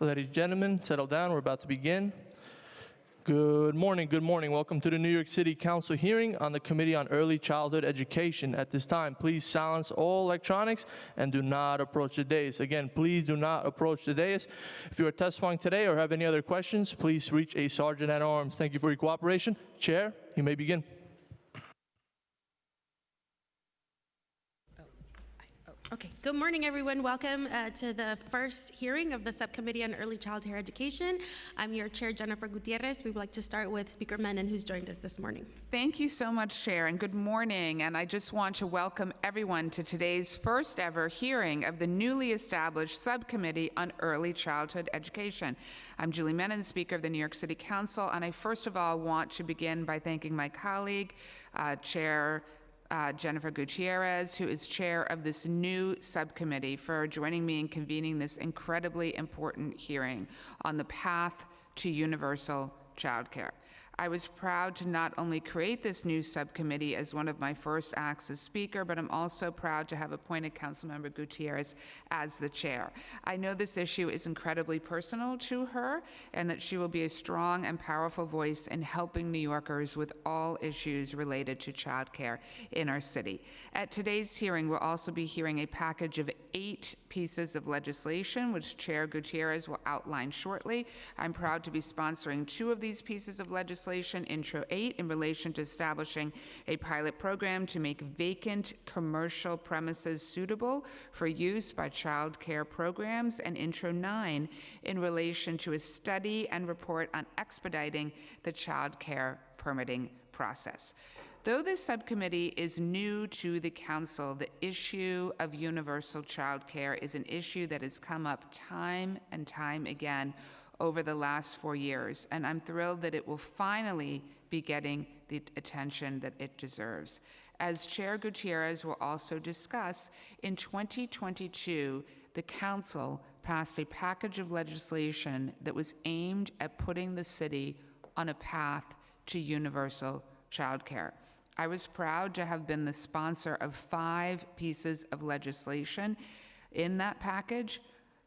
Ladies and gentlemen, settle down. We're about to begin. Good morning. Good morning. Welcome to the New York City Council hearing on the Committee on Early Childhood Education. At this time, please silence all electronics and do not approach the dais. Again, please do not approach the dais. If you are testifying today or have any other questions, please reach a sergeant at arms. Thank you for your cooperation. Chair, you may begin. Okay, good morning, everyone. Welcome to the first hearing of the Subcommittee on Early Childhood Education. I'm your chair, Jennifer Gutierrez. We would like to start with Speaker Menon, who's joined us this morning. Thank you so much, Chair, and good morning. And I just want to welcome everyone to today's first ever hearing of the newly established Subcommittee on Early Childhood Education. I'm Julie Menon, Speaker of the New York City Council, and I first of all want to begin by thanking my colleague, Chair Jennifer Gutierrez, who is chair of this new subcommittee, for joining me in convening this incredibly important hearing on the path to universal childcare. I was proud to not only create this new subcommittee as one of my first acts as speaker, but I'm also proud to have appointed Councilmember Gutierrez as the chair. I know this issue is incredibly personal to her and that she will be a strong and powerful voice in helping New Yorkers with all issues related to childcare in our city. At today's hearing, we'll also be hearing a package of 8 pieces of legislation, which Chair Gutierrez will outline shortly. I'm proud to be sponsoring 2 of these pieces of legislation. Intro 8 in relation to establishing a pilot program to make vacant commercial premises suitable for use by child care programs, and Intro 9 in relation to a study and report on expediting the child care permitting process. Though this subcommittee is new to the council, the issue of universal child care is an issue that has come up time and time again over the last 4 years, and I'm thrilled that it will finally be getting the attention that it deserves. As Chair Gutierrez will also discuss, in 2022, the Council passed a package of legislation that was aimed at putting the city on a path to universal childcare. I was proud to have been the sponsor of 5 pieces of legislation in that package.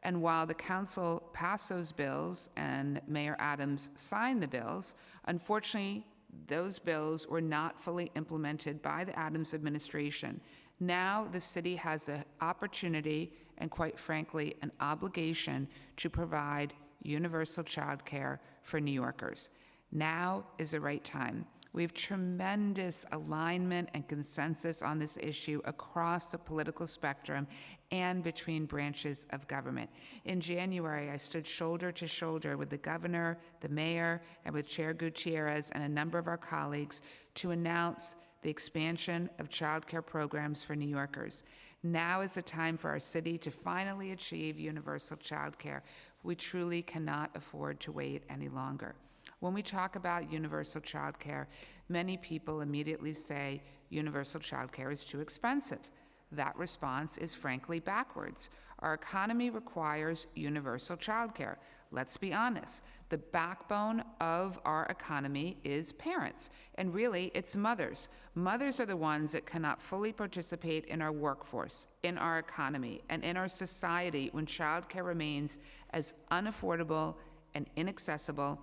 And while the council passed those bills and Mayor Adams signed the bills, unfortunately, those bills were not fully implemented by the Adams administration. Now the city has an opportunity and, quite frankly, an obligation to provide universal child care for New Yorkers. Now is the right time. We have tremendous alignment and consensus on this issue across the political spectrum and between branches of government. In January, I stood shoulder to shoulder with the governor, the mayor, and with Chair Gutierrez and a number of our colleagues to announce the expansion of child care programs for New Yorkers. Now is the time for our city to finally achieve universal child care. We truly cannot afford to wait any longer. When we talk about universal child care, many people immediately say universal child care is too expensive. That response is frankly backwards. Our economy requires universal child care. Let's be honest. The backbone of our economy is parents, and really it's mothers. Mothers are the ones that cannot fully participate in our workforce, in our economy, and in our society when child care remains as unaffordable and inaccessible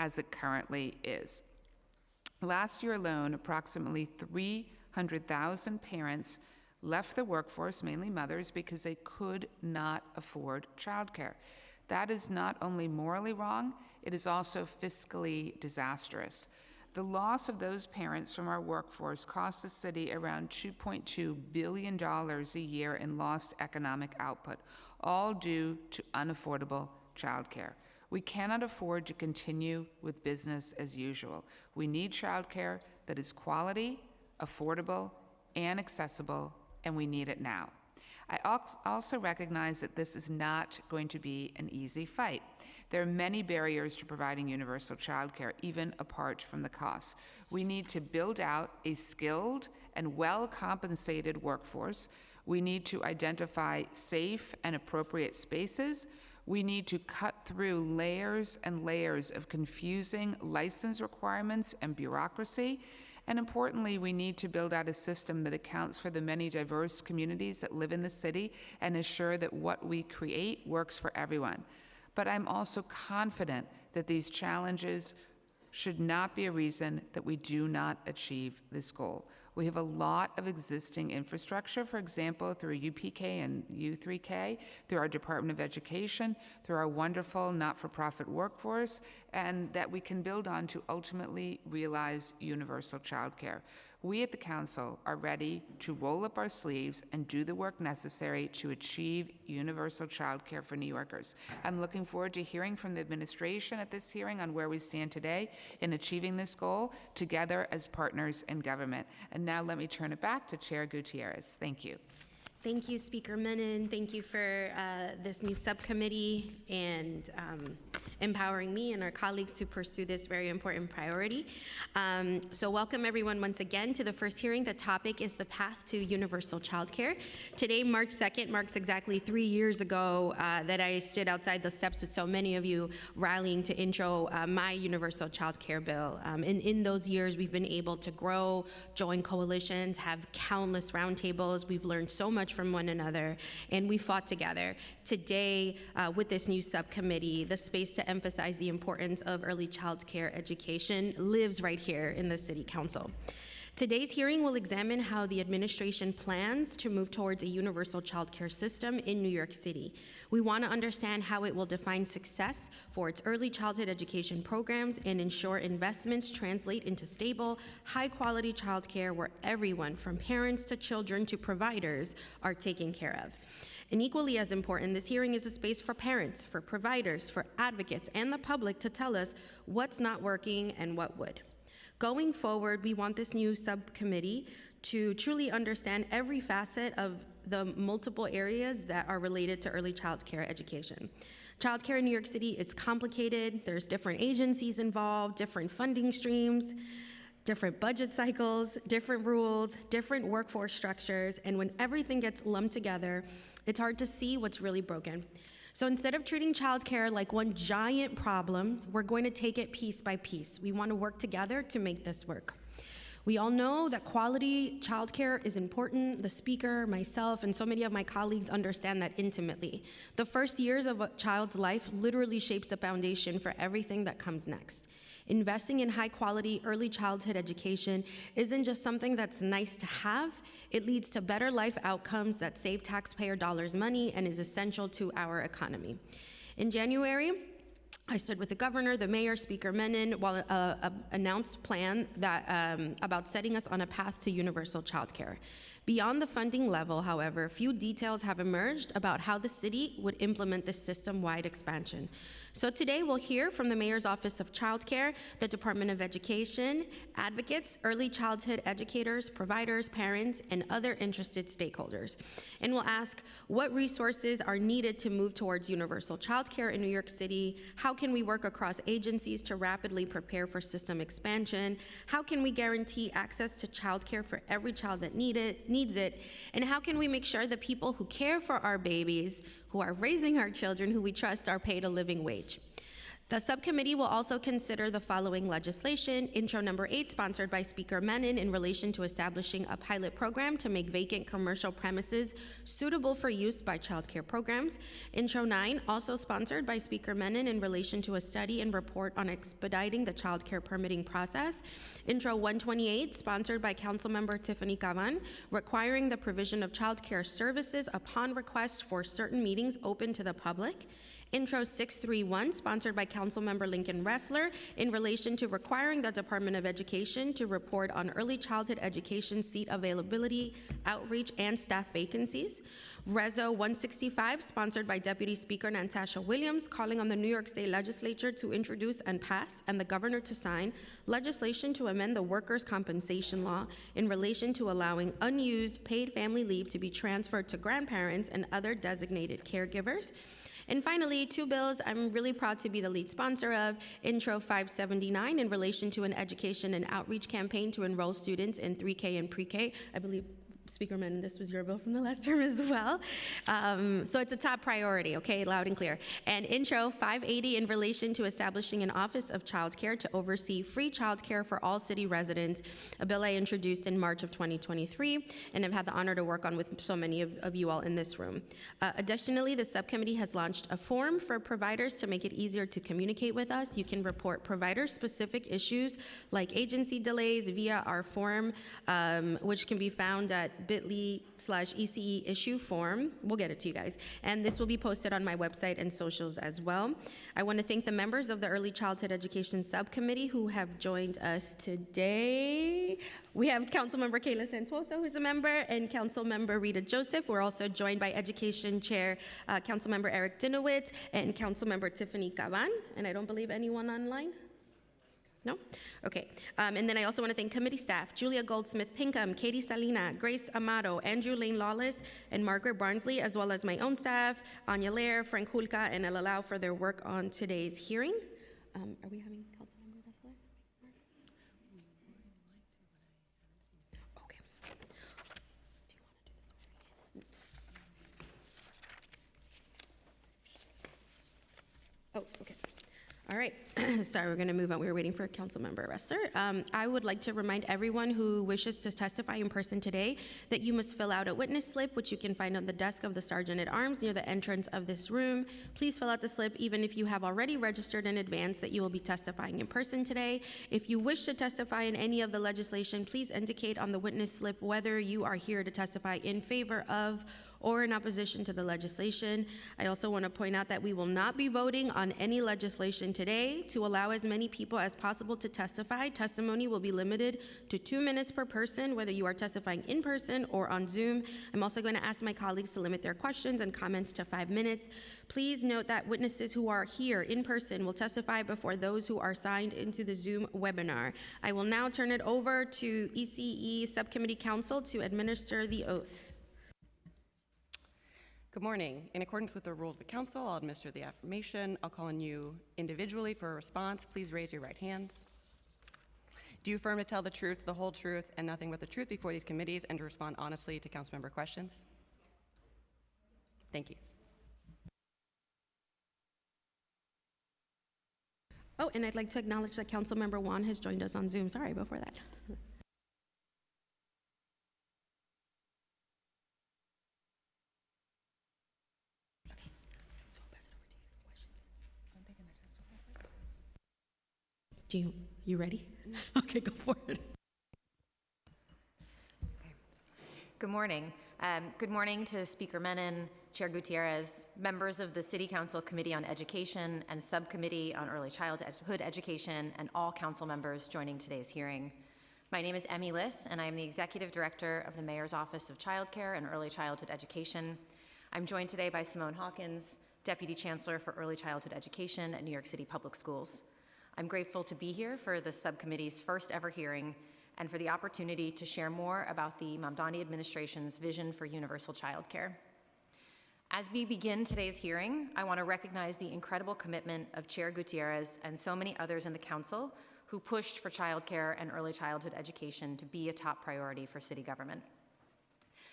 as it currently is. Last year alone, approximately 300,000 parents left the workforce, mainly mothers, because they could not afford childcare. That is not only morally wrong, it is also fiscally disastrous. The loss of those parents from our workforce costs the city around $2.2 billion a year in lost economic output, all due to unaffordable childcare. We cannot afford to continue with business as usual. We need childcare that is quality, affordable, and accessible, and we need it now. I also recognize that this is not going to be an easy fight. There are many barriers to providing universal childcare, even apart from the costs. We need to build out a skilled and well-compensated workforce. We need to identify safe and appropriate spaces. We need to cut through layers and layers of confusing license requirements and bureaucracy. And importantly, we need to build out a system that accounts for the many diverse communities that live in the city and ensure that what we create works for everyone. but I'm also confident that these challenges should not be a reason that we do not achieve this goal. We have a lot of existing infrastructure, for example, through UPK and U3K, through our Department of Education, through our wonderful not-for-profit workforce, and that we can build on to ultimately realize universal childcare. We at the Council are ready to roll up our sleeves and do the work necessary to achieve universal childcare for New Yorkers. I'm looking forward to hearing from the administration at this hearing on where we stand today in achieving this goal together as partners in government. And now let me turn it back to Chair Gutierrez. Thank you. Thank you, Speaker Menon. Thank you for this new subcommittee and empowering me and our colleagues to pursue this very important priority. So welcome everyone once again to the first hearing. The topic is the path to universal childcare. Today, March 2nd, marks exactly 3 years ago that I stood outside the steps with so many of you rallying to intro my universal childcare bill. In those years, we've been able to grow, join coalitions, have countless roundtables. We've learned so much from one another, and we fought together. Today, with this new subcommittee, the space to emphasize the importance of early child care education lives right here in the City Council. Today's hearing will examine how the administration plans to move towards a universal child care system in New York City. We want to understand how it will define success for its early childhood education programs and ensure investments translate into stable, high-quality child care where everyone, from parents to children to providers, are taken care of. And equally as important, this hearing is a space for parents, for providers, for advocates, and the public to tell us what's not working and what would. Going forward, we want this new subcommittee to truly understand every facet of the multiple areas that are related to early child care education. Childcare in New York City is complicated. There's different agencies involved, different funding streams, different budget cycles, different rules, different workforce structures, and when everything gets lumped together, it's hard to see what's really broken. So instead of treating childcare like one giant problem, we're going to take it piece by piece. We want to work together to make this work. We all know that quality childcare is important. The speaker, myself, and so many of my colleagues understand that intimately. The first years of a child's life literally shapes the foundation for everything that comes next. Investing in high-quality early childhood education isn't just something that's nice to have, it leads to better life outcomes that save taxpayer dollars money and is essential to our economy. In January, I stood with the governor, the mayor, Speaker Menon, while announced plan that about setting us on a path to universal childcare. Beyond the funding level, however, few details have emerged about how the city would implement this system-wide expansion. So today we'll hear from the Mayor's Office of Child Care, the Department of Education, advocates, early childhood educators, providers, parents, and other interested stakeholders. And we'll ask what resources are needed to move towards universal child care in New York City. How can we work across agencies to rapidly prepare for system expansion? How can we guarantee access to child care for every child that needs it? And how can we make sure the people who care for our babies, who are raising our children, who we trust, are paid a living wage? The subcommittee will also consider the following legislation. Intro number 8, sponsored by Speaker Menon in relation to establishing a pilot program to make vacant commercial premises suitable for use by child care programs. Intro 9, also sponsored by Speaker Menon in relation to a study and report on expediting the child care permitting process. Intro 128, sponsored by Councilmember Tiffany Cavan, requiring the provision of child care services upon request for certain meetings open to the public. Intro 631, sponsored by Councilmember Lincoln Ressler, in relation to requiring the Department of Education to report on early childhood education seat availability, outreach, and staff vacancies. Reso 165, sponsored by Deputy Speaker Natasha Williams, calling on the New York State Legislature to introduce and pass, and the governor to sign, legislation to amend the workers' compensation law in relation to allowing unused paid family leave to be transferred to grandparents and other designated caregivers. And finally, 2 bills I'm really proud to be the lead sponsor of. Intro 579 in relation to an education and outreach campaign to enroll students in 3K and pre-K. I believe Speaker Menon, this was your bill from the last term as well. So it's a top priority, okay, loud and clear. And intro 580 in relation to establishing an Office of Child Care to oversee free child care for all city residents, a bill I introduced in March of 2023, and I've had the honor to work on with so many of you all in this room. Additionally, the subcommittee has launched a form for providers to make it easier to communicate with us. You can report provider-specific issues like agency delays via our form, which can be found at bit.ly/ECE issue form. We'll get it to you guys. And this will be posted on my website and socials as well. I want to thank the members of the Early Childhood Education Subcommittee who have joined us today. We have Councilmember Kayla Santoso, who's a member, and Councilmember Rita Joseph. We're also joined by Education Chair Councilmember Eric Dinowitz and Councilmember Tiffany Caban. And I don't believe anyone online? No? Okay. And then I also want to thank committee staff, Julia Goldsmith Pinkham, Katie Salina, Grace Amado, Andrew Lane Lawless, and Margaret Barnsley, as well as my own staff, Anya Lair, Frank Hulka, and El Alao for their work on today's hearing. Are we having Councilmember Ressler? Okay. Do you want to do this one again? Oh, okay. All right. Sorry, we're going to move on. We were waiting for Councilmember Ressler. I would like to remind everyone who wishes to testify in person today that you must fill out a witness slip, which you can find on the desk of the Sergeant at Arms near the entrance of this room. Please fill out the slip even if you have already registered in advance that you will be testifying in person today. If you wish to testify in any of the legislation, please indicate on the witness slip whether you are here to testify in favor of or in opposition to the legislation. I also want to point out that we will not be voting on any legislation today. To allow as many people as possible to testify, testimony will be limited to 2 minutes per person, whether you are testifying in person or on Zoom. I'm also going to ask my colleagues to limit their questions and comments to 5 minutes. Please note that witnesses who are here in person will testify before those who are signed into the Zoom webinar. I will now turn it over to ECE Subcommittee Counsel to administer the oath. Good morning. In accordance with the rules of the council, I'll administer the affirmation. I'll call on you individually for a response. Please raise your right hands. Do you affirm to tell the truth, the whole truth, and nothing but the truth before these committees and to respond honestly to council member questions? Thank you. Oh, and I'd like to acknowledge that Councilmember Juan has joined us on Zoom. Sorry before that. You ready? Okay, go for it. Okay. Good morning. Good morning to Speaker Menon, Chair Gutierrez, members of the City Council Committee on Education and Subcommittee on Early Childhood Education, and all council members joining today's hearing. My name is Emmy Liss, and I am the Executive Director of the Mayor's Office of Child Care and Early Childhood Education. I'm joined today by Simone Hawkins, Deputy Chancellor for Early Childhood Education at New York City Public Schools. I'm grateful to be here for the subcommittee's first ever hearing and for the opportunity to share more about the Mamdani administration's vision for universal childcare. As we begin today's hearing, I want to recognize the incredible commitment of Chair Gutierrez and so many others in the council who pushed for childcare and early childhood education to be a top priority for city government.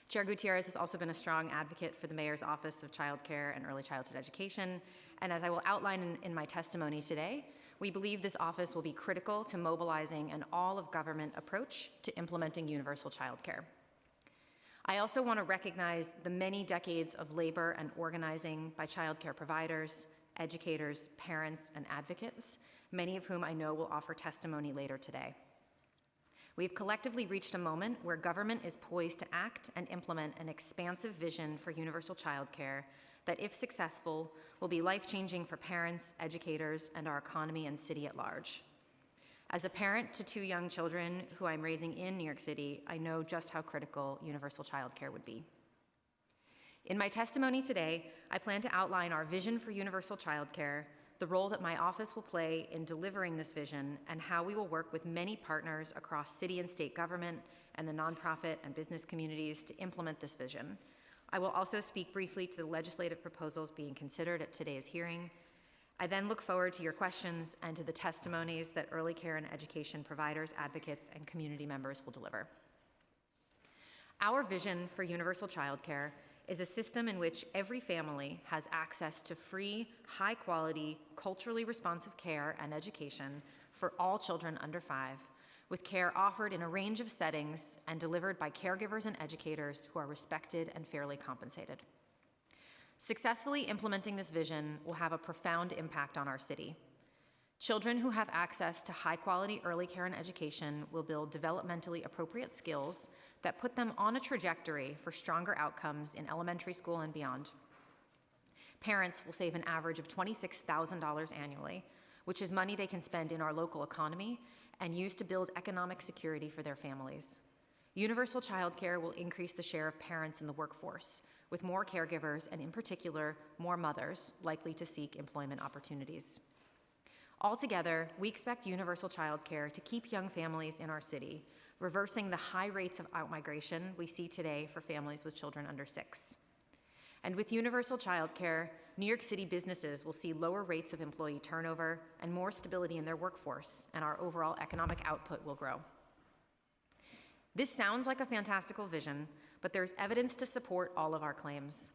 Chair Gutierrez has also been a strong advocate for the Mayor's Office of Child Care and Early Childhood Education, and as I will outline in my testimony today, we believe this office will be critical to mobilizing an all-of-government approach to implementing universal childcare. I also want to recognize the many decades of labor and organizing by childcare providers, educators, parents, and advocates, many of whom I know will offer testimony later today. We've collectively reached a moment where government is poised to act and implement an expansive vision for universal childcare that, if successful, will be life-changing for parents, educators, and our economy and city at large. As a parent to 2 young children who I'm raising in New York City, I know just how critical universal childcare would be. In my testimony today, I plan to outline our vision for universal childcare, the role that my office will play in delivering this vision, and how we will work with many partners across city and state government and the nonprofit and business communities to implement this vision. I will also speak briefly to the legislative proposals being considered at today's hearing. I then look forward to your questions and to the testimonies that early care and education providers, advocates, and community members will deliver. Our vision for universal childcare is a system in which every family has access to free, high-quality, culturally responsive care and education for all children under 5, with care offered in a range of settings and delivered by caregivers and educators who are respected and fairly compensated. Successfully implementing this vision will have a profound impact on our city. Children who have access to high-quality early care and education will build developmentally appropriate skills that put them on a trajectory for stronger outcomes in elementary school and beyond. Parents will save an average of $26,000 annually, which is money they can spend in our local economy and use to build economic security for their families. Universal childcare will increase the share of parents in the workforce, with more caregivers and, in particular, more mothers likely to seek employment opportunities. Altogether, we expect universal childcare to keep young families in our city, reversing the high rates of outmigration we see today for families with children under 6. And with universal childcare, New York City businesses will see lower rates of employee turnover and more stability in their workforce, and our overall economic output will grow. This sounds like a fantastical vision, but there's evidence to support all of our claims.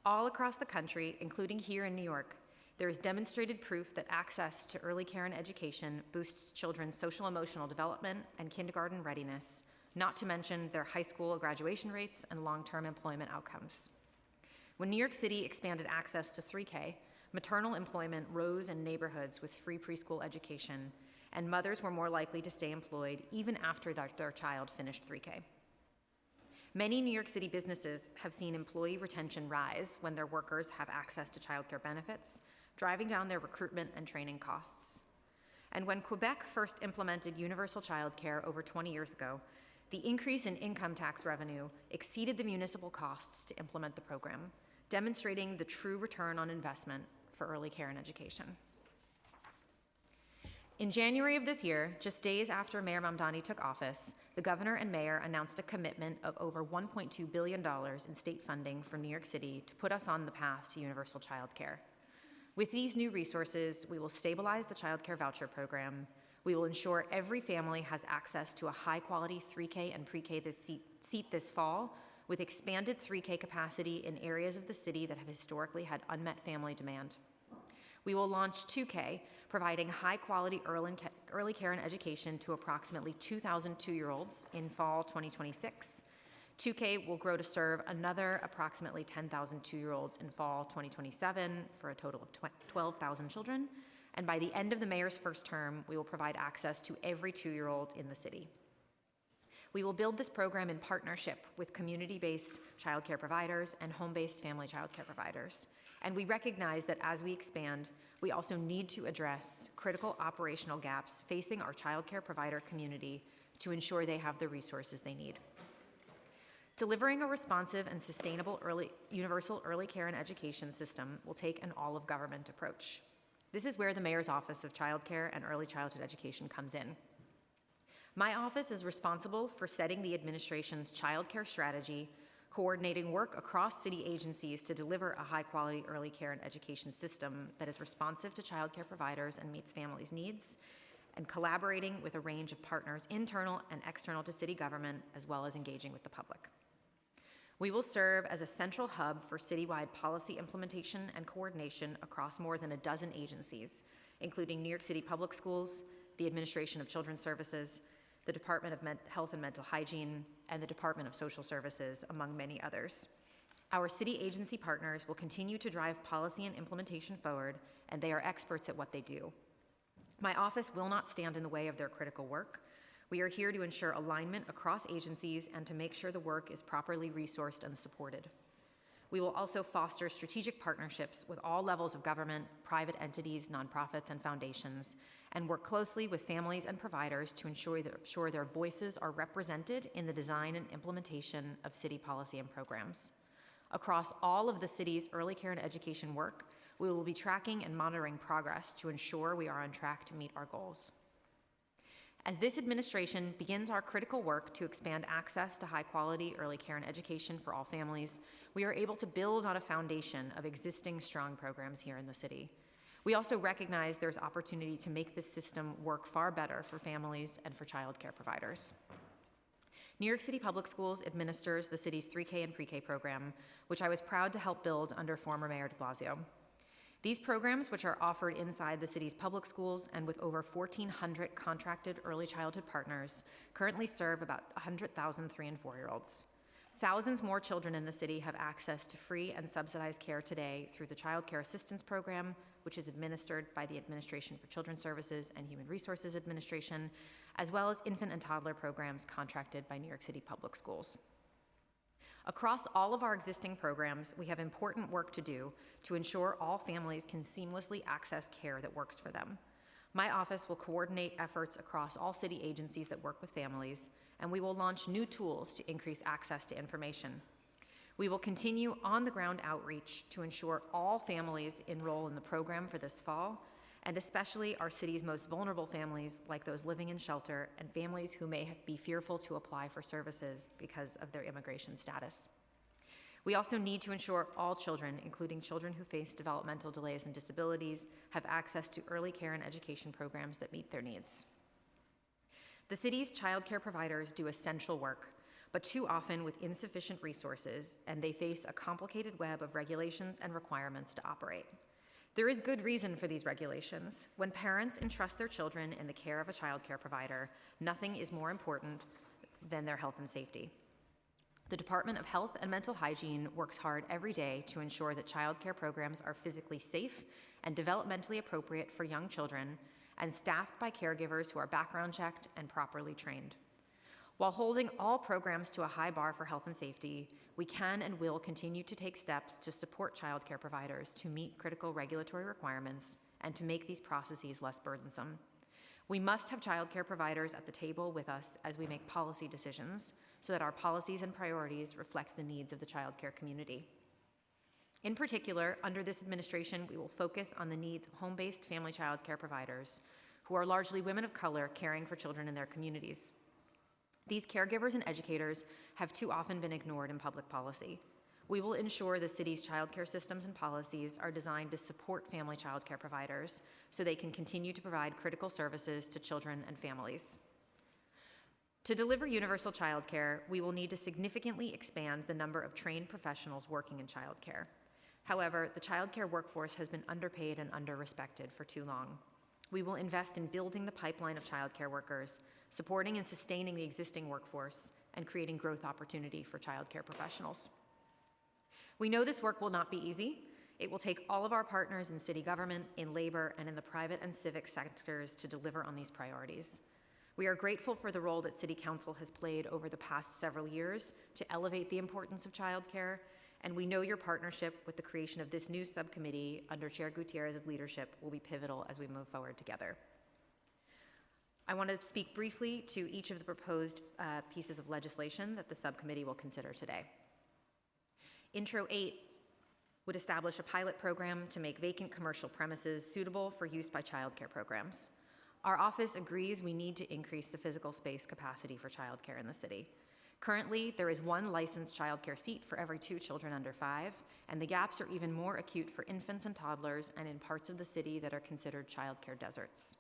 All across the country, including here in New York, there is demonstrated proof that access to early care and education boosts children's social emotional development and kindergarten readiness, not to mention their high school graduation rates and long-term employment outcomes. When New York City expanded access to 3K, maternal employment rose in neighborhoods with free preschool education, and mothers were more likely to stay employed even after their child finished 3K. Many New York City businesses have seen employee retention rise when their workers have access to childcare benefits, driving down their recruitment and training costs. And when Quebec first implemented universal childcare over 20 years ago, the increase in income tax revenue exceeded the municipal costs to implement the program, demonstrating the true return on investment for early care and education. In January of this year, just days after Mayor Mamdani took office, the governor and mayor announced a commitment of over $1.2 billion in state funding for New York City to put us on the path to universal childcare. With these new resources, we will stabilize the childcare voucher program. We will ensure every family has access to a high-quality 3K and pre-K seat this fall, with expanded 3K capacity in areas of the city that have historically had unmet family demand. We will launch 2K, providing high-quality early care and education to approximately 2,000 2-year-olds in fall 2026. 2K will grow to serve another approximately 10,000 2-year-olds in fall 2027 for a total of 12,000 children. And by the end of the mayor's first term, we will provide access to every 2-year-old in the city. We will build this program in partnership with community-based childcare providers and home-based family childcare providers. And we recognize that as we expand, we also need to address critical operational gaps facing our childcare provider community to ensure they have the resources they need. Delivering a responsive and sustainable universal early care and education system will take an all-of-government approach. This is where the Mayor's Office of Childcare and Early Childhood Education comes in. My office is responsible for setting the administration's childcare strategy, coordinating work across city agencies to deliver a high-quality early care and education system that is responsive to childcare providers and meets families' needs, and collaborating with a range of partners, internal and external to city government, as well as engaging with the public. We will serve as a central hub for citywide policy implementation and coordination across more than a dozen agencies, including New York City Public Schools, the Administration of Children's Services, the Department of Health and Mental Hygiene, and the Department of Social Services, among many others. Our city agency partners will continue to drive policy and implementation forward, and they are experts at what they do. My office will not stand in the way of their critical work. We are here to ensure alignment across agencies and to make sure the work is properly resourced and supported. We will also foster strategic partnerships with all levels of government, private entities, nonprofits, and foundations, and work closely with families and providers to ensure their voices are represented in the design and implementation of city policy and programs. Across all of the city's early care and education work, we will be tracking and monitoring progress to ensure we are on track to meet our goals. As this administration begins our critical work to expand access to high-quality early care and education for all families, we are able to build on a foundation of existing strong programs here in the city. We also recognize there's opportunity to make this system work far better for families and for childcare providers. New York City Public Schools administers the city's 3K and pre-K program, which I was proud to help build under former Mayor de Blasio. These programs, which are offered inside the city's public schools and with over 1,400 contracted early childhood partners, currently serve about 100,000 3- and 4-year-olds. Thousands more children in the city have access to free and subsidized care today through the Child Care Assistance Program, which is administered by the Administration for Children's Services and Human Resources Administration, as well as infant and toddler programs contracted by New York City Public Schools. Across all of our existing programs, we have important work to do to ensure all families can seamlessly access care that works for them. My office will coordinate efforts across all city agencies that work with families, and we will launch new tools to increase access to information. We will continue on-the-ground outreach to ensure all families enroll in the program for this fall, and especially our city's most vulnerable families, like those living in shelter and families who may be fearful to apply for services because of their immigration status. We also need to ensure all children, including children who face developmental delays and disabilities, have access to early care and education programs that meet their needs. The city's child care providers do essential work, but too often with insufficient resources, and they face a complicated web of regulations and requirements to operate. There is good reason for these regulations. When parents entrust their children in the care of a child care provider, nothing is more important than their health and safety. The Department of Health and Mental Hygiene works hard every day to ensure that child care programs are physically safe and developmentally appropriate for young children and staffed by caregivers who are background checked and properly trained. While holding all programs to a high bar for health and safety, we can and will continue to take steps to support child care providers to meet critical regulatory requirements and to make these processes less burdensome. We must have child care providers at the table with us as we make policy decisions so that our policies and priorities reflect the needs of the child care community. In particular, under this administration, we will focus on the needs of home-based family child care providers, who are largely women of color caring for children in their communities. These caregivers and educators have too often been ignored in public policy. We will ensure the city's child care systems and policies are designed to support family child care providers so they can continue to provide critical services to children and families. To deliver universal child care, we will need to significantly expand the number of trained professionals working in child care. However, the child care workforce has been underpaid and under-respected for too long. We will invest in building the pipeline of child care workers, supporting and sustaining the existing workforce, and creating growth opportunity for child care professionals. We know this work will not be easy. It will take all of our partners in city government, in labor, and in the private and civic sectors to deliver on these priorities. We are grateful for the role that City Council has played over the past several years to elevate the importance of child care, and we know your partnership with the creation of this new subcommittee under Chair Gutierrez's leadership will be pivotal as we move forward together. I want to speak briefly to each of the proposed pieces of legislation that the subcommittee will consider today. Intro 8 would establish a pilot program to make vacant commercial premises suitable for use by child care programs. Our office agrees we need to increase the physical space capacity for child care in the city. Currently, there is one licensed child care seat for every 2 children under 5, and the gaps are even more acute for infants and toddlers and in parts of the city that are considered child care deserts.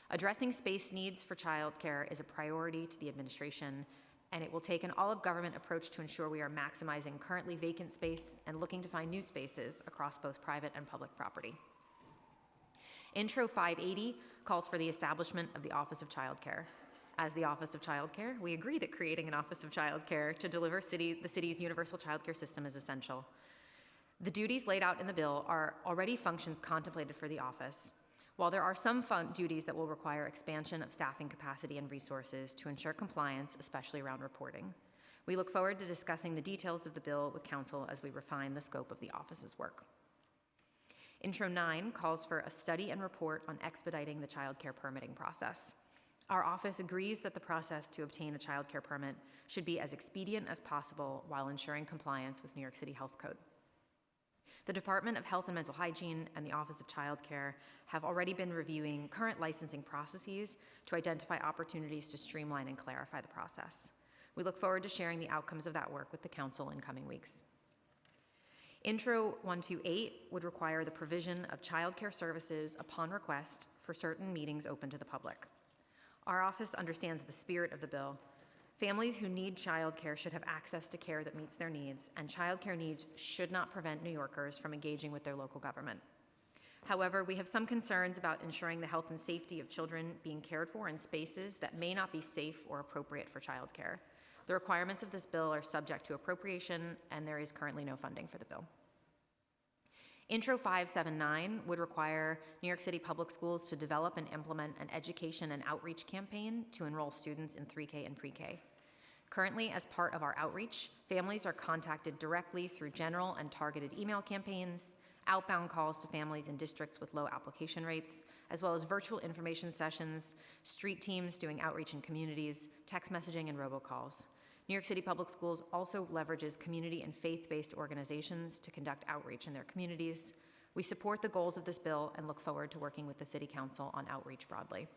Addressing space needs for child care is a priority to the administration, and it will take an all-of-government approach to ensure we are maximizing currently vacant space and looking to find new spaces across both private and public property. Intro 580 calls for the establishment of the Office of Child Care. As the Office of Child Care, we agree that creating an Office of Child Care to deliver the city's universal child care system is essential. The duties laid out in the bill are already functions contemplated for the office, while there are some duties that will require expansion of staffing capacity and resources to ensure compliance, especially around reporting. We look forward to discussing the details of the bill with Council as we refine the scope of the office's work. Intro 9 calls for a study and report on expediting the child care permitting process. Our office agrees that the process to obtain a child care permit should be as expedient as possible while ensuring compliance with New York City Health Code. The Department of Health and Mental Hygiene and the Office of Child Care have already been reviewing current licensing processes to identify opportunities to streamline and clarify the process. We look forward to sharing the outcomes of that work with the Council in coming weeks. Intro 128 would require the provision of child care services upon request for certain meetings open to the public. Our office understands the spirit of the bill. Families who need childcare should have access to care that meets their needs, and childcare needs should not prevent New Yorkers from engaging with their local government. However, we have some concerns about ensuring the health and safety of children being cared for in spaces that may not be safe or appropriate for childcare. The requirements of this bill are subject to appropriation, and there is currently no funding for the bill. Intro 579 would require New York City Public Schools to develop and implement an education and outreach campaign to enroll students in 3K and pre-K. Currently, as part of our outreach, families are contacted directly through general and targeted email campaigns, outbound calls to families in districts with low application rates, as well as virtual information sessions, street teams doing outreach in communities, text messaging, and robocalls. New York City Public Schools also leverages community and faith-based organizations to conduct outreach in their communities. We support the goals of this bill and look forward to working with the City Council on outreach broadly.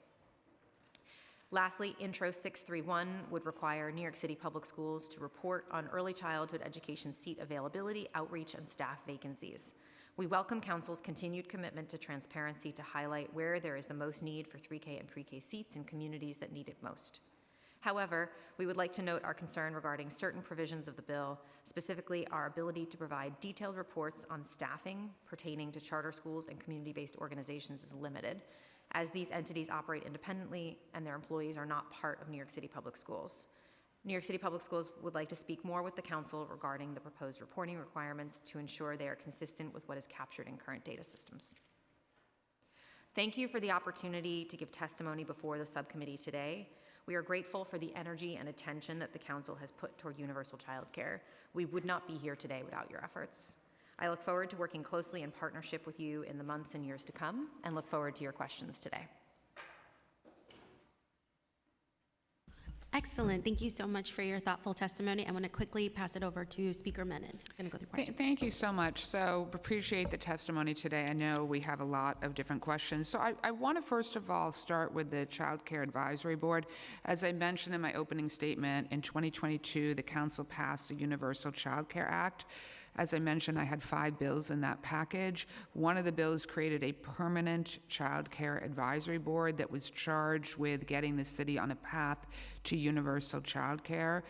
Lastly, Intro 631 would require New York City Public Schools to report on early childhood education seat availability, outreach, and staff vacancies. We welcome Council's continued commitment to transparency to highlight where there is the most need for 3K and pre-K seats in communities that need it most. However, we would like to note our concern regarding certain provisions of the bill, specifically our ability to provide detailed reports on staffing pertaining to charter schools and community-based organizations is limited, as these entities operate independently and their employees are not part of New York City Public Schools. New York City Public Schools would like to speak more with the Council regarding the proposed reporting requirements to ensure they are consistent with what is captured in current data systems. Thank you for the opportunity to give testimony before the subcommittee today. We are grateful for the energy and attention that the Council has put toward universal childcare. We would not be here today without your efforts. I look forward to working closely in partnership with you in the months and years to come, and look forward to your questions today. Excellent. Thank you so much for your thoughtful testimony. I want to quickly pass it over to Speaker Menon. I'm going to go through questions. Thank you so much. So appreciate the testimony today. I know we have a lot of different questions. So I want to first of all start with the Child Care Advisory Board. As I mentioned in my opening statement, in 2022, the Council passed the Universal Child Care Act. As I mentioned, I had 5 bills in that package. One of the bills created a permanent child care advisory board that was charged with getting the city on a path to universal child care.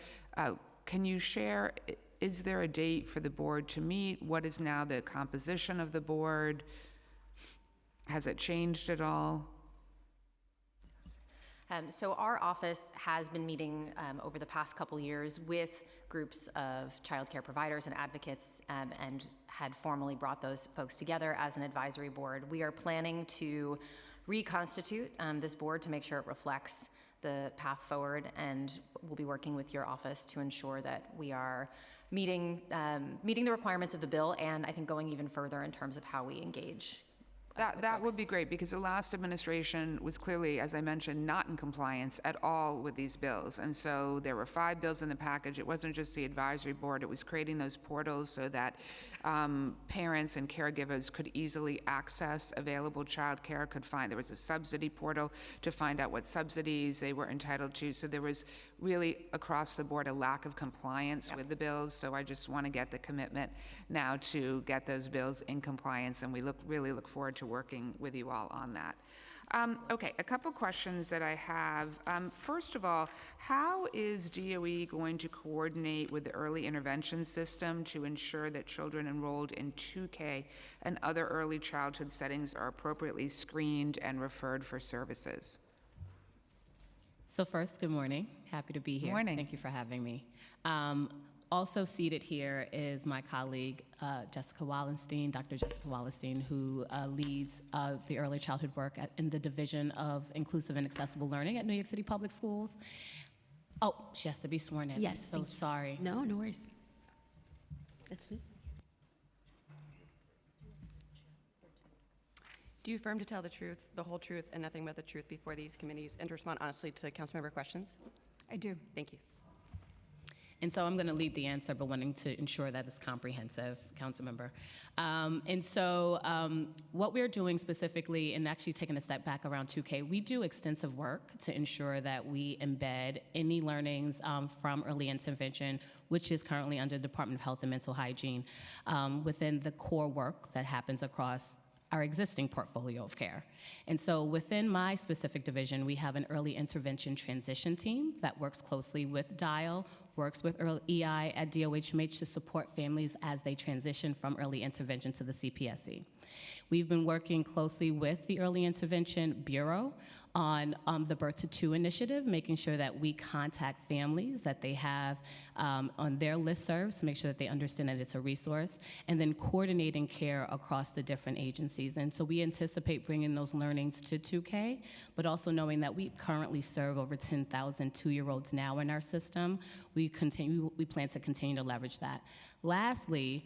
Can you share, is there a date for the board to meet? What is now the composition of the board? Has it changed at all? So our office has been meeting over the past couple years with groups of childcare providers and advocates, and had formally brought those folks together as an advisory board. We are planning to reconstitute this board to make sure it reflects the path forward, and we'll be working with your office to ensure that we are meeting the requirements of the bill, and I think going even further in terms of how we engage. That would be great, because the last administration was clearly, as I mentioned, not in compliance at all with these bills. And so there were 5 bills in the package. It wasn't just the advisory board. It was creating those portals so that parents and caregivers could easily access available child care, there was a subsidy portal to find out what subsidies they were entitled to. So there was really across the board a lack of compliance with the bills. So I just want to get the commitment now to get those bills in compliance, and we really look forward to working with you all on that. Okay, a couple questions that I have. First of all, how is DOE going to coordinate with the early intervention system to ensure that children enrolled in 2K and other early childhood settings are appropriately screened and referred for services? So first, good morning. Happy to be here. Morning. Thank you for having me. Also seated here is my colleague, Jessica Wallenstein, Dr. Jessica Wallenstein, who leads the early childhood work in the Division of Inclusive and Accessible Learning at New York City Public Schools. Oh, she has to be sworn in. Yes, So thank you. sorry. No, no worries. That's me. Do you affirm to tell the truth, the whole truth, and nothing but the truth before these committees, and to respond honestly to councilmember questions? I do. Thank you. And so I'm going to lead the answer, but wanting to ensure that it's comprehensive, Councilmember. What we're doing specifically, and actually taking a step back around 2K, we do extensive work to ensure that we embed any learnings from early intervention, which is currently under the Department of Health and Mental Hygiene, within the core work that happens across our existing portfolio of care. And so within my specific division, we have an early intervention transition team that works closely with DIAL, works with EI at DOHMH to support families as they transition from early intervention to the CPSC. We've been working closely with the Early Intervention Bureau on the Birth to Two initiative, making sure that we contact families that they have on their listservs to make sure that they understand that it's a resource, and then coordinating care across the different agencies. And so we anticipate bringing those learnings to 2K, but also knowing that we currently serve over 10,000 two-year-olds now in our system. We plan to continue to leverage that. Lastly,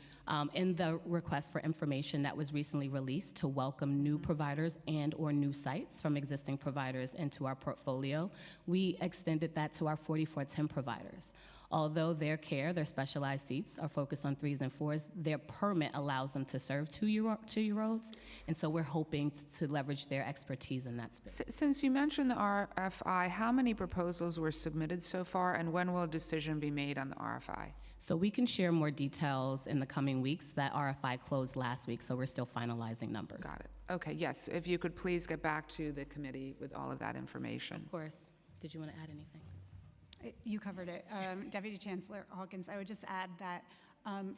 in the request for information that was recently released to welcome new providers and/or new sites from existing providers into our portfolio, we extended that to our 4410 providers. Although their care, their specialized seats are focused on 3s and 4s, their permit allows them to serve two-year-olds, and so we're hoping to leverage their expertise in that space. Since you mentioned the RFI, how many proposals were submitted so far, and when will a decision be made on the RFI? So we can share more details in the coming weeks. That RFI closed last week, so we're still finalizing numbers. Got it. Okay, yes, if you could please get back to the committee with all of that information. Of course. Did you want to add anything? You covered it. Deputy Chancellor Hawkins, I would just add that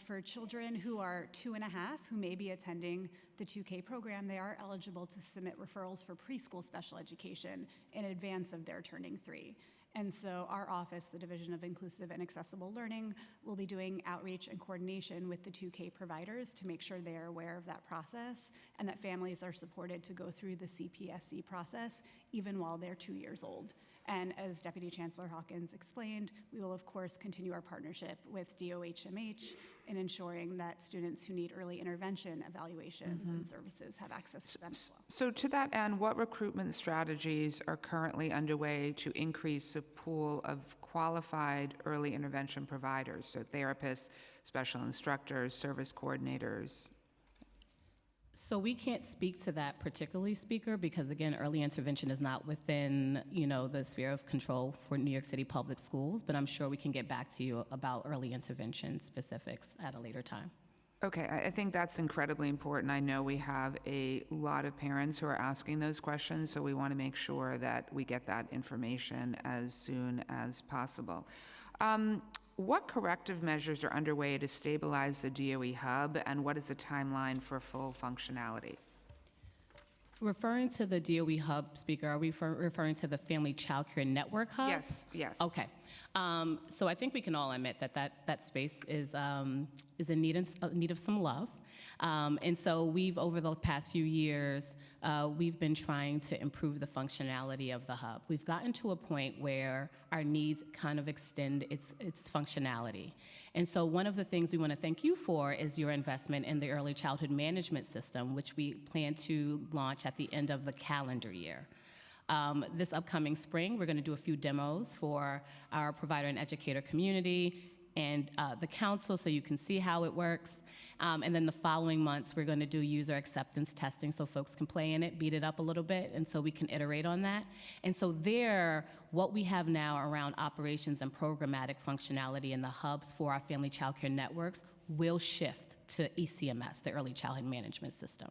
for children who are 2.5 who may be attending the 2K program, they are eligible to submit referrals for preschool special education in advance of their turning 3. And so our office, the Division of Inclusive and Accessible Learning, will be doing outreach and coordination with the 2K providers to make sure they are aware of that process and that families are supported to go through the CPSC process even while they're 2 years old. And as Deputy Chancellor Hawkins explained, we will of course continue our partnership with DOHMH in ensuring that students who need early intervention evaluations and services have access to them as well. So to that end, what recruitment strategies are currently underway to increase the pool of qualified early intervention providers, so therapists, special instructors, service coordinators? So we can't speak to that particularly, Speaker, because again, early intervention is not within, the sphere of control for New York City Public Schools, but I'm sure we can get back to you about early intervention specifics at a later time. Okay, I think that's incredibly important. I know we have a lot of parents who are asking those questions, so we want to make sure that we get that information as soon as possible. What corrective measures are underway to stabilize the DOE hub, and what is the timeline for full functionality? Referring to the DOE hub, Speaker, are we referring to the Family Child Care Network hub? Yes, yes. Okay. So I think we can all admit that space is in need of some love. And so we've, over the past few years, we've been trying to improve the functionality of the hub. We've gotten to a point where our needs kind of extend its functionality. And so one of the things we want to thank you for is your investment in the early childhood management system, which we plan to launch at the end of the calendar year. This upcoming spring, we're going to do a few demos for our provider and educator community and the council so you can see how it works. And then the following months, we're going to do user acceptance testing so folks can play in it, beat it up a little bit, and so we can iterate on that. And so there, what we have now around operations and programmatic functionality in the hubs for our family child care networks will shift to ECMS, the Early Childhood Management System.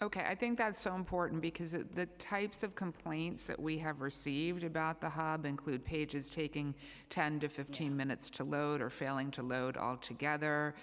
Okay, I think that's so important because the types of complaints that we have received about the hub include pages taking 10 to 15 minutes to load or failing to load altogether,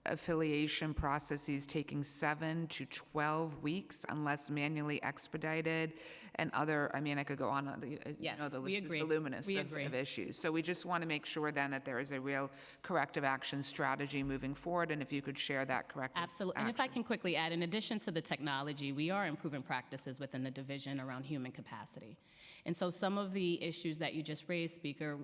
affiliation processes taking 7 to 12 weeks unless manually expedited, and other, I could go on, Yes, the we list agree. is voluminous We of agree. issues. So we just want to make sure then that there is a real corrective action strategy moving forward, and if you could share that corrective Absolutely. action. And if I can quickly add, in addition to the technology, we are improving practices within the division around human capacity. And so some of the issues that you just raised, Speaker,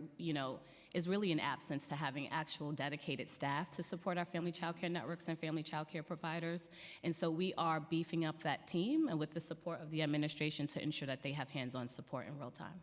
is really an absence to having actual dedicated staff to support our family child care networks and family child care providers. And so we are beefing up that team and with the support of the administration to ensure that they have hands-on support in real time.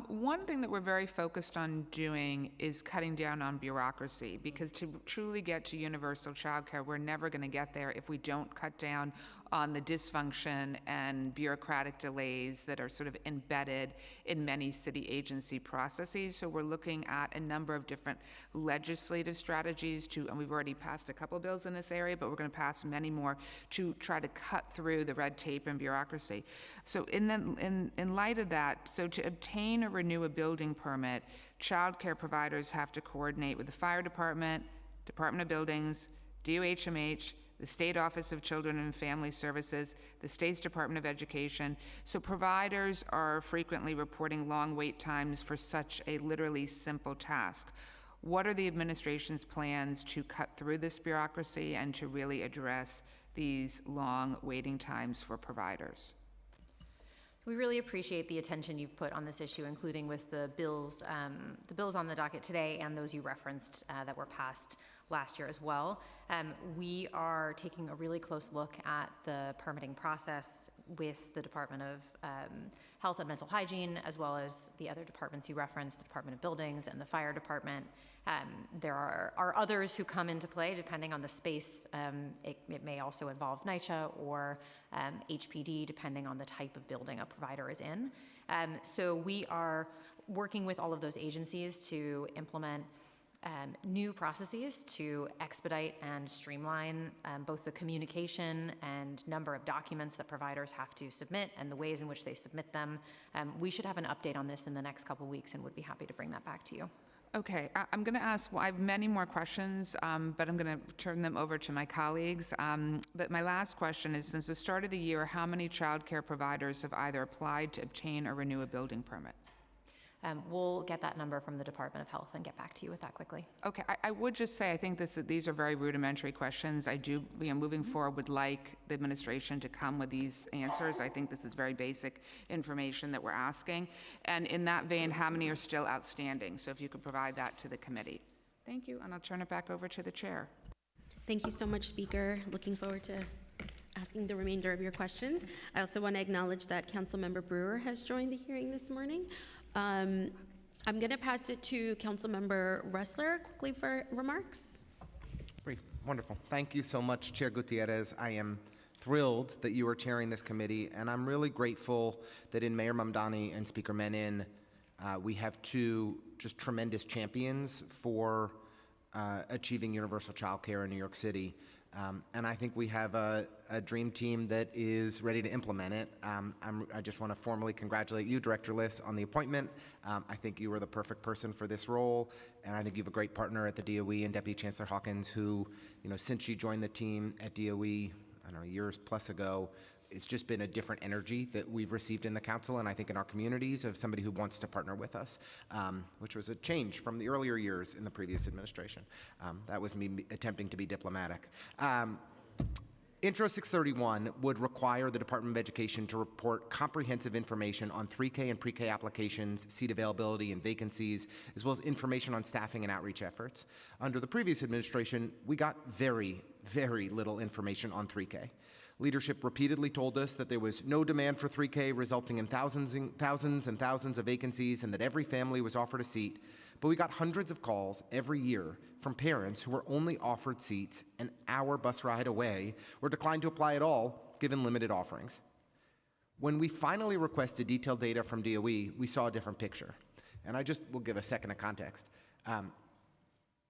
One thing that we're very focused on doing is cutting down on bureaucracy, because to truly get to universal childcare, we're never going to get there if we don't cut down on the dysfunction and bureaucratic delays that are sort of embedded in many city agency processes. So we're looking at a number of different legislative strategies and we've already passed a couple bills in this area, but we're going to pass many more to try to cut through the red tape and bureaucracy. So in light of that, so to obtain or renew a building permit, childcare providers have to coordinate with the fire department, Department of Buildings, DOHMH, the State Office of Children and Family Services, the state's Department of Education. So providers are frequently reporting long wait times for such a literally simple task. What are the administration's plans to cut through this bureaucracy and to really address these long waiting times for providers? We really appreciate the attention you've put on this issue, including with the bills on the docket today and those you referenced that were passed last year as well. We are taking a really close look at the permitting process with the Department of Health and Mental Hygiene, as well as the other departments you referenced, the Department of Buildings and the Fire Department. There are others who come into play depending on the space. It may also involve NYCHA or HPD, depending on the type of building a provider is in. So we are working with all of those agencies to implement new processes to expedite and streamline both the communication and number of documents that providers have to submit and the ways in which they submit them. We should have an update on this in the next couple weeks and would be happy to bring that back to you. Okay, I'm going to ask, well, I have many more questions, but I'm going to turn them over to my colleagues. But my last question is, since the start of the year, how many child care providers have either applied to obtain or renew a building permit? We'll get that number from the Department of Health and get back to you with that quickly. Okay, I would just say, I think these are very rudimentary questions. I do, moving forward, would like the administration to come with these answers. I think this is very basic information that we're asking. And in that vein, how many are still outstanding? So if you could provide that to the committee. Thank you, and I'll turn it back over to the chair. Thank you so much, Speaker. Looking forward to asking the remainder of your questions. I also want to acknowledge that Councilmember Brewer has joined the hearing this morning. I'm going to pass it to Councilmember Ressler quickly for remarks. Great, wonderful. Thank you so much, Chair Gutierrez. I am thrilled that you are chairing this committee, and I'm really grateful that in Mayor Mamdani and Speaker Menon, we have two just tremendous champions for achieving universal child care in New York City. And I think we have a dream team that is ready to implement it. I just want to formally congratulate you, Director Liss, on the appointment. I think you were the perfect person for this role, and I think you have a great partner at the DOE and Deputy Chancellor Hawkins, who, since she joined the team at DOE, I don't know, years plus ago, it's just been a different energy that we've received in the council and I think in our communities of somebody who wants to partner with us, which was a change from the earlier years in the previous administration. That was me attempting to be diplomatic. Intro 631 would require the Department of Education to report comprehensive information on 3K and pre-K applications, seat availability and vacancies, as well as information on staffing and outreach efforts. Under the previous administration, we got very, very little information on 3K. Leadership repeatedly told us that there was no demand for 3K, resulting in thousands and thousands of vacancies, and that every family was offered a seat. But we got hundreds of calls every year from parents who were only offered seats an hour bus ride away or declined to apply at all, given limited offerings. When we finally requested detailed data from DOE, we saw a different picture. And I just will give a second of context.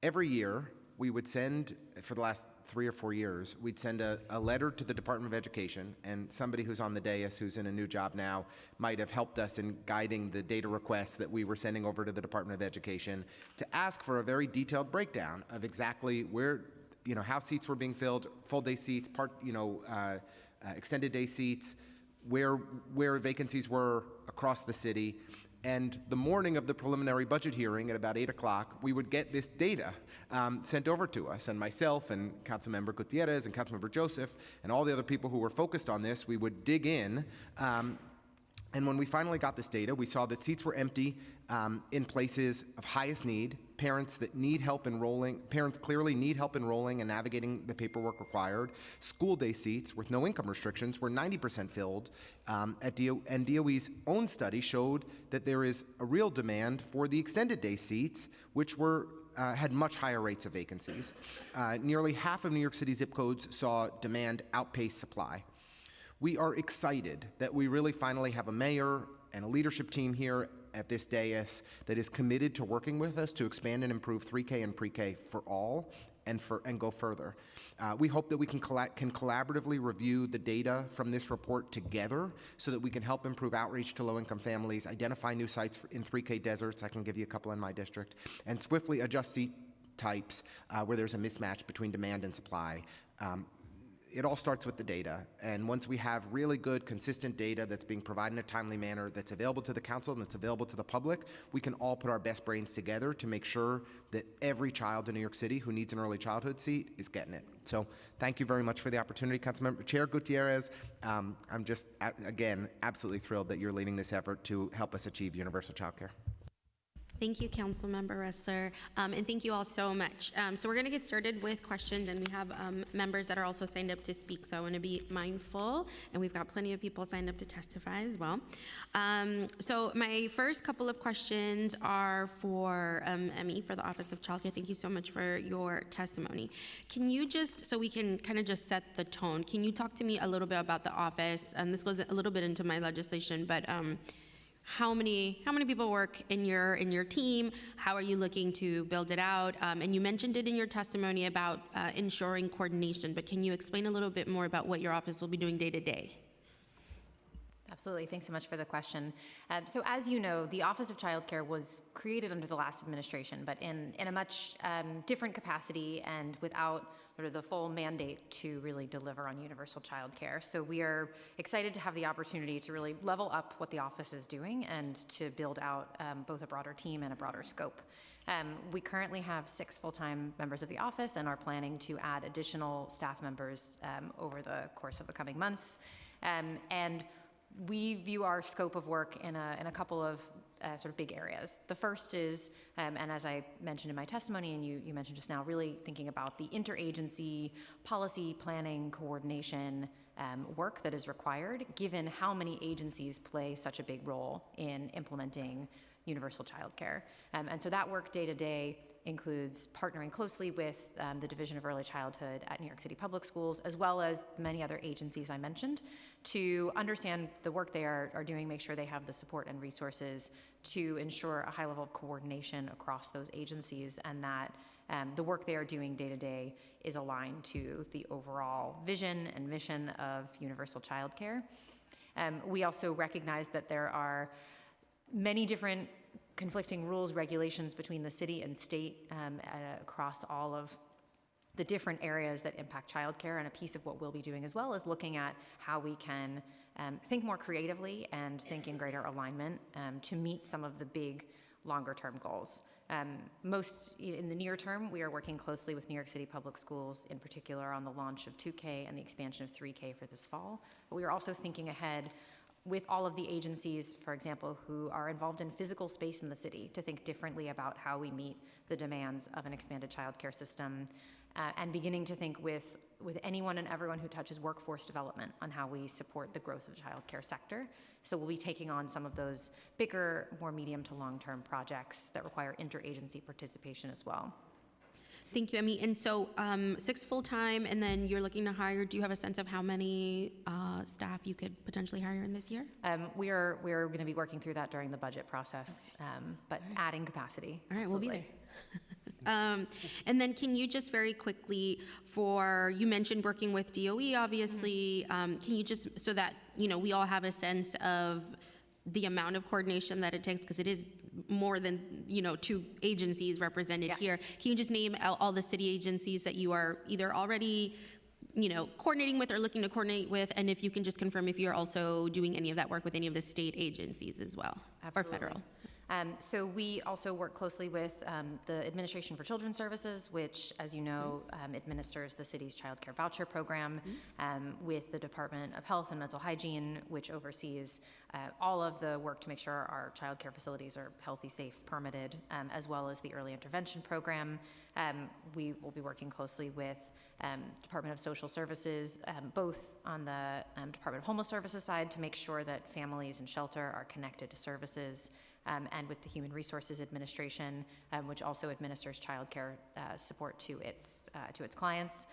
Every year, we would send, for the last 3 or 4 years, we'd send a letter to the Department of Education, and somebody who's on the dais who's in a new job now might have helped us in guiding the data requests that we were sending over to the Department of Education to ask for a very detailed breakdown of exactly where, how seats were being filled, full day seats, extended day seats, where vacancies were across the city. And the morning of the preliminary budget hearing at about 8 o'clock, we would get this data sent over to us. And myself and Councilmember Gutierrez and Councilmember Joseph and all the other people who were focused on this, we would dig in. And when we finally got this data, we saw that seats were empty in places of highest need parents that need help enrolling, parents clearly need help enrolling and navigating the paperwork required. School day seats with no income restrictions were 90% filled, and DOE's own study showed that there is a real demand for the extended day seats, which had much higher rates of vacancies. Nearly half of New York City zip codes saw demand outpace supply. We are excited that we really finally have a mayor and a leadership team here at this dais that is committed to working with us to expand and improve 3K and pre-K for all and go further. We hope that we can collaboratively review the data from this report together so that we can help improve outreach to low-income families, identify new sites in 3K deserts, I can give you a couple in my district, and swiftly adjust seat types where there's a mismatch between demand and supply. It all starts with the data, and once we have really good, consistent data that's being provided in a timely manner, that's available to the council and that's available to the public, we can all put our best brains together to make sure that every child in New York City who needs an early childhood seat is getting it. So thank you very much for the opportunity, Councilmember. Chair Gutierrez, I'm just, again, absolutely thrilled that you're leading this effort to help us achieve universal childcare. Thank you, Councilmember Ressler, and thank you all so much. So we're going to get started with questions, and we have members that are also signed up to speak, so I want to be mindful, and we've got plenty of people signed up to testify as well. So my first couple of questions are for Emmy, for the Office of Child Care. Thank you so much for your testimony. Can you just, so we can kind of just set the tone, can you talk to me a little bit about the office? And this goes a little bit into my legislation, but how many people work in your team? How are you looking to build it out? And you mentioned it in your testimony about ensuring coordination, but can you explain a little bit more about what your office will be doing day to day? Absolutely. Thanks so much for the question. So as you know, the Office of Child Care was created under the last administration, but in a much different capacity and without sort of the full mandate to really deliver on universal child care. So we are excited to have the opportunity to really level up what the office is doing and to build out both a broader team and a broader scope. We currently have 6 full-time members of the office and are planning to add additional staff members over the course of the coming months. And we view our scope of work in a couple of sort of big areas. The first is, and as I mentioned in my testimony and you mentioned just now, really thinking about the interagency policy planning coordination work that is required, given how many agencies play such a big role in implementing universal child care. And so that work day to day includes partnering closely with the Division of Early Childhood at New York City Public Schools, as well as many other agencies I mentioned, to understand the work they are doing, make sure they have the support and resources to ensure a high level of coordination across those agencies, and that the work they are doing day to day is aligned to the overall vision and mission of universal child care. We also recognize that there are many different conflicting rules, regulations between the city and state across all of the different areas that impact childcare, and a piece of what we'll be doing as well is looking at how we can think more creatively and think in greater alignment to meet some of the big longer-term goals. Most in the near term, we are working closely with New York City Public Schools, in particular on the launch of 2K and the expansion of 3K for this fall. But we are also thinking ahead with all of the agencies, for example, who are involved in physical space in the city, to think differently about how we meet the demands of an expanded childcare system, and beginning to think with anyone and everyone who touches workforce development on how we support the growth of the childcare sector. So we'll be taking on some of those bigger, more medium to long-term projects that require interagency participation as well. Thank you, Emmy. And so 6 full-time, and then you're looking to hire, do you have a sense of how many staff you could potentially hire in this year? We're going to be working through that during the budget process, but adding capacity. All right, absolutely. we'll be there. And then can you just very quickly, you mentioned working with DOE, obviously, can you just, so that, we all have a sense of the amount of coordination that it takes, because it is more than, 2 agencies represented Yes. here. Can you just name all the city agencies that you are either already, coordinating with or looking to coordinate with, and if you can just confirm if you're also doing any of that work with any of the state agencies as well, Absolutely. or federal? So we also work closely with the Administration for Children's Services, which, as you know, administers the city's child care voucher program, with the Department of Health and Mental Hygiene, which oversees all of the work to make sure our child care facilities are healthy, safe, permitted, as well as the early intervention program. We will be working closely with Department of Social Services, both on the Department of Homeless Services side to make sure that families in shelter are connected to services, and with the Human Resources Administration, which also administers child care support to its clients.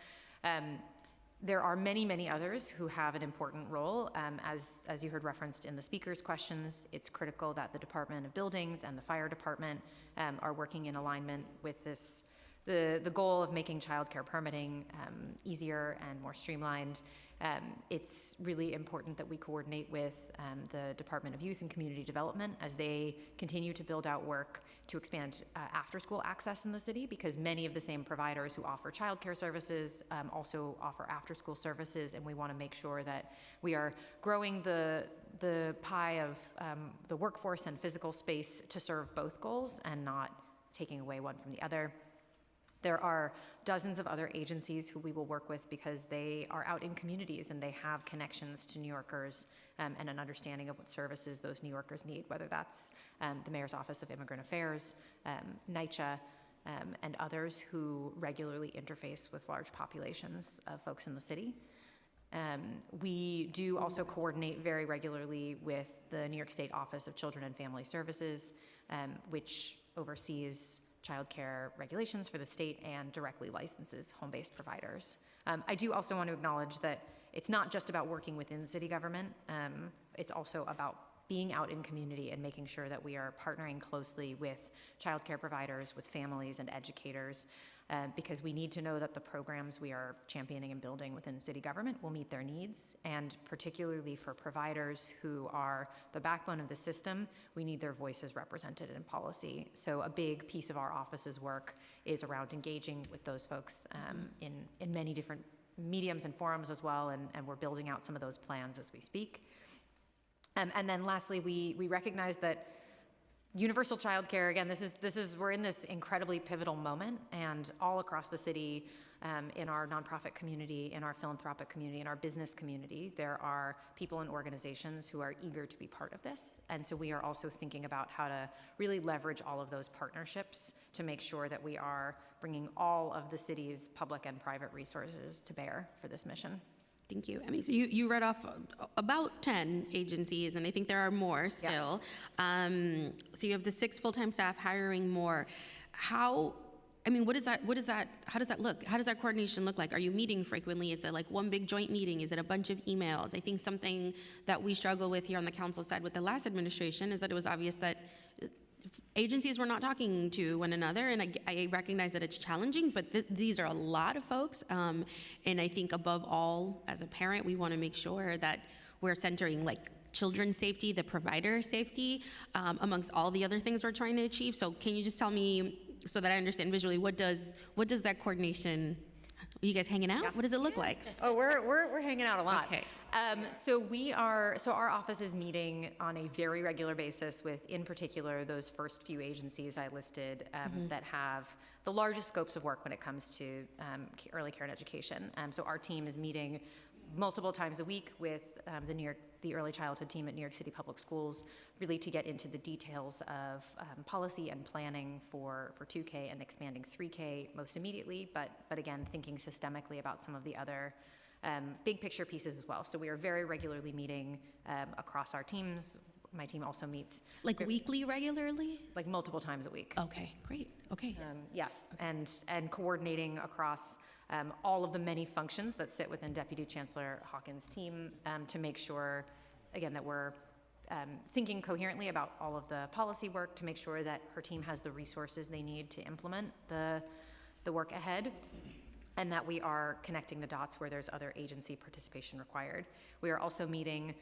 There are many, many others who have an important role. As you heard referenced in the speaker's questions, it's critical that the Department of Buildings and the Fire Department are working in alignment with this, the goal of making childcare permitting easier and more streamlined. It's really important that we coordinate with the Department of Youth and Community Development as they continue to build out work to expand after-school access in the city, because many of the same providers who offer childcare services also offer after-school services, and we want to make sure that we are growing the pie of the workforce and physical space to serve both goals and not taking away one from the other. There are dozens of other agencies who we will work with because they are out in communities and they have connections to New Yorkers and an understanding of what services those New Yorkers need, whether that's the Mayor's Office of Immigrant Affairs, NYCHA, and others who regularly interface with large populations of folks in the city. We do also coordinate very regularly with the New York State Office of Children and Family Services, which oversees child care regulations for the state and directly licenses home-based providers. I do also want to acknowledge that it's not just about working within city government, it's also about being out in community and making sure that we are partnering closely with child care providers, with families and educators, because we need to know that the programs we are championing and building within city government will meet their needs, and particularly for providers who are the backbone of the system, we need their voices represented in policy. So a big piece of our office's work is around engaging with those folks in many different mediums and forums as well, and we're building out some of those plans as we speak. And then lastly, we recognize that universal childcare, again, we're in this incredibly pivotal moment, and all across the city, in our nonprofit community, in our philanthropic community, in our business community, there are people and organizations who are eager to be part of this. And so we are also thinking about how to really leverage all of those partnerships to make sure that we are bringing all of the city's public and private resources to bear for this mission. Thank you. I mean, so you read off about 10 agencies, and I think there are more still. Yes. So you have the 6 full-time staff hiring more. How does that look? How does that coordination look like? Are you meeting frequently? Is it like one big joint meeting? Is it a bunch of emails? I think something that we struggle with here on the council side with the last administration is that it was obvious that agencies were not talking to one another, and I recognize that it's challenging, but these are a lot of folks, and I think above all, as a parent, we want to make sure that we're centering like children's safety, the provider safety, amongst all the other things we're trying to achieve. So can you just tell me, so that I understand visually, what does that coordination? Are you guys hanging out? Yes. What does it look like? Oh, we're hanging out a lot. Okay. So our office is meeting on a very regular basis with, in particular, those first few agencies I listed that have the largest scopes of work when it comes to early care and education. So our team is meeting multiple times a week with the early childhood team at New York City Public Schools, really to get into the details of policy and planning for 2K and expanding 3K most immediately, but again, thinking systemically about some of the other big picture pieces as well. So we are very regularly meeting across our teams. My team also meets Like weekly, regularly? like multiple times a week. Okay, great. Okay. Yes, and coordinating across all of the many functions that sit within Deputy Chancellor Hawkins' team to make sure, again, that we're thinking coherently about all of the policy work, to make sure that her team has the resources they need to implement the work ahead, and that we are connecting the dots where there's other agency participation required. We are also meeting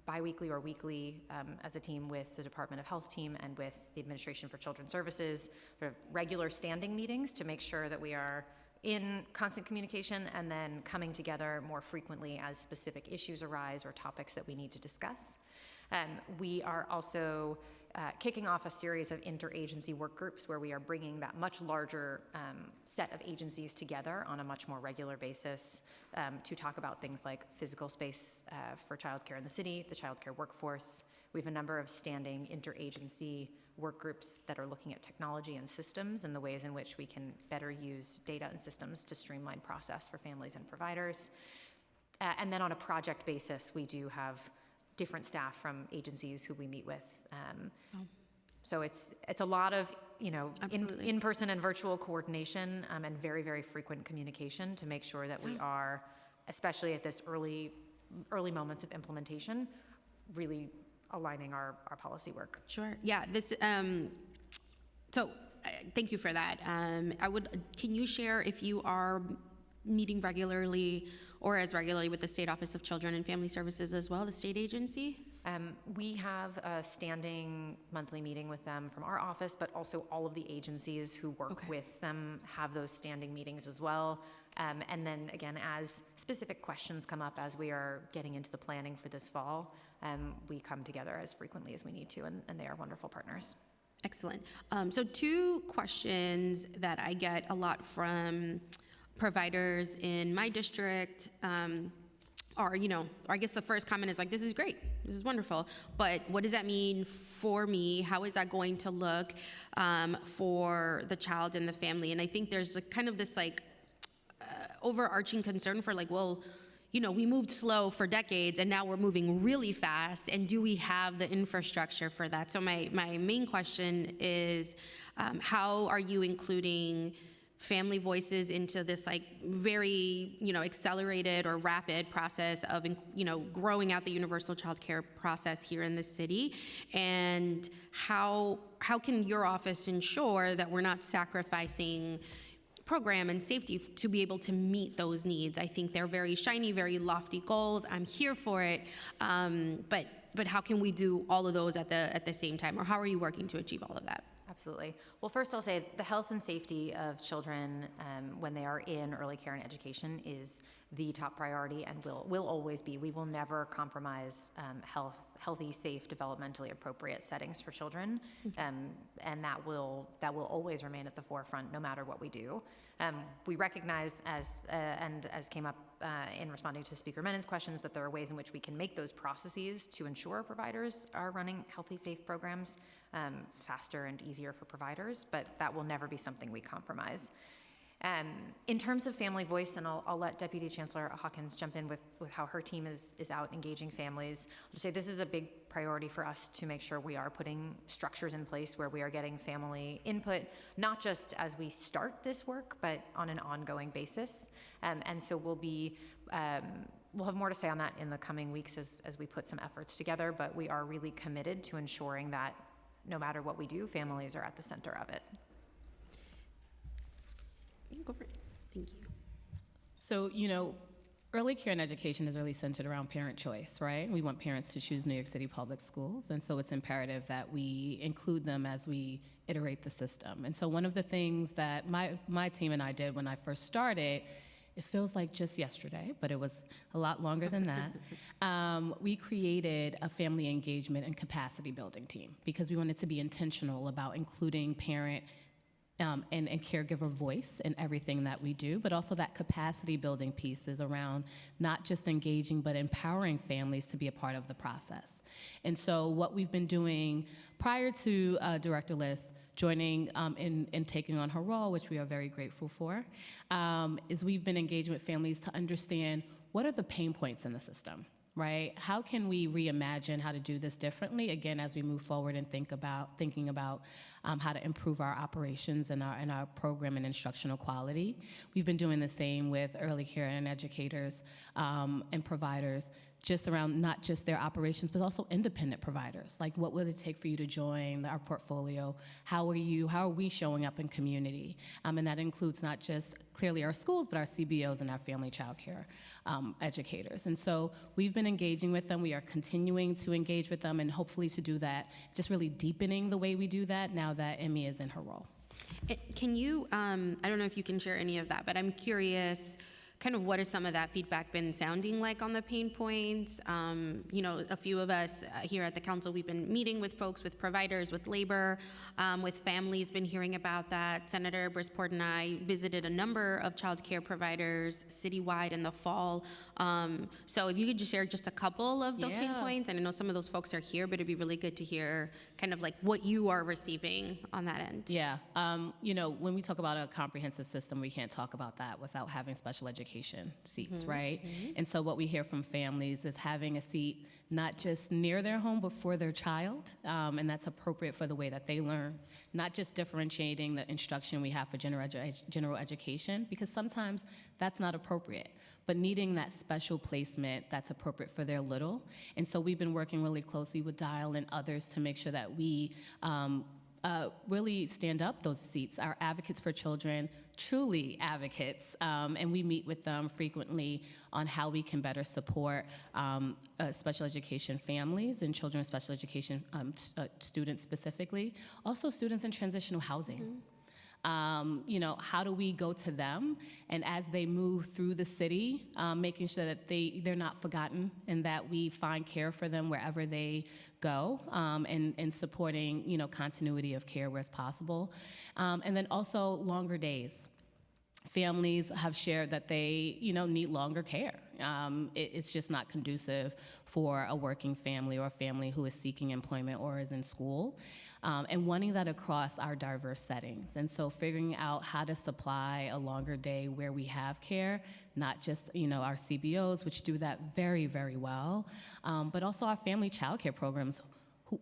bi-weekly or weekly as a team with the Department of Health team and with the Administration for Children's Services, sort of regular standing meetings to make sure that we are in constant communication and then coming together more frequently as specific issues arise or topics that we need to discuss. We are also kicking off a series of interagency work groups where we are bringing that much larger set of agencies together on a much more regular basis to talk about things like physical space for childcare in the city, the childcare workforce. We have a number of standing interagency work groups that are looking at technology and systems and the ways in which we can better use data and systems to streamline process for families and providers. And then on a project basis, we do have different staff from agencies who we meet with. So it's a lot of, Absolutely. in-person and virtual coordination and very, very frequent communication to make sure that we are, especially at this early moments of implementation, really aligning our policy work. Sure. Yeah. Thank you for that. Can you share if you are meeting regularly or as regularly with the State Office of Children and Family Services as well, the state agency? We have a standing monthly meeting with them from our office, but also all of the agencies who work with them have those standing meetings as well. And then again, as specific questions come up as we are getting into the planning for this fall, we come together as frequently as we need to, and they are wonderful partners. Excellent. So 2 questions that I get a lot from providers in my district are, I guess the first comment is like, this is great, this is wonderful, but what does that mean for me? How is that going to look for the child and the family? And I think there's kind of this overarching concern for we moved slow for decades and now we're moving really fast, and do we have the infrastructure for that? So my main question is, how are you including family voices into this very accelerated or rapid process of growing out the universal child care process here in the city? And how can your office ensure that we're not sacrificing program and safety to be able to meet those needs? I think they're very shiny, very lofty goals. I'm here for it, but how can we do all of those at the same time, or how are you working to achieve all of that? Absolutely. Well, first I'll say the health and safety of children when they are in early care and education is the top priority and will always be. We will never compromise healthy, safe, developmentally appropriate settings for children, and that will always remain at the forefront no matter what we do. We recognize, as came up in responding to Speaker Menin's questions, that there are ways in which we can make those processes to ensure providers are running healthy, safe programs faster and easier for providers, but that will never be something we compromise. In terms of family voice, and I'll let Deputy Chancellor Hawkins jump in with how her team is out engaging families. I'll just say this is a big priority for us to make sure we are putting structures in place where we are getting family input, not just as we start this work, but on an ongoing basis. And so we'll have more to say on that in the coming weeks as we put some efforts together, but we are really committed to ensuring that no matter what we do, families are at the center of it. Go for it. Thank you. So, early care and education is really centered around parent choice, right? We want parents to choose New York City public schools, and so it's imperative that we include them as we iterate the system. And so one of the things that my team and I did when I first started, it feels like just yesterday, but it was a lot longer than that. We created a family engagement and capacity building team because we wanted to be intentional about including parent and caregiver voice in everything that we do, but also that capacity building piece is around not just engaging, but empowering families to be a part of the process. And so what we've been doing prior to Director Liss joining and taking on her role, which we are very grateful for, is we've been engaging with families to understand what are the pain points in the system, right? How can we reimagine how to do this differently, again, as we move forward and thinking about how to improve our operations and our program and instructional quality. We've been doing the same with early care and educators and providers, just around not just their operations, but also independent providers. Like, what would it take for you to join our portfolio? How are we showing up in community? And that includes not just clearly our schools, but our CBOs and our family child care educators. And so we've been engaging with them. We are continuing to engage with them, and hopefully to do that, just really deepening the way we do that now that Emmy is in her role. Can you, I don't know if you can share any of that, but I'm curious, kind of what has some of that feedback been sounding like on the pain points? You know, a few of us here at the council, we've been meeting with folks, with providers, with labor, with families, been hearing about that. Senator Brisport and I visited a number of child care providers citywide in the fall. So if you could just share just a couple of those pain Yeah. points, and I know some of those folks are here, but it'd be really good to hear kind of like what you are receiving on that end. Yeah, you know, when we talk about a comprehensive system, we can't talk about that without having special education seats, right? And so what we hear from families is having a seat not just near their home, but for their child, and that's appropriate for the way that they learn. Not just differentiating the instruction we have for general education, because sometimes that's not appropriate, but needing that special placement that's appropriate for their little. And so we've been working really closely with Dial and others to make sure that we really stand up those seats. Our advocates for children, truly advocates, and we meet with them frequently on how we can better support special education families and children with special education students specifically. Also students in transitional housing. You know, how do we go to them, and as they move through the city, making sure that they're not forgotten and that we find care for them wherever they go, and supporting, you know, continuity of care where it's possible. And then also longer days. Families have shared that they, you know, need longer care. It's just not conducive for a working family or a family who is seeking employment or is in school. And wanting that across our diverse settings. And so figuring out how to supply a longer day where we have care, not just, you know, our CBOs, which do that very, very well, but also our family child care programs,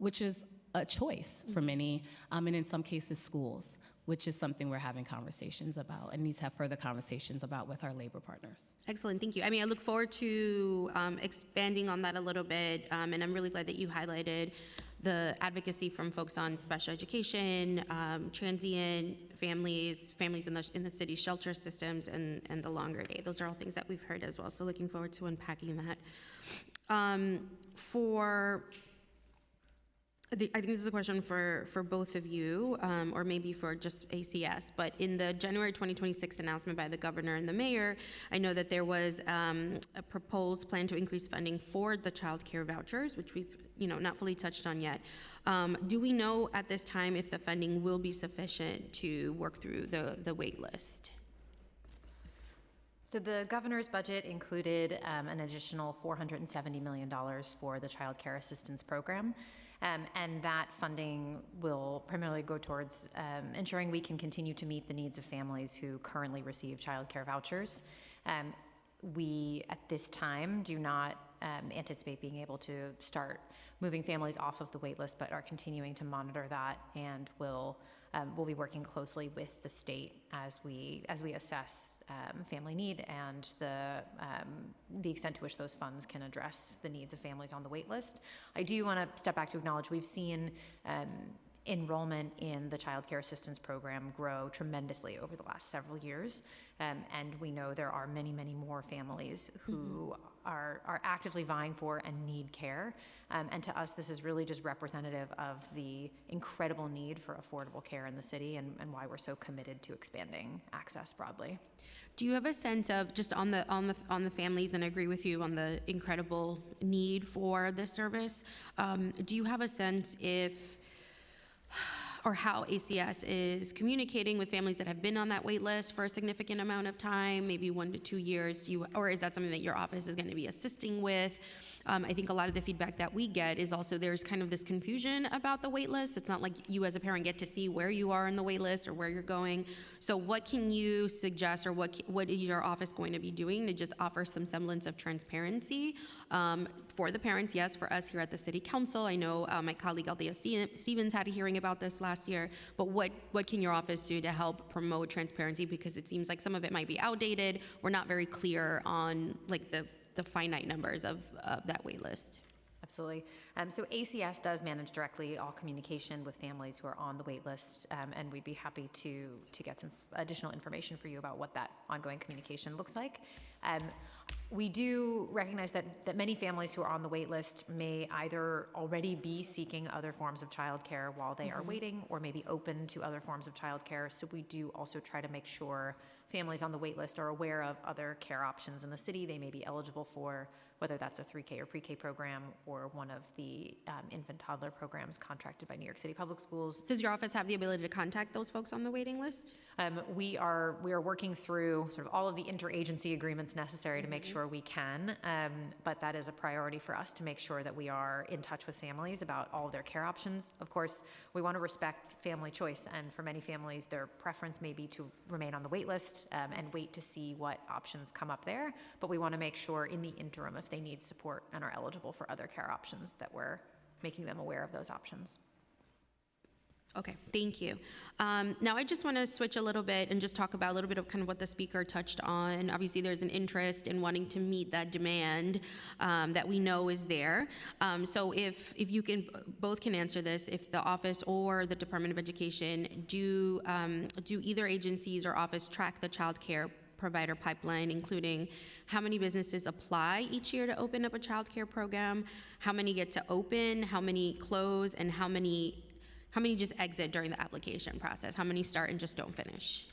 which is a choice for many, and in some cases schools, which is something we're having conversations about and need to have further conversations about with our labor partners. Excellent, thank you. I mean, I look forward to expanding on that a little bit, and I'm really glad that you highlighted the advocacy from folks on special education, transient families in the city shelter systems, and the longer day. Those are all things that we've heard as well, so looking forward to unpacking that. I think this is a question for both of you, or maybe for just ACS, but in the January 2026 announcement by the governor and the mayor, I know that there was a proposed plan to increase funding for the child care vouchers, which we've, you know, not fully touched on yet. Do we know at this time if the funding will be sufficient to work through the wait list? So the governor's budget included an additional $470 million for the Child Care Assistance Program. And that funding will primarily go towards ensuring we can continue to meet the needs of families who currently receive child care vouchers. We, at this time, do not anticipate being able to start moving families off of the wait list, but are continuing to monitor that, and we'll be working closely with the state as we assess family need and the extent to which those funds can address the needs of families on the wait list. I do want to step back to acknowledge we've seen enrollment in the Child Care Assistance Program grow tremendously over the last several years, and we know there are many, many more families who are actively vying for and need care, and to us this is really just representative of the incredible need for affordable care in the city, and why we're so committed to expanding access broadly. Do you have a sense of, just on the families, and I agree with you on the incredible need for this service, do you have a sense if or how ACS is communicating with families that have been on that wait list for a significant amount of time, maybe 1 to 2 years? Or is that something that your office is going to be assisting with? I think a lot of the feedback that we get is also there's kind of this confusion about the wait list. It's not like you as a parent get to see where you are in the wait list or where you're going. So what can you suggest, or what is your office going to be doing to just offer some semblance of transparency for the parents? Yes, for us here at the City Council. I know my colleague Althea Stevens had a hearing about this last year, but what can your office do to help promote transparency? Because it seems like some of it might be outdated. We're not very clear on like the finite numbers of that wait list. Absolutely. So ACS does manage directly all communication with families who are on the wait list, and we'd be happy to get some additional information for you about what that ongoing communication looks like. We do recognize that many families who are on the wait list may either already be seeking other forms of childcare while they are waiting, or maybe open to other forms of childcare. So we do also try to make sure families on the wait list are aware of other care options in the city they may be eligible for, whether that's a 3K or pre-K program or one of the infant toddler programs contracted by New York City Public Schools. Does your office have the ability to contact those folks on the waiting list? We are working through sort of all of the interagency agreements necessary to make sure we can, but that is a priority for us to make sure that we are in touch with families about all of their care options. Of course, we want to respect family choice, and for many families, their preference may be to remain on the wait list and wait to see what options come up there, but we want to make sure in the interim, if they need support and are eligible for other care options, that we're making them aware of those options. Okay, thank you. Now I just want to switch a little bit and just talk about a little bit of kind of what the speaker touched on. Obviously, there's an interest in wanting to meet that demand that we know is there. So if you can, both can answer this, if the office or the Department of Education do either agencies or office track the child care provider pipeline, including how many businesses apply each year to open up a child care program, how many get to open, how many close, and how many just exit during the application process? How many start and just don't finish?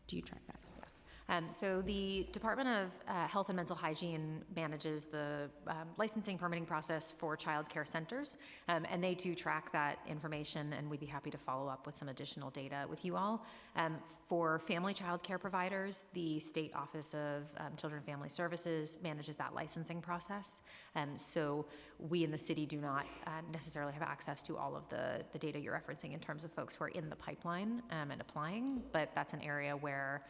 Do you track that? Yes. So the Department of Health and Mental Hygiene manages the licensing permitting process for child care centers, and they do track that information, and we'd be happy to follow up with some additional data with you all. For family child care providers, the State Office of Children and Family Services manages that licensing process. So we in the city do not necessarily have access to all of the data you're referencing in terms of folks who are in the pipeline and applying, but that's an area where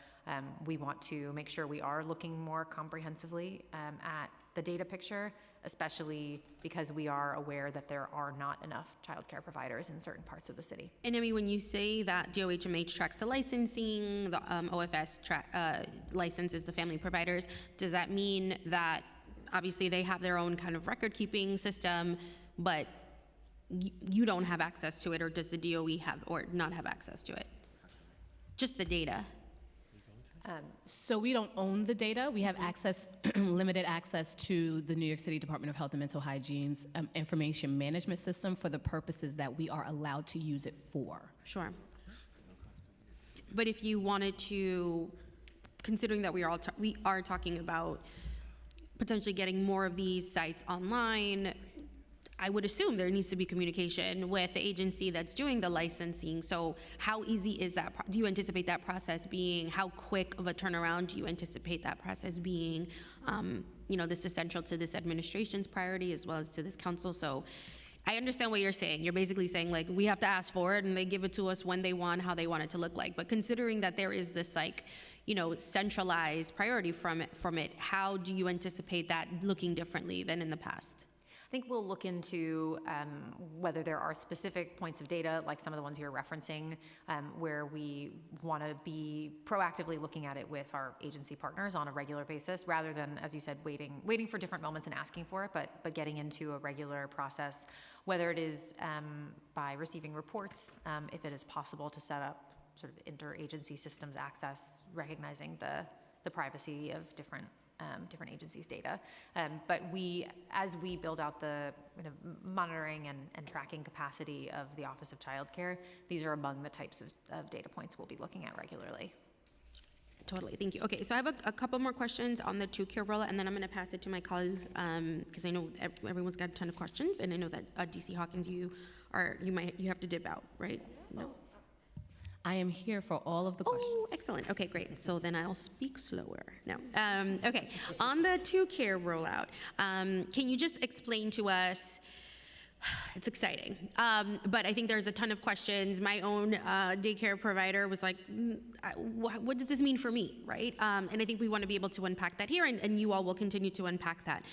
we want to make sure we are looking more comprehensively at the data picture, especially because we are aware that there are not enough childcare providers in certain parts of the city. And I mean, when you say that DOHMH tracks the licensing, the OFS licenses the family providers, does that mean that obviously they have their own kind of record-keeping system, but you don't have access to it, or does the DOE have or not have access to it? Just the data. So we don't own the data. We have access, limited access to the New York City Department of Health and Mental Hygiene's information management system for the purposes that we are allowed to use it for. Sure. But if you wanted to, considering that we are talking about potentially getting more of these sites online, I would assume there needs to be communication with the agency that's doing the licensing. So how easy is that? Do you anticipate that process being, how quick of a turnaround do you anticipate that process being? This is central to this administration's priority as well as to this council. So I understand what you're saying. You're basically saying, like, we have to ask for it and they give it to us when they want, how they want it to look like. But considering that there is this, centralized priority from it, how do you anticipate that looking differently than in the past? I think we'll look into whether there are specific points of data, like some of the ones you're referencing, where we want to be proactively looking at it with our agency partners on a regular basis, rather than, as you said, waiting for different moments and asking for it, but getting into a regular process, whether it is by receiving reports, if it is possible to set up sort of interagency systems access, recognizing the privacy of different agencies' data. But as we build out the monitoring and tracking capacity of the Office of Child Care, these are among the types of data points we'll be looking at regularly. Totally, thank you. Okay, so I have a couple more questions on the 2-care rollout, and then I'm going to pass it to my colleagues because I know everyone's got a ton of questions, and I know that DC Hawkins, you have to dip out, right? No. I am here for all of the questions. Oh, excellent. Okay, great. So then I'll speak slower. No. Okay. On the 2-care rollout, can you just explain to us? It's exciting, but I think there's a ton of questions. My own daycare provider was like, what does this mean for me, right? And I think we want to be able to unpack that here, and you all will continue to unpack that.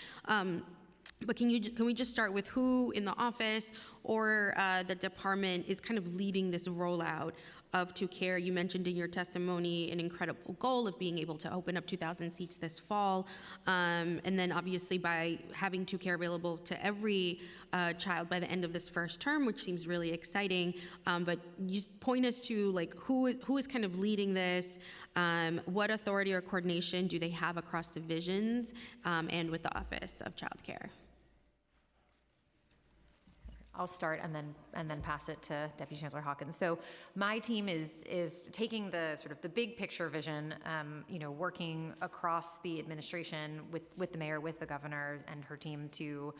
But can we just start with who in the office or the department is kind of leading this rollout of 2Care? You mentioned in your testimony an incredible goal of being able to open up 2,000 seats this fall. And then obviously by having 2Care available to every child by the end of this first term, which seems really exciting. But just point us to who is kind of leading this? What authority or coordination do they have across divisions and with the Office of Child Care? I'll start and then pass it to Deputy Chancellor Hawkins. So my team is taking the sort of the big picture vision, working across the administration with the mayor, with the governor and her team to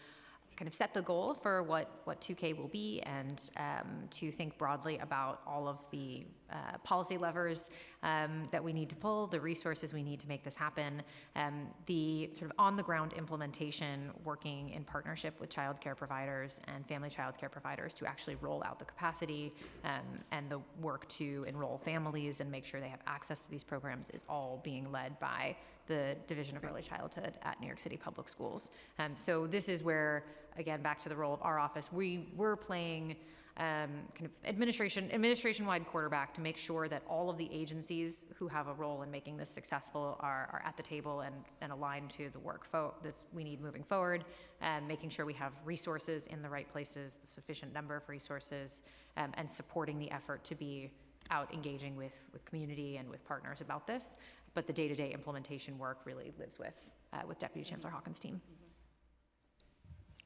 kind of set the goal for what 2K will be, and to think broadly about all of the policy levers that we need to pull, the resources we need to make this happen, the sort of on-the-ground implementation, working in partnership with childcare providers and family childcare providers to actually roll out the capacity, and the work to enroll families and make sure they have access to these programs is all being led by the Division of Early Childhood at New York City Public Schools. So this is where, again, back to the role of our office, we're playing kind of administration-wide quarterback to make sure that all of the agencies who have a role in making this successful are at the table and aligned to the work that we need moving forward, making sure we have resources in the right places, the sufficient number of resources, and supporting the effort to be out engaging with community and with partners about this. But the day-to-day implementation work really lives with Deputy Chancellor Hawkins' team.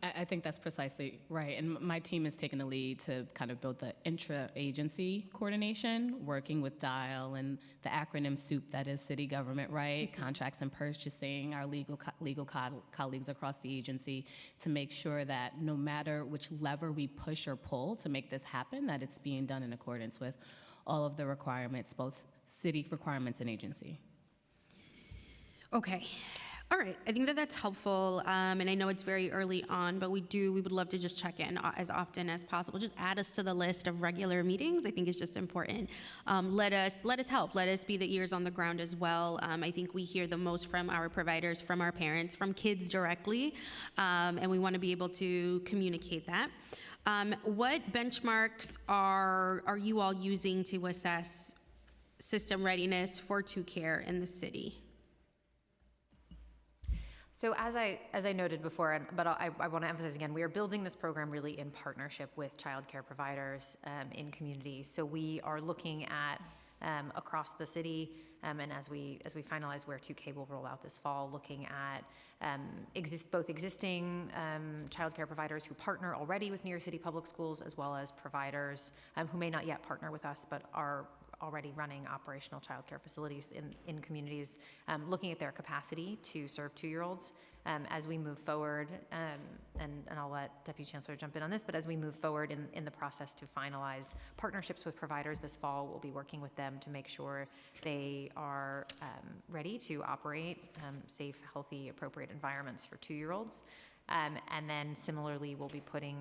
I think that's precisely right. And my team has taken the lead to kind of build the intra-agency coordination, working with DIAL and the acronym soup that is city government, right? Contracts and purchasing, our legal colleagues across the agency, to make sure that no matter which lever we push or pull to make this happen, that it's being done in accordance with all of the requirements, both city requirements and agency. Okay. All right, I think that that's helpful, and I know it's very early on, but we would love to just check in as often as possible. Just add us to the list of regular meetings. I think it's just important. Let us help. Let us be the ears on the ground as well. I think we hear the most from our providers, from our parents, from kids directly, and we want to be able to communicate that. What benchmarks are you all using to assess system readiness for 2Care in the city? So as I noted before, but I want to emphasize again, we are building this program really in partnership with childcare providers in communities. So we are looking at across the city, and as we finalize where 2K will roll out this fall, looking at both existing childcare providers who partner already with New York City Public Schools, as well as providers who may not yet partner with us, but are already running operational childcare facilities in communities, looking at their capacity to serve 2-year-olds as we move forward, and I'll let Deputy Chancellor jump in on this, but as we move forward in the process to finalize partnerships with providers this fall, we'll be working with them to make sure they are ready to operate safe, healthy, appropriate environments for 2-year-olds. And then similarly, we'll be putting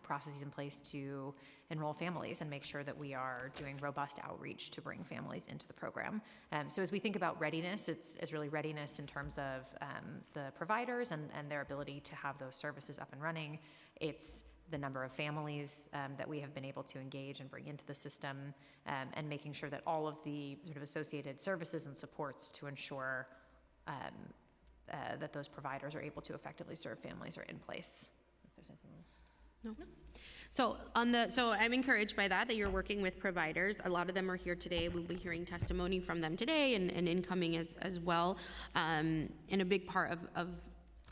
processes in place to enroll families and make sure that we are doing robust outreach to bring families into the program. So as we think about readiness, it's really readiness in terms of the providers and their ability to have those services up and running. It's the number of families that we have been able to engage and bring into the system, and making sure that all of the sort of associated services and supports to ensure that those providers are able to effectively serve families are in place. If there's anything. No. So I'm encouraged by that you're working with providers. A lot of them are here today. We'll be hearing testimony from them today and incoming as well. And a big part of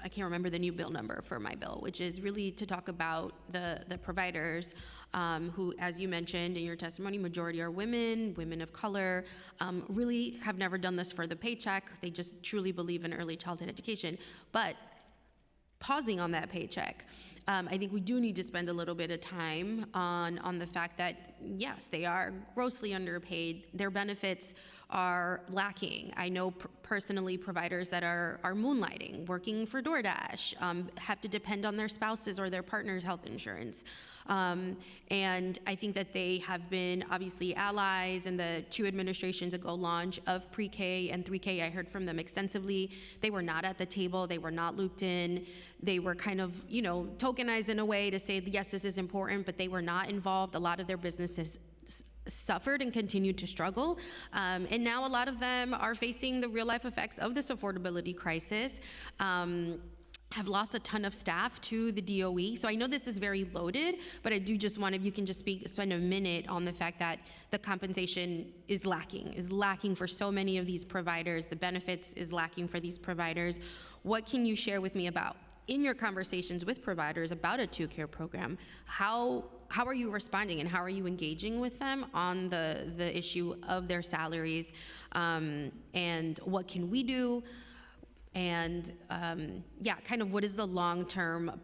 I can't remember the new bill number for my bill, which is really to talk about the providers who, as you mentioned in your testimony, majority are women of color, really have never done this for the paycheck. They just truly believe in early childhood education. But pausing on that paycheck, I think we do need to spend a little bit of time on the fact that, yes, they are grossly underpaid. Their benefits are lacking. I know personally providers that are moonlighting, working for DoorDash, have to depend on their spouses or their partner's health insurance. And I think that they have been obviously allies in the 2 administrations ago launch of pre-K and 3K. I heard from them extensively. They were not at the table. They were not looped in. They were kind of, tokenized in a way to say, yes, this is important, but they were not involved. A lot of their businesses suffered and continued to struggle. And now a lot of them are facing the real life effects of this affordability crisis. Have lost a ton of staff to the DOE. So I know this is very loaded, but I do just want, if you can just spend a minute on the fact that the compensation is lacking for so many of these providers. The benefits is lacking for these providers. What can you share with me about in your conversations with providers about a two-care program, how are you responding and how are you engaging with them on the issue of their salaries, and what can we do? And kind of what is the long-term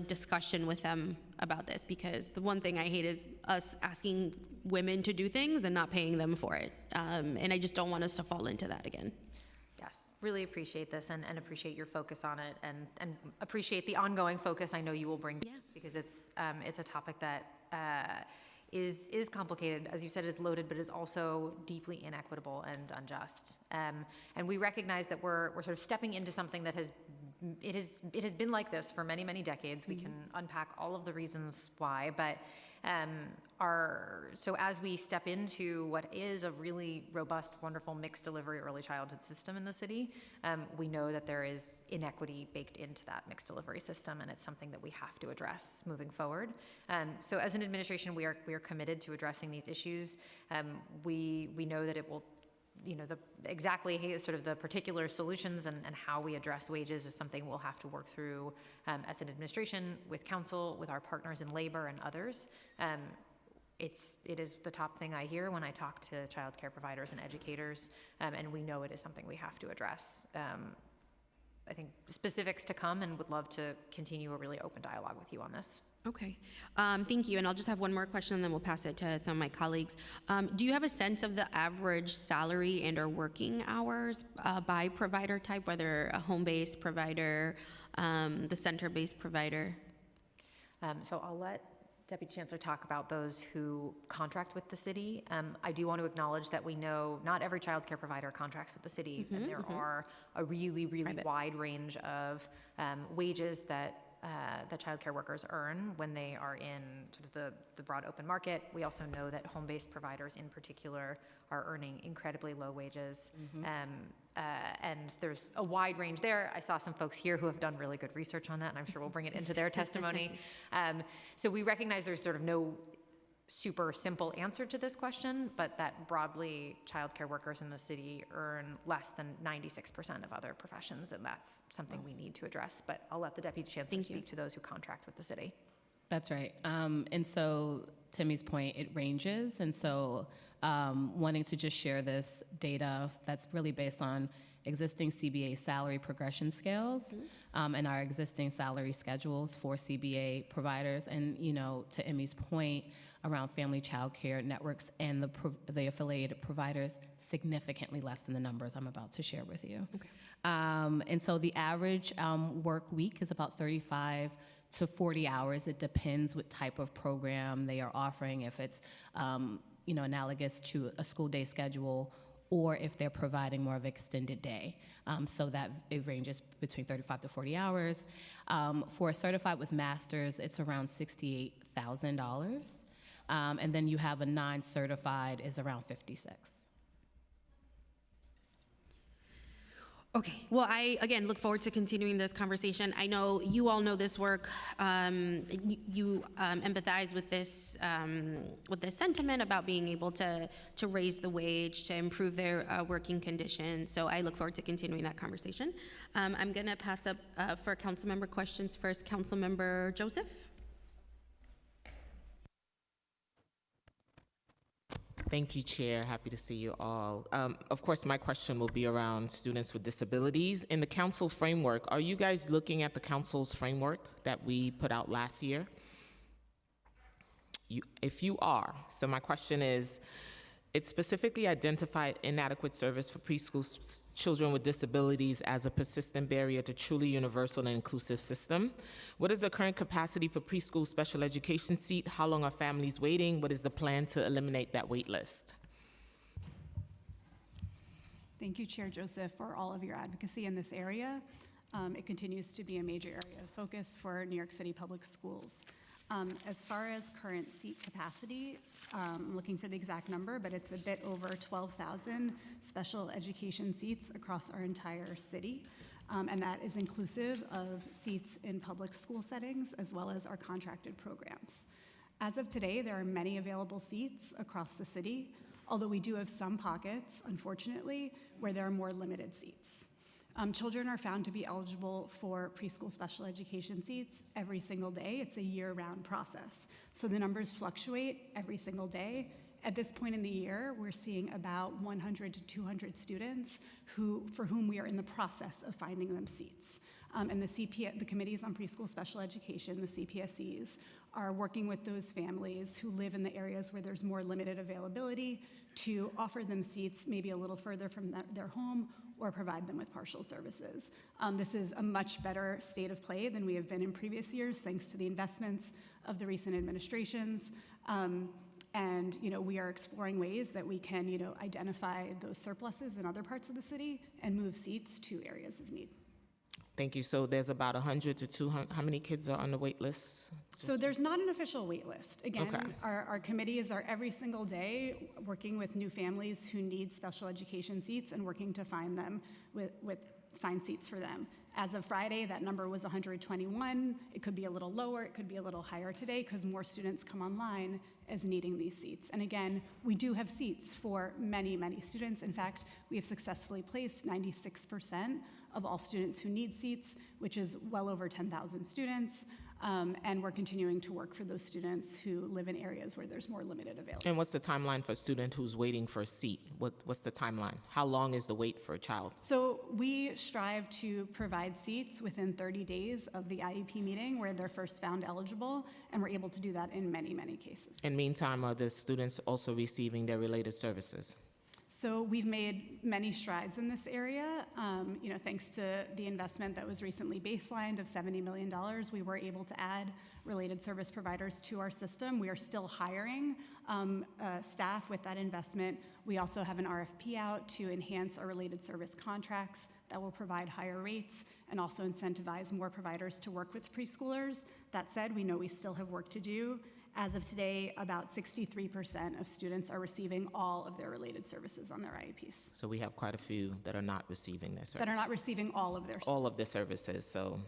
discussion with them about this? Because the one thing I hate is us asking women to do things and not paying them for it. And I just don't want us to fall into that again. Yes, really appreciate this and appreciate your focus on it and appreciate the ongoing focus I know you will bring to this, because it's a topic that is complicated. As you said, is loaded, but is also deeply inequitable and unjust. And we recognize that we're sort of stepping into something that has been like this for many, many decades. We can unpack all of the reasons why, but so as we step into what is a really robust, wonderful mixed delivery early childhood system in the city, we know that there is inequity baked into that mixed delivery system, and it's something that we have to address moving forward. So as an administration, we are committed to addressing these issues. We know that it will, exactly sort of the particular solutions and how we address wages is something we'll have to work through as an administration, with council, with our partners in labor and others. It is the top thing I hear when I talk to child care providers and educators, and we know it is something we have to address. I think specifics to come, and would love to continue a really open dialogue with you on this. Okay, thank you. And I'll just have one more question, and then we'll pass it to some of my colleagues. Do you have a sense of the average salary and/or working hours by provider type, whether a home-based provider, the center-based provider? So I'll let Deputy Chancellor talk about those who contract with the city. I do want to acknowledge that we know not every child care provider contracts with the city, and there are a really, really wide range of wages that child care workers earn when they are in sort of the broad open market. We also know that home-based providers in particular are earning incredibly low wages. And there's a wide range there. I saw some folks here who have done really good research on that, and I'm sure we'll bring it into their testimony. So we recognize there's sort of no super simple answer to this question, but that broadly childcare workers in the city earn less than 96% of other professions, and that's something we need to address. But I'll let the Deputy Chancellor speak to those who contract with the city. That's right. And so Timmy's point, it ranges. And so wanting to just share this data that's really based on existing CBA salary progression scales and our existing salary schedules for CBA providers. And, to Emmy's point around family child care networks and the affiliated providers, significantly less than the numbers I'm about to share with you. Okay. And so the average work week is about 35 to 40 hours. It depends what type of program they are offering, if it's analogous to a school day schedule, or if they're providing more of extended day. So that it ranges between 35 to 40 hours. For a certified with masters, it's around $68,000. And then you have a non-certified is around 56. Okay, well, I, again, look forward to continuing this conversation. I know you all know this work. You empathize with this sentiment about being able to raise the wage, to improve their working conditions. So I look forward to continuing that conversation. I'm gonna pass up for council member questions first. Councilmember Joseph. Thank you, Chair. Happy to see you all. Of course, my question will be around students with disabilities. In the council framework, are you guys looking at the council's framework that we put out last year? If you are, so my question is, it specifically identified inadequate service for preschool children with disabilities as a persistent barrier to truly universal and inclusive system. What is the current capacity for preschool special education seat? How long are families waiting? What is the plan to eliminate that wait list? Thank you, Chair Joseph, for all of your advocacy in this area. It continues to be a major area of focus for New York City Public Schools. As far as current seat capacity, I'm looking for the exact number, but it's a bit over 12,000 special education seats across our entire city. And that is inclusive of seats in public school settings as well as our contracted programs. As of today, there are many available seats across the city, although we do have some pockets, unfortunately, where there are more limited seats. Children are found to be eligible for preschool special education seats every single day. It's a year-round process. So the numbers fluctuate every single day. At this point in the year, we're seeing about 100 to 200 students for whom we are in the process of finding them seats. And the Committees on Preschool Special Education, the CPSEs, are working with those families who live in the areas where there's more limited availability to offer them seats maybe a little further from their home or provide them with partial services. This is a much better state of play than we have been in previous years, thanks to the investments of the recent administrations. And we are exploring ways that we can identify those surpluses in other parts of the city and move seats to areas of need. Thank you. So there's about 100 to 200. How many kids are on the wait list? So there's not an official wait list. Again, Okay. our committees are every single day working with new families who need special education seats and working to find them find seats for them. As of Friday, that number was 121. It could be a little lower, it could be a little higher today because more students come online as needing these seats. And again, we do have seats for many, many students. In fact, we have successfully placed 96% of all students who need seats, which is well over 10,000 students. And we're continuing to work for those students who live in areas where there's more limited availability. And what's the timeline for a student who's waiting for a seat? What's the timeline? How long is the wait for a child? So we strive to provide seats within 30 days of the IEP meeting where they're first found eligible, and we're able to do that in many, many cases. And meantime, are the students also receiving their related services? So we've made many strides in this area. Thanks to the investment that was recently baselined of $70 million, we were able to add related service providers to our system. We are still hiring staff with that investment. We also have an RFP out to enhance our related service contracts that will provide higher rates and also incentivize more providers to work with preschoolers. That said, we know we still have work to do. As of today, about 63% of students are receiving all of their related services on their IEPs. So we have quite a few that are not receiving their services. That are not receiving all of their services. All of the services. So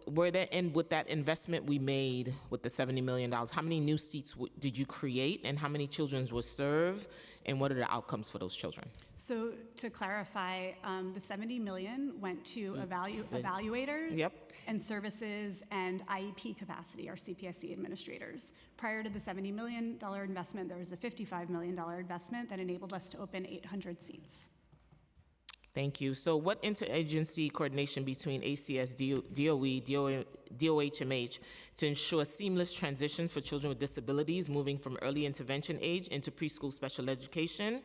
were there, and with that investment we made with the $70 million, how many new seats did you create, and how many children were served, and what are the outcomes for those children? So to clarify, the $70 million went to evaluators Yep. and services and IEP capacity, our CPSE administrators. Prior to the $70 million investment, there was a $55 million investment that enabled us to open 800 seats. Thank you. So what interagency coordination between ACS, DOE, DOHMH to ensure seamless transition for children with disabilities moving from early intervention age into preschool special education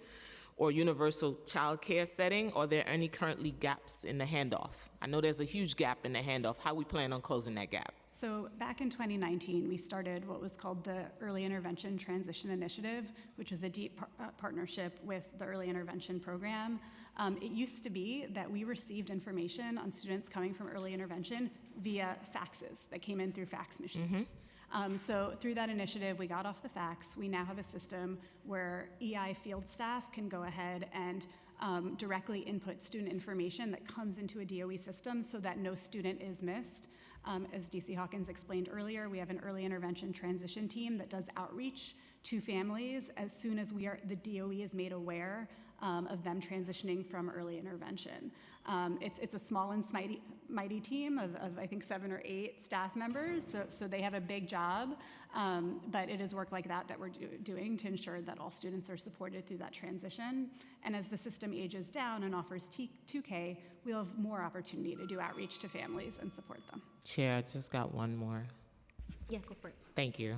or universal child care setting? Are there any currently gaps in the handoff? I know there's a huge gap in the handoff. How we plan on closing that gap? So back in 2019, we started what was called the Early Intervention Transition Initiative, which was a deep partnership with the Early Intervention Program. It used to be that we received information on students coming from early intervention via faxes that came in through fax machines. So through that initiative, we got off the fax. We now have a system where EI field staff can go ahead and directly input student information that comes into a DOE system so that no student is missed. As DC Hawkins explained earlier, we have an early intervention transition team that does outreach to families as soon as the DOE is made aware of them transitioning from early intervention. It's a small and mighty team of I think 7 or 8 staff members, so they have a big job, but it is work like that we're doing to ensure that all students are supported through that transition. And as the system ages down and offers 2K, we'll have more opportunity to do outreach to families and support them. Chair, I just got one more. Yeah, go for it. Thank you.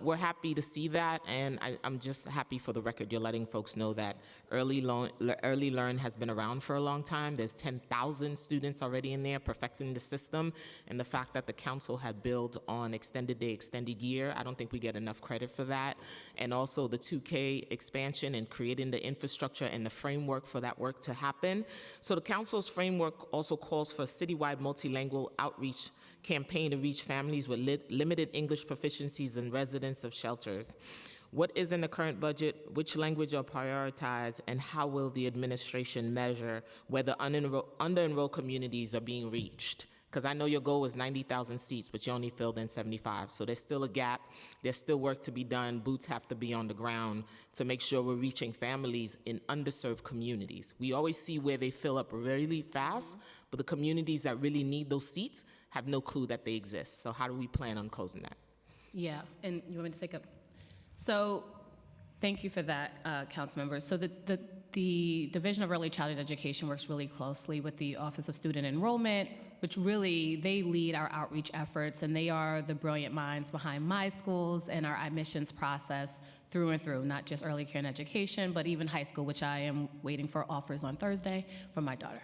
We're happy to see that, and I'm just happy for the record you're letting folks know that Early Learn has been around for a long time. There's 10,000 students already in there perfecting the system, and the fact that the council had built on extended day, extended year, I don't think we get enough credit for that. And also the 2K expansion and creating the infrastructure and the framework for that work to happen. So the council's framework also calls for a citywide multilingual outreach campaign to reach families with limited English proficiencies and residents of shelters. What is in the current budget? Which language are prioritized? And how will the administration measure whether under-enrolled communities are being reached? Because I know your goal was 90,000 seats, but you only filled in 75. So there's still a gap. There's still work to be done. Boots have to be on the ground to make sure we're reaching families in underserved communities. We always see where they fill up really fast, but the communities that really need those seats have no clue that they exist. So how do we plan on closing that? Yeah, and you want me to take up? So, thank you for that, council members. So the Division of Early Childhood Education works really closely with the Office of Student Enrollment, which really, they lead our outreach efforts, and they are the brilliant minds behind My Schools and our admissions process through and through, not just early care and education, but even high school, which I am waiting for offers on Thursday from my daughter.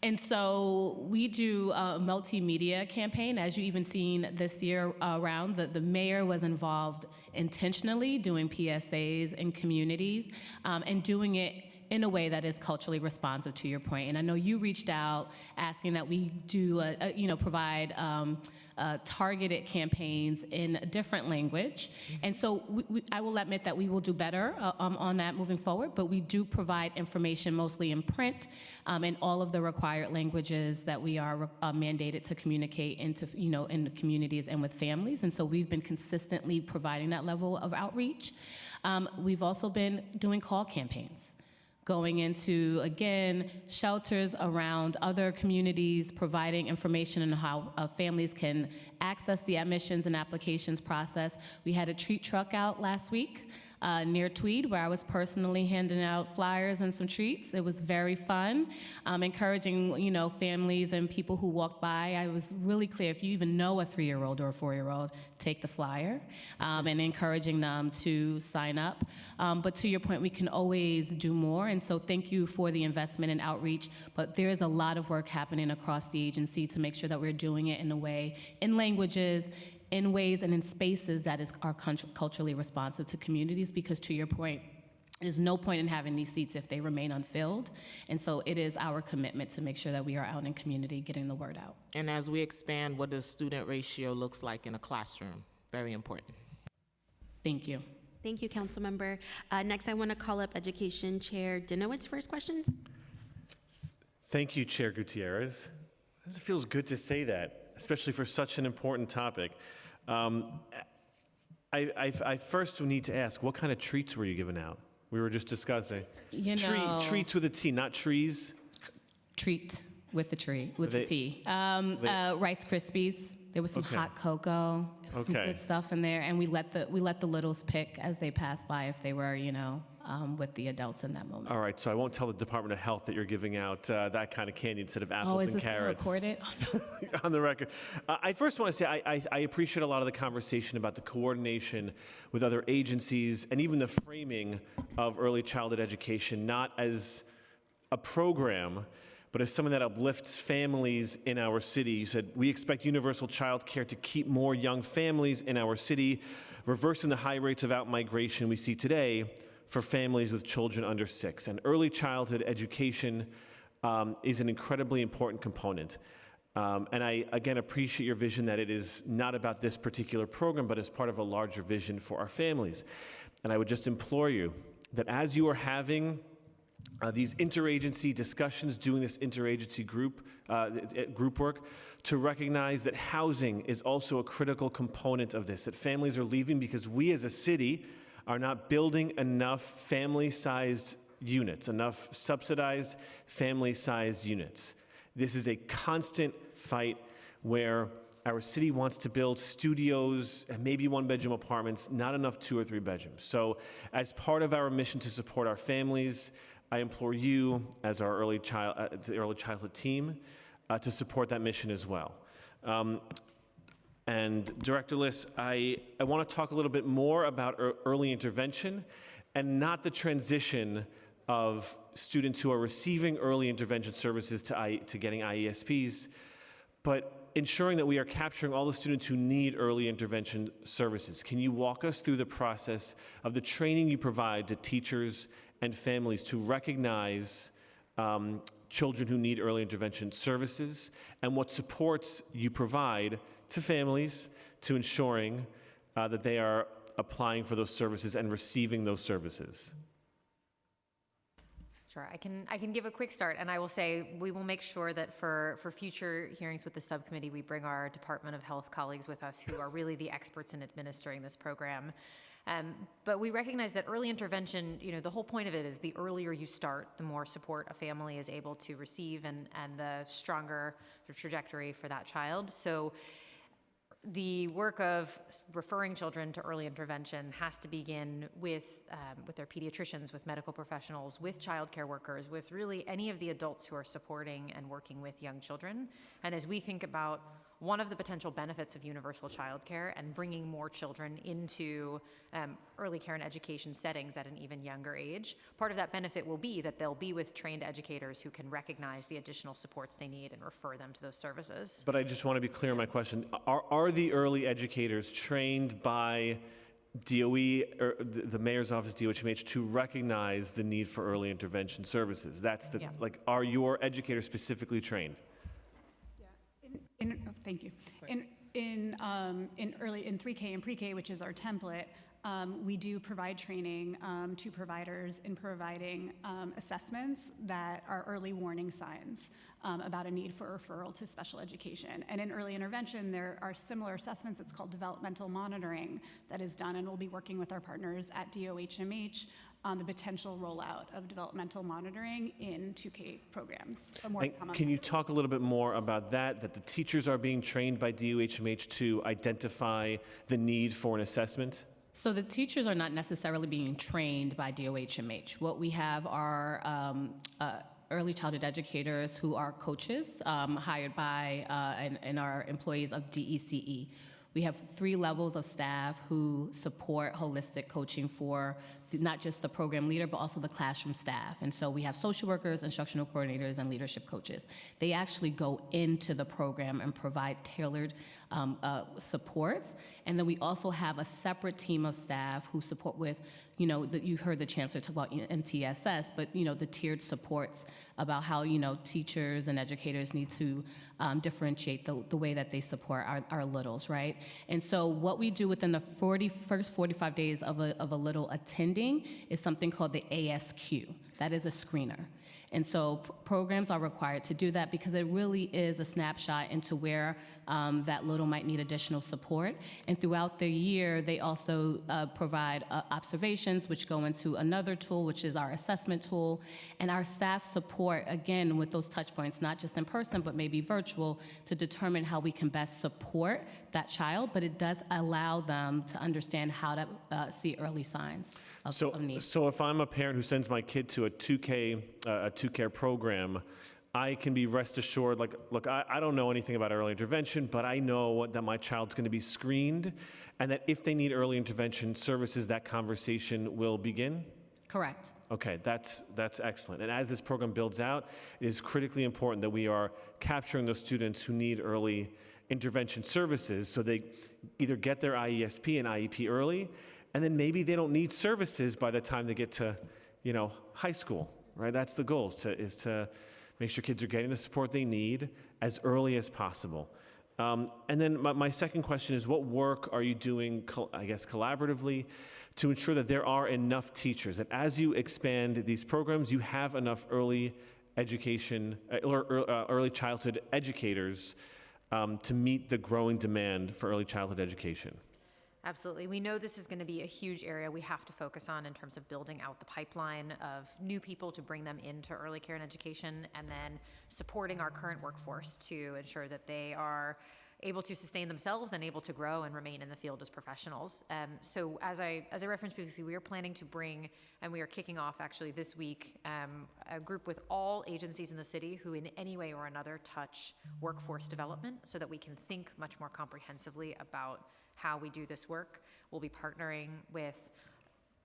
And so we do a multimedia campaign, as you even seen this year around. The mayor was involved intentionally doing PSAs in communities and doing it in a way that is culturally responsive, to your point. And I know you reached out asking that we do, provide targeted campaigns in a different language. And so I will admit that we will do better on that moving forward, but we do provide information mostly in print in all of the required languages that we are mandated to communicate into, in the communities and with families. And so we've been consistently providing that level of outreach. We've also been doing call campaigns, going into, again, shelters around other communities, providing information on how families can access the admissions and applications process. We had a treat truck out last week near Tweed, where I was personally handing out flyers and some treats. It was very fun, encouraging, families and people who walked by. I was really clear, if you even know a 3-year-old or a 4-year-old, take the flyer, and encouraging them to sign up. But to your point, we can always do more, and so thank you for the investment and outreach, but there is a lot of work happening across the agency to make sure that we're doing it in a way, in languages, in ways and in spaces that are culturally responsive to communities, because to your point, there's no point in having these seats if they remain unfilled. And so it is our commitment to make sure that we are out in community getting the word out. And as we expand, what the student ratio looks like in a classroom, very important. Thank you. Thank you, Councilmember. Next, I want to call up Education Chair Dinowitz for his questions. Thank you, Chair Gutierrez. It feels good to say that, especially for such an important topic. I first need to ask, what kind of treats were you giving out? We were just discussing. Treats with a T, not trees. Treat with the tree, with the T. Rice Krispies. There was some hot cocoa. There was some good stuff in there, and we let the littles pick as they passed by if they were, with the adults in that moment. All right, so I won't tell the Department of Health that you're giving out that kind of candy instead of apples and carrots. Oh, is this recorded? On the record. I first want to say I appreciate a lot of the conversation about the coordination with other agencies and even the framing of early childhood education, not as a program, but as something that uplifts families in our city. You said, we expect universal child care to keep more young families in our city, reversing the high rates of out-migration we see today for families with children under 6. And early childhood education is an incredibly important component. And I, again, appreciate your vision that it is not about this particular program, but as part of a larger vision for our families. And I would just implore you that as you are having these interagency discussions, doing this interagency group work, to recognize that housing is also a critical component of this, that families are leaving because we as a city are not building enough family-sized units, enough subsidized family-sized units. This is a constant fight where our city wants to build studios and maybe 1-bedroom apartments, not enough 2 or 3 bedrooms. So as part of our mission to support our families, I implore you, as our the early childhood team, to support that mission as well. And Director Liss, I want to talk a little bit more about early intervention and not the transition of students who are receiving early intervention services to getting IESPs, but ensuring that we are capturing all the students who need early intervention services. Can you walk us through the process of the training you provide to teachers and families to recognize children who need early intervention services, and what supports you provide to families to ensuring that they are applying for those services and receiving those services? Sure, I can give a quick start, and I will say we will make sure that for future hearings with the subcommittee, we bring our Department of Health colleagues with us who are really the experts in administering this program. But we recognize that early intervention, the whole point of it is the earlier you start, the more support a family is able to receive and the stronger the trajectory for that child. So the work of referring children to early intervention has to begin with their pediatricians, with medical professionals, with childcare workers, with really any of the adults who are supporting and working with young children. And as we think about one of the potential benefits of universal childcare and bringing more children into early care and education settings at an even younger age, part of that benefit will be that they'll be with trained educators who can recognize the additional supports they need and refer them to those services. But I just want to be clear on my question. Are the early educators trained by DOE or the mayor's office, DOHMH, to recognize the need for early intervention services? That's the, Yeah. are your educators specifically trained? Thank you. In 3K and pre-K, which is our template, we do provide training to providers in providing assessments that are early warning signs about a need for referral to special education. And in early intervention, there are similar assessments. It's called developmental monitoring that is done, and we'll be working with our partners at DOHMH on the potential rollout of developmental monitoring in 2K programs. More to come on Can that. you talk a little bit more about that the teachers are being trained by DOHMH to identify the need for an assessment? So the teachers are not necessarily being trained by DOHMH. What we have are early childhood educators who are coaches hired by and are employees of DECE. We have 3 levels of staff who support holistic coaching for not just the program leader, but also the classroom staff. And so we have social workers, instructional coordinators, and leadership coaches. They actually go into the program and provide tailored supports. And then we also have a separate team of staff who support with, you heard the chancellor talk about MTSS, but, the tiered supports about how, teachers and educators need to differentiate the way that they support our littles, right? And so what we do within the first 45 days of a little attending is something called the ASQ. That is a screener. And so programs are required to do that because it really is a snapshot into where that little might need additional support. And throughout the year, they also provide observations, which go into another tool, which is our assessment tool. And our staff support, again, with those touch points, not just in person, but maybe virtual, to determine how we can best support that child. But it does allow them to understand how to see early signs of need. So if I'm a parent who sends my kid to a 2K program, I can be rest assured, look, I don't know anything about early intervention, but I know that my child's going to be screened, and that if they need early intervention services, that conversation will begin? Correct. Okay, that's excellent. And as this program builds out, it is critically important that we are capturing those students who need early intervention services so they either get their IESP and IEP early, and then maybe they don't need services by the time they get to, high school, right? That's the goal, is to make sure kids are getting the support they need as early as possible. And then my second question is, what work are you doing, collaboratively, to ensure that there are enough teachers, that as you expand these programs, you have enough early education, early childhood educators to meet the growing demand for early childhood education? Absolutely. We know this is going to be a huge area we have to focus on in terms of building out the pipeline of new people to bring them into early care and education, and then supporting our current workforce to ensure that they are able to sustain themselves and able to grow and remain in the field as professionals. So as I referenced previously, we are planning to bring, and we are kicking off actually this week, a group with all agencies in the city who in any way or another touch workforce development so that we can think much more comprehensively about how we do this work. We'll be partnering with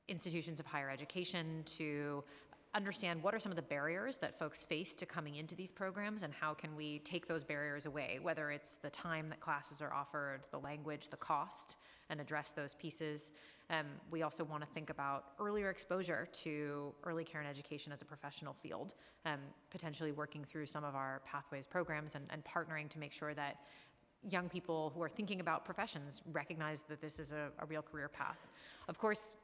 institutions of higher education to understand what are some of the barriers that folks face to coming into these programs, and how can we take those barriers away, whether it's the time that classes are offered, the language, the cost, and address those pieces. We also want to think about earlier exposure to early care and education as a professional field, potentially working through some of our Pathways programs and partnering to make sure that young people who are thinking about professions recognize that this is a real career path. Of course,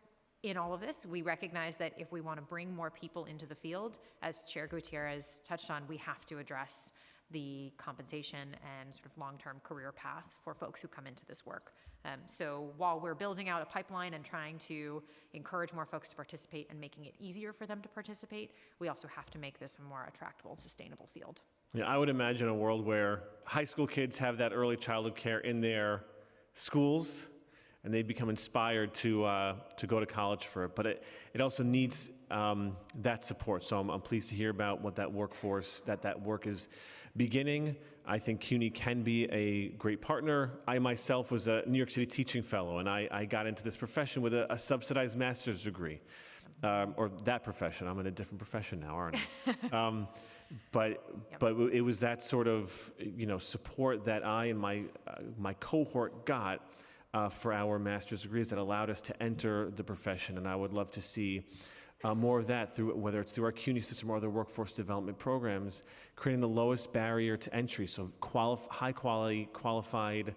in all of this, we recognize that if we want to bring more people into the field, as Chair Gutierrez touched on, we have to address the compensation and sort of long-term career path for folks who come into this work. So while we're building out a pipeline and trying to encourage more folks to participate and making it easier for them to participate, we also have to make this a more attractable, sustainable field. Yeah, I would imagine a world where high school kids have that early childhood care in their schools, and they become inspired to go to college for it. But it also needs that support. So I'm pleased to hear about what that workforce, that work is beginning. I think CUNY can be a great partner. I myself was a New York City teaching fellow, and I got into this profession with a subsidized master's degree, or that profession. I'm in a different profession now, aren't I? But it was that sort of support that I and my cohort got for our master's degrees that allowed us to enter the profession, and I would love to see more of that through whether it's through our CUNY system or other workforce development programs, creating the lowest barrier to entry, so high quality, qualified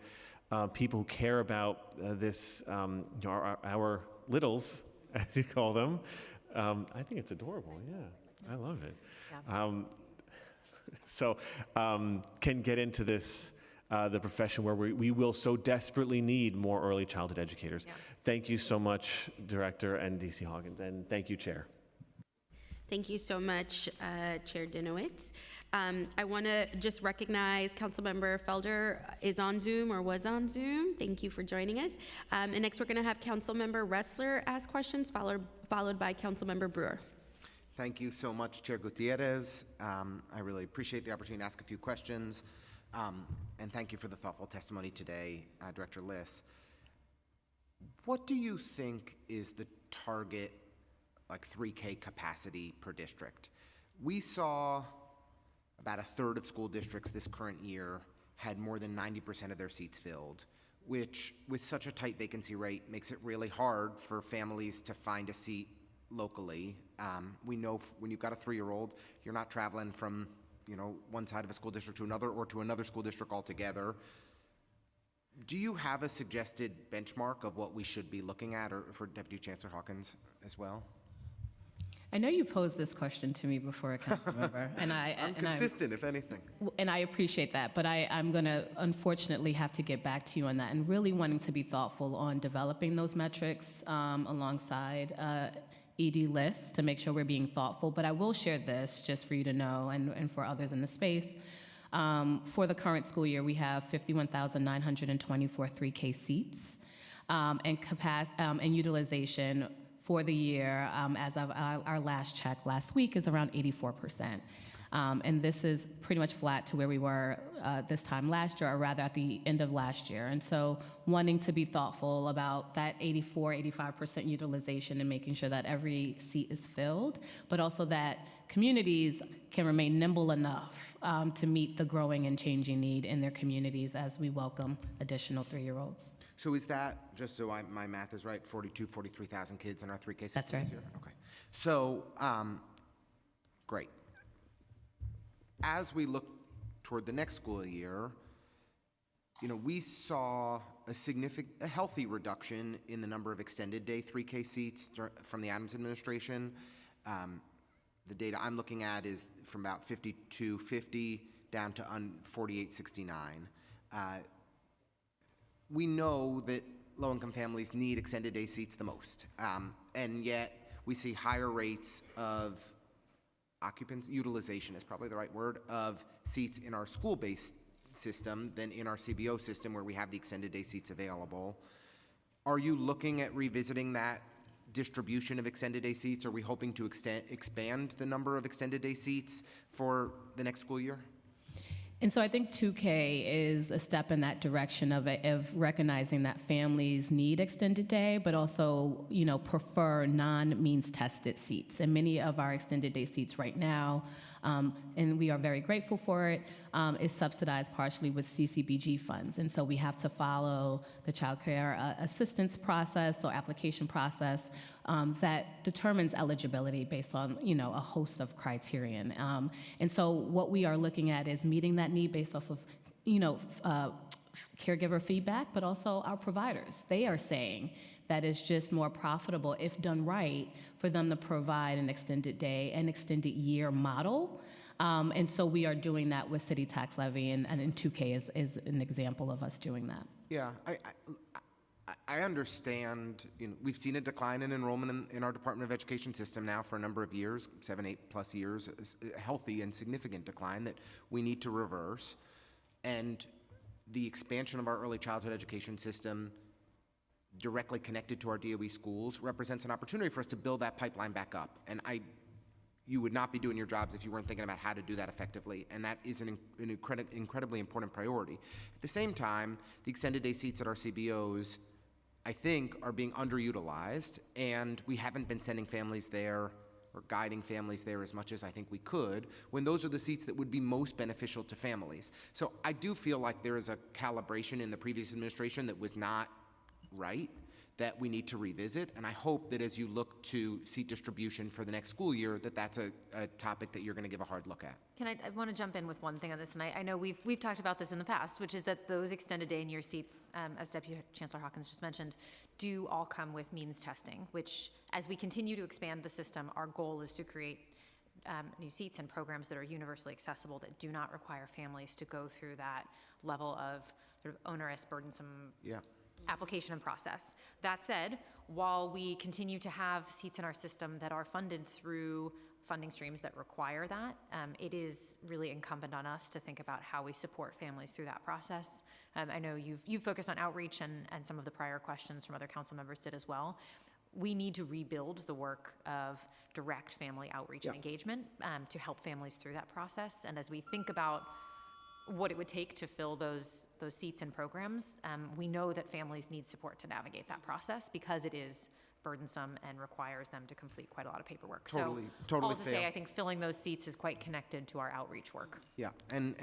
people who care about this, our littles, as you call them. I think it's adorable. Yeah, I love it. Yeah. Can get into this, the profession where we will so desperately need more early childhood educators. Yeah. Thank you so much, Director and DC Hawkins, and thank you, Chair. Thank you so much, Chair Dinowitz. I want to just recognize Councilmember Felder is on Zoom or was on Zoom. Thank you for joining us. And next, we're going to have Councilmember Ressler ask questions, followed by Councilmember Brewer. Thank you so much, Chair Gutierrez. I really appreciate the opportunity to ask a few questions. And thank you for the thoughtful testimony today, Director Liss. What do you think is the target, like 3K capacity per district? We saw about a third of school districts this current year had more than 90% of their seats filled, which with such a tight vacancy rate makes it really hard for families to find a seat locally. We know when you've got a 3-year-old, you're not traveling from one side of a school district to another or to another school district altogether. Do you have a suggested benchmark of what we should be looking at, or for Deputy Chancellor Hawkins as well? I know you posed this question to me before, Councilmember, and I'm consistent, if anything. And I appreciate that, but I'm going to unfortunately have to get back to you on that, and really wanting to be thoughtful on developing those metrics alongside ED lists to make sure we're being thoughtful. But I will share this just for you to know and for others in the space. For the current school year, we have 51,924 3K seats, and utilization for the year, as of our last check last week, is around 84%. And this is pretty much flat to where we were this time last year, or rather at the end of last year. And so wanting to be thoughtful about that 85% utilization and making sure that every seat is filled, but also that communities can remain nimble enough to meet the growing and changing need in their communities as we welcome additional 3-year-olds. So is that, just so my math is right, 43,000 kids in our 3K system That's right. this year? Okay. So, great. As we look toward the next school year, we saw a healthy reduction in the number of extended day 3K seats from the Adams administration. The data I'm looking at is from about 5,250 down to 4,869. We know that low-income families need extended day seats the most, and yet we see higher rates of occupancy, utilization is probably the right word, of seats in our school-based system than in our CBO system where we have the extended day seats available. Are you looking at revisiting that distribution of extended day seats? Are we hoping to expand the number of extended day seats for the next school year? And so I think 2K is a step in that direction of recognizing that families need extended day, but also, prefer non-means tested seats. And many of our extended day seats right now, and we are very grateful for it, is subsidized partially with CCBG funds. And so we have to follow the child care assistance process or application process that determines eligibility based on, a host of criterion. And so what we are looking at is meeting that need based off of, caregiver feedback, but also our providers. They are saying that it's just more profitable, if done right, for them to provide an extended day and extended year model. And so we are doing that with city tax levy, and 2K is an example of us doing that. Yeah, I understand, we've seen a decline in enrollment in our Department of Education system now for a number of years, 7, 8+ years, a healthy and significant decline that we need to reverse. And the expansion of our early childhood education system directly connected to our DOE schools represents an opportunity for us to build that pipeline back up. And you would not be doing your jobs if you weren't thinking about how to do that effectively, and that is an incredibly important priority. At the same time, the extended day seats at our CBOs, I think, are being underutilized, and we haven't been sending families there or guiding families there as much as I think we could, when those are the seats that would be most beneficial to families. So I do feel like there is a calibration in the previous administration that was not right, that we need to revisit, and I hope that as you look to seat distribution for the next school year, that that's a topic that you're going to give a hard look at. I want to jump in with one thing on this, and I know we've talked about this in the past, which is that those extended day and year seats, as Deputy Chancellor Hawkins just mentioned, do all come with means testing, which, as we continue to expand the system, our goal is to create new seats and programs that are universally accessible, that do not require families to go through that level of sort of onerous, burdensome application and process. That said, while we continue to have seats in our system that are funded through funding streams that require that, it is really incumbent on us to think about how we support families through that process. I know you've focused on outreach, and some of the prior questions from other council members did as well. We need to rebuild the work of direct family outreach and engagement to help families through that process. And as we think about what it would take to fill those seats and programs, we know that families need support to navigate that process, because it is burdensome and requires them to complete quite a lot of paperwork. Totally all to fair. say, I think filling those seats is quite connected to our outreach work. Yeah, and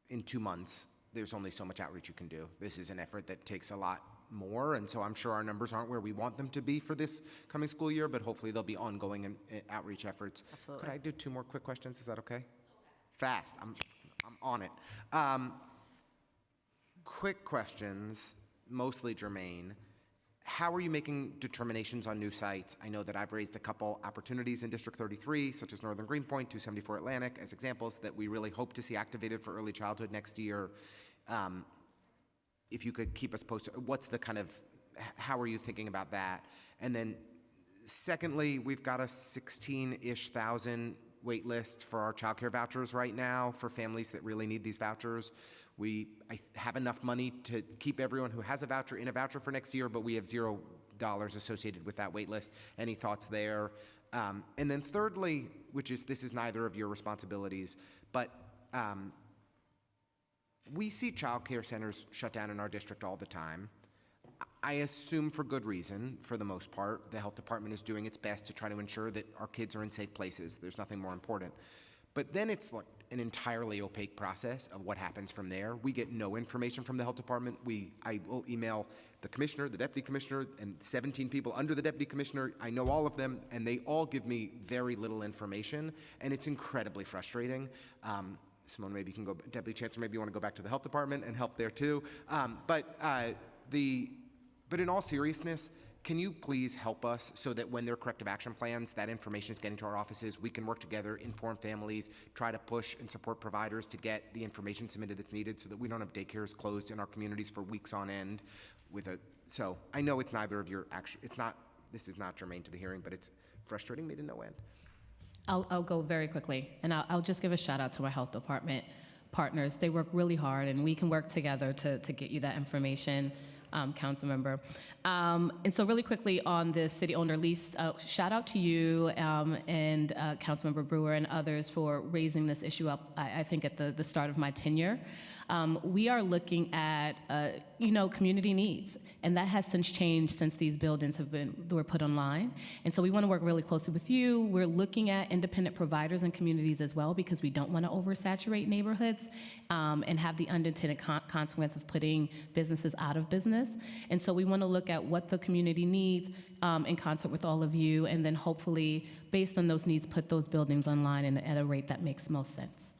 in 2 months, there's only so much outreach you can do. This is an effort that takes a lot more, and so I'm sure our numbers aren't where we want them to be for this coming school year, but hopefully there'll be ongoing outreach efforts. Absolutely. Could I do 2 more quick questions? Is that okay? Fast. I'm on it. Quick questions, mostly germane. How are you making determinations on new sites? I know that I've raised a couple opportunities in District 33, such as Northern Greenpoint, 274 Atlantic, as examples that we really hope to see activated for early childhood next year. If you could keep us posted, how are you thinking about that? And then secondly, we've got a 16-ish thousand wait list for our child care vouchers right now for families that really need these vouchers. I have enough money to keep everyone who has a voucher in a voucher for next year, but we have $0 associated with that wait list. Any thoughts there? And then thirdly, this is neither of your responsibilities, but we see child care centers shut down in our district all the time. I assume for good reason, for the most part. The health department is doing its best to try to ensure that our kids are in safe places. There's nothing more important. But then it's like an entirely opaque process of what happens from there. We get no information from the health department. I will email the commissioner, the deputy commissioner, and 17 people under the deputy commissioner. I know all of them, and they all give me very little information, and it's incredibly frustrating. Simone, maybe you can go, Deputy Chancellor, maybe you want to go back to the health department and help there too. But in all seriousness, can you please help us so that when there are corrective action plans, that information is getting to our offices, we can work together, inform families, try to push and support providers to get the information submitted that's needed so that we don't have daycares closed in our communities for weeks on end so I know it's neither of your this is not germane to the hearing, but it's frustrating me to no end. I'll go very quickly, and I'll just give a shout out to our health department partners. They work really hard, and we can work together to get you that information, council member. And so really quickly on the city owner lease, shout out to you and Councilmember Brewer and others for raising this issue up, I think at the start of my tenure. We are looking at, community needs, and that has since changed since these buildings were put online. And so we want to work really closely with you. We're looking at independent providers and communities as well, because we don't want to oversaturate neighborhoods and have the unintended consequence of putting businesses out of business. And so we want to look at what the community needs in concert with all of you, and then hopefully, based on those needs, put those buildings online and at a rate that makes most sense.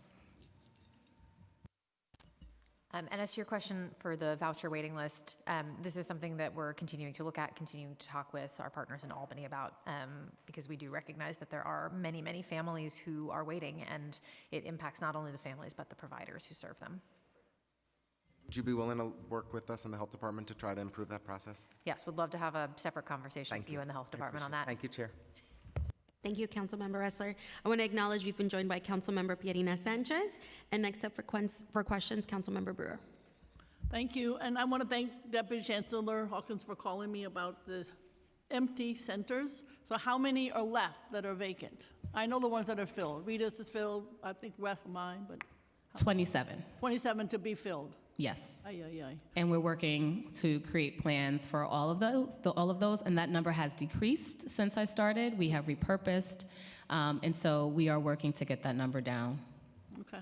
And as to your question for the voucher waiting list, this is something that we're continuing to look at, continuing to talk with our partners in Albany about, because we do recognize that there are many, many families who are waiting, and it impacts not only the families, but the providers who serve them. Would you be willing to work with us in the Health Department to try to improve that process? Yes, would love to have a separate conversation Thank with you and the Health I Department on appreciate it. that. Thank you, Chair. Thank you, Councilmember Ressler. I want to acknowledge we've been joined by Councilmember Pierina Sanchez. And next up for questions, Councilmember Brewer. Thank you, and I want to thank Deputy Chancellor Hawkins for calling me about the empty centers. So how many are left that are vacant? I know the ones that are filled. Rita's is filled, I think West of mine, but 27, 27 to be filled. yes. Ay, ay, ay. And we're working to create plans for all of those, and that number has decreased since I started. We have repurposed, and so we are working to get that number down. Okay.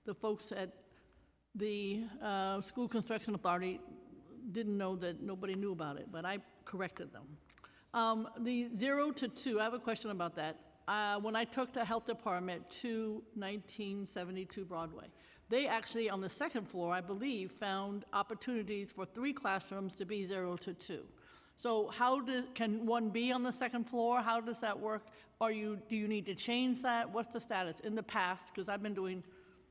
The folks at the School Construction Authority didn't know that nobody knew about it, but I corrected them. The 0 to 2, I have a question about that. When I took the Health Department to 1972 Broadway, they actually, on the second floor, I believe, found opportunities for 3 classrooms to be 0 to 2. So can one be on the second floor? How does that work? Do you need to change that? What's the status? In the past, because I've been doing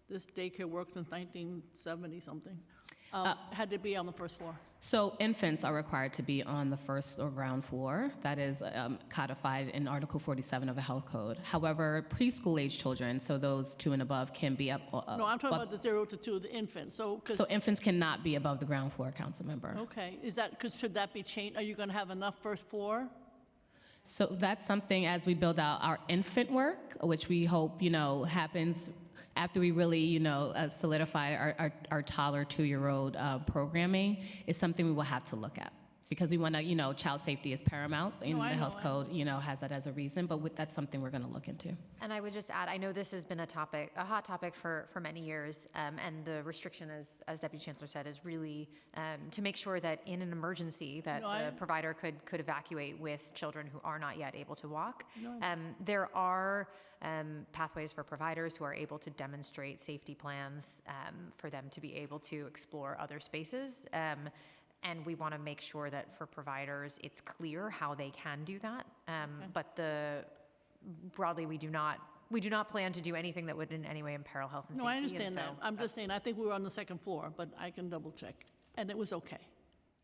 this daycare work since 1970-something, had to be on the first floor. So infants are required to be on the first or ground floor. That is codified in Article 47 of the Health Code. However, preschool-age children, so those 2 and above, can be up. No, I'm talking about the 0 to 2, the infants. So infants cannot be above the ground floor, council member. okay, should that be changed? Are you going to have enough first floor? So that's something as we build out our infant work, which we hope, happens after we really, solidify our toddler 2-year-old programming, is something we will have to look at. Because we want to, child safety is paramount, and the health code, has that as a reason, but that's something we're going to look into. And I would just add, I know this has been a hot topic for many years, and the restriction, as Deputy Chancellor said, is really to make sure that in an emergency that the provider could evacuate with children who are not yet able to walk. There are pathways for providers who are able to demonstrate safety plans for them to be able to explore other spaces. And we want to make sure that for providers, it's clear how they can do that. But broadly, we do not plan to do anything that would in any way imperil health and safety. No, I understand that. I'm just saying, I think we were on the second floor, but I can double check. And it was okay,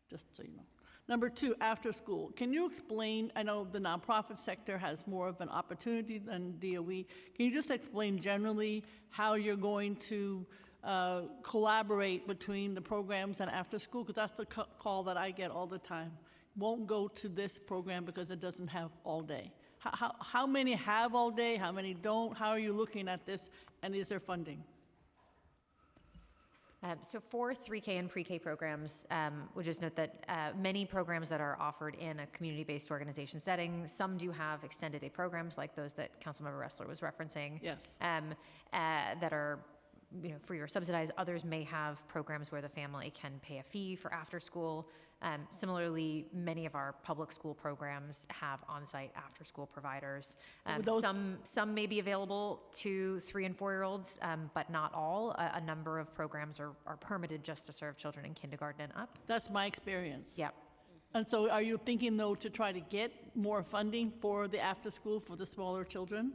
just so you know. Number 2, after school. Can you explain, I know the nonprofit sector has more of an opportunity than DOE. Can you just explain generally how you're going to collaborate between the programs and after school? Because that's the call that I get all the time. Won't go to this program because it doesn't have all day. How many have all day? How many don't? How are you looking at this? And is there funding? So for 3K and pre-K programs, we'll just note that many programs that are offered in a community-based organization setting, some do have extended day programs like those that Councilmember Ressler was referencing. Yes. That are free or subsidized. Others may have programs where the family can pay a fee for after school. Similarly, many of our public school programs have on-site after-school providers. Some may be available to 3 and 4-year-olds, but not all. A number of programs are permitted just to serve children in kindergarten and up. That's my experience. Yep. And so are you thinking, though, to try to get more funding for the after-school for the smaller children?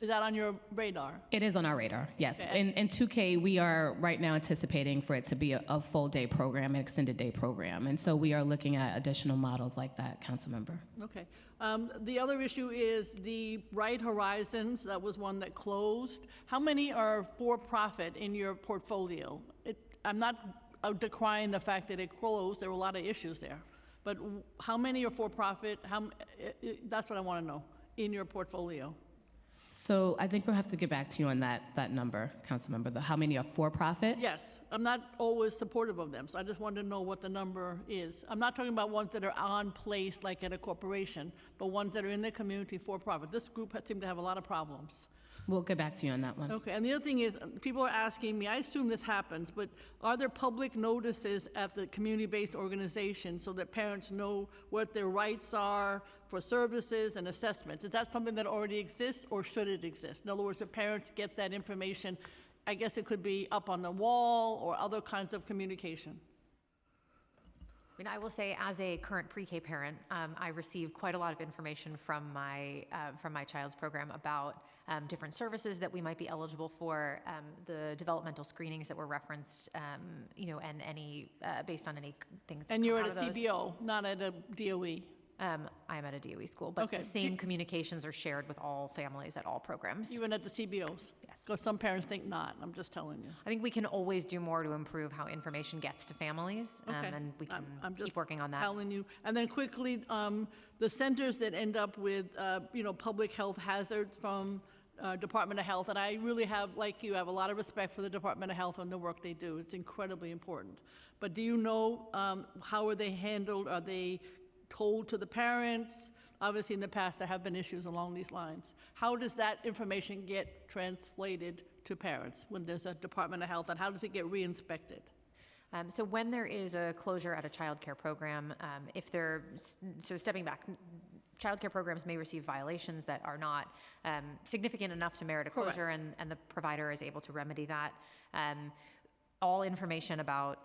Is that on your radar? It is on our radar, yes. Okay. In 2K, we are right now anticipating for it to be a full day program, an extended day program. And so we are looking at additional models like that, Councilmember. Okay. The other issue is the Bright Horizons. That was one that closed. How many are for-profit in your portfolio? I'm not decrying the fact that it closed. There were a lot of issues there. But how many are for-profit? That's what I want to know in your portfolio. So I think we'll have to get back to you on that number, Councilmember, how many are for-profit? Yes, I'm not always supportive of them, so I just wanted to know what the number is. I'm not talking about ones that are on place like at a corporation, but ones that are in the community for-profit. This group seemed to have a lot of problems. We'll get back to you on that one. Okay, and the other thing is, people are asking me, I assume this happens, but are there public notices at the community-based organization so that parents know what their rights are for services and assessments. Is that something that already exists, or should it exist? In other words, if parents get that information, I guess it could be up on the wall or other kinds of communication. I mean, I will say, as a current pre-K parent, I receive quite a lot of information from my child's program about different services that we might be eligible for, the developmental screenings that were referenced, and any based on any things. And you're at a CBO, not at a DOE. I am at a DOE school, but Okay. the same communications are shared with all families at all programs. Even at the CBOs? Yes. Because some parents think not, I'm just telling you. I think we can always do more to improve how information gets to families, Okay. and we can I'm just keep working on that. telling you. And then quickly, the centers that end up with, public health hazards from Department of Health, and I really have, like you, have a lot of respect for the Department of Health and the work they do. It's incredibly important. But do you know how are they handled? Are they told to the parents? Obviously, in the past, there have been issues along these lines. How does that information get translated to parents when there's a Department of Health, and how does it get re-inspected? So when there is a closure at a child care program, so stepping back, child care programs may receive violations that are not significant enough to merit a closure, and the provider is able to remedy that. All information about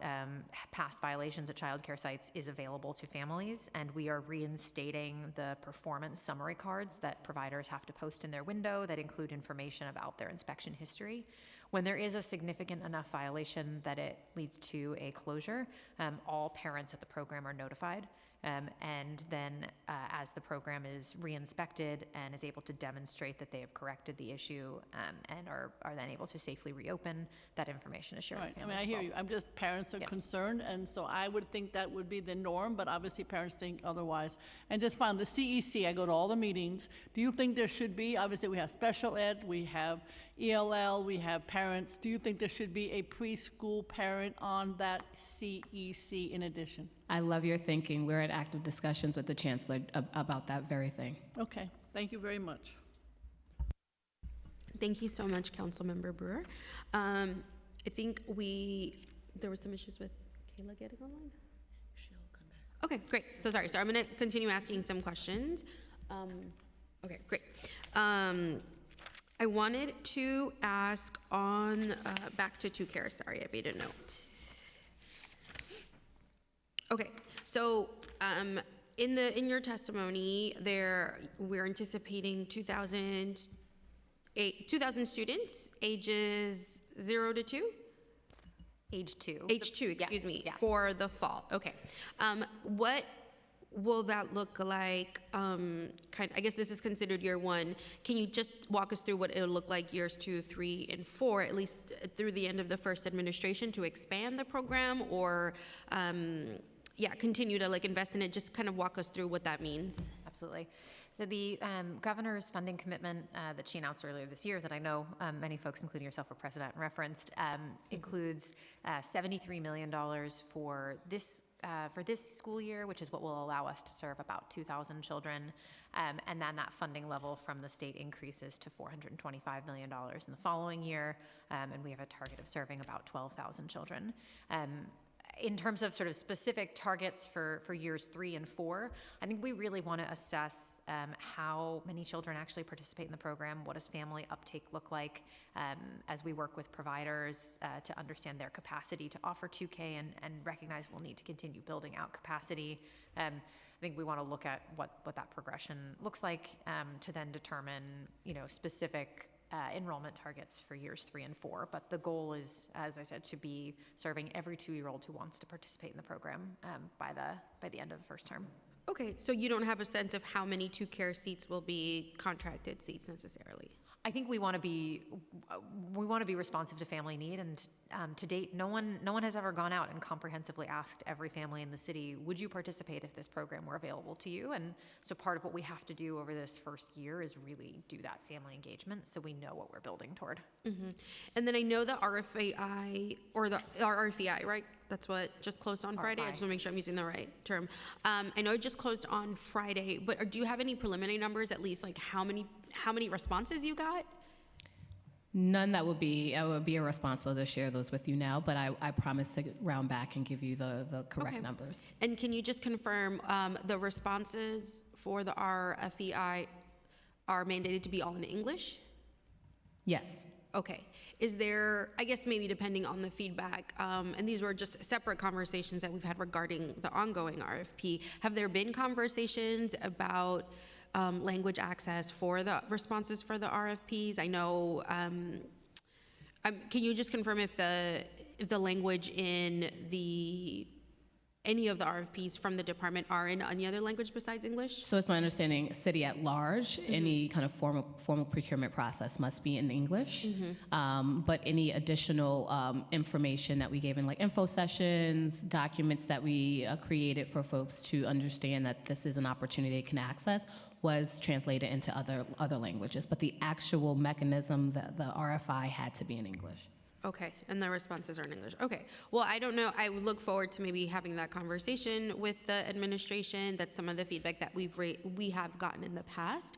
past violations at child care sites is available to families, and we are reinstating the performance summary cards that providers have to post in their window that include information about their inspection history. When there is a significant enough violation that it leads to a closure, all parents at the program are notified. And then as the program is re-inspected and is able to demonstrate that they have corrected the issue and are then able to safely reopen, that information is shared with Right, I families mean, I as hear well. you. I'm just, parents are Yes. concerned, and so I would think that would be the norm, but obviously parents think otherwise. And just finally, the CEC, I go to all the meetings. Do you think there should be, obviously we have special ed, we have ELL, we have parents. Do you think there should be a preschool parent on that CEC in addition? I love your thinking. We're at active discussions with the chancellor about that very thing. Okay, thank you very much. Thank you so much, Councilmember Brewer. I think there were some issues with Kayla getting online? She'll come back. Okay, great. So sorry. So I'm going to continue asking some questions. Okay, great. I wanted to ask on, back to 2Care. Sorry, I made a note. Okay, so in your testimony, we're anticipating 2,000 students, ages 0 to 2? Age 2. Age 2, excuse Yes, me, yes. for the fall. Okay. What will that look like? I guess this is considered year 1. Can you just walk us through what it'll look like years 2, 3, and 4, at least through the end of the first administration, to expand the program, or continue to invest in it? Just kind of walk us through what that means. Absolutely. So the governor's funding commitment that she announced earlier this year, that I know many folks, including yourself, were president, referenced, includes $73 million for this school year, which is what will allow us to serve about 2,000 children. And then that funding level from the state increases to $425 million in the following year. And we have a target of serving about 12,000 children. In terms of sort of specific targets for years 3 and 4, I think we really want to assess how many children actually participate in the program. What does family uptake look like as we work with providers to understand their capacity to offer 2K and recognize we'll need to continue building out capacity. I think we want to look at what that progression looks like to then determine, specific enrollment targets for years 3 and 4, but the goal is, as I said, to be serving every 2-year-old who wants to participate in the program by the end of the first term. Okay, so you don't have a sense of how many 2Care seats will be contracted seats necessarily? I think we want to be responsive to family need, and to date, no one has ever gone out and comprehensively asked every family in the city, would you participate if this program were available to you? And so part of what we have to do over this first year is really do that family engagement so we know what we're building toward. Mm-hmm. And then I know the RFEI, or the RFEI, right? That's what just closed on Friday? I just want to make sure I'm using the right term. I know it just closed on Friday, but do you have any preliminary numbers, at least how many responses you got? None that would be, I would be irresponsible to share those with you now, but I promise to round back and give you the correct Okay. numbers. And can you just confirm the responses for the RFEI are mandated to be all in English? Yes. Okay. Is there, I guess maybe depending on the feedback, and these were just separate conversations that we've had regarding the ongoing RFP, have there been conversations about language access for the responses for the RFPs? I know, can you just confirm if the language in any of the RFPs from the department are in any other language besides English? So it's my understanding, city at large, any kind of formal procurement process must be in English. But any additional information that we gave in like info sessions, documents that we created for folks to understand that this is an opportunity they can access was translated into other languages. But the actual mechanism, the RFI had to be in English. Okay, and the responses are in English. Okay, well, I don't know. I would look forward to maybe having that conversation with the administration. That's some of the feedback that we have gotten in the past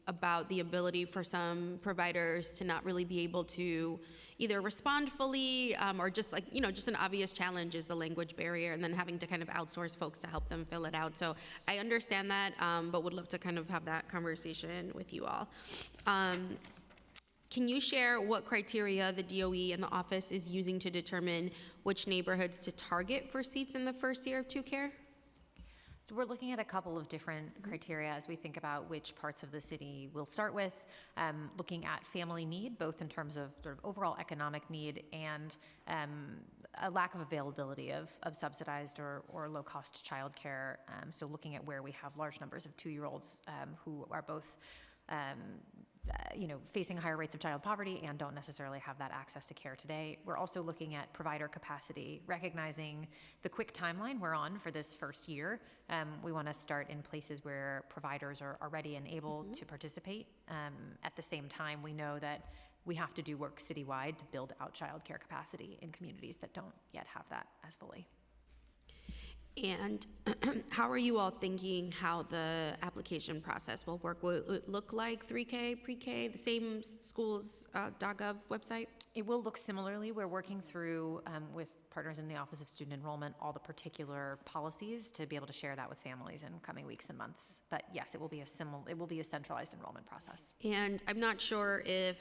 about the ability for some providers to not really be able to either respond fully or just like, just an obvious challenge is the language barrier, and then having to kind of outsource folks to help them fill it out. So I understand that, but would love to kind of have that conversation with you all. Can you share what criteria the DOE and the office is using to determine which neighborhoods to target for seats in the first year of 2Care? So we're looking at a couple of different criteria as we think about which parts of the city we'll start with, looking at family need, both in terms of sort of overall economic need and a lack of availability of subsidized or low-cost childcare. So looking at where we have large numbers of 2-year-olds who are both facing higher rates of child poverty and don't necessarily have that access to care today. We're also looking at provider capacity, recognizing the quick timeline we're on for this first year. We want to start in places where providers are ready and able to participate. At the same time, we know that we have to do work citywide to build out childcare capacity in communities that don't yet have that as fully. And how are you all thinking how the application process will work? Will it look like 3K, pre-K, the same schools.gov website? It will look similarly. We're working through with partners in the Office of Student Enrollment all the particular policies to be able to share that with families in coming weeks and months. But yes, it will be a centralized enrollment process. And I'm not sure if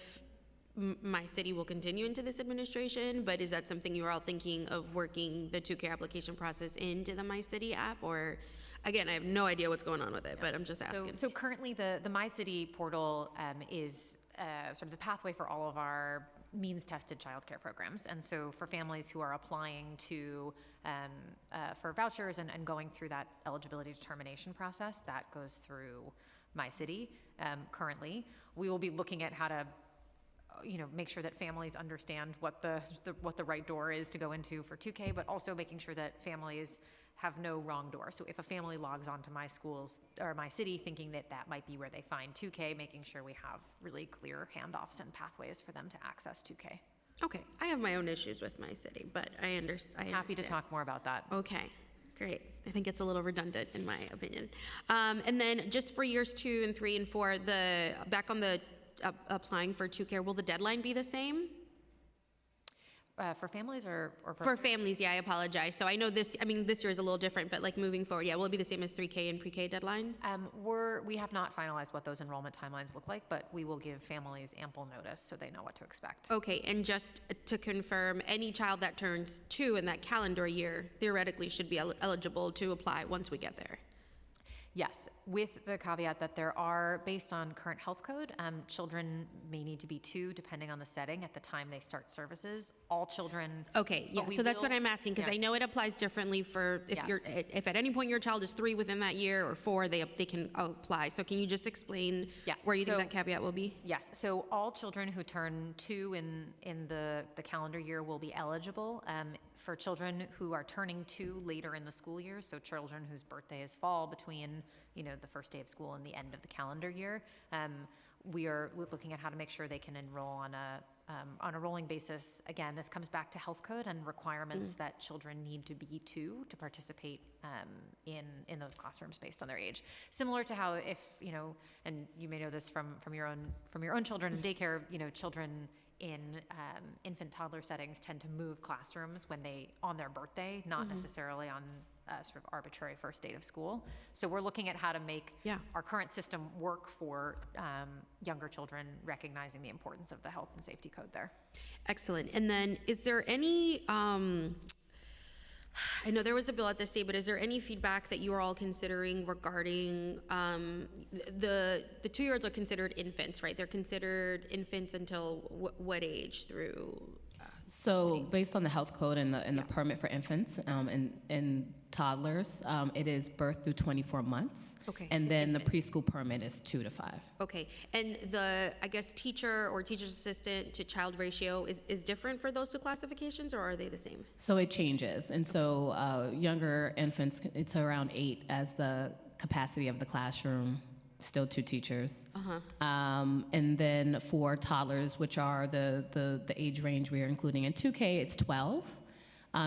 my city will continue into this administration, but is that something you're all thinking of working the 2Care application process into the My City app? Or, again, I have no idea what's going on with it, but I'm just asking. So currently the My City portal is sort of the pathway for all of our means-tested childcare programs. And so for families who are applying to for vouchers and going through that eligibility determination process, that goes through My City currently. We will be looking at how to make sure that families understand what the right door is to go into for 2K, but also making sure that families have no wrong door. So if a family logs onto My Schools or My City thinking that might be where they find 2K, making sure we have really clear handoffs and pathways for them to access 2K. Okay, I have my own issues with My City, but I understand. Happy to talk more about that. Okay, great. I think it's a little redundant in my opinion. And then just for years 2 and 3 and 4, back on the applying for 2Care, will the deadline be the same? For families or for families, yeah, I apologize. So I know this year is a little different, but like moving forward, yeah, will it be the same as 3K and pre-K deadlines? We have not finalized what those enrollment timelines look like, but we will give families ample notice so they know what to expect. Okay, and just to confirm, any child that turns 2 in that calendar year theoretically should be eligible to apply once we get there. Yes, with the caveat that there are, based on current health code, children may need to be 2 depending on the setting at the time they start services. All children. Okay, yeah, so that's what I'm asking, because I know it applies differently for if at any point your child is 3 within that year or 4, they can apply. So can you just explain where you think that caveat will be? Yes, so all children who turn 2 in the calendar year will be eligible. For children who are turning 2 later in the school year, so children whose birthdays fall between the first day of school and the end of the calendar year, we're looking at how to make sure they can enroll on a rolling basis. Again, this comes back to health code and requirements that children need to be 2 to participate in those classrooms based on their age. Similar to how if and you may know this from your own children in daycare, children infant toddler settings tend to move classrooms when on their birthday, not necessarily on sort of arbitrary first date of school. So we're looking at how to make our current system work for younger children, recognizing the importance of the health and safety code there. Excellent. And then is there any, I know there was a bill at the state, but is there any feedback that you are all considering regarding the 2-year-olds are considered infants, right? They're considered infants until what age through? So based on the health code and the permit for infants and toddlers, it is birth through 24 months. Okay. And then the preschool permit is 2 to 5. Okay. And the, I guess, teacher or teacher's assistant to child ratio is different for those two classifications, or are they the same? So it changes. And so younger infants, it's around 8 as the capacity of the classroom, still 2 teachers. And then for toddlers, which are the age range we are including in 2K, it's 12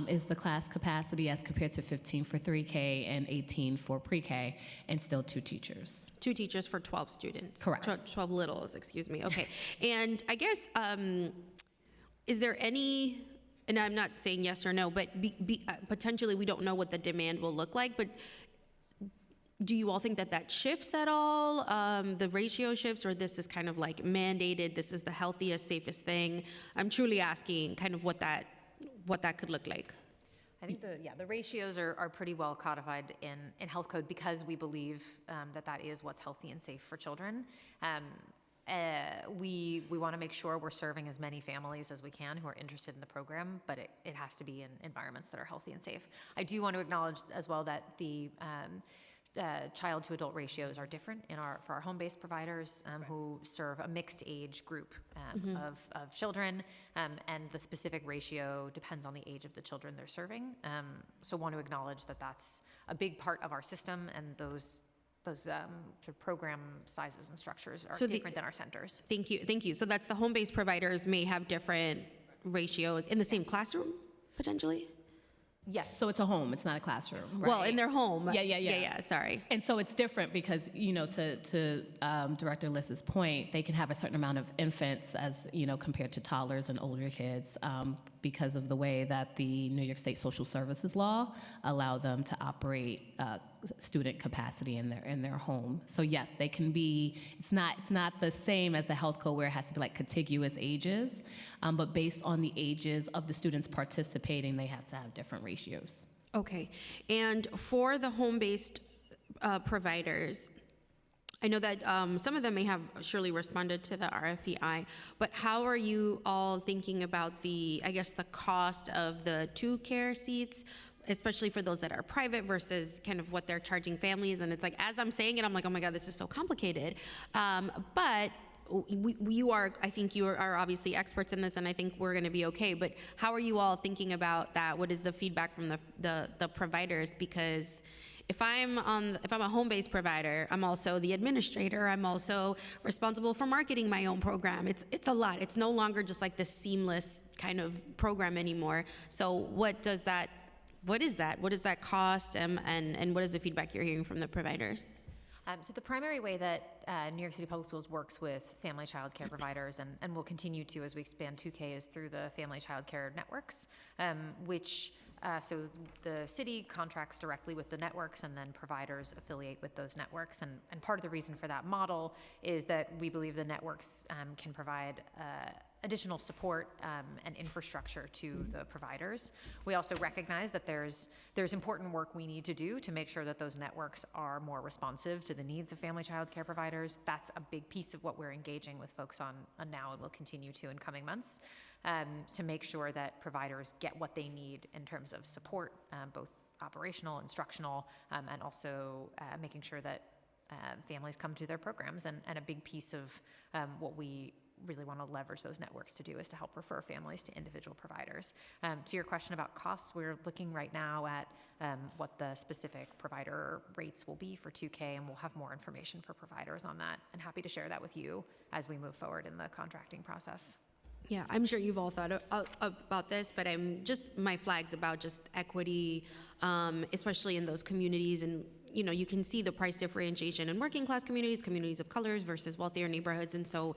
is the class capacity as compared to 15 for 3K and 18 for pre-K, and still 2 teachers. 2 teachers for 12 students. Correct. 12 littles, excuse me. Okay. And I guess, is there any, and I'm not saying yes or no, but potentially we don't know what the demand will look like, but do you all think that shifts at all? The ratio shifts, or this is kind of like mandated, this is the healthiest, safest thing? I'm truly asking kind of what that could look like. I think the ratios are pretty well codified in health code because we believe that is what's healthy and safe for children. We want to make sure we're serving as many families as we can who are interested in the program, but it has to be in environments that are healthy and safe. I do want to acknowledge as well that the child to adult ratios are different for our home-based providers who serve a mixed age group of children, and the specific ratio depends on the age of the children they're serving. So want to acknowledge that that's a big part of our system, and those sort of program sizes and structures are different than our centers. Thank you. So that's the home-based providers may have different ratios in the same classroom, potentially? Yes. So it's a home, it's not a classroom, right? Well, in their home. Yeah, sorry. And so it's different because, to Director Liss's point, they can have a certain amount of infants as, compared to toddlers and older kids because of the way that the New York State Social Services law allow them to operate student capacity in their home. So yes, they can be, it's not the same as the health code where it has to be like contiguous ages, but based on the ages of the students participating, they have to have different ratios. Okay. And for the home-based providers, I know that some of them may have surely responded to the RFEI, but how are you all thinking about the cost of the 2 care seats, especially for those that are private versus kind of what they're charging families? And it's like, as I'm saying it, I'm like, oh my God, this is so complicated. But I think you are obviously experts in this, and I think we're going to be okay. But how are you all thinking about that? What is the feedback from the providers? Because if I'm a home-based provider, I'm also the administrator. I'm also responsible for marketing my own program. It's a lot. It's no longer just like this seamless kind of program anymore. So what is that? What does that cost? And what is the feedback you're hearing from the providers? So the primary way that New York City Public Schools works with family child care providers, and will continue to as we expand 2K, is through the family child care networks, so the city contracts directly with the networks, and then providers affiliate with those networks. And part of the reason for that model is that we believe the networks can provide additional support and infrastructure to the providers. We also recognize that there's important work we need to do to make sure that those networks are more responsive to the needs of family child care providers. That's a big piece of what we're engaging with folks on now, and will continue to in coming months, to make sure that providers get what they need in terms of support, both operational, instructional, and also making sure that families come to their programs. And a big piece of what we really want to leverage those networks to do is to help refer families to individual providers. To your question about costs, we're looking right now at what the specific provider rates will be for 2K, and we'll have more information for providers on that, and happy to share that with you as we move forward in the contracting process. Yeah, I'm sure you've all thought about this, but my flag's about just equity, especially in those communities. And, you can see the price differentiation in working class communities of colors versus wealthier neighborhoods. And so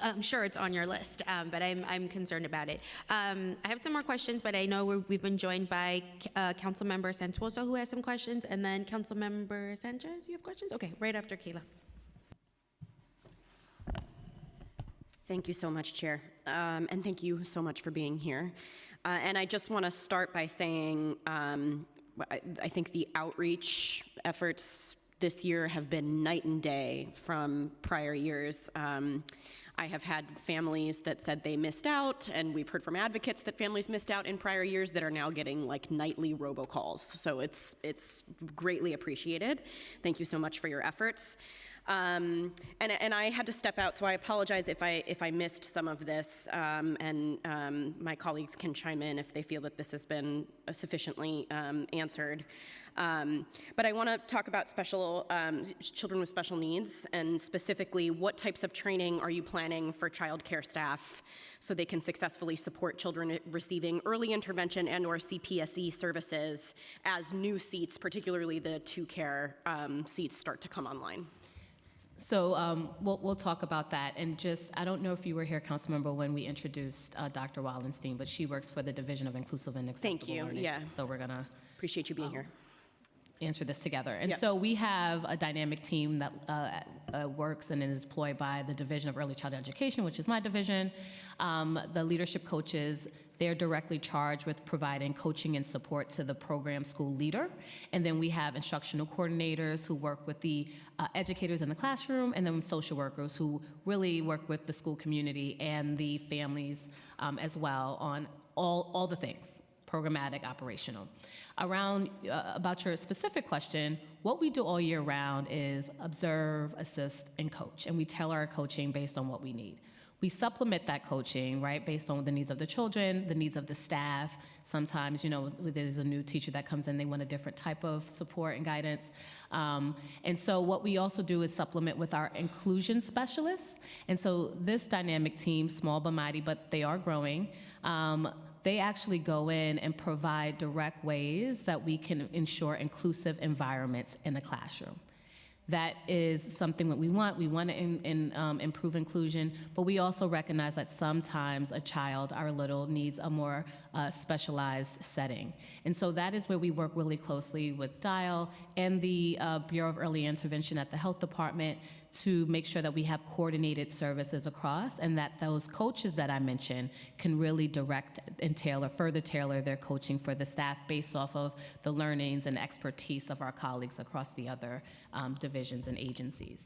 I'm sure it's on your list, but I'm concerned about it. I have some more questions, but I know we've been joined by Councilmember Santoso, who has some questions, and then Councilmember Sanchez, you have questions? Okay, right after Kayla. Thank you so much, Chair, and thank you so much for being here. And I just want to start by saying I think the outreach efforts this year have been night and day from prior years. I have had families that said they missed out, and we've heard from advocates that families missed out in prior years that are now getting like nightly robocalls. So it's greatly appreciated. Thank you so much for your efforts. And I had to step out, so I apologize if I missed some of this, and my colleagues can chime in if they feel that this has been sufficiently answered. But I want to talk about children with special needs, and specifically, what types of training are you planning for child care staff so they can successfully support children receiving early intervention and/or CPSE services as new seats, particularly the 2Care seats, start to come online? So we'll talk about that. And just, I don't know if you were here, Councilmember, when we introduced Dr. Wallenstein, but she works for the Division of Inclusive and Accessible Thank you. Learning. Yeah. So we're going to Appreciate you being here. answer this together. And Yep. so we have a dynamic team that works and is deployed by the Division of Early Childhood Education, which is my division. The leadership coaches, they're directly charged with providing coaching and support to the program school leader. And then we have instructional coordinators who work with the educators in the classroom, and then social workers who really work with the school community and the families as well on all the things, programmatic, operational. About your specific question, what we do all year round is observe, assist, and coach. And we tailor our coaching based on what we need. We supplement that coaching, right, based on the needs of the children, the needs of the staff. Sometimes, there's a new teacher that comes in, they want a different type of support and guidance. And so what we also do is supplement with our inclusion specialists. And so this dynamic team, small but mighty, but they are growing, they actually go in and provide direct ways that we can ensure inclusive environments in the classroom. That is something that we want. We want to improve inclusion, but we also recognize that sometimes a child, our little, needs a more specialized setting. And so that is where we work really closely with DIAL and the Bureau of Early Intervention at the Health Department to make sure that we have coordinated services across, and that those coaches that I mentioned can really direct and further tailor their coaching for the staff based off of the learnings and expertise of our colleagues across the other divisions and agencies.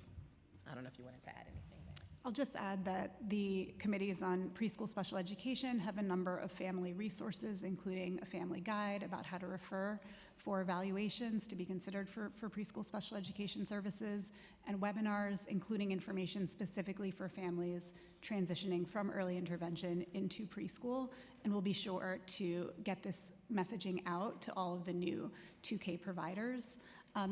I don't know if you wanted to add anything there. I'll just add that the committees on preschool special education have a number of family resources, including a family guide about how to refer for evaluations to be considered for preschool special education services, and webinars, including information specifically for families transitioning from early intervention into preschool. And we'll be sure to get this messaging out to all of the new 2K providers.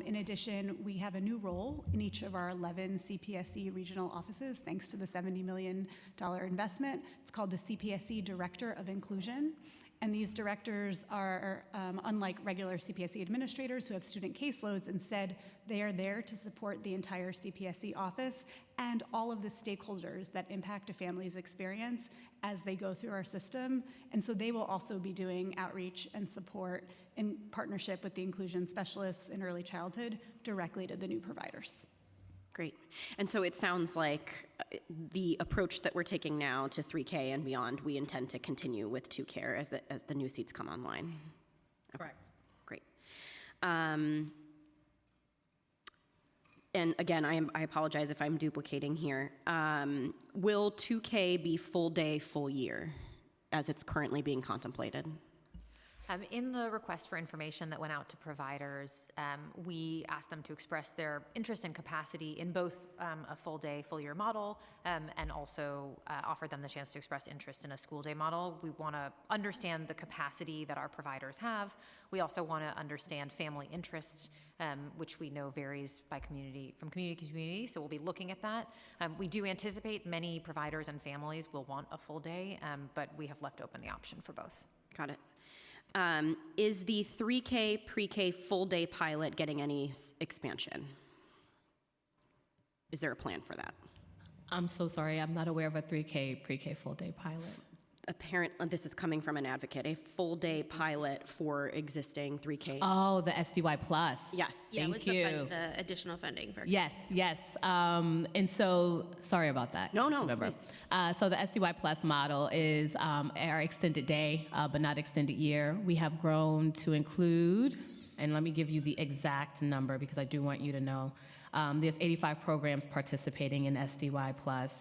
In addition, we have a new role in each of our 11 CPSE regional offices, thanks to the $70 million investment. It's called the CPSE Director of Inclusion. And these directors are, unlike regular CPSE administrators who have student caseloads, instead, they are there to support the entire CPSE office and all of the stakeholders that impact a family's experience as they go through our system. And so they will also be doing outreach and support in partnership with the inclusion specialists in early childhood directly to the new providers. Great. And so it sounds like the approach that we're taking now to 3K and beyond, we intend to continue with 2Care as the new seats come online. Okay. Correct. Great. And again, I apologize if I'm duplicating here. Will 2K be full day, full year, as it's currently being contemplated? In the request for information that went out to providers, we asked them to express their interest and capacity in both a full day, full year model, and also offered them the chance to express interest in a school day model. We want to understand the capacity that our providers have. We also want to understand family interest, which we know varies by community, from community to community, so we'll be looking at that. We do anticipate many providers and families will want a full day, but we have left open the option for both. Got it. Is the 3K pre-K full day pilot getting any expansion? Is there a plan for that? I'm so sorry, I'm not aware of a 3K pre-K full-day pilot. This is coming from an advocate, a full-day pilot for existing 3K. Oh, the SDY Plus. Yes. Yeah, Thank with you. the additional funding for. Yes, yes. And so, sorry about that. No, Councilmember. please. So the SDY Plus model is our extended day, but not extended year. We have grown to include, and let me give you the exact number because I do want you to know. There's 85 programs participating in SDY Plus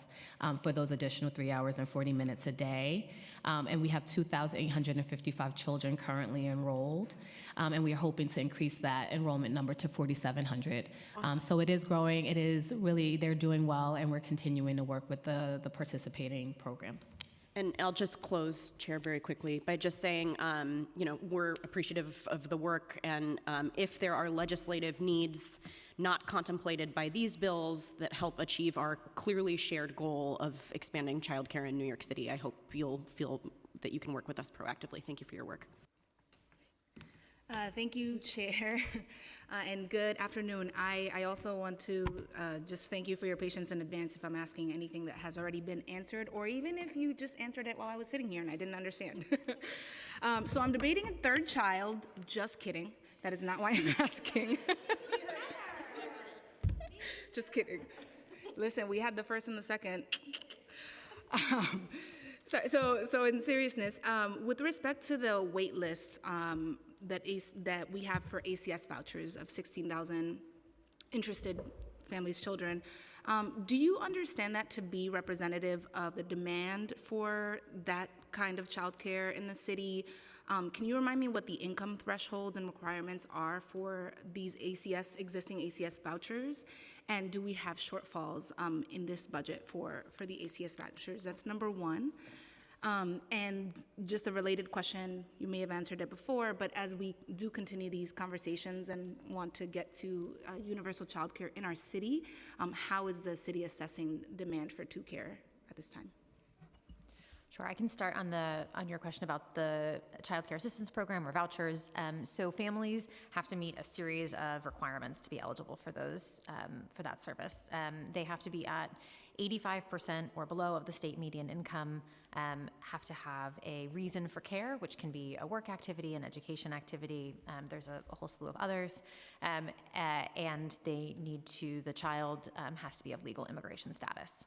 for those additional 3 hours and 40 minutes a day. And we have 2,855 children currently enrolled. And we are hoping to increase that enrollment number to 4,700. So it is growing. It is really, they're doing well, and we're continuing to work with the participating programs. And I'll just close, Chair, very quickly by just saying, we're appreciative of the work, and if there are legislative needs not contemplated by these bills that help achieve our clearly shared goal of expanding childcare in New York City, I hope you'll feel that you can work with us proactively. Thank you for your work. Thank you, Chair, and good afternoon. I also want to just thank you for your patience in advance if I'm asking anything that has already been answered, or even if you just answered it while I was sitting here and I didn't understand. So I'm debating a third child. Just kidding. That is not why I'm asking. Just kidding. Listen, we had the first and the second. So in seriousness, with respect to the wait list that we have for ACS vouchers of 16,000 interested families' children, do you understand that to be representative of the demand for that kind of childcare in the city? Can you remind me what the income thresholds and requirements are for these existing ACS vouchers? And do we have shortfalls in this budget for the ACS vouchers? That's number one. And just a related question, you may have answered it before, but as we do continue these conversations and want to get to universal childcare in our city, how is the city assessing demand for care at this time? Sure, I can start on your question about the Child Care Assistance Program or vouchers. So families have to meet a series of requirements to be eligible for those for that service. They have to be at 85% or below of the state median income, have to have a reason for care, which can be a work activity, an education activity. There's a whole slew of others, and the child has to be of legal immigration status.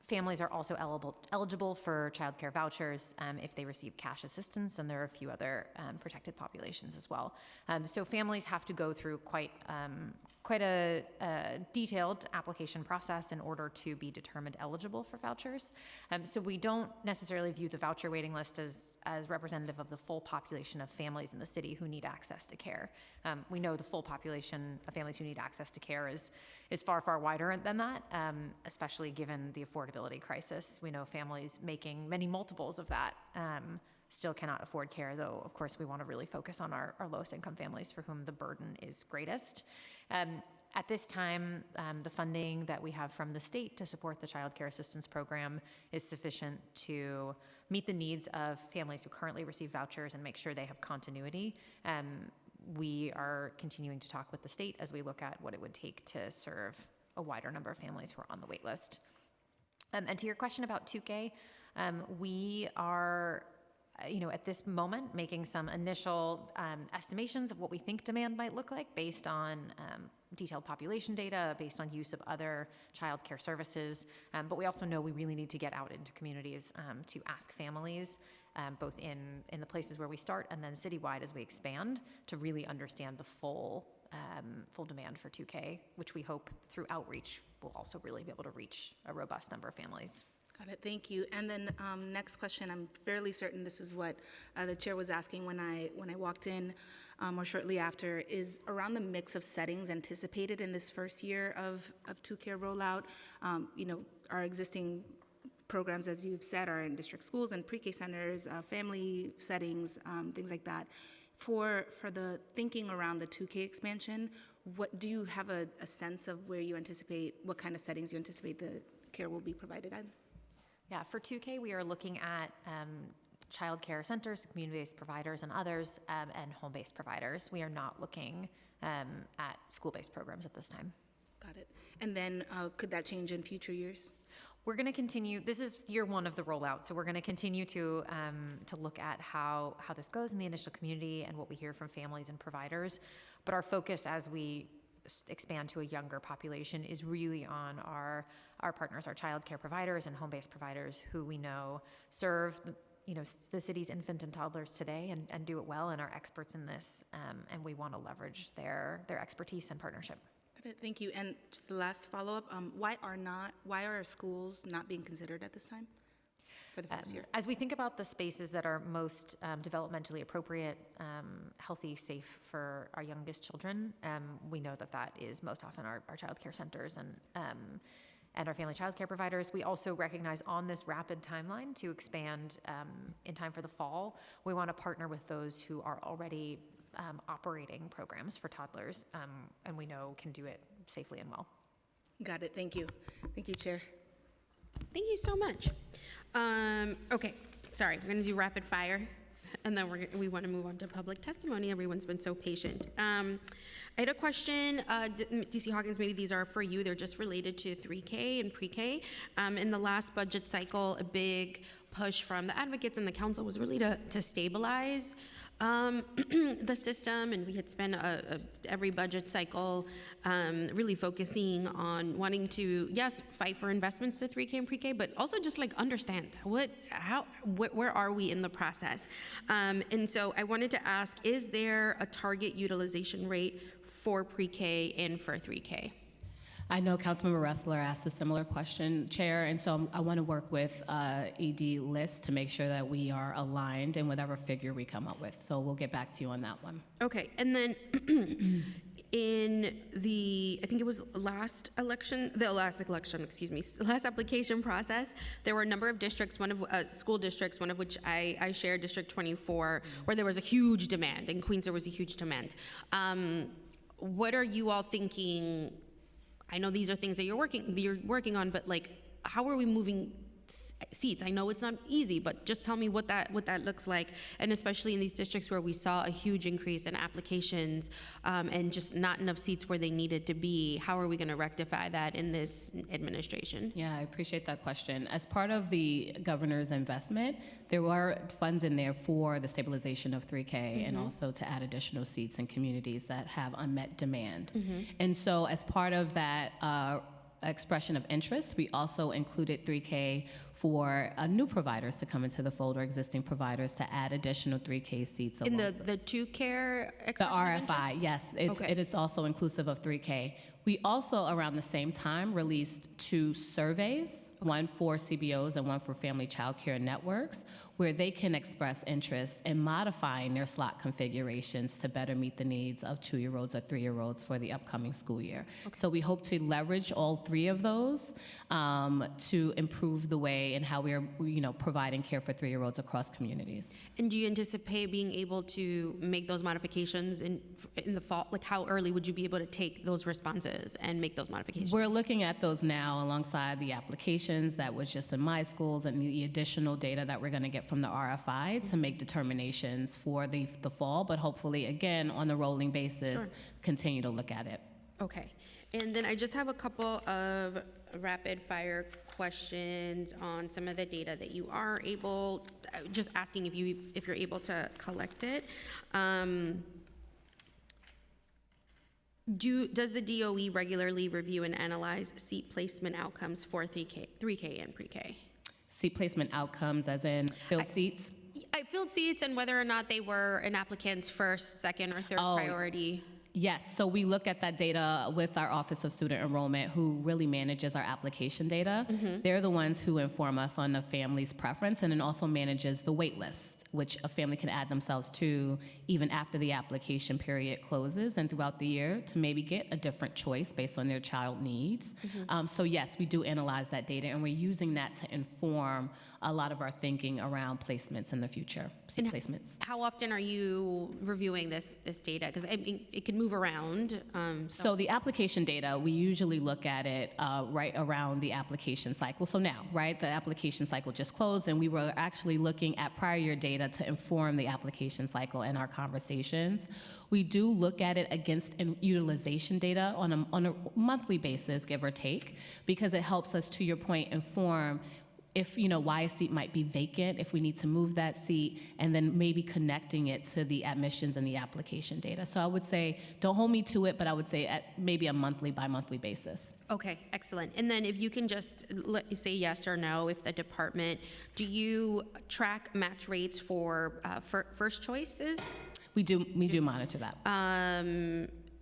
Families are also eligible for child care vouchers if they receive cash assistance, and there are a few other protected populations as well. So families have to go through quite a detailed application process in order to be determined eligible for vouchers. So we don't necessarily view the voucher waiting list as representative of the full population of families in the city who need access to care. We know the full population of families who need access to care is far, far wider than that, especially given the affordability crisis. We know families making many multiples of that still cannot afford care, though, of course, we want to really focus on our lowest income families for whom the burden is greatest. At this time, the funding that we have from the state to support the Child Care Assistance Program is sufficient to meet the needs of families who currently receive vouchers and make sure they have continuity. We are continuing to talk with the state as we look at what it would take to serve a wider number of families who are on the wait list. And to your question about 2K, we are at this moment, making some initial estimations of what we think demand might look like based on detailed population data, based on use of other child care services. But we also know we really need to get out into communities to ask families, both in the places where we start and then citywide as we expand, to really understand the full demand for 2K, which we hope through outreach will also really be able to reach a robust number of families. Got it, thank you. And then next question, I'm fairly certain this is what the chair was asking when I walked in or shortly after, is around the mix of settings anticipated in this first year of 2Care rollout. Our existing programs, as you've said, are in district schools and pre-K centers, family settings, things like that. For the thinking around the 2K expansion, what do you have a sense of where you anticipate, what kind of settings you anticipate the care will be provided at? Yeah, for 2K, we are looking at child care centers, community-based providers, and others, and home-based providers. We are not looking at school-based programs at this time. Got it. And then could that change in future years? We're going to continue, this is year one of the rollout, so we're going to continue to look at how this goes in the initial community and what we hear from families and providers. But our focus as we expand to a younger population is really on our partners, our child care providers and home-based providers who we know serve the city's infant and toddlers today and do it well and are experts in this, and we want to leverage their expertise and partnership. Got it. Thank you. And just the last follow-up, why are our schools not being considered at this time for the first year? As we think about the spaces that are most developmentally appropriate, healthy, safe for our youngest children, we know that is most often our child care centers and our family child care providers. We also recognize on this rapid timeline to expand in time for the fall, we want to partner with those who are already operating programs for toddlers, and we know can do it safely and well. Got it. Thank you. Thank you, Chair. Thank you so much. Okay, sorry, we're gonna do rapid fire, and then we want to move on to public testimony. Everyone's been so patient. I had a question, DC Hawkins, maybe these are for you. They're just related to 3K and pre-K. In the last budget cycle, a big push from the advocates and the council was really to stabilize the system, and we had spent every budget cycle really focusing on wanting to, yes, fight for investments to 3K and pre-K, but also just like understand where are we in the process. And so I wanted to ask, is there a target utilization rate for pre-K and for 3K? I know Councilmember Ressler asked a similar question, Chair, and so I want to work with ED List to make sure that we are aligned in whatever figure we come up with. So we'll get back to you on that one. Okay, and then in I think it was last application process, there were a number of districts, school districts, one of which I shared, District 24, where there was a huge demand. In Queens, there was a huge demand. What are you all thinking? I know these are things that you're working on, but like, how are we moving seats? I know it's not easy, but just tell me what that looks like, and especially in these districts where we saw a huge increase in applications and just not enough seats where they needed to be. How are we going to rectify that in this administration? Yeah, I appreciate that question. As part of the governor's investment, there were funds in there for the stabilization of 3K and also to add additional seats in communities that have unmet demand. And so as part of that expression of interest, we also included 3K for new providers to come into the fold or existing providers to add additional 3K seats. In the 2Care the expression of RFI, interest? yes, Okay. it is also inclusive of 3K. We also, around the same time, released 2 surveys, one for CBOs and one for family child care networks, where they can express interest in modifying their slot configurations to better meet the needs of 2-year-olds or 3-year-olds for the upcoming school year. So we hope to leverage all 3 of those to improve the way and how we are, providing care for 3-year-olds across communities. And do you anticipate being able to make those modifications in the fall? Like, how early would you be able to take those responses and make those modifications? We're looking at those now alongside the applications that was just in my schools and the additional data that we're going to get from the RFI to make determinations for the fall, but hopefully, again, on a rolling basis, continue to look at it. Okay. And then I just have a couple of rapid fire questions on some of the data that you are able, just asking if you're able to collect it. Does the DOE regularly review and analyze seat placement outcomes for 3K and pre-K? Seat placement outcomes, as in filled seats? I filled seats and whether or not they were an applicant's first, second, or third priority. Yes, so we look at that data with our Office of Student Enrollment, who really manages our application data. They're the ones who inform us on the family's preference, and then also manages the wait list, which a family can add themselves to even after the application period closes and throughout the year to maybe get a different choice based on their child needs. So yes, we do analyze that data, and we're using that to inform a lot of our thinking around placements in the future, seat placements. How often are you reviewing this data? Because it can move around. So the application data, we usually look at it right around the application cycle. So now, right, the application cycle just closed, and we were actually looking at prior year data to inform the application cycle in our conversations. We do look at it against utilization data on a monthly basis, give or take, because it helps us, to your point, inform if, why a seat might be vacant, if we need to move that seat, and then maybe connecting it to the admissions and the application data. So I would say, don't hold me to it, but I would say at maybe a monthly, bi-monthly basis. Okay, excellent. And then if you can just say yes or no, if the department, do you track match rates for first choices? We do monitor that.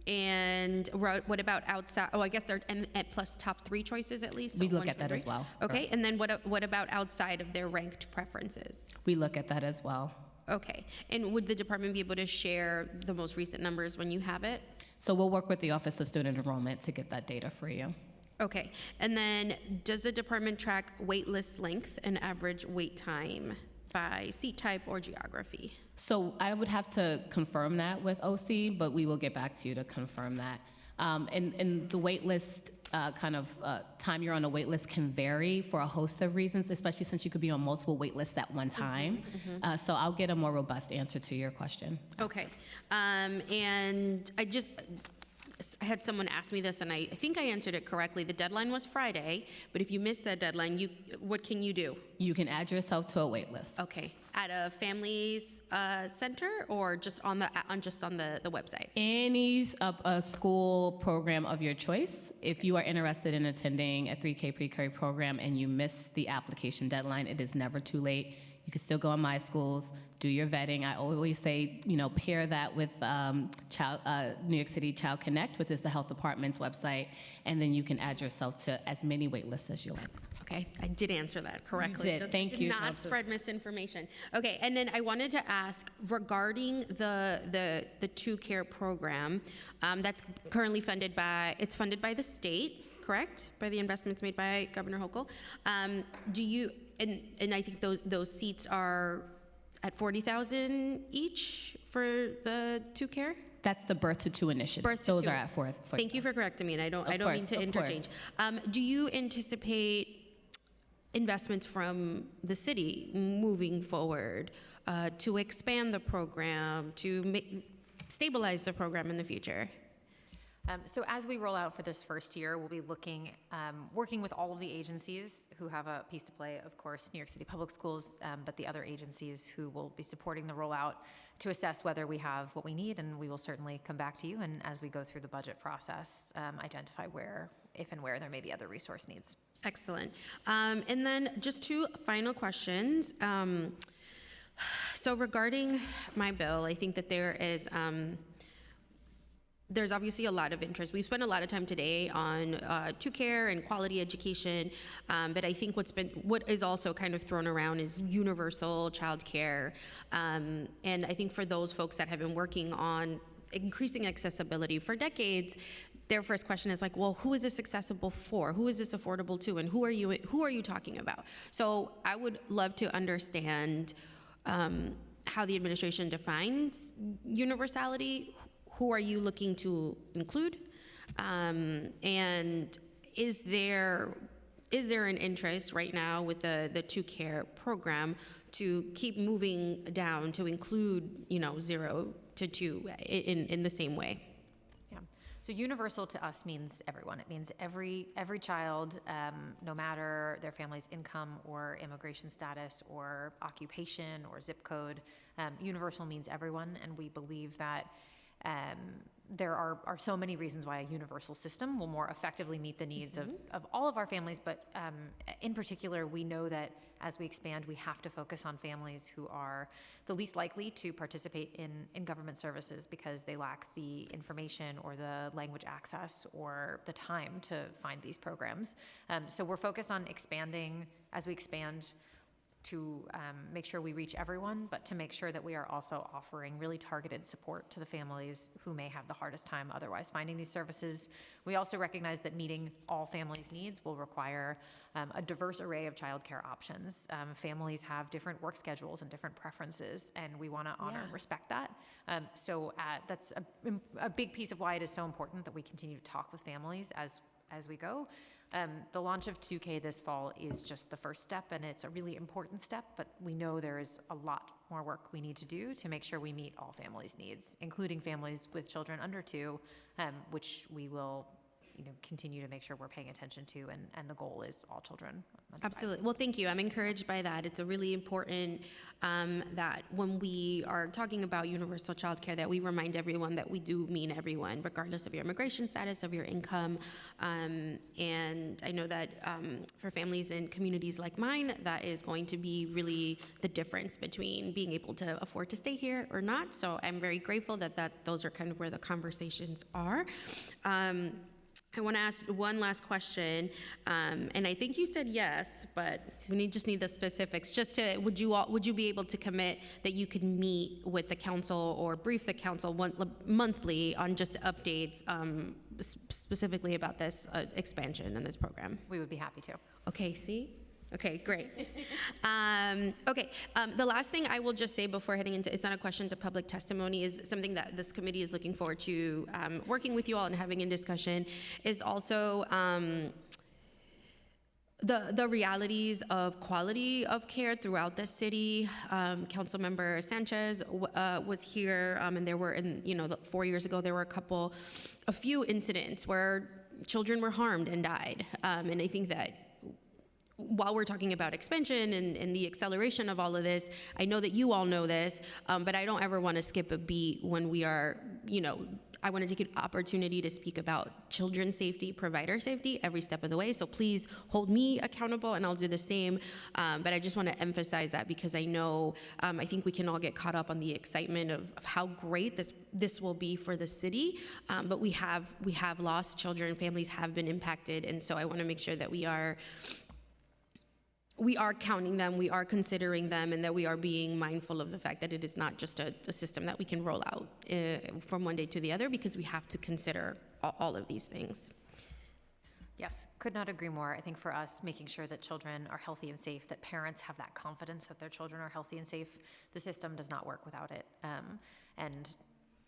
And what about outside? Oh, I guess they're at plus top 3 choices at least. So We look 1, at 2, that 3. as well. Okay, and then what about outside of their ranked preferences? We look at that as well. Okay, and would the department be able to share the most recent numbers when you have it? So we'll work with the Office of Student Enrollment to get that data for you. Okay, and then does the department track wait list length and average wait time by seat type or geography? So I would have to confirm that with OC, but we will get back to you to confirm that. And the wait list time you're on a wait list can vary for a host of reasons, especially since you could be on multiple wait lists at one time. So I'll get a more robust answer to your question. Okay, and I had someone ask me this, and I think I answered it correctly. The deadline was Friday, but if you missed that deadline, what can you do? You can add yourself to a wait list. Okay, at a family's center or just on the website? Any a school program of your choice. If you are interested in attending a 3K pre-K program and you missed the application deadline, it is never too late. You can still go on My Schools, do your vetting. I always say, pair that with New York City Child Connect, which is the health department's website, and then you can add yourself to as many wait lists as you like. Okay, I did answer that correctly. You did. Thank you. Did not spread misinformation. Okay, and then I wanted to ask regarding the 2Care program that's currently funded by the state, correct? By the investments made by Governor Hochul. Do you? And I think those seats are at $40,000 each for the 2Care. That's the Birth to Two initiative. Birth to Those Two. are at $40,000. Thank you for correcting me, and I don't mean to of interchange. Do you anticipate investments from the city moving forward to expand the program, to stabilize the program in the future? So as we roll out for this first year, we'll be looking, working with all of the agencies who have a piece to play, of course, New York City Public Schools, but the other agencies who will be supporting the rollout to assess whether we have what we need, and we will certainly come back to you, and as we go through the budget process, identify if and where there may be other resource needs. Excellent. And then just 2 final questions. So regarding my bill, I think that there's obviously a lot of interest. We've spent a lot of time today on 2Care and quality education, but I think what is also kind of thrown around is universal childcare. And I think for those folks that have been working on increasing accessibility for decades, their first question is like, well, who is this accessible for? Who is this affordable to? And who are you talking about? So I would love to understand how the administration defines universality. Who are you looking to include? And is there an interest right now with the 2Care program to keep moving down to include 0 to 2 in the same way? Yeah. So universal to us means everyone. It means every child, no matter their family's income or immigration status or occupation or zip code. Universal means everyone, and we believe that there are so many reasons why a universal system will more effectively meet the needs of all of our families, but in particular, we know that as we expand, we have to focus on families who are the least likely to participate in government services because they lack the information or the language access or the time to find these programs. So we're focused on expanding as we expand make sure we reach everyone, but to make sure that we are also offering really targeted support to the families who may have the hardest time otherwise finding these services. We also recognize that meeting all families' needs will require a diverse array of childcare options. Families have different work schedules and different preferences, and we want to honor and respect that. So that's a big piece of why it is so important that we continue to talk with families as we go. The launch of 2K this fall is just the first step, and it's a really important step, but we know there is a lot more work we need to do to make sure we meet all families' needs, including families with children under 2, which we will continue to make sure we're paying attention to, and the goal is all children. Absolutely. Well, thank you. I'm encouraged by that. It's a really important that when we are talking about universal childcare, that we remind everyone that we do mean everyone, regardless of your immigration status, of your income. And I know that for families in communities like mine, that is going to be really the difference between being able to afford to stay here or not. So I'm very grateful that those are kind of where the conversations are. I want to ask one last question, and I think you said yes, but we just need the specifics. Would you be able to commit that you could meet with the council or brief the council monthly on just updates specifically about this expansion in this program? We would be happy to. Okay, see? Okay, great. The last thing I will just say before heading into, it's not a question to public testimony, is something that this committee is looking forward to working with you all and having in discussion, is also the realities of quality of care throughout the city. Councilmember Sanchez was here, and there were, 4 years ago, there were a few incidents where children were harmed and died. And I think that while we're talking about expansion and the acceleration of all of this, I know that you all know this, but I don't ever want to skip a beat when we are, I want to take an opportunity to speak about children's safety, provider safety every step of the way. So please hold me accountable, and I'll do the same. But I just want to emphasize that because I know, I think we can all get caught up on the excitement of how great this will be for the city. But we have lost children, families have been impacted, and so I want to make sure that we are counting them, we are considering them, and that we are being mindful of the fact that it is not just a system that we can roll out from one day to the other, because we have to consider all of these things. Yes, could not agree more. I think for us, making sure that children are healthy and safe, that parents have that confidence that their children are healthy and safe, the system does not work without it. And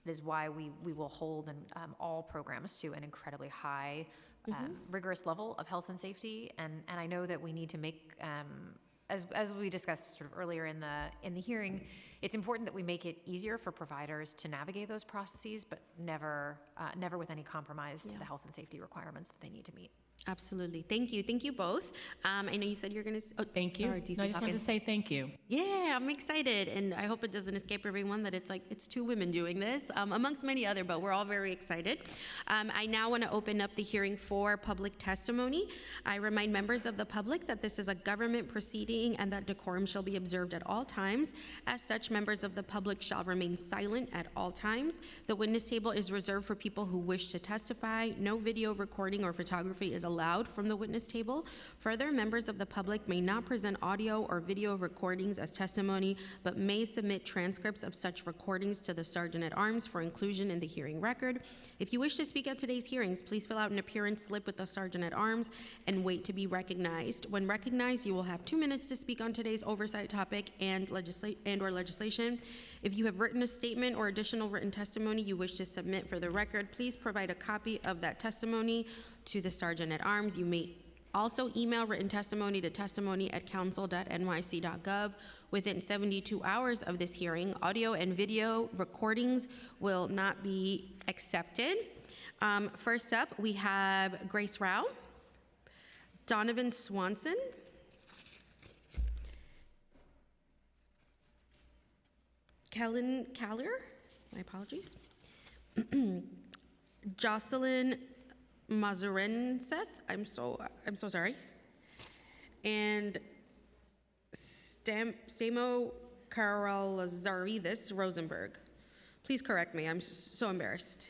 it is why we will hold all programs to an incredibly high rigorous level of health and safety, and I know that we need to make, as we discussed sort of earlier in the hearing, it's important that we make it easier for providers to navigate those processes, but never with any compromise to the health and safety requirements that they need to meet. Absolutely. Thank you both. I know you said you're going to. Thank you. Sorry, DC No, I just wanted to say thank you. Yeah, I'm excited, and I hope it doesn't escape everyone that it's two women doing this, amongst many other, but we're all very excited. I now want to open up the hearing for public testimony. I remind members of the public that this is a government proceeding and that decorum shall be observed at all times. As such, members of the public shall remain silent at all times. The witness table is reserved for people who wish to testify. No video recording or photography is allowed from the witness table. Further, members of the public may not present audio or video recordings as testimony, but may submit transcripts of such recordings to the Sergeant at Arms for inclusion in the hearing record. If you wish to speak at today's hearings, please fill out an appearance slip with the Sergeant at Arms and wait to be recognized. When recognized, you will have 2 minutes to speak on today's oversight topic and or legislation. If you have written a statement or additional written testimony you wish to submit for the record, please provide a copy of that testimony to the Sergeant at Arms. You may also email written testimony to testimony@council.nyc.gov within 72 hours of this hearing. Audio and video recordings will not be accepted. First up, we have Grace Rao, Donovan Swanson, Kellen Callier, my apologies, Jocelyn Mazurenseth, I'm so sorry, and Stamo Karalazaridis Rosenberg. Please correct me, I'm so embarrassed.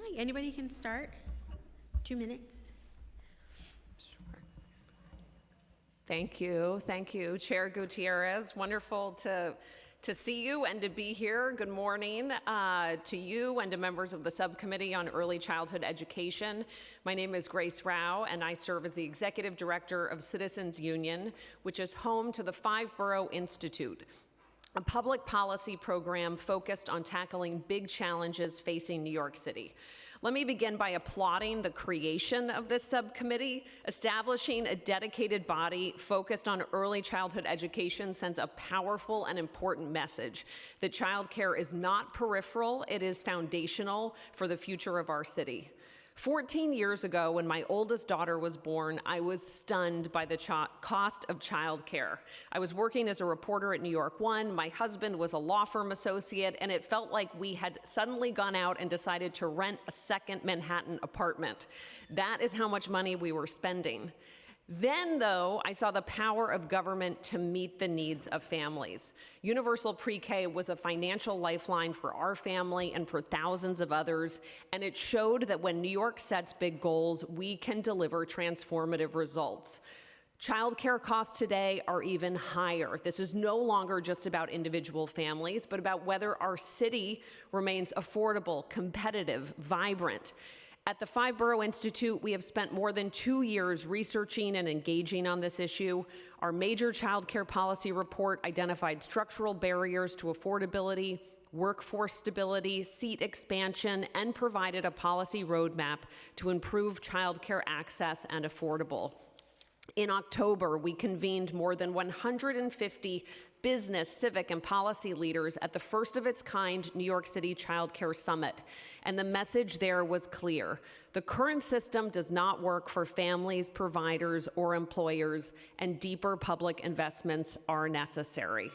right, anybody can start. 2 minutes. Thank you. Thank you, Chair Gutierrez. Wonderful to see you and to be here. Good morning to you and to members of the Subcommittee on Early Childhood Education. My name is Grace Rao, and I serve as the Executive Director of Citizens Union, which is home to the Five Borough Institute, a public policy program focused on tackling big challenges facing New York City. Let me begin by applauding the creation of this subcommittee. Establishing a dedicated body focused on early childhood education sends a powerful and important message that childcare is not peripheral, it is foundational for the future of our city. 14 years ago, when my oldest daughter was born, I was stunned by the cost of childcare. I was working as a reporter at New York One. My husband was a law firm associate, and it felt like we had suddenly gone out and decided to rent a second Manhattan apartment. That is how much money we were spending. Then, though, I saw the power of government to meet the needs of families. Universal Pre-K was a financial lifeline for our family and for thousands of others, and it showed that when New York sets big goals, we can deliver transformative results. Childcare costs today are even higher. This is no longer just about individual families, but about whether our city remains affordable, competitive, vibrant. At the Five Borough Institute, we have spent more than 2 years researching and engaging on this issue. Our major child care policy report identified structural barriers to affordability, workforce stability, seat expansion, and provided a policy roadmap to improve child care access and affordable. In October, we convened more than 150 business, civic, and policy leaders at the first of its kind New York City Child Care Summit. And the message there was clear. The current system does not work for families, providers, or employers, and deeper public investments are necessary.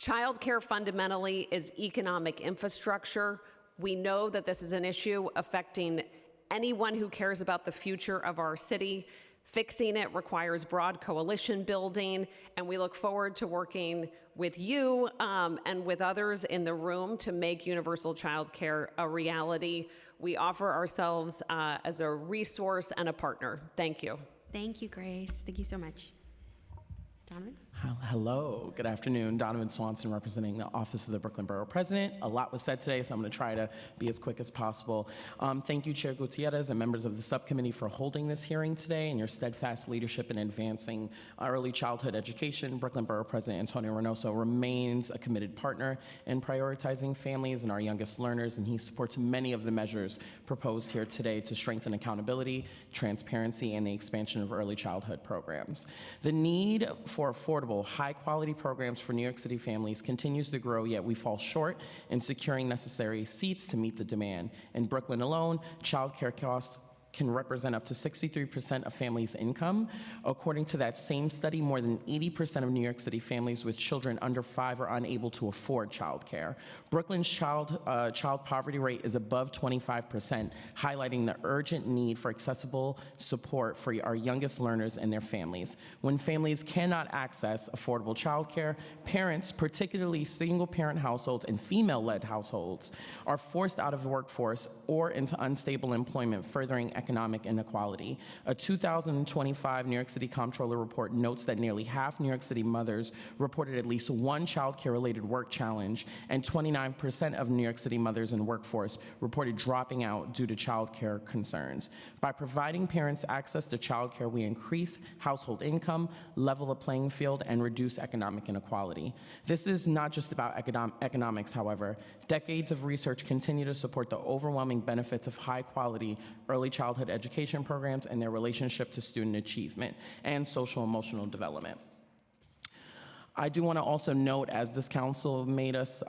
Childcare fundamentally is economic infrastructure. We know that this is an issue affecting anyone who cares about the future of our city. Fixing it requires broad coalition building, and we look forward to working with you and with others in the room to make universal childcare a reality. We offer ourselves as a resource and a partner. Thank you. Thank you, Grace. Thank you so much. Donovan? Hello, good afternoon. Donovan Swanson representing the Office of the Brooklyn Borough President. A lot was said today, so I'm going to try to be as quick as possible. Thank you, Chair Gutierrez and members of the subcommittee for holding this hearing today and your steadfast leadership in advancing early childhood education. Brooklyn Borough President Antonio Reynoso remains a committed partner in prioritizing families and our youngest learners, and he supports many of the measures proposed here today to strengthen accountability, transparency, and the expansion of early childhood programs. The need for affordable, high-quality programs for New York City families continues to grow, yet we fall short in securing necessary seats to meet the demand. In Brooklyn alone, child care costs can represent up to 63% of families' income. According to that same study, more than 80% of New York City families with children under 5 are unable to afford child care. Brooklyn's child poverty rate is above 25%, highlighting the urgent need for accessible support for our youngest learners and their families. When families cannot access affordable child care, parents, particularly single-parent households and female-led households, are forced out of the workforce or into unstable employment, furthering economic inequality. A 2025 New York City Comptroller report notes that nearly half New York City mothers reported at least one child care-related work challenge, and 29% of New York City mothers in workforce reported dropping out due to child care concerns. By providing parents access to child care, we increase household income, level the playing field, and reduce economic inequality. This is not just about economics, however. Decades of research continue to support the overwhelming benefits of high-quality early childhood education programs and their relationship to student achievement and social-emotional development. I do want to also note, as this council made us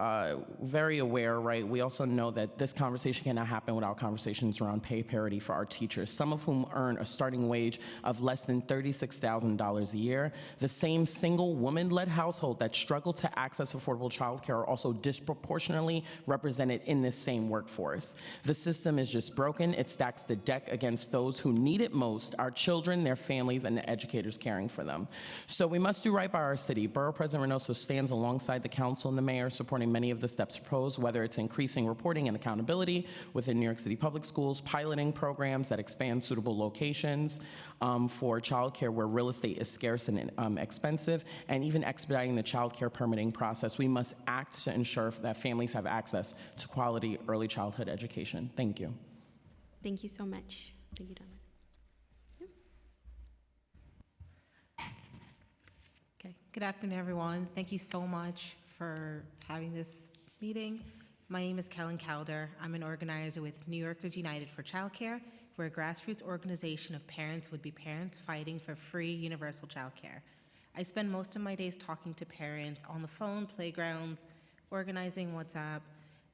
very aware, right, we also know that this conversation cannot happen without conversations around pay parity for our teachers, some of whom earn a starting wage of less than $36,000 a year. The same single woman-led household that struggle to access affordable childcare are also disproportionately represented in this same workforce. The system is just broken. It stacks the deck against those who need it most, our children, their families, and the educators caring for them. So we must do right by our city. Borough President Reynoso stands alongside the council and the mayor, supporting many of the steps proposed, whether it's increasing reporting and accountability within New York City public schools, piloting programs that expand suitable locations for childcare where real estate is scarce and expensive, and even expediting the childcare permitting process. We must act to ensure that families have access to quality early childhood education. Thank you. Thank you so much. Thank you, Donna. Okay. Good afternoon, everyone. Thank you so much for having this meeting. My name is Kellen Calder. I'm an organizer with New Yorkers United for Childcare. We're a grassroots organization of parents, would-be parents, fighting for free universal childcare. I spend most of my days talking to parents on the phone, playgrounds, organizing WhatsApp,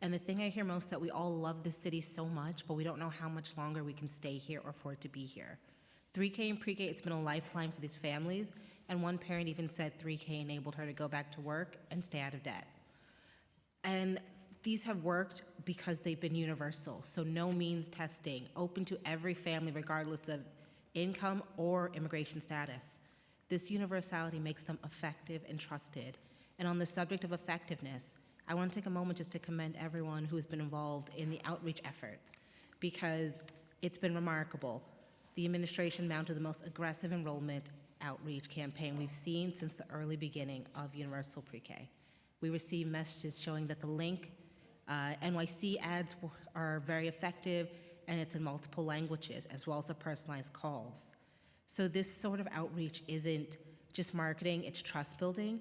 and the thing I hear most that we all love this city so much, but we don't know how much longer we can stay here or afford to be here. 3K and pre-K, it's been a lifeline for these families, and one parent even said 3K enabled her to go back to work and stay out of debt. And these have worked because they've been universal, so no means testing, open to every family regardless of income or immigration status. This universality makes them effective and trusted. And on the subject of effectiveness, I want to take a moment just to commend everyone who has been involved in the outreach efforts, because it's been remarkable. The administration mounted the most aggressive enrollment outreach campaign we've seen since the early beginning of universal pre-K. We received messages showing that the link NYC ads are very effective, and it's in multiple languages, as well as the personalized calls. So this sort of outreach isn't just marketing, it's trust building,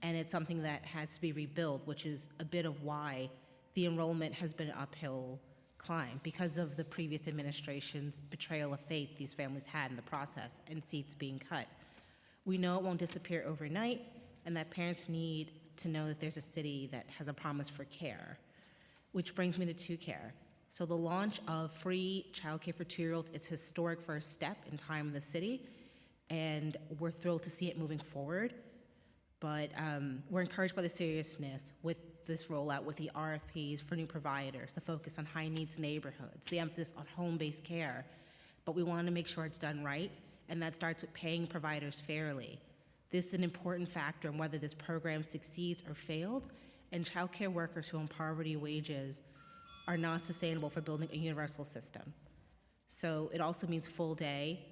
and it's something that has to be rebuilt, which is a bit of why the enrollment has been an uphill climb, because of the previous administration's betrayal of faith these families had in the process and seats being cut. We know it won't disappear overnight, and that parents need to know that there's a city that has a promise for care, which brings me to 2Care. So the launch of free childcare for 2-year-olds, it's a historic first step in time in the city, and we're thrilled to see it moving forward. But we're encouraged by the seriousness with this rollout, with the RFPs for new providers, the focus on high-needs neighborhoods, the emphasis on home-based care. But we want to make sure it's done right, and that starts with paying providers fairly. This is an important factor in whether this program succeeds or fails, and childcare workers who own poverty wages are not sustainable for building a universal system. So it also means full day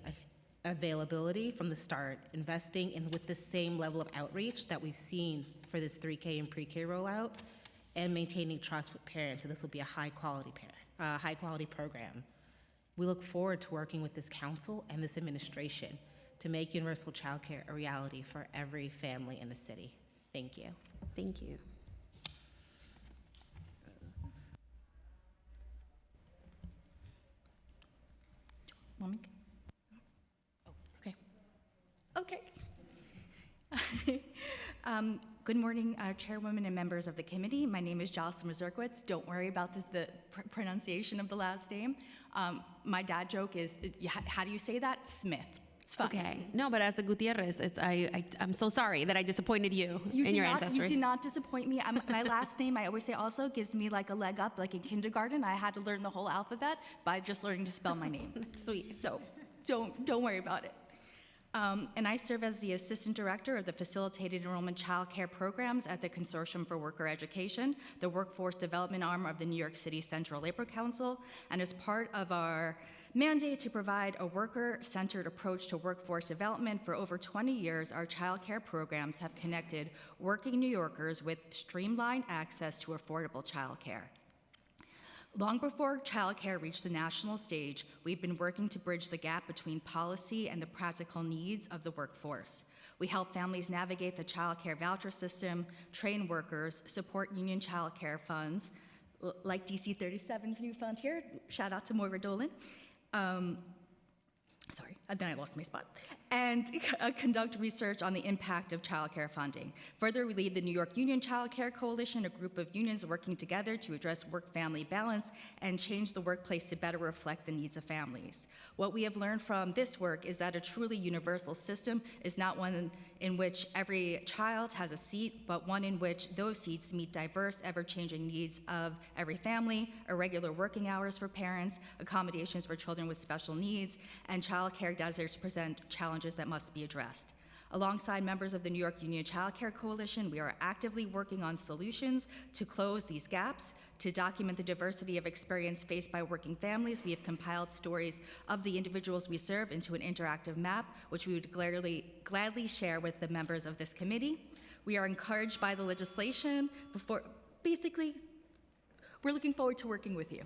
availability from the start, investing in with the same level of outreach that we've seen for this 3K and pre-K rollout, and maintaining trust with parents. And this will be a high quality program. We look forward to working with this council and this administration to make universal childcare a reality for every family in the city. Thank you. Thank you. Want me? Oh, it's okay. Okay. Good morning, Chairwoman and members of the committee. My name is Jocelyn Mazurkowitz. Don't worry about the pronunciation of the last name. My dad joke is, how do you say that? Smith. It's fine. Okay. No, but as a Gutierrez, I'm so sorry that I disappointed you in your ancestry. You did not disappoint me. My last name, I always say also, gives me like a leg up. Like in kindergarten, I had to learn the whole alphabet by just learning to spell my name. Sweet. So don't worry about it. And I serve as the Assistant Director of the Facilitated Enrollment Child Care Programs at the Consortium for Worker Education, the workforce development arm of the New York City Central Labor Council. And as part of our mandate to provide a worker-centered approach to workforce development, for over 20 years, our child care programs have connected working New Yorkers with streamlined access to affordable child care. Long before childcare reached the national stage, we've been working to bridge the gap between policy and the practical needs of the workforce. We help families navigate the childcare voucher system, train workers, support union childcare funds, like DC 37's new fund here. Shout out to Moira Dolan. Sorry, then I lost my spot. And conduct research on the impact of childcare funding. Further, we lead the New York Union Child Care Coalition, a group of unions working together to address work-family balance and change the workplace to better reflect the needs of families. What we have learned from this work is that a truly universal system is not one in which every child has a seat, but one in which those seats meet diverse, ever-changing needs of every family, irregular working hours for parents, accommodations for children with special needs, and childcare deserts present challenges that must be addressed. Alongside members of the New York Union Child Care Coalition, we are actively working on solutions to close these gaps. To document the diversity of experience faced by working families, we have compiled stories of the individuals we serve into an interactive map, which we would gladly share with the members of this committee. We are encouraged by the legislation. Basically, we're looking forward to working with you.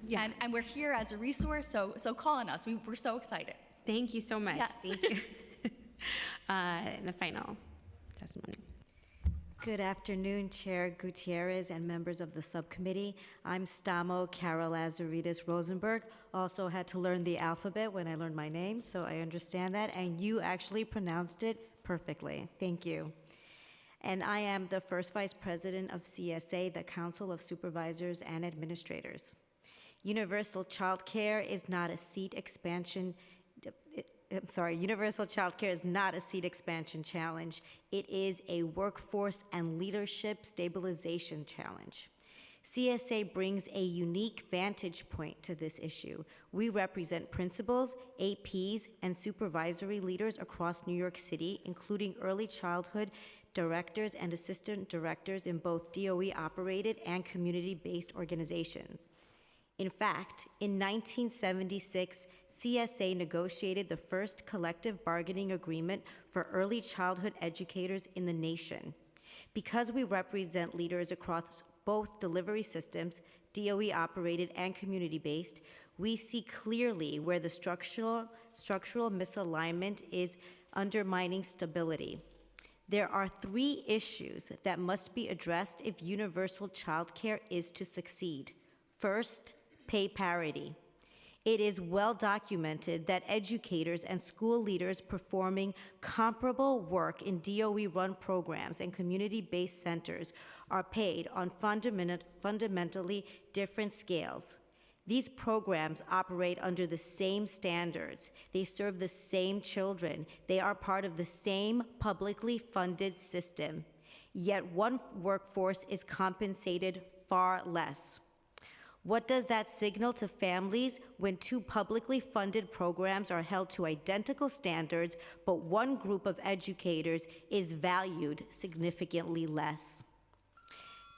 Yeah. And we're here as a resource, so call on us. We're so excited. Thank you so much. Yes. Thank you. And the final testimony. Good afternoon, Chair Gutierrez and members of the subcommittee. I'm Stamo Karolazarides Rosenberg. Also had to learn the alphabet when I learned my name, so I understand that, and you actually pronounced it perfectly. Thank you. And I am the first Vice President of CSA, the Council of Supervisors and Administrators. Universal Child Care is not a seat expansion Universal Child Care is not a seat expansion challenge. It is a workforce and leadership stabilization challenge. CSA brings a unique vantage point to this issue. We represent principals, APs, and supervisory leaders across New York City, including early childhood directors and assistant directors in both DOE-operated and community-based organizations. In fact, in 1976, CSA negotiated the first collective bargaining agreement for early childhood educators in the nation. Because we represent leaders across both delivery systems, DOE-operated and community-based, we see clearly where the structural misalignment is undermining stability. There are 3 issues that must be addressed if universal child care is to succeed. First, pay parity. It is well documented that educators and school leaders performing comparable work in DOE-run programs and community-based centers are paid on fundamentally different scales. These programs operate under the same standards. They serve the same children. They are part of the same publicly funded system. Yet one workforce is compensated far less. What does that signal to families when 2 publicly funded programs are held to identical standards, but one group of educators is valued significantly less?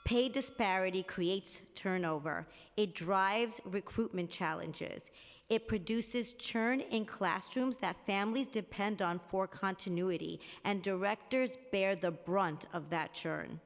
Pay disparity creates turnover. It drives recruitment challenges. It produces churn in classrooms that families depend on for continuity, and directors bear the brunt of that churn.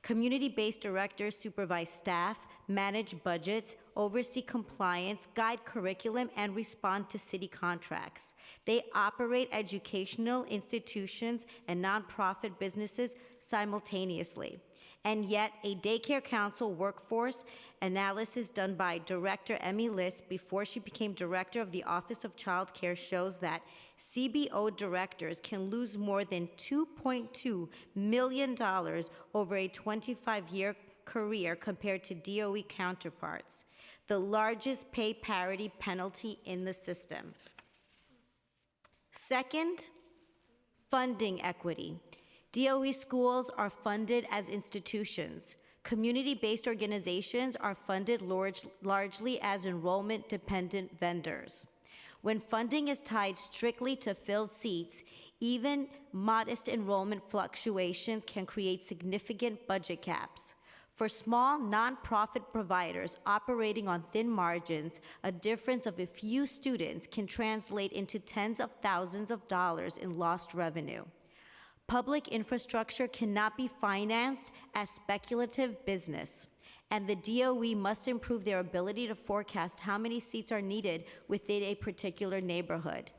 Community-based directors supervise staff, manage budgets, oversee compliance, guide curriculum, and respond to city contracts. They operate educational institutions and nonprofit businesses simultaneously. And yet, a daycare council workforce analysis done by Director Emmy List before she became director of the Office of Child Care shows that CBO directors can lose more than $2.2 million over a 25-year career compared to DOE counterparts, the largest pay parity penalty in the system. Second, funding equity. DOE schools are funded as institutions. Community-based organizations are funded largely as enrollment-dependent vendors. When funding is tied strictly to filled seats, even modest enrollment fluctuations can create significant budget caps. For small nonprofit providers operating on thin margins, a difference of a few students can translate into tens of thousands of dollars in lost revenue. Public infrastructure cannot be financed as speculative business, and the DOE must improve their ability to forecast how many seats are needed within a particular neighborhood.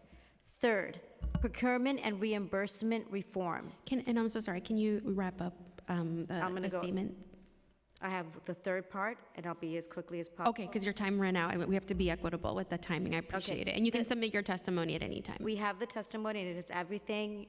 Third, procurement and reimbursement reform. And I'm so sorry, can you wrap up the statement? I have the third part, and I'll be as quickly as possible. Okay, because your time ran out. We have to be equitable with the timing. I appreciate it. And you can submit your testimony at any time. We have the testimony, and it is everything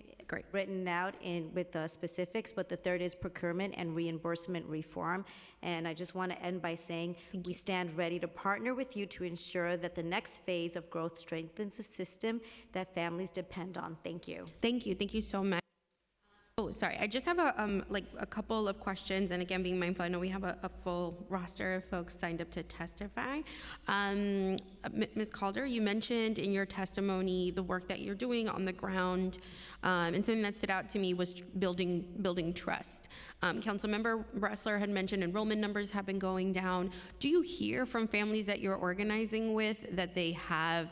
written out with the specifics, but the third is procurement and reimbursement reform. And I just want to end by saying we stand ready to partner with you to ensure that the next phase of growth strengthens a system that families depend on. Thank you. Thank you. Thank you so much. Oh, sorry. I just have a couple of questions, and again, being mindful, I know we have a full roster of folks signed up to testify. Ms. Calder, you mentioned in your testimony the work that you're doing on the ground, and something that stood out to me was building trust. Councilmember Bressler had mentioned enrollment numbers have been going down. Do you hear from families that you're organizing with that they have?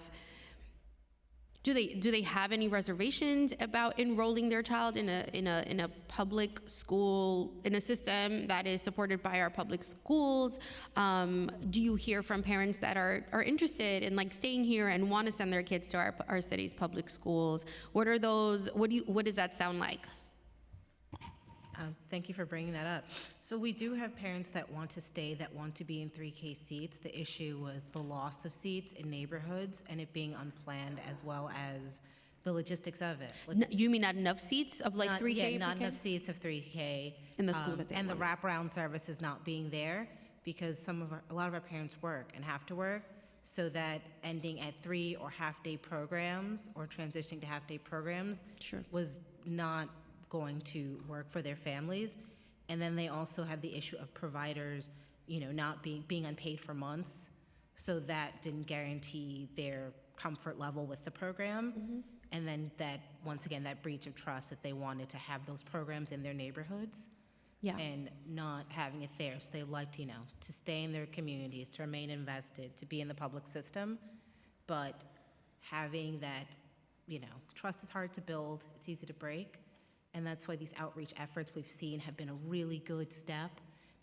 Do they have any reservations about enrolling their child in a public school, in a system that is supported by our public schools? Do you hear from parents that are interested in like staying here and want to send their kids to our city's public schools? What are those? What does that sound like? Thank you for bringing that up. So we do have parents that want to stay, that want to be in 3K seats. The issue was the loss of seats in neighborhoods and it being unplanned, as well as the logistics of it. You mean not enough seats of like 3K? Yeah, not enough seats of 3K. In the school that they and want. the wraparound services not being there because a lot of our parents work and have to work, so that ending at 3 or half-day programs or transitioning to half-day programs was not going to work for their families. And then they also had the issue of providers, not being unpaid for months, so that didn't guarantee their comfort level with the program. And then that, once again, that breach of trust that they wanted to have those programs in their neighborhoods. Yeah. And not having it there. So they liked, to stay in their communities, to remain invested, to be in the public system. But having that, trust is hard to build, it's easy to break. And that's why these outreach efforts we've seen have been a really good step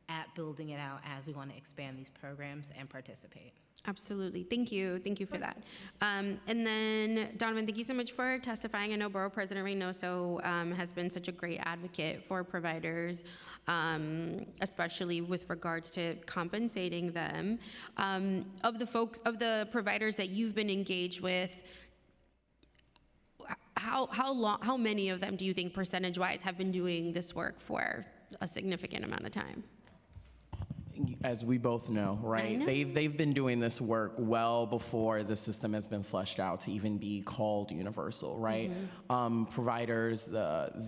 at building it out as we want to expand these programs and participate. Absolutely. Thank you for that. And then, Donovan, thank you so much for testifying. I know Borough President Reynoso has been such a great advocate for providers, especially with regards to compensating them. Of the providers that you've been engaged with, how many of them do you think percentage-wise have been doing this work for a significant amount of time? As we both know, right? know. They've been doing this work well before the system has been fleshed out to even be called universal, right? Providers, a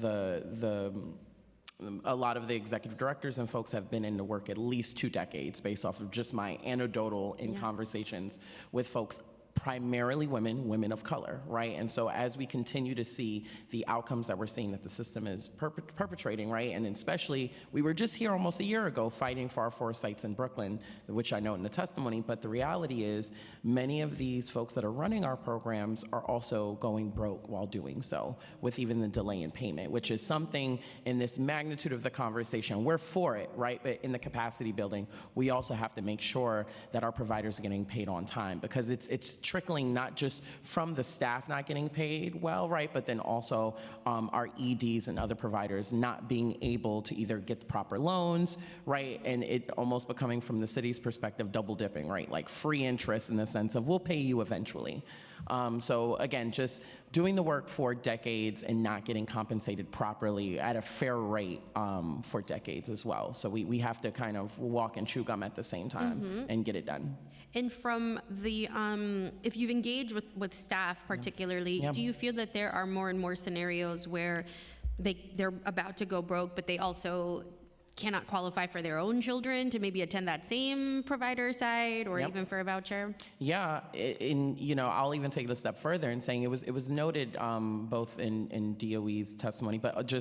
lot of the executive directors and folks have been in the work at least 2 decades, based off of just my anecdotal in conversations with folks, primarily women of color, right? And so as we continue to see the outcomes that we're seeing that the system is perpetrating, right? And especially, we were just here almost a year ago fighting for our 4 sites in Brooklyn, which I know in the testimony, but the reality is many of these folks that are running our programs are also going broke while doing so, with even the delay in payment, which is something in this magnitude of the conversation. We're for it, right? But in the capacity building, we also have to make sure that our providers are getting paid on time, because it's trickling not just from the staff not getting paid well, right, but then also our EDs and other providers not being able to either get the proper loans, right, and it almost becoming, from the city's perspective, double dipping, right, like free interest in the sense of we'll pay you eventually. So again, just doing the work for decades and not getting compensated properly at a fair rate for decades as well. So we have to kind of walk and chew gum at the same time and get it done. And from the, if you've engaged with staff particularly, do you feel that there are more and more scenarios where they're about to go broke, but they also cannot qualify for their own children to maybe attend that same provider site or even for a voucher? Yeah, I'll even take it a step further in saying it was noted both in DOE's testimony, but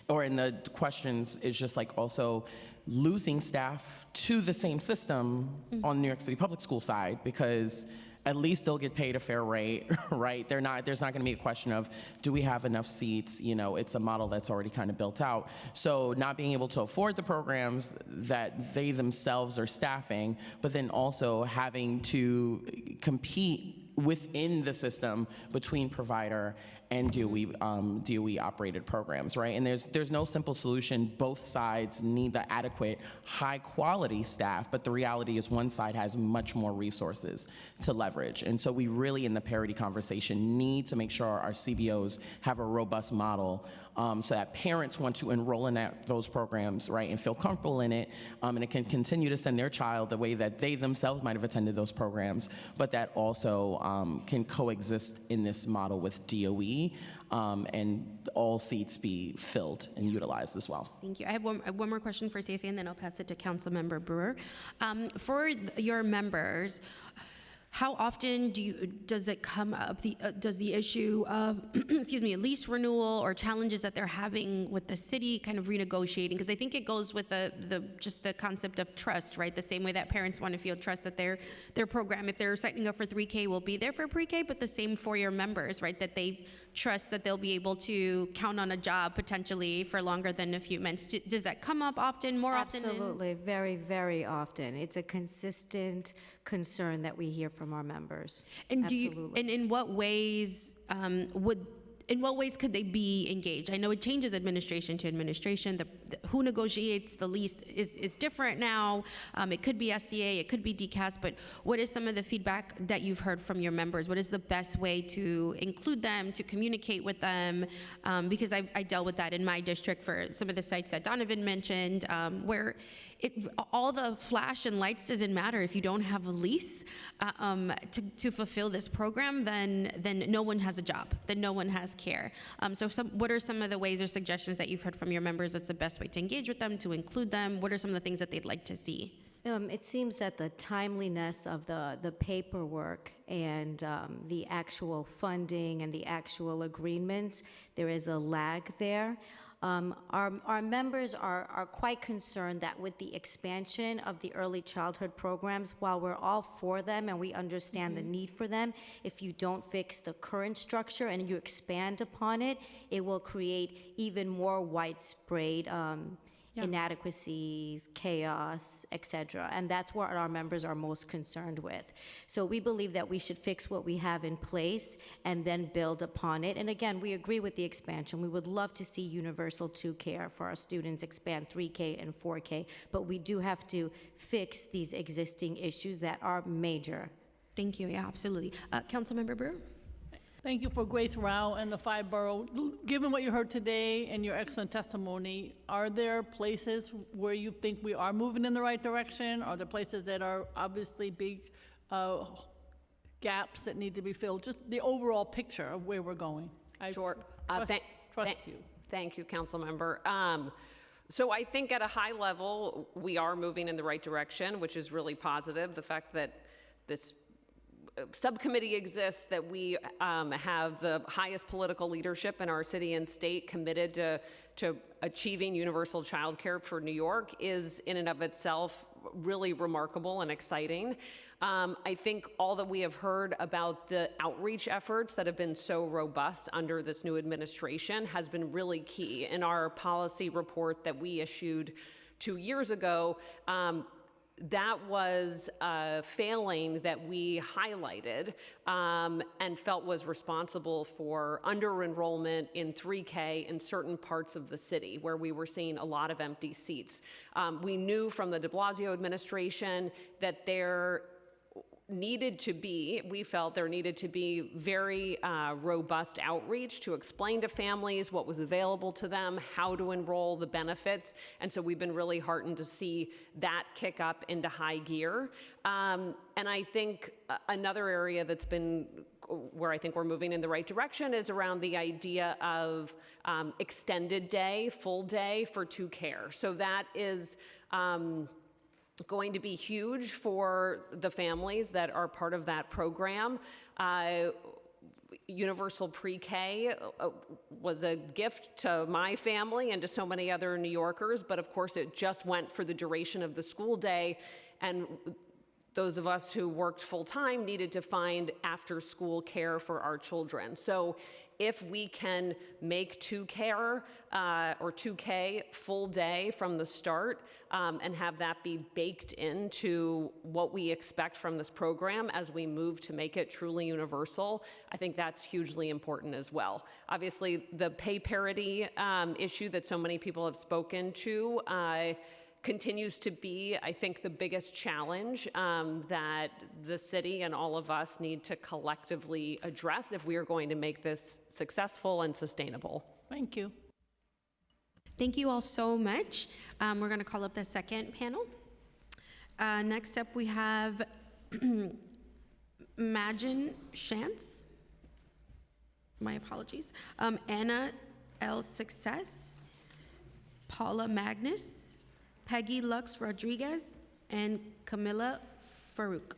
or in the questions, is just like also losing staff to the same system on New York City public school side, because at least they'll get paid a fair rate, right? There's not going to be a question of, do we have enough seats? It's a model that's already kind of built out. So not being able to afford the programs that they themselves are staffing, but then also having to compete within the system between provider and DOE operated programs, right? And there's no simple solution. Both sides need the adequate, high quality staff, but the reality is one side has much more resources to leverage. And so we really, in the parity conversation, need to make sure our CBOs have a robust model so that parents want to enroll in those programs, right, and feel comfortable in it, and it can continue to send their child the way that they themselves might have attended those programs, but that also can coexist in this model with DOE be, and all seats be filled and utilized as well. Thank you. I have one more question for CSA, and then I'll pass it to Councilmember Brewer. For your members, how often does it come up, does the issue of, excuse me, lease renewal or challenges that they're having with the city kind of renegotiating? Because I think it goes with just the concept of trust, right? The same way that parents want to feel trust that their program, if they're signing up for 3K, will be there for pre-K, but the same for your members, right? That they trust that they'll be able to count on a job potentially for longer than a few months. Does that come up often, more often? Absolutely, very, very often. It's a consistent concern that we hear from our members. And Absolutely. and in what ways could they be engaged? I know it changes administration to administration. Who negotiates the lease is different now. It could be SCA, it could be DCAS, but what is some of the feedback that you've heard from your members? What is the best way to include them, to communicate with them? Because I dealt with that in my district for some of the sites that Donovan mentioned, where all the flash and lights doesn't matter if you don't have a lease to fulfill this program. Then no one has a job. Then no one has care. What are some of the ways or suggestions that you've heard from your members that's the best way to engage with them, to include them? What are some of the things that they'd like to see? It seems that the timeliness of the paperwork and the actual funding and the actual agreements, there is a lag there. Our members are quite concerned that with the expansion of the early childhood programs, while we're all for them and we understand the need for them, if you don't fix the current structure and you expand upon it, it will create even more widespread inadequacies, chaos, etc. And that's what our members are most concerned with. So we believe that we should fix what we have in place and then build upon it. And again, we agree with the expansion. We would love to see universal 2K for our students, expand 3K and 4K, but we do have to fix these existing issues that are major. Thank you. Yeah, absolutely. Councilmember Brewer? Thank you for Grace Rao and the 5-borough. Given what you heard today and your excellent testimony, are there places where you think we are moving in the right direction? Are there places that are obviously big gaps that need to be filled? Just the overall picture of where we're going. Sure. Trust you. Thank you, Councilmember. So I think at a high level, we are moving in the right direction, which is really positive. The fact that this subcommittee exists, that we have the highest political leadership in our city and state committed to achieving universal childcare for New York is in and of itself really remarkable and exciting. I think all that we have heard about the outreach efforts that have been so robust under this new administration has been really key. In our policy report that we issued 2 years ago, that was a failing that we highlighted and felt was responsible for under-enrollment in 3K in certain parts of the city where we were seeing a lot of empty seats. We knew from the de Blasio administration that we felt there needed to be very robust outreach to explain to families what was available to them, how to enroll, the benefits. And so we've been really heartened to see that kick up into high gear. And I think another area that's been where I think we're moving in the right direction is around the idea of extended day, full day for 2Care. So that is going to be huge for the families that are part of that program. Universal Pre-K was a gift to my family and to so many other New Yorkers, but of course it just went for the duration of the school day, and those of us who worked full-time needed to find after-school care for our children. So if we can make 2Care or 2K full day from the start and have that be baked into what we expect from this program as we move to make it truly universal, I think that's hugely important as well. Obviously, the pay parity issue that so many people have spoken to continues to be, I think, the biggest challenge that the city and all of us need to collectively address if we are going to make this successful and sustainable. Thank you. Thank you all so much. We're going to call up the second panel. Next up, we have Majin Shantz. my apologies, Anna L. Success, Paula Magnus, Peggy Lux Rodriguez, and Camilla Farooq.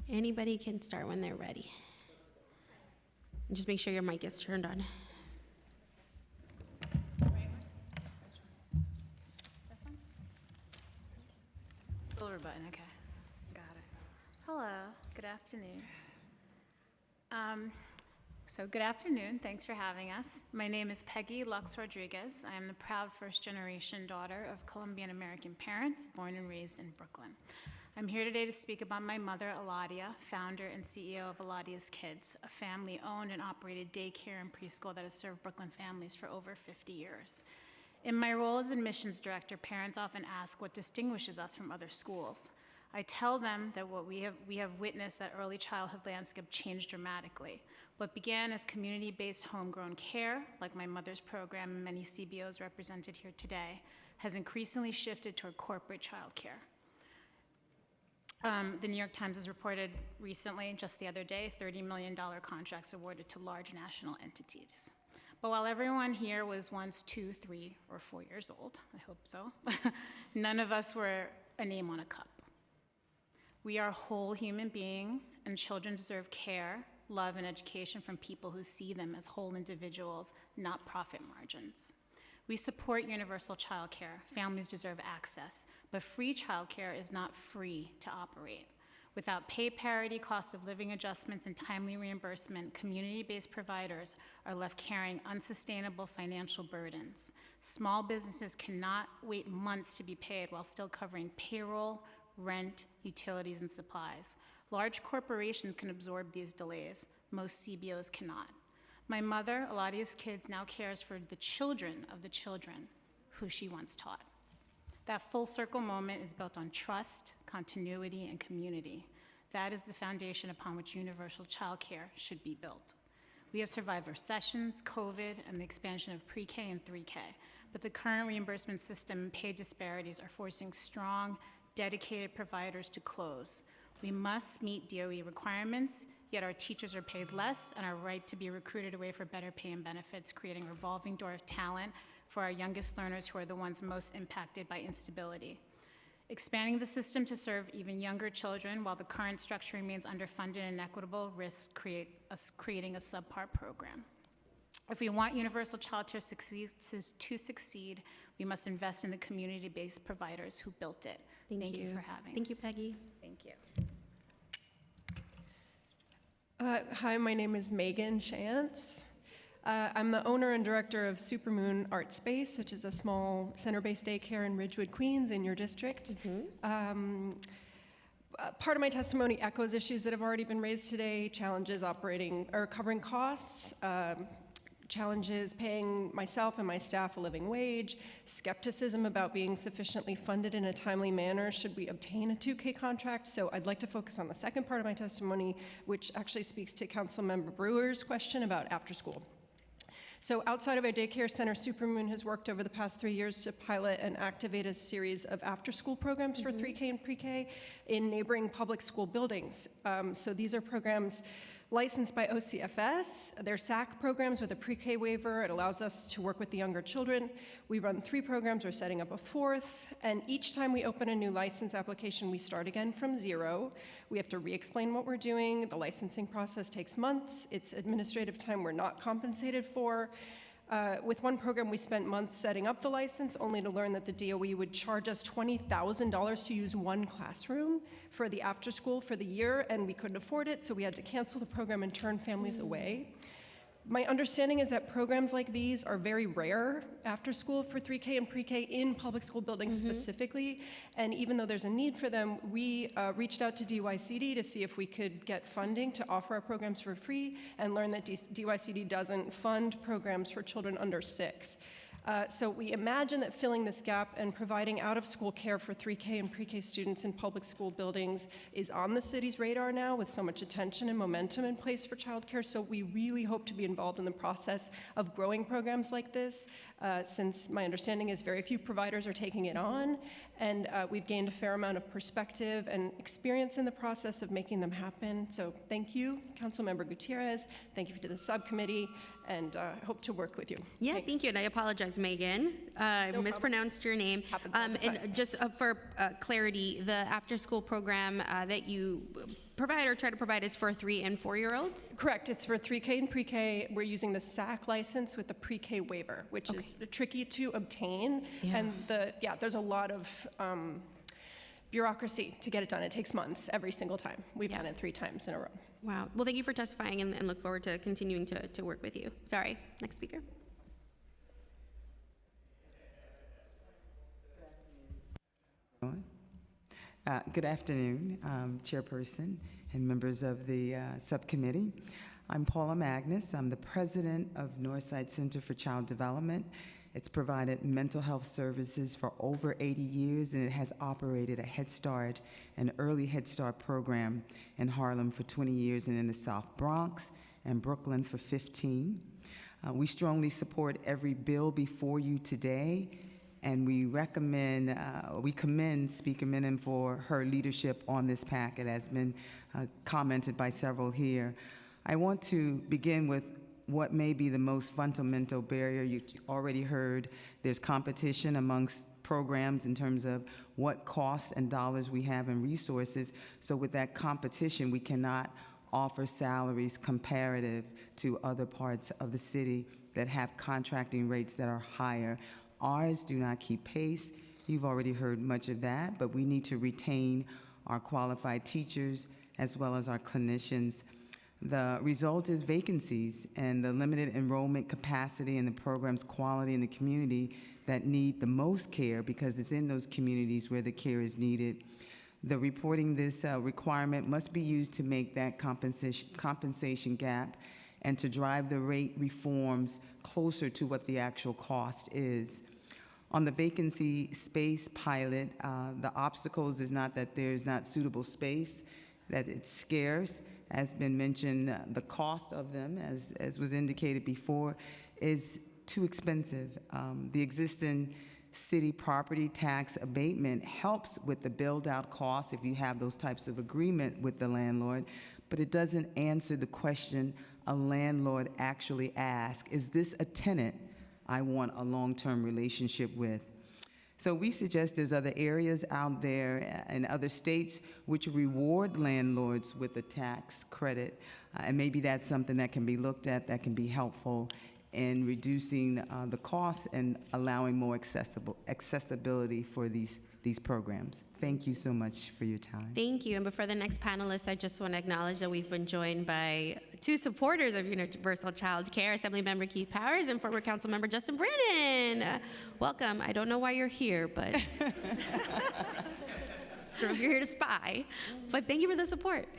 Anybody can start when they're ready. And just make sure your mic is turned on. Silver button, okay. Got it. Hello, good afternoon. Good afternoon, thanks for having us. My name is Peggy Lux Rodriguez. I am the proud first-generation daughter of Colombian American parents, born and raised in Brooklyn. I'm here today to speak about my mother, Eladia, founder and CEO of Eladia's Kids, a family-owned and operated daycare and preschool that has served Brooklyn families for over 50 years. In my role as admissions director, parents often ask what distinguishes us from other schools. I tell them that what we have witnessed that early childhood landscape change dramatically. What began as community-based homegrown care, like my mother's program and many CBOs represented here today, has increasingly shifted toward corporate childcare. The New York Times has reported recently, just the other day, $30 million contracts awarded to large national entities. But while everyone here was once 2, 3, or 4 years old, I hope so, none of us were a name on a cup. We are whole human beings, and children deserve care, love, and education from people who see them as whole individuals, not profit margins. We support universal childcare. Families deserve access, but free childcare is not free to operate. Without pay parity, cost of living adjustments, and timely reimbursement, community-based providers are left carrying unsustainable financial burdens. Small businesses cannot wait months to be paid while still covering payroll, rent, utilities, and supplies. Large corporations can absorb these delays. Most CBOs cannot. My mother, Eladia's Kids, now cares for the children of the children who she once taught. That full circle moment is built on trust, continuity, and community. That is the foundation upon which universal childcare should be built. We have survived recessions, COVID, and the expansion of pre-K and 3K, but the current reimbursement system and pay disparities are forcing strong, dedicated providers to close. We must meet DOE requirements, yet our teachers are paid less and are ripe to be recruited away for better pay and benefits, creating a revolving door of talent for our youngest learners who are the ones most impacted by instability. Expanding the system to serve even younger children while the current structure remains underfunded and inequitable risks creating a subpar program. If we want universal childcare to succeed, we must invest in the community-based providers who built it. Thank you for having us. Thank you, Peggy. Thank you. Hi, my name is Megan Shantz. I'm the owner and director of Supermoon Art Space, which is a small center-based daycare in Ridgewood, Queens, in your district. Part of my testimony echoes issues that have already been raised today, challenges operating or covering costs, challenges paying myself and my staff a living wage, skepticism about being sufficiently funded in a timely manner should we obtain a 2K contract. So I'd like to focus on the second part of my testimony, which actually speaks to Councilmember Brewer's question about after school. So outside of our daycare center, Supermoon has worked over the past 3 years to pilot and activate a series of after-school programs for 3K and pre-K in neighboring public school buildings. So these are programs licensed by OCFS. They're SAC programs with a pre-K waiver. It allows us to work with the younger children. We run 3 programs. We're setting up a 4th. And each time we open a new license application, we start again from 0. We have to re-explain what we're doing. The licensing process takes months. It's administrative time we're not compensated for. With one program, we spent months setting up the license, only to learn that the DOE would charge us $20,000 to use one classroom for the after school for the year, and we couldn't afford it, so we had to cancel the program and turn families away. My understanding is that programs like these are very rare after school for 3K and pre-K in public school buildings specifically, and even though there's a need for them, we reached out to DYCD to see if we could get funding to offer our programs for free and learn that DYCD doesn't fund programs for children under 6. So we imagine that filling this gap and providing out-of-school care for 3K and pre-K students in public school buildings is on the city's radar now with so much attention and momentum in place for childcare. So we really hope to be involved in the process of growing programs like this, since my understanding is very few providers are taking it on, and we've gained a fair amount of perspective and experience in the process of making them happen. So thank you, Councilmember Gutierrez. Thank you to the subcommittee, and I hope to work with you. Yeah, Thanks. thank you, and I apologize, Megan. I mispronounced your name. And just for clarity, the after-school program that you provide or try to provide is for 3 and 4-year-olds? Correct. It's for 3K and pre-K. We're using the SAC license with the pre-K waiver, which is tricky to obtain. Yeah. And there's a lot of bureaucracy to get it done. It takes months every single time. We've done it 3 times in a row. Wow. Well, thank you for testifying, and look forward to continuing to work with you. Sorry. Next speaker. Good afternoon, Chairperson and members of the subcommittee. I'm Paula Magnus. I'm the president of Northside Center for Child Development. It's provided mental health services for over 80 years, and it has operated a Head Start, an early Head Start program in Harlem for 20 years and in the South Bronx and Brooklyn for 15. We strongly support every bill before you today, and we commend Speaker Menon for her leadership on this packet, as been commented by several here. I want to begin with what may be the most fundamental barrier. You already heard there's competition amongst programs in terms of what costs and dollars we have and resources. So with that competition, we cannot offer salaries comparative to other parts of the city that have contracting rates that are higher. Ours do not keep pace. You've already heard much of that, but we need to retain our qualified teachers as well as our clinicians. The result is vacancies and the limited enrollment capacity and the program's quality in the community that need the most care, because it's in those communities where the care is needed. The reporting this requirement must be used to make that compensation gap and to drive the rate reforms closer to what the actual cost is. On the vacancy space pilot, the obstacles is not that there's not suitable space, that it's scarce. As been mentioned, the cost of them, as was indicated before, is too expensive. The existing city property tax abatement helps with the build-out costs if you have those types of agreement with the landlord, but it doesn't answer the question a landlord actually asks: is this a tenant I want a long-term relationship with? So we suggest there's other areas out there in other states which reward landlords with a tax credit, and maybe that's something that can be looked at that can be helpful in reducing the costs and allowing more accessibility for these programs. Thank you so much for your time. Thank you. And before the next panelist, I just want to acknowledge that we've been joined by 2 supporters of universal child care, Assemblymember Keith Powers and former Councilmember Justin Brannan. Welcome. I don't know why you're here, but I don't know if you're here to spy, but thank you for the support.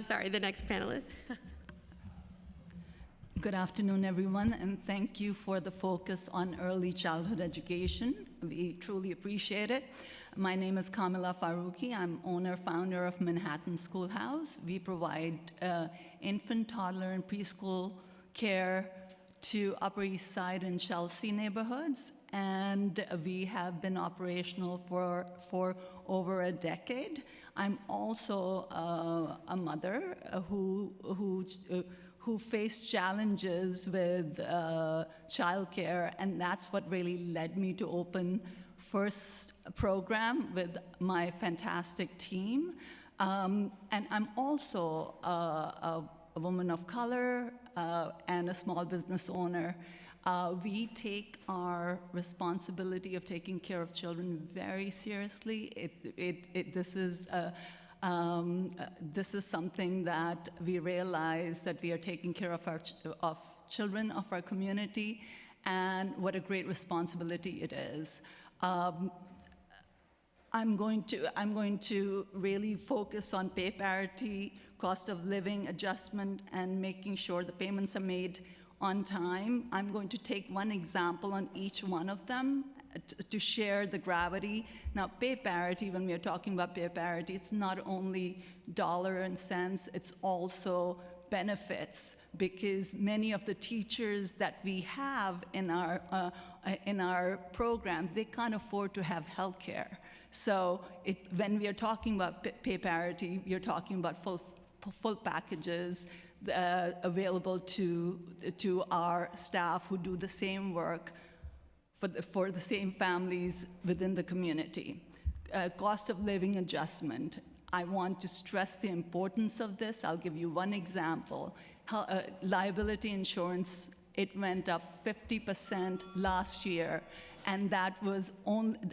Sorry, the next panelist. Good afternoon, everyone, and thank you for the focus on early childhood education. We truly appreciate it. My name is Kamila Faruqi. I'm owner-founder of Manhattan Schoolhouse. We provide infant, toddler, and preschool care to Upper East Side and Chelsea neighborhoods, and we have been operational for over a decade. I'm also a mother who faced challenges with childcare, and that's what really led me to open first program with my fantastic team. And I'm also a woman of color and a small business owner. We take our responsibility of taking care of children very seriously. This is something that we realize, that we are taking care of children of our community, and what a great responsibility it is. I'm going to really focus on pay parity, cost of living adjustment, and making sure the payments are made on time. I'm going to take one example on each one of them to share the gravity. Now, pay parity, when we are talking about pay parity, it's not only dollar and cents, it's also benefits, because many of the teachers that we have in our program, they can't afford to have health care. So when we are talking about pay parity, we are talking about full packages available to our staff who do the same work for the same families within the community. Cost of living adjustment. I want to stress the importance of this. I'll give you one example. Liability insurance, it went up 50% last year, and that was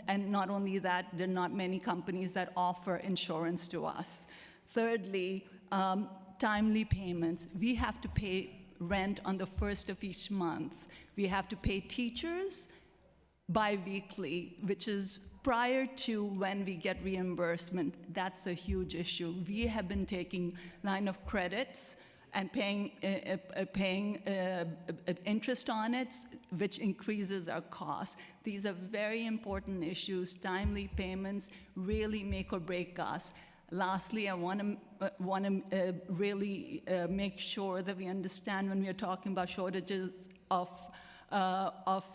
and not only that, there are not many companies that offer insurance to us. Thirdly, timely payments. We have to pay rent on the first of each month. We have to pay teachers bi-weekly, which is prior to when we get reimbursement. That's a huge issue. We have been taking line of credits and paying interest on it, which increases our costs. These are very important issues. Timely payments really make or break us. Lastly, I want to really make sure that we understand when we are talking about shortages of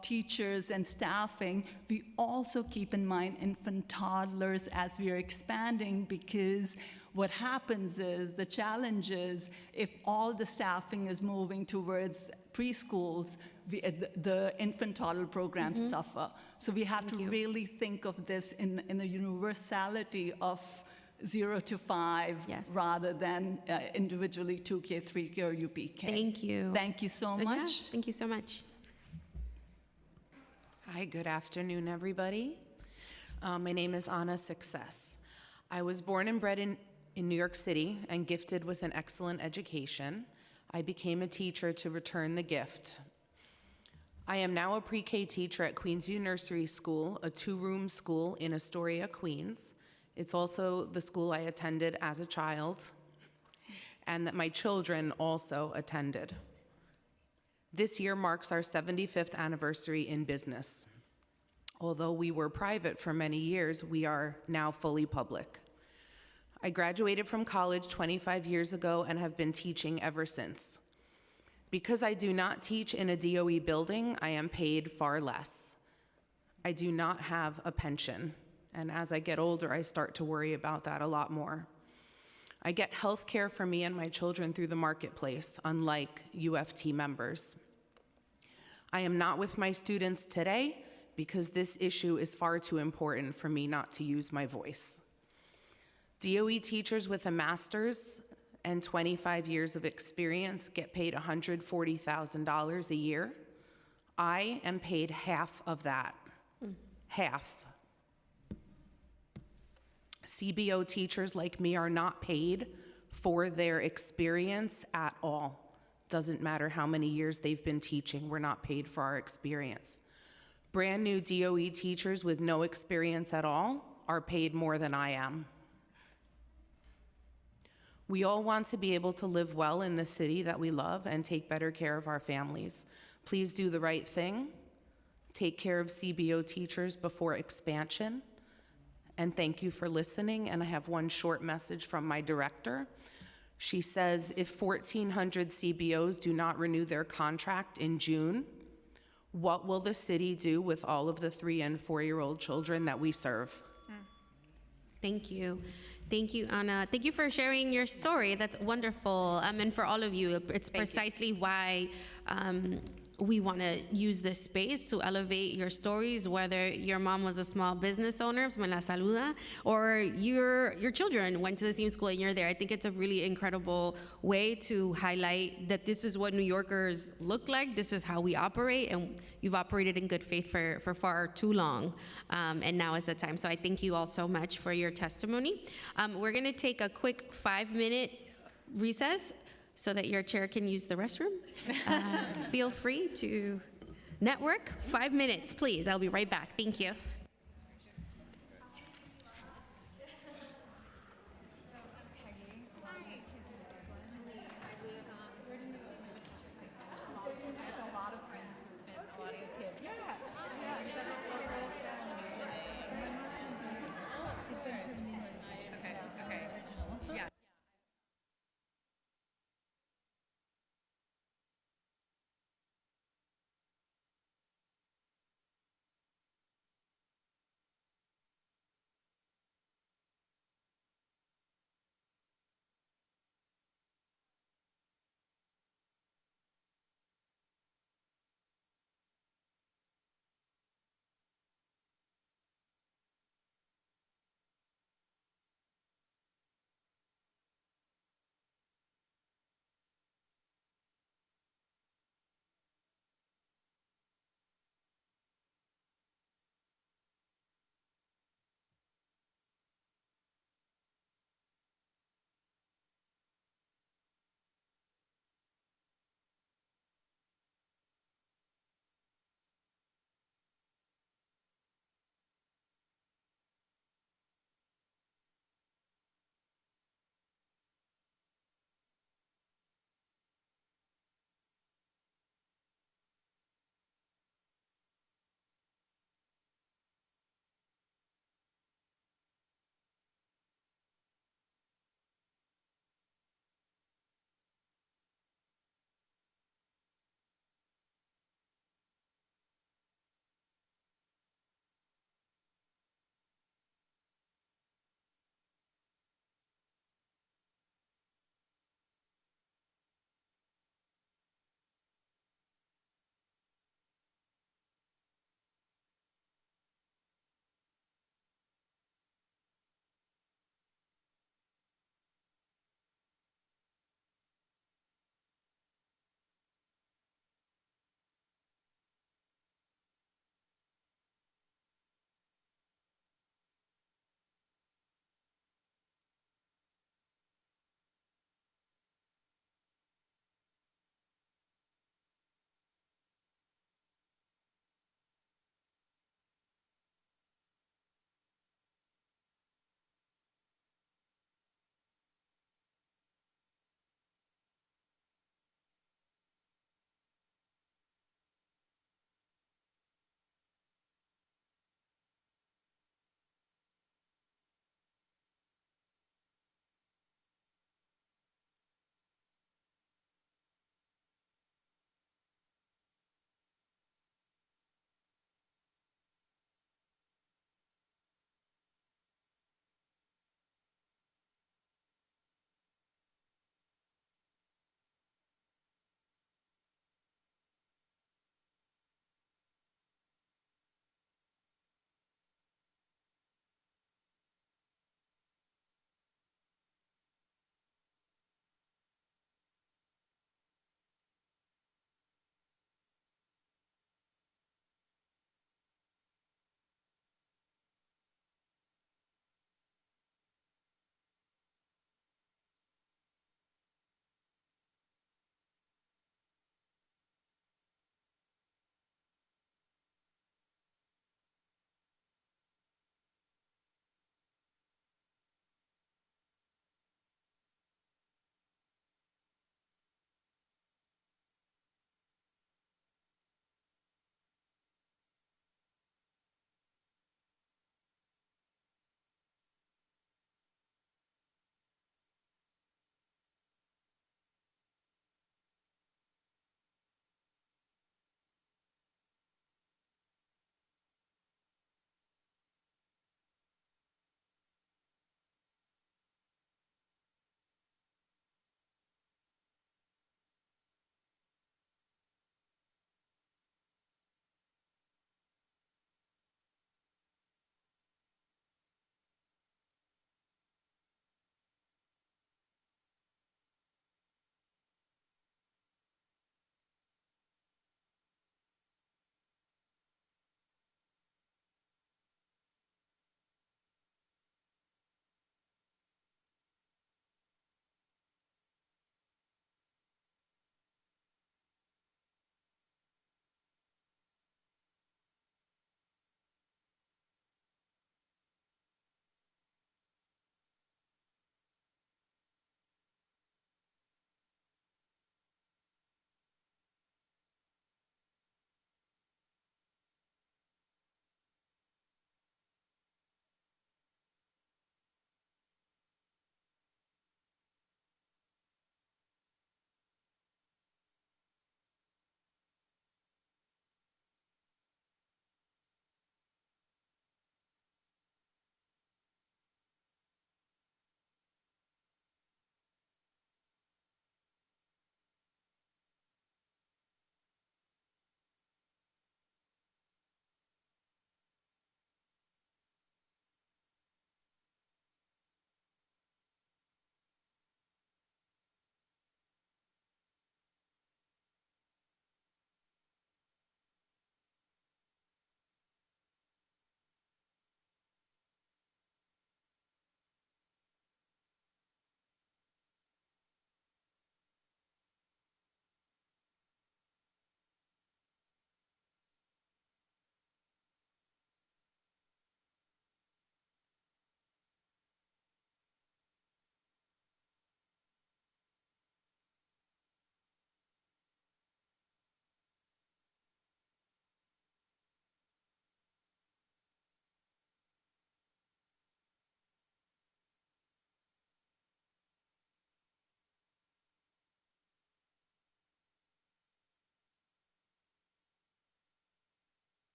teachers and staffing, we also keep in mind infant toddlers as we are expanding, because what happens is, the challenge is, if all the staffing is moving towards preschools, the infant toddler programs suffer. So we have to really think of this in a universality of 0 to 5, rather than individually 2K, 3K, or UPK. Thank you. Thank you so much. Thank you so much. Hi, good afternoon, everybody. My name is Anna Success. I was born and bred in New York City and gifted with an excellent education. I became a teacher to return the gift. I am now a pre-K teacher at Queensview Nursery School, a 2-room school in Astoria, Queens. It's also the school I attended as a child, and that my children also attended. This year marks our 75th anniversary in business. Although we were private for many years, we are now fully public. I graduated from college 25 years ago and have been teaching ever since. Because I do not teach in a DOE building, I am paid far less. I do not have a pension, and as I get older, I start to worry about that a lot more. I get health care for me and my children through the marketplace, unlike UFT members. I am not with my students today because this issue is far too important for me not to use my voice. DOE teachers with a master's and 25 years of experience get paid $140,000 a year. I am paid half of that. Half. CBO teachers like me are not paid for their experience at all. Doesn't matter how many years they've been teaching, we're not paid for our experience. Brand new DOE teachers with no experience at all are paid more than I am. We all want to be able to live well in the city that we love and take better care of our families. Please do the right thing. Take care of CBO teachers before expansion. And thank you for listening. And I have one short message from my director. She says, if 1,400 CBOs do not renew their contract in June, what will the city do with all of the 3- and 4-year-old children that we serve? Thank you. Thank you, Anna. Thank you for sharing your story. That's wonderful. And for all of you, it's precisely why we want to use this space to elevate your stories, whether your mom was a small business owner, me la saluda, or your children went to the same school and you're there. I think it's a really incredible way to highlight that this is what New Yorkers look like, this is how we operate, and you've operated in good faith for far too long, and now is the time. So I thank you all so much for your testimony. We're gonna take a quick 5-minute recess so that your chair can use the restroom. Feel free to network. 5 minutes, please. I'll be right back. Thank you.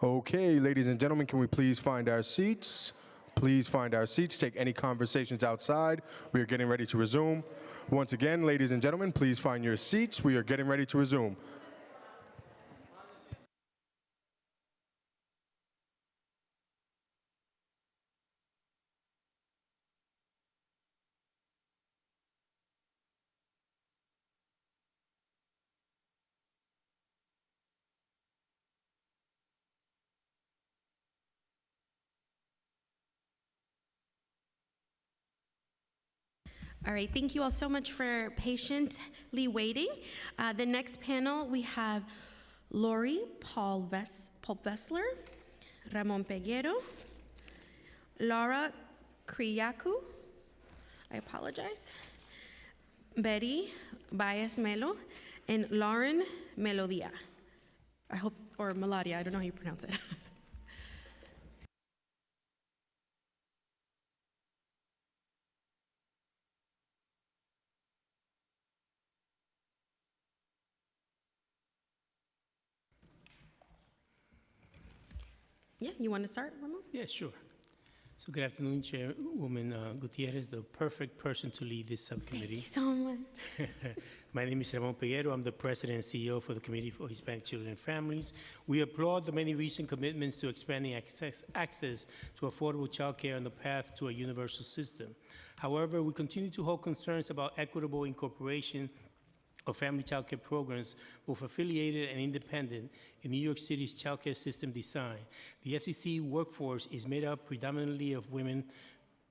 Okay, ladies and gentlemen, can we please find our seats? Please find our seats. Take any conversations outside. We are getting ready to resume. Once again, ladies and gentlemen, please find your seats. We are getting ready to resume. All right, thank you all so much for patiently waiting. The next panel, we have Lori Pulvesler, Ramon Peguero, Laura Kriyaku, I apologize, Betty Baez Melo, and Lauren Melodia. I hope, or Melodia, I don't know how you pronounce it. Yeah, you want to start, Ramon? Yeah, sure. So good afternoon, Chairwoman Gutierrez, the perfect person to lead this subcommittee. Thank you so much. My name is Ramon Peguero. I'm the President and CEO for the Committee for Hispanic Children and Families. We applaud the many recent commitments to expanding access to affordable child care on the path to a universal system. However, we continue to hold concerns about equitable incorporation of family child care programs, both affiliated and independent, in New York City's child care system design. The FCC workforce is made up predominantly of women,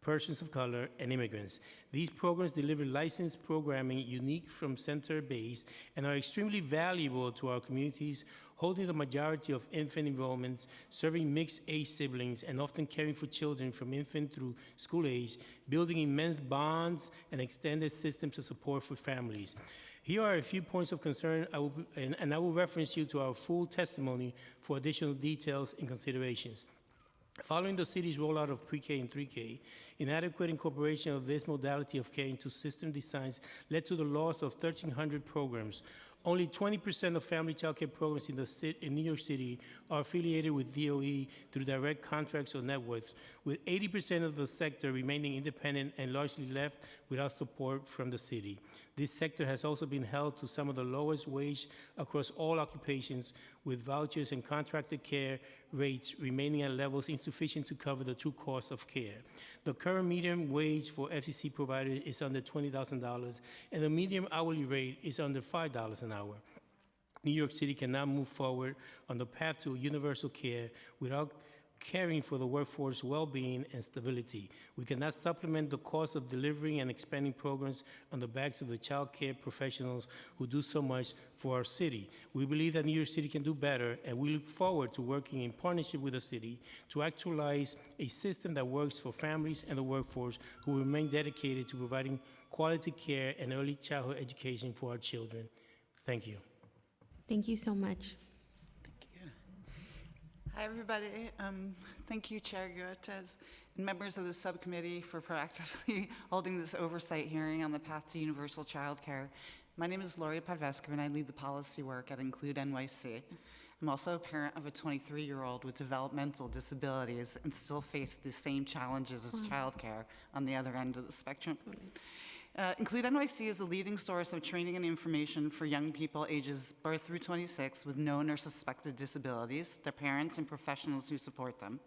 persons of color, and immigrants. These programs deliver licensed programming unique from center-based and are extremely valuable to our communities, holding the majority of infant enrollments, serving mixed-age siblings, and often caring for children from infant through school age, building immense bonds and extended systems of support for families. Here are a few points of concern, I will reference you to our full testimony for additional details and considerations. Following the city's rollout of pre-K and 3K, inadequate incorporation of this modality of care into system designs led to the loss of 1,300 programs. Only 20% of family child care programs in New York City are affiliated with DOE through direct contracts or networks, with 80% of the sector remaining independent and largely left without support from the city. This sector has also been held to some of the lowest wage across all occupations, with vouchers and contracted care rates remaining at levels insufficient to cover the true cost of care. The current median wage for FCC providers is under $20,000, and the median hourly rate is under $5 an hour. New York City cannot move forward on the path to universal care without caring for the workforce well-being and stability. We cannot supplement the cost of delivering and expanding programs on the backs of the child care professionals who do so much for our city. We believe that New York City can do better, and we look forward to working in partnership with the city to actualize a system that works for families and the workforce who remain dedicated to providing quality care and early childhood education for our children. Thank you. Thank you so much. Hi, everybody. Thank you, Chair Gutierrez, and members of the subcommittee for proactively holding this oversight hearing on the path to universal child care. My name is Lori Podvesker, and I lead the policy work at Include NYC. I'm also a parent of a 23-year-old with developmental disabilities and still face the same challenges as childcare on the other end of the spectrum. Include NYC is the leading source of training and information for young people ages birth through 26 with known or suspected disabilities, their parents, and professionals who support them.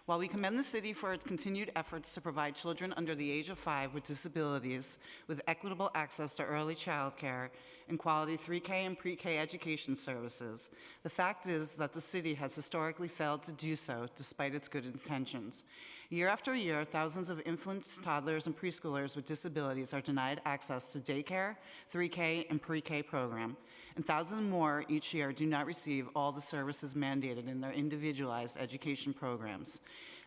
While we commend the city for its continued efforts to provide children under the age of 5 with disabilities with equitable access to early child care and quality 3K and pre-K education services, the fact is that the city has historically failed to do so despite its good intentions. Year after year, thousands of infants, toddlers, and preschoolers with disabilities are denied access to daycare, 3K, and pre-K program, and thousands more each year do not receive all the services mandated in their individualized education programs.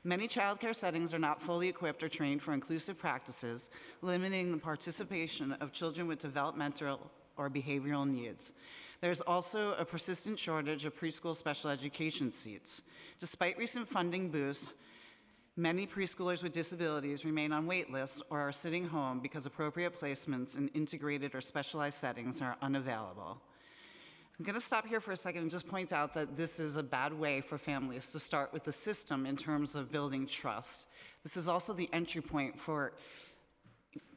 Many child care settings are not fully equipped or trained for inclusive practices, limiting the participation of children with developmental or behavioral needs. There's also a persistent shortage of preschool special education seats. Despite recent funding boosts, many preschoolers with disabilities remain on wait lists or are sitting home because appropriate placements in integrated or specialized settings are unavailable. I'm going to stop here for a second and just point out that this is a bad way for families to start with the system in terms of building trust. This is also the entry point for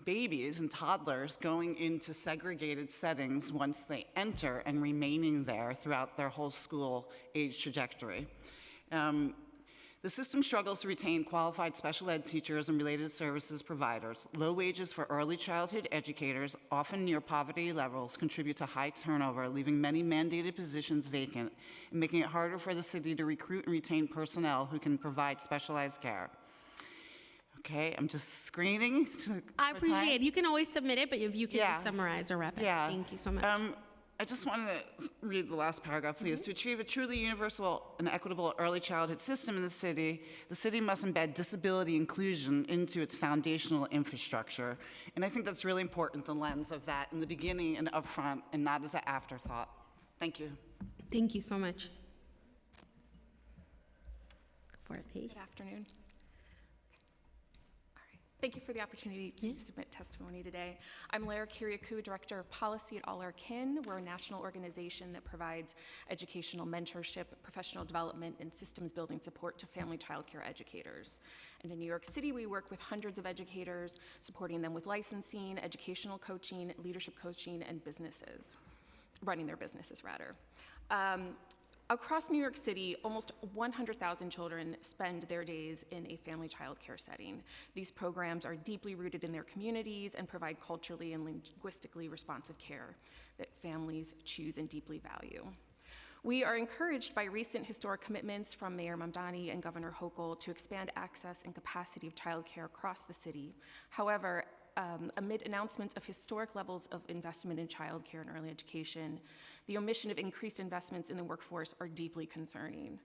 babies and toddlers going into segregated settings once they enter and remaining there throughout their whole school age trajectory. The system struggles to retain qualified special ed teachers and related services providers. Low wages for early childhood educators, often near poverty levels, contribute to high turnover, leaving many mandated positions vacant and making it harder for the city to recruit and retain personnel who can provide specialized care. Okay, I'm just screening. I appreciate it. You can always submit it, but if you can just summarize or wrap it. Yeah. Thank you so much. I just wanted to read the last paragraph, please. To achieve a truly universal and equitable early childhood system in the city must embed disability inclusion into its foundational infrastructure. And I think that's really important, the lens of that in the beginning and upfront, and not as an afterthought. Thank you. Thank you so much. Go for it, Paige. Good afternoon. Thank you for the opportunity to submit testimony today. I'm Lara Kiriakou, Director of Policy at All Our Kin. We're a national organization that provides educational mentorship, professional development, and systems building support to family child care educators. And in New York City, we work with hundreds of educators, supporting them with licensing, educational coaching, leadership coaching, and businesses, running their businesses, rather. Across New York City, almost 100,000 children spend their days in a family child care setting. These programs are deeply rooted in their communities and provide culturally and linguistically responsive care that families choose and deeply value. We are encouraged by recent historic commitments from Mayor Mamdani and Governor Hochul to expand access and capacity of child care across the city. However, amid announcements of historic levels of investment in child care and early education, the omission of increased investments in the workforce are deeply concerning.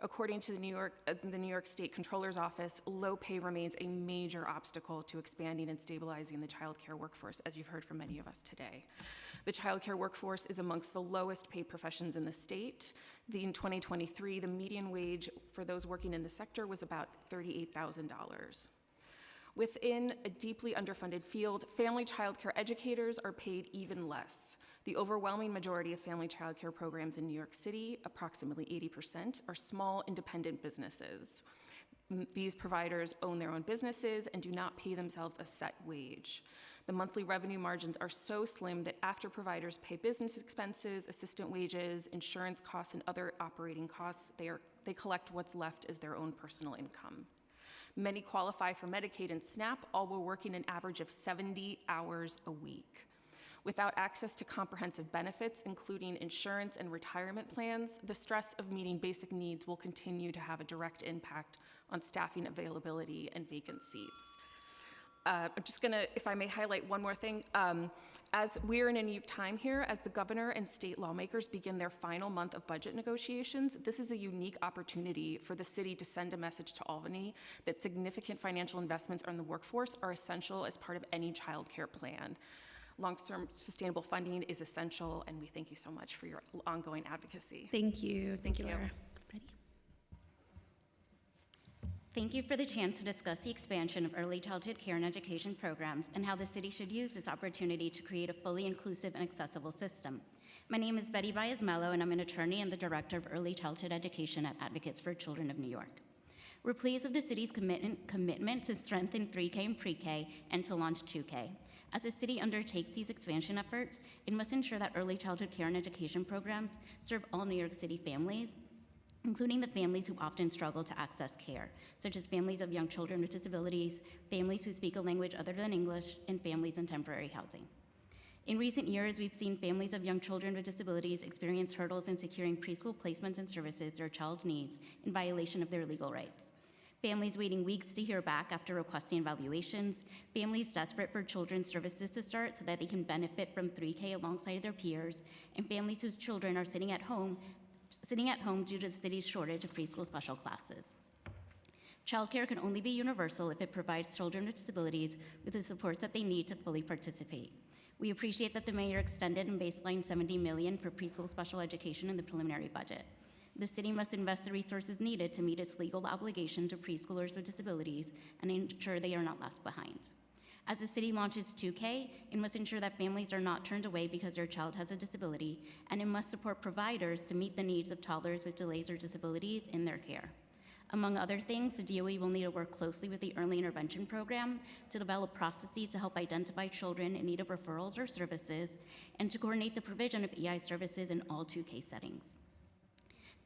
According to the New York State Controller's Office, low pay remains a major obstacle to expanding and stabilizing the child care workforce, as you've heard from many of us today. The child care workforce is amongst the lowest paid professions in the state. In 2023, the median wage for those working in the sector was about $38,000. Within a deeply underfunded field, family child care educators are paid even less. The overwhelming majority of family child care programs in New York City, approximately 80%, are small independent businesses. These providers own their own businesses and do not pay themselves a set wage. The monthly revenue margins are so slim that after providers pay business expenses, assistant wages, insurance costs, and other operating costs, they collect what's left as their own personal income. Many qualify for Medicaid and SNAP, all while working an average of 70 hours a week. Without access to comprehensive benefits, including insurance and retirement plans, the stress of meeting basic needs will continue to have a direct impact on staffing availability and vacant seats. I'm just gonna, if I may highlight one more thing. As we're in a unique time here, as the governor and state lawmakers begin their final month of budget negotiations, this is a unique opportunity for the city to send a message to Albany that significant financial investments in the workforce are essential as part of any child care plan. Long-term sustainable funding is essential, and we thank you so much for your ongoing advocacy. Thank you. Thank you, Lara. Thank you for the chance to discuss the expansion of early childhood care and education programs and how the city should use this opportunity to create a fully inclusive and accessible system. My name is Betty Baez-Mello, and I'm an attorney and the director of early childhood education at Advocates for Children of New York. We're pleased with the city's commitment to strengthen 3K and pre-K and to launch 2K. As the city undertakes these expansion efforts, it must ensure that early childhood care and education programs serve all New York City families, including the families who often struggle to access care, such as families of young children with disabilities, families who speak a language other than English, and families in temporary housing. In recent years, we've seen families of young children with disabilities experience hurdles in securing preschool placements and services their child needs in violation of their legal rights. Families waiting weeks to hear back after requesting evaluations, families desperate for children's services to start so that they can benefit from 3K alongside their peers, and families whose children are sitting at home due to the city's shortage of preschool special classes. Childcare can only be universal if it provides children with disabilities with the supports that they need to fully participate. We appreciate that the mayor extended and baseline $70 million for preschool special education in the preliminary budget. The city must invest the resources needed to meet its legal obligation to preschoolers with disabilities and ensure they are not left behind. As the city launches 2K, it must ensure that families are not turned away because their child has a disability, and it must support providers to meet the needs of toddlers with delays or disabilities in their care. Among other things, the DOE will need to work closely with the Early Intervention Program to develop processes to help identify children in need of referrals or services, and to coordinate the provision of EI services in all 2K settings.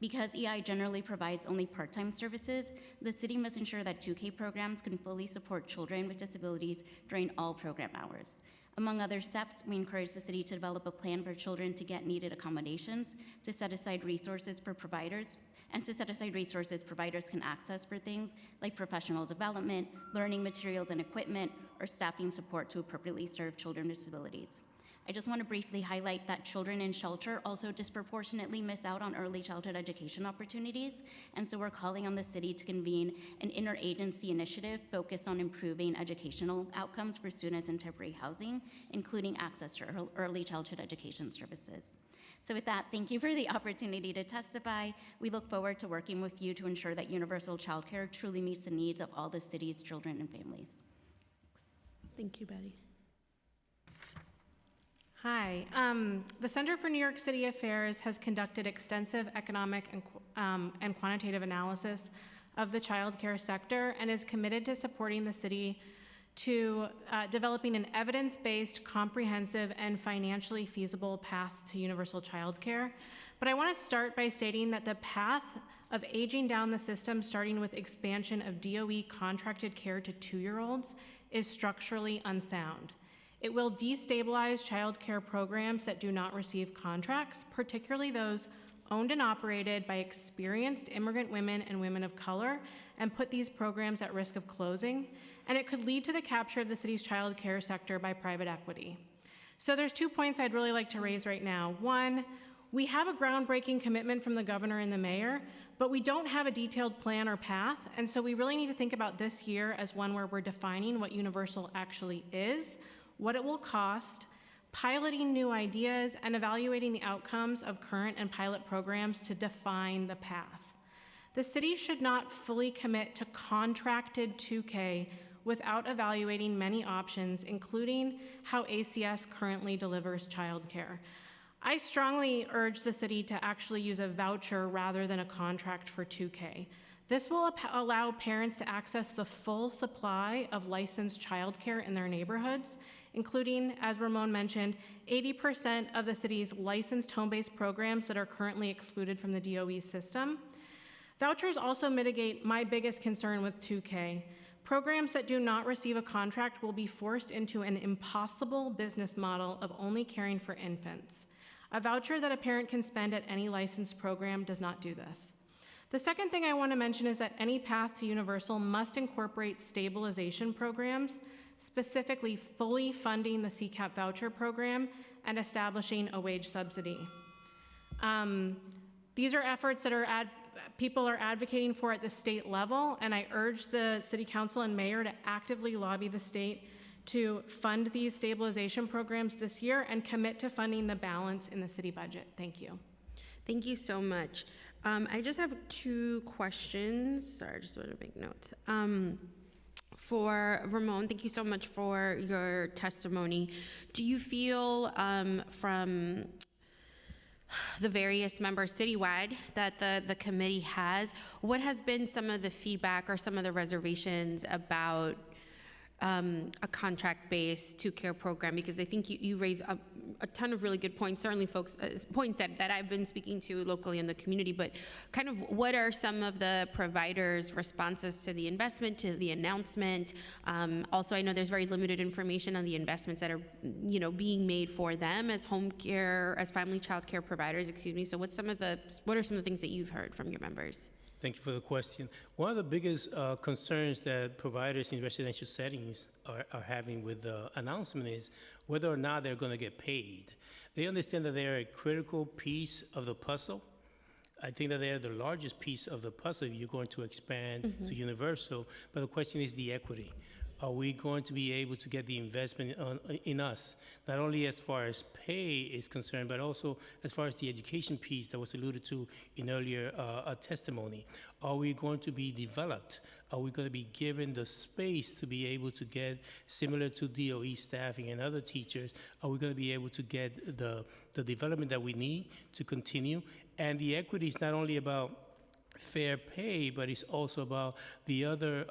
Because EI generally provides only part-time services, the city must ensure that 2K programs can fully support children with disabilities during all program hours. Among other steps, we encourage the city to develop a plan for children to get needed accommodations, to set aside resources for providers, and to set aside resources providers can access for things like professional development, learning materials and equipment, or staffing support to appropriately serve children with disabilities. I just want to briefly highlight that children in shelter also disproportionately miss out on early childhood education opportunities, and so we're calling on the city to convene an interagency initiative focused on improving educational outcomes for students in temporary housing, including access to early childhood education services. So with that, thank you for the opportunity to testify. We look forward to working with you to ensure that universal childcare truly meets the needs of all the city's children and families. Thank you, Betty. Hi. The Center for New York City Affairs has conducted extensive economic and quantitative analysis of the child care sector and is committed to supporting the city to developing an evidence-based, comprehensive, and financially feasible path to universal child care. But I want to start by stating that the path of aging down the system, starting with expansion of DOE contracted care to 2-year-olds, is structurally unsound. It will destabilize child care programs that do not receive contracts, particularly those owned and operated by experienced immigrant women and women of color, and put these programs at risk of closing. And it could lead to the capture of the city's child care sector by private equity. So there's 2 points I'd really like to raise right now. One, we have a groundbreaking commitment from the governor and the mayor, but we don't have a detailed plan or path, and so we really need to think about this year as one where we're defining what universal actually is, what it will cost, piloting new ideas, and evaluating the outcomes of current and pilot programs to define the path. The city should not fully commit to contracted 2K without evaluating many options, including how ACS currently delivers childcare. I strongly urge the city to actually use a voucher rather than a contract for 2K. This will allow parents to access the full supply of licensed childcare in their neighborhoods, including, as Ramon mentioned, 80% of the city's licensed home-based programs that are currently excluded from the DOE system. Vouchers also mitigate my biggest concern with 2K. Programs that do not receive a contract will be forced into an impossible business model of only caring for infants. A voucher that a parent can spend at any licensed program does not do this. The second thing I want to mention is that any path to universal must incorporate stabilization programs, specifically fully funding the CCAP voucher program and establishing a wage subsidy. These are efforts that people are advocating for at the state level, and I urge the city council and mayor to actively lobby the state to fund these stabilization programs this year and commit to funding the balance in the city budget. Thank you. Thank you so much. I just have 2 questions. Sorry, I just want to make notes. For Ramon, thank you so much for your testimony. Do you feel from the various members citywide that the committee has, what has been some of the feedback or some of the reservations about a contract-based 2Care program? Because I think you raise a ton of really good points, certainly folks, points that I've been speaking to locally in the community, but kind of what are some of the providers' responses to the investment, to the announcement? Also, I know there's very limited information on the investments that are, being made for them as home care, as family child care providers, excuse me. So what are some of the things that you've heard from your members? Thank you for the question. One of the biggest concerns that providers in residential settings are having with the announcement is whether or not they're going to get paid. They understand that they're a critical piece of the puzzle. I think that they're the largest piece of the puzzle if you're going to expand to universal, but the question is the equity. are we going to be able to get the investment in us, not only as far as pay is concerned, but also as far as the education piece that was alluded to in earlier testimony. Are we going to be developed? Are we going to be given the space to be able to get, similar to DOE staffing and other teachers, are we going to be able to get the development that we need to continue? And the equity is not only about fair pay, but it's also about the other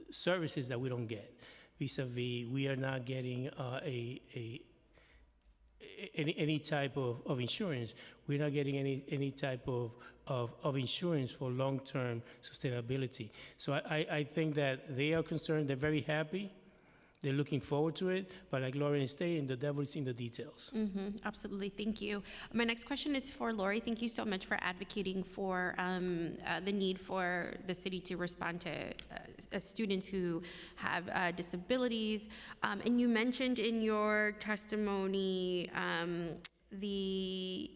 services that we don't get. Vis-a-vis, we are not getting any type of insurance. We're not getting any type of insurance for long-term sustainability. So I think that they are concerned. They're very happy. They're looking forward to it, but like Lauren is saying, the devil is in the details. Absolutely, thank you. My next question is for Lori. Thank you so much for advocating for the need for the city to respond to students who have disabilities. And you mentioned in your testimony the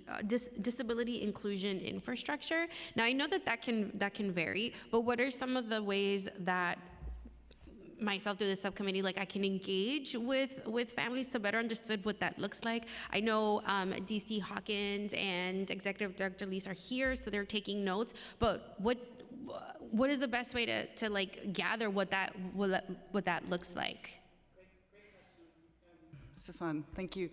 disability inclusion infrastructure. Now, I know that can vary, but what are some of the ways that myself through the subcommittee, like I can engage with families to better understand what that looks like? I know DC Hawkins and Executive Director Lees are here, so they're taking notes, but what is the best way to like gather what that looks like? Sasan, thank you.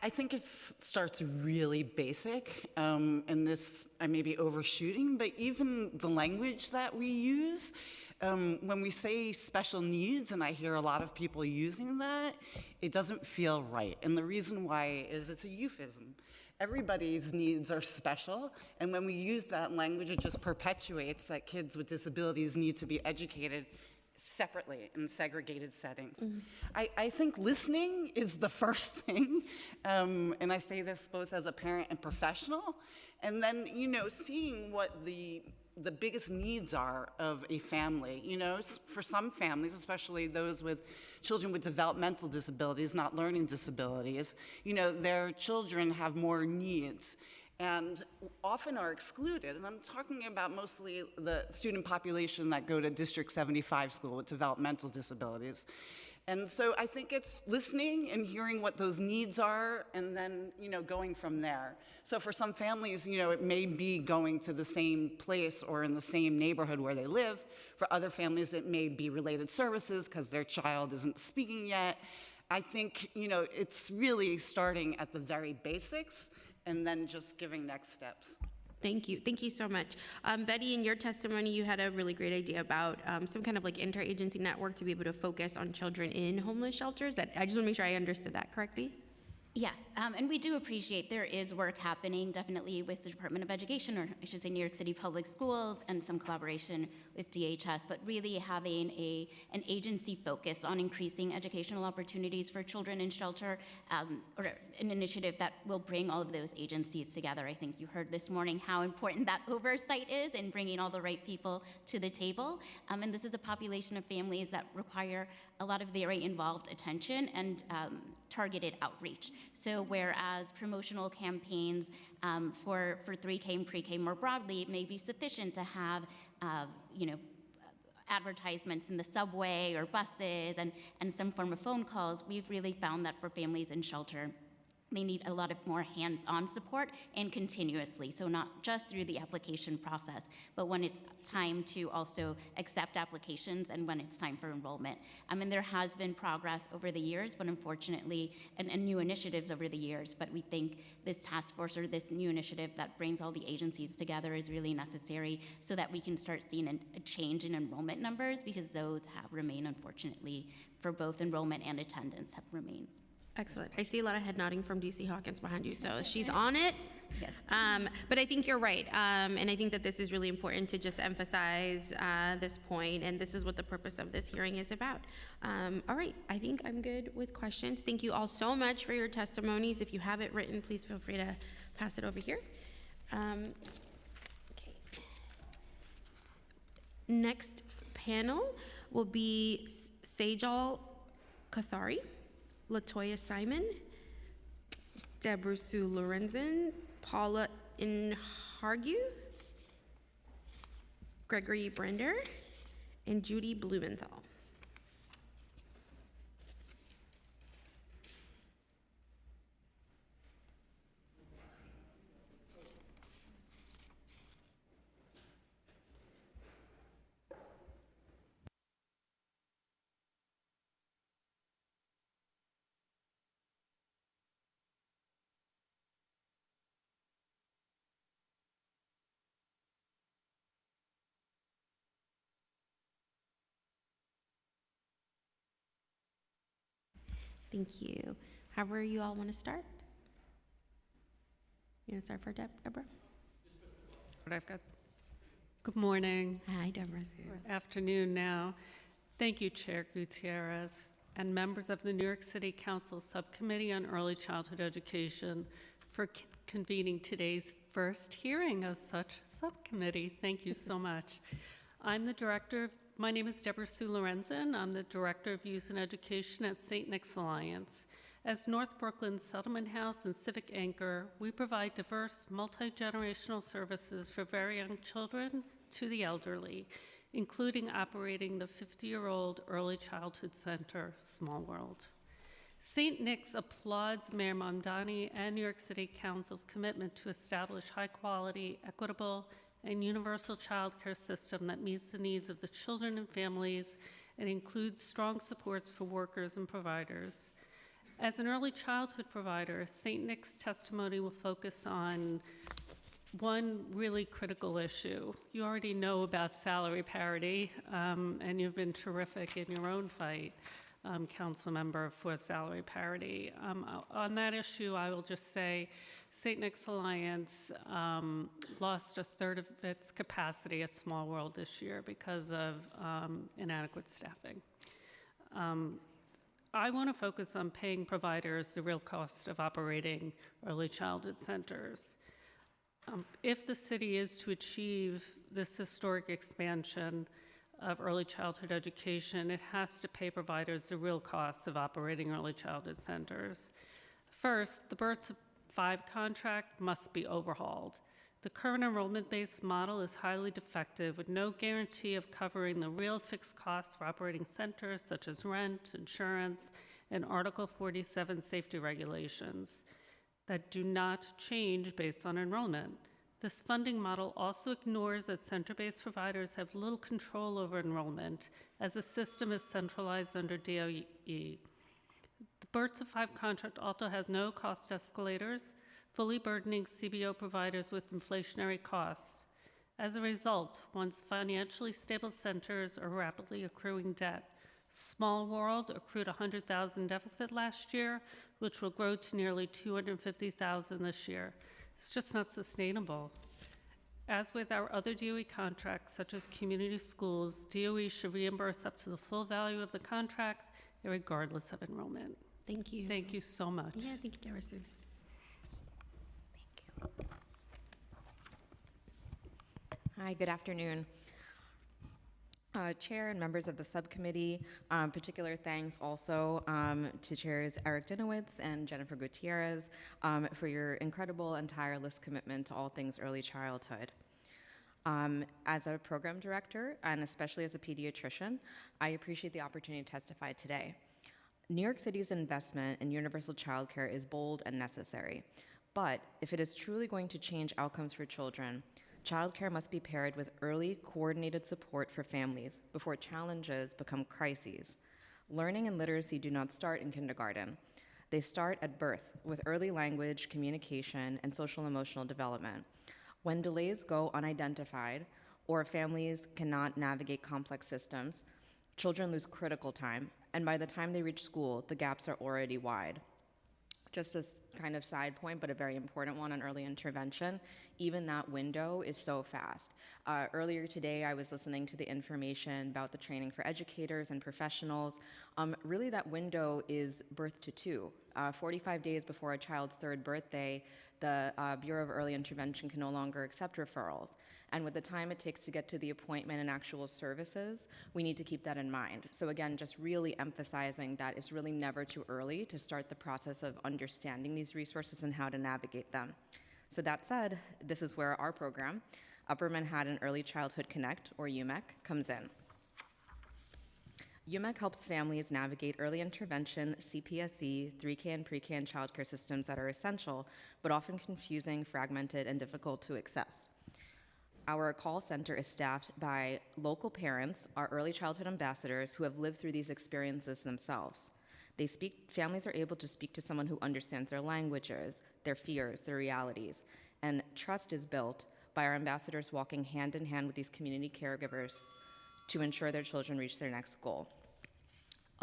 I think it starts really basic, and this I may be overshooting, but even the language that we use, when we say special needs, and I hear a lot of people using that, it doesn't feel right. And the reason why is it's a euphemism. Everybody's needs are special, and when we use that language, it just perpetuates that kids with disabilities need to be educated separately in segregated settings. I think listening is the first thing, and I say this both as a parent and professional, and then, seeing what the biggest needs are of a family. For some families, especially those with children with developmental disabilities, not learning disabilities, their children have more needs and often are excluded. And I'm talking about mostly the student population that go to District 75 school with developmental disabilities. And so I think it's listening and hearing what those needs are, and then, going from there. So for some families, it may be going to the same place or in the same neighborhood where they live. For other families, it may be related services because their child isn't speaking yet. I think, it's really starting at the very basics and then just giving next steps. Thank you. Thank you so much. Betty, in your testimony, you had a really great idea about some kind of like interagency network to be able to focus on children in homeless shelters. I just want to make sure I understood that correctly. Yes, and we do appreciate there is work happening definitely with the Department of Education, or I should say New York City Public Schools, and some collaboration with DHS, but really having an agency focus on increasing educational opportunities for children in shelter, or an initiative that will bring all of those agencies together. I think you heard this morning how important that oversight is in bringing all the right people to the table. And this is a population of families that require a lot of very involved attention and targeted outreach. So whereas promotional campaigns for 3K and pre-K more broadly may be sufficient to have, advertisements in the subway or buses and some form of phone calls, we've really found that for families in shelter, they need a lot of more hands-on support and continuously, so not just through the application process, but when it's time to also accept applications and when it's time for enrollment. And there has been progress over the years, but unfortunately, and new initiatives over the years, but we think this task force or this new initiative that brings all the agencies together is really necessary so that we can start seeing a change in enrollment numbers, because those have remained, unfortunately, for both enrollment and attendance have remained. Excellent. I see a lot of head nodding from DC Hawkins behind you, so she's on it. Yes. But I think you're right, and I think that this is really important to just emphasize this point, and this is what the purpose of this hearing is about. All right, I think I'm good with questions. Thank you all so much for your testimonies. If you have it written, please feel free to pass it over here. Okay. Next panel will be Sejal Kathari, Latoya Simon, Deborah Sue Lorenzen, Paula Inhargue, Gregory Brender, and Judy Blumenthal. Thank you. However you all want to start. You want to start for Deborah? I've got. Good morning. Hi, Deborah. Afternoon now. Thank you, Chair Gutierrez, and members of the New York City Council Subcommittee on Early Childhood Education for convening today's first hearing of such subcommittee. Thank you so much. My name is Deborah Sue Lorenzen. I'm the Director of Youth and Education at St. Nick's Alliance. As North Brooklyn's settlement house and civic anchor, we provide diverse, multi-generational services for very young children to the elderly, including operating the 50-year-old Early Childhood Center, Small World. St. Nick's applauds Mayor Mamdani and New York City Council's commitment to establish high-quality, equitable, and universal child care system that meets the needs of the children and families and includes strong supports for workers and providers. As an early childhood provider, St. Nick's testimony will focus on one really critical issue. You already know about salary parity, and you've been terrific in your own fight, council member, for salary parity. On that issue, I will just say St. Nick's Alliance lost a third of its capacity at Small World this year because of inadequate staffing. I want to focus on paying providers the real cost of operating early childhood centers. If the city is to achieve this historic expansion of early childhood education, it has to pay providers the real costs of operating early childhood centers. First, the Birth to 5 contract must be overhauled. The current enrollment-based model is highly defective with no guarantee of covering the real fixed costs for operating centers such as rent, insurance, and Article 47 safety regulations that do not change based on enrollment. This funding model also ignores that center-based providers have little control over enrollment as the system is centralized under DOE. The Birth to 5 contract also has no cost escalators, fully burdening CBO providers with inflationary costs. As a result, once financially stable centers are rapidly accruing debt. Small World accrued $100,000 deficit last year, which will grow to nearly $250,000 this year. It's just not sustainable. As with our other DOE contracts, such as community schools, DOE should reimburse up to the full value of the contract, regardless of enrollment. Thank you. Thank you so much. Yeah, thank you, Deborah Sue. Hi, good afternoon. Chair and members of the subcommittee, particular thanks also to Chairs Eric Dinowitz and Jennifer Gutierrez for your incredible and tireless commitment to all things early childhood. As a program director, and especially as a pediatrician, I appreciate the opportunity to testify today. New York City's investment in universal childcare is bold and necessary, but if it is truly going to change outcomes for children, childcare must be paired with early, coordinated support for families before challenges become crises. Learning and literacy do not start in kindergarten. They start at birth with early language, communication, and social emotional development. When delays go unidentified or families cannot navigate complex systems, children lose critical time, and by the time they reach school, the gaps are already wide. Just a kind of side point, but a very important one on early intervention, even that window is so fast. Earlier today, I was listening to the information about the training for educators and professionals. Really, that window is birth to 2. 45 days before a child's 3rd birthday, the Bureau of Early Intervention can no longer accept referrals. And with the time it takes to get to the appointment and actual services, we need to keep that in mind. So again, just really emphasizing that it's really never too early to start the process of understanding these resources and how to navigate them. So that said, this is where our program, Upper Manhattan Early Childhood Connect, or UMEC, comes in. UMEC helps families navigate early intervention, CPSE, 3K and pre-K and childcare systems that are essential, but often confusing, fragmented, and difficult to access. Our call center is staffed by local parents, our early childhood ambassadors who have lived through these experiences themselves. Families are able to speak to someone who understands their languages, their fears, their realities, and trust is built by our ambassadors walking hand in hand with these community caregivers to ensure their children reach their next goal.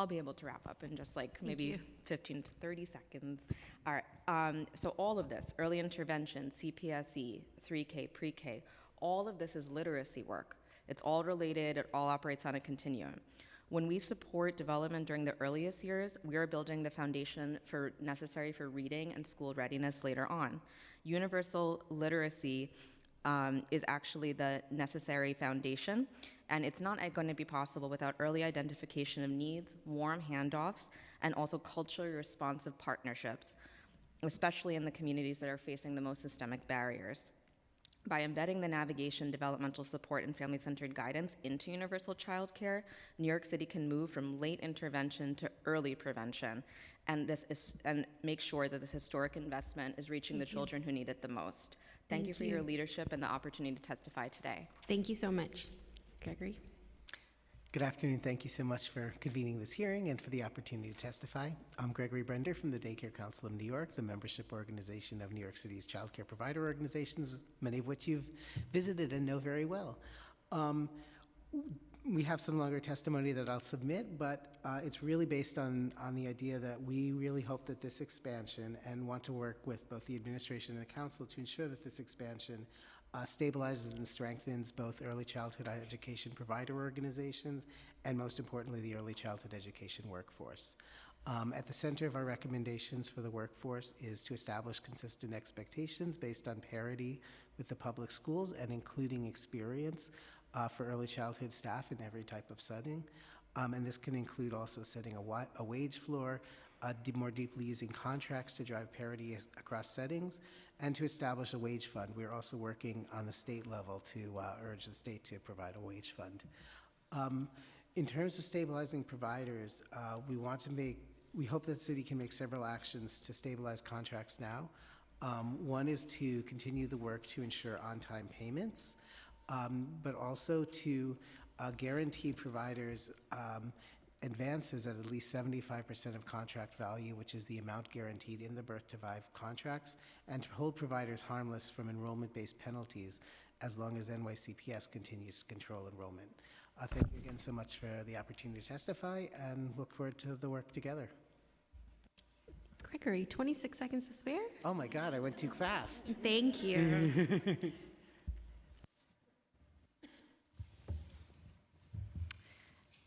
I'll be able to wrap up in just like maybe you. 15 to 30 seconds. All right, so all of this, early intervention, CPSE, 3K, pre-K, all of this is literacy work. It's all related, it all operates on a continuum. When we support development during the earliest years, we are building the foundation necessary for reading and school readiness later on. Universal literacy is actually the necessary foundation, and it's not going to be possible without early identification of needs, warm handoffs, and also culturally responsive partnerships, especially in the communities that are facing the most systemic barriers. By embedding the navigation, developmental support, and family-centered guidance into universal childcare, New York City can move from late intervention to early prevention, and make sure that this historic investment is reaching the children who need it the most. Thank you for your leadership and the opportunity to testify today. Thank you so much. Gregory? Good afternoon. Thank you so much for convening this hearing and for the opportunity to testify. I'm Gregory Brender from the Daycare Council of New York, the membership organization of New York City's child care provider organizations, many of which you've visited and know very well. We have some longer testimony that I'll submit, but it's really based on the idea that we really hope that this expansion and want to work with both the administration and the council to ensure that this expansion stabilizes and strengthens both early childhood education provider organizations and, most importantly, the early childhood education workforce. At the center of our recommendations for the workforce is to establish consistent expectations based on parity with the public schools and including experience for early childhood staff in every type of setting. And this can include also setting a wage floor, more deeply using contracts to drive parity across settings, and to establish a wage fund. We're also working on the state level to urge the state to provide a wage fund. In terms of stabilizing providers, we hope that the city can make several actions to stabilize contracts now. One is to continue the work to ensure on-time payments, but also to guarantee providers advances at least 75% of contract value, which is the amount guaranteed in the Birth to Vive contracts, and to hold providers harmless from enrollment-based penalties as long as NYCPS continues to control enrollment. Thank you again so much for the opportunity to testify, and look forward to the work together. Gregory, 26 seconds to spare? Oh my God, I went too fast. Thank you.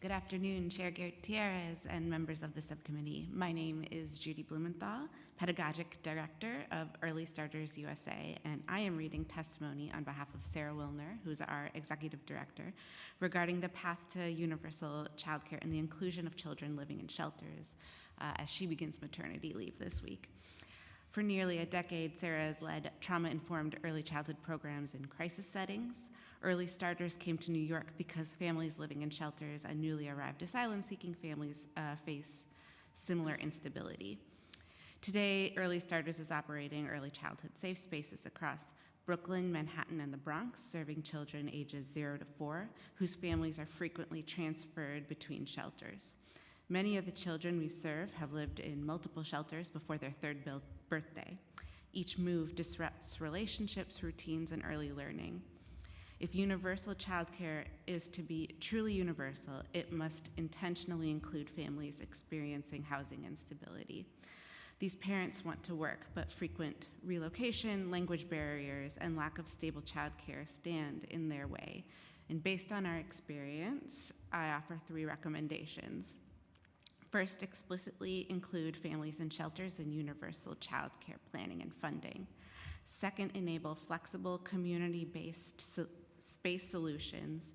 Good afternoon, Chair Gutierrez and members of the subcommittee. My name is Judy Blumenthal, Pedagogic Director of Early Starters USA, and I am reading testimony on behalf of Sarah Wilner, who's our Executive Director, regarding the path to universal childcare and the inclusion of children living in shelters as she begins maternity leave this week. For nearly a decade, Sarah has led trauma-informed early childhood programs in crisis settings. Early Starters came to New York because families living in shelters and newly arrived asylum-seeking families face similar instability. Today, Early Starters is operating early childhood safe spaces across Brooklyn, Manhattan, and the Bronx, serving children ages 0 to 4, whose families are frequently transferred between shelters. Many of the children we serve have lived in multiple shelters before their third birthday. Each move disrupts relationships, routines, and early learning. If universal childcare is to be truly universal, it must intentionally include families experiencing housing instability. These parents want to work, but frequent relocation, language barriers, and lack of stable childcare stand in their way. And based on our experience, I offer 3 recommendations. First, explicitly include families in shelters in universal childcare planning and funding. Second, enable flexible community-based space solutions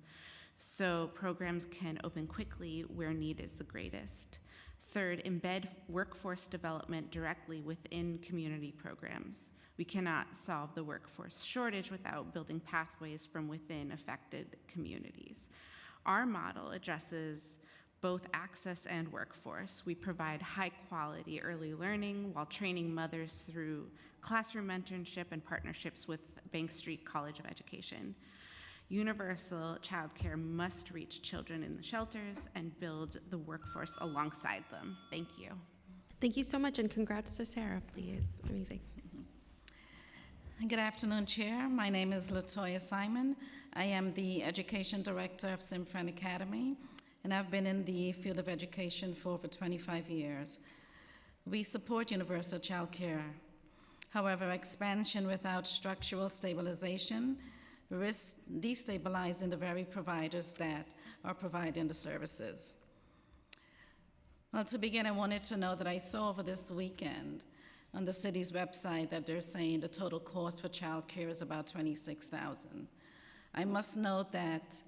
so programs can open quickly where need is the greatest. Third, embed workforce development directly within community programs. We cannot solve the workforce shortage without building pathways from within affected communities. Our model addresses both access and workforce. We provide high-quality early learning while training mothers through classroom mentorship and partnerships with Bank Street College of Education. Universal childcare must reach children in the shelters and build the workforce alongside them. Thank you. Thank you so much, and congrats to Sarah, please. Amazing. Good afternoon, Chair. My name is Latoya Simon. I am the Education Director of Simfriend Academy. and I've been in the field of education for over 25 years. We support universal child care. However, expansion without structural stabilization risks destabilizing the very providers that are providing the services. Well, to begin, I wanted to know that I saw over this weekend on the city's website that they're saying the total cost for child care is about $26,000. I must note that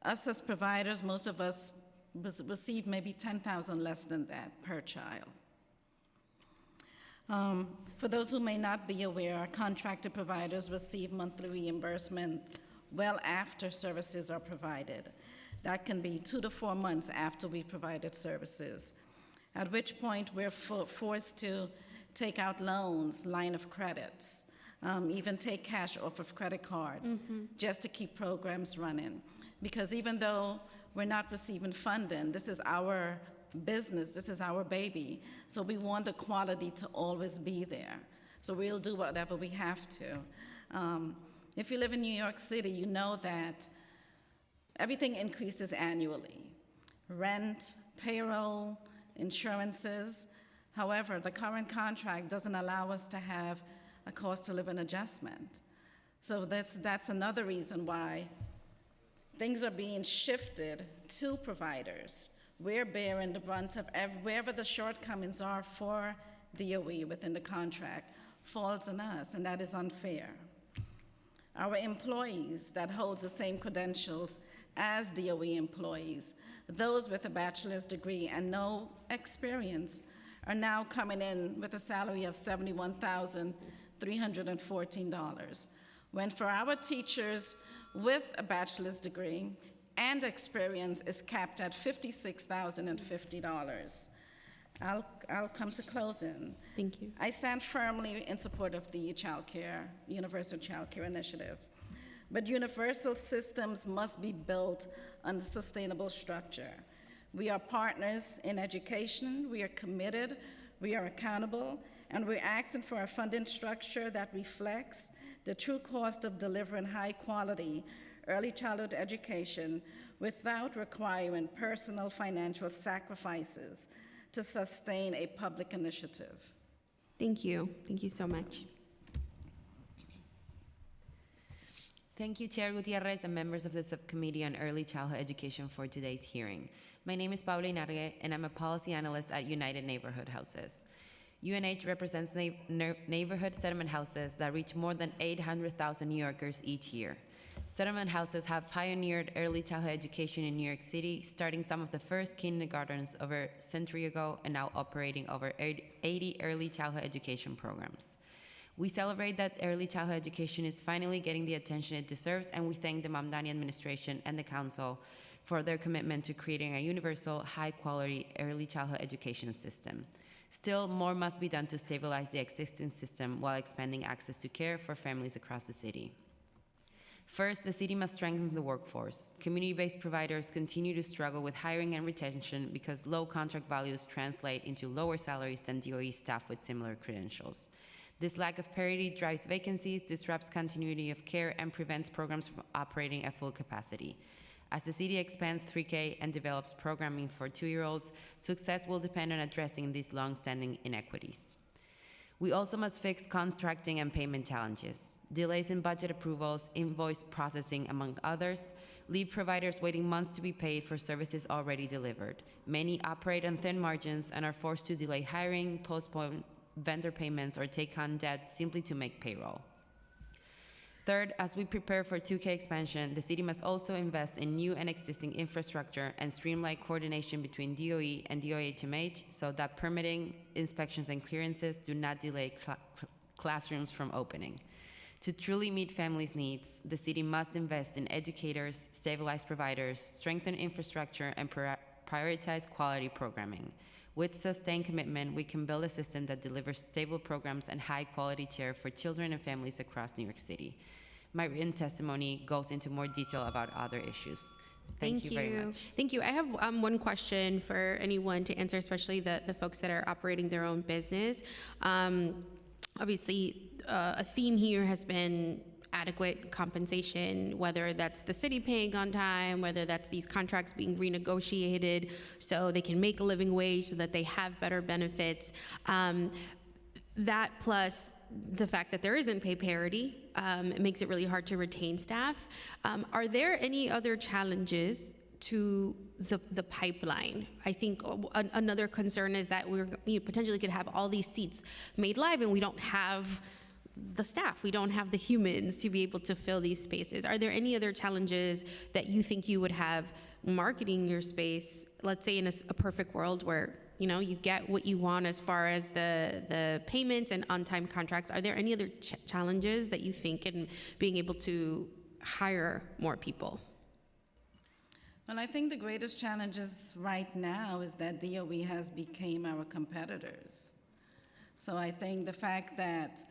us as providers, most of us receive maybe $10,000 less than that per child. For those who may not be aware, our contracted providers receive monthly reimbursement well after services are provided. That can be 2 to 4 months after we've provided services, at which point we're forced to take out loans, line of credits, even take cash off of credit cards just to keep programs running. Because even though we're not receiving funding, this is our business, this is our baby, so we want the quality to always be there. So we'll do whatever we have to. If you live in New York City, you know that everything increases annually. Rent, payroll, insurances. However, the current contract doesn't allow us to have a cost of living adjustment. So that's another reason why things are being shifted to providers. We're bearing the brunt of wherever the shortcomings are for DOE within the contract falls on us, and that is unfair. Our employees that holds the same credentials as DOE employees, those with a bachelor's degree and no experience, are now coming in with a salary of $71,314, when for our teachers with a bachelor's degree and experience is capped at $56,050. I'll come to closing. Thank you. I stand firmly in support of the Universal Child Care Initiative. But universal systems must be built on a sustainable structure. We are partners in education, we are committed, we are accountable, and we're asking for a funding structure that reflects the true cost of delivering high quality early childhood education without requiring personal financial sacrifices to sustain a public initiative. Thank you. Thank you so much. Thank you, Chair Gutierrez and members of the Subcommittee on Early Childhood Education for today's hearing. My name is Paula Inargue, and I'm a policy analyst at United Neighborhood Houses. UNH represents neighborhood settlement houses that reach more than 800,000 New Yorkers each year. Settlement houses have pioneered early childhood education in New York City, starting some of the first kindergartens over a century ago and now operating over 80 early childhood education programs. We celebrate that early childhood education is finally getting the attention it deserves, and we thank the Mamdani administration and the council for their commitment to creating a universal, high-quality early childhood education system. Still, more must be done to stabilize the existing system while expanding access to care for families across the city. First, the city must strengthen the workforce. Community-based providers continue to struggle with hiring and retention because low contract values translate into lower salaries than DOE staff with similar credentials. This lack of parity drives vacancies, disrupts continuity of care, and prevents programs from operating at full capacity. As the city expands 3K and develops programming for 2-year-olds, success will depend on addressing these long-standing inequities. We also must fix contracting and payment challenges. Delays in budget approvals, invoice processing, among others, leave providers waiting months to be paid for services already delivered. Many operate on thin margins and are forced to delay hiring, postpone vendor payments, or take on debt simply to make payroll. Third, as we prepare for 2K expansion, the city must also invest in new and existing infrastructure and streamline coordination between DOE and DOHMH so that permitting, inspections, and clearances do not delay classrooms from opening. To truly meet families' needs, the city must invest in educators, stabilize providers, strengthen infrastructure, and prioritize quality programming. With sustained commitment, we can build a system that delivers stable programs and high-quality care for children and families across New York City. My written testimony goes into more detail about other issues. Thank you very much. Thank you. I have one question for anyone to answer, especially the folks that are operating their own business. Obviously, a theme here has been adequate compensation, whether that's the city paying on time, whether that's these contracts being renegotiated so they can make a living wage, so that they have better benefits. That plus the fact that there isn't pay parity, it makes it really hard to retain staff. Are there any other challenges to the pipeline? I think another concern is that we potentially could have all these seats made live and we don't have the staff, we don't have the humans to be able to fill these spaces. Are there any other challenges that you think you would have marketing your space, let's say in a perfect world where you get what you want as far as the payments and on-time contracts? Are there any other challenges that you think in being able to hire more people? Well, I think the greatest challenges right now is that DOE has become our competitors. So I think the fact that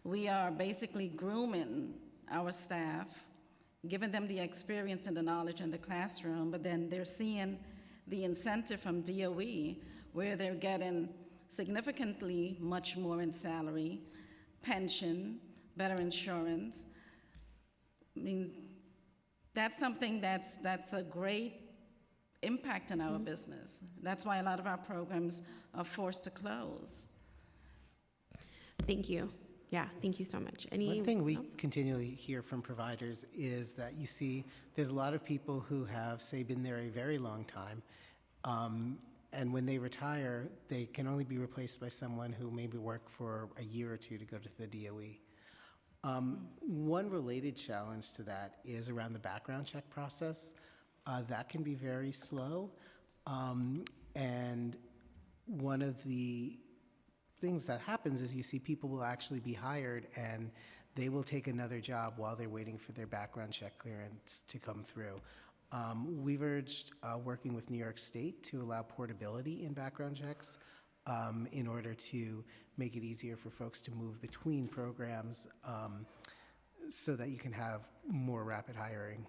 we are basically grooming our staff, giving them the experience and the knowledge in the classroom, but then they're seeing the incentive from DOE where they're getting significantly much more in salary, pension, better insurance. I mean, that's something that's a great impact on our business. That's why a lot of our programs are forced to close. Thank you. Yeah, thank you so much. One thing we else? continually hear from providers is that you see there's a lot of people who have, say, been there a very long time, and when they retire, they can only be replaced by someone who maybe worked for a year or two to go to the DOE. One related challenge to that is around the background check process. That can be very slow, and one of the things that happens is you see people will actually be hired and they will take another job while they're waiting for their background check clearance to come through. We've urged working with New York State to allow portability in background checks in order to make it easier for folks to move between programs so that you can have more rapid hiring.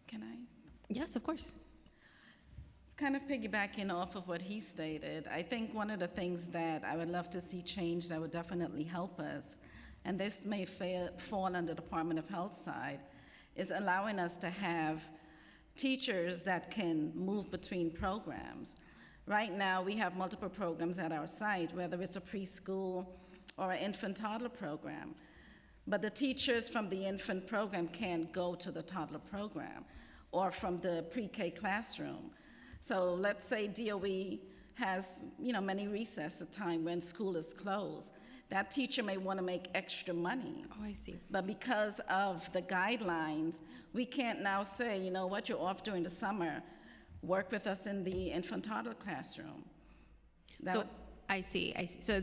Can I? Yes, of course. Kind of piggybacking off of what he stated, I think one of the things that I would love to see change that would definitely help us, and this may fall under the Department of Health side, is allowing us to have teachers that can move between programs. Right now, we have multiple programs at our site, whether it's a preschool or an infant toddler program. But the teachers from the infant program can't go to the toddler program or from the pre-K classroom. So let's say DOE has, many recess at time when school is closed. That teacher may want to make extra money. Oh, I see. But because of the guidelines, we can't now say, you know what, you're off during the summer. Work with us in the infant toddler classroom. I see. So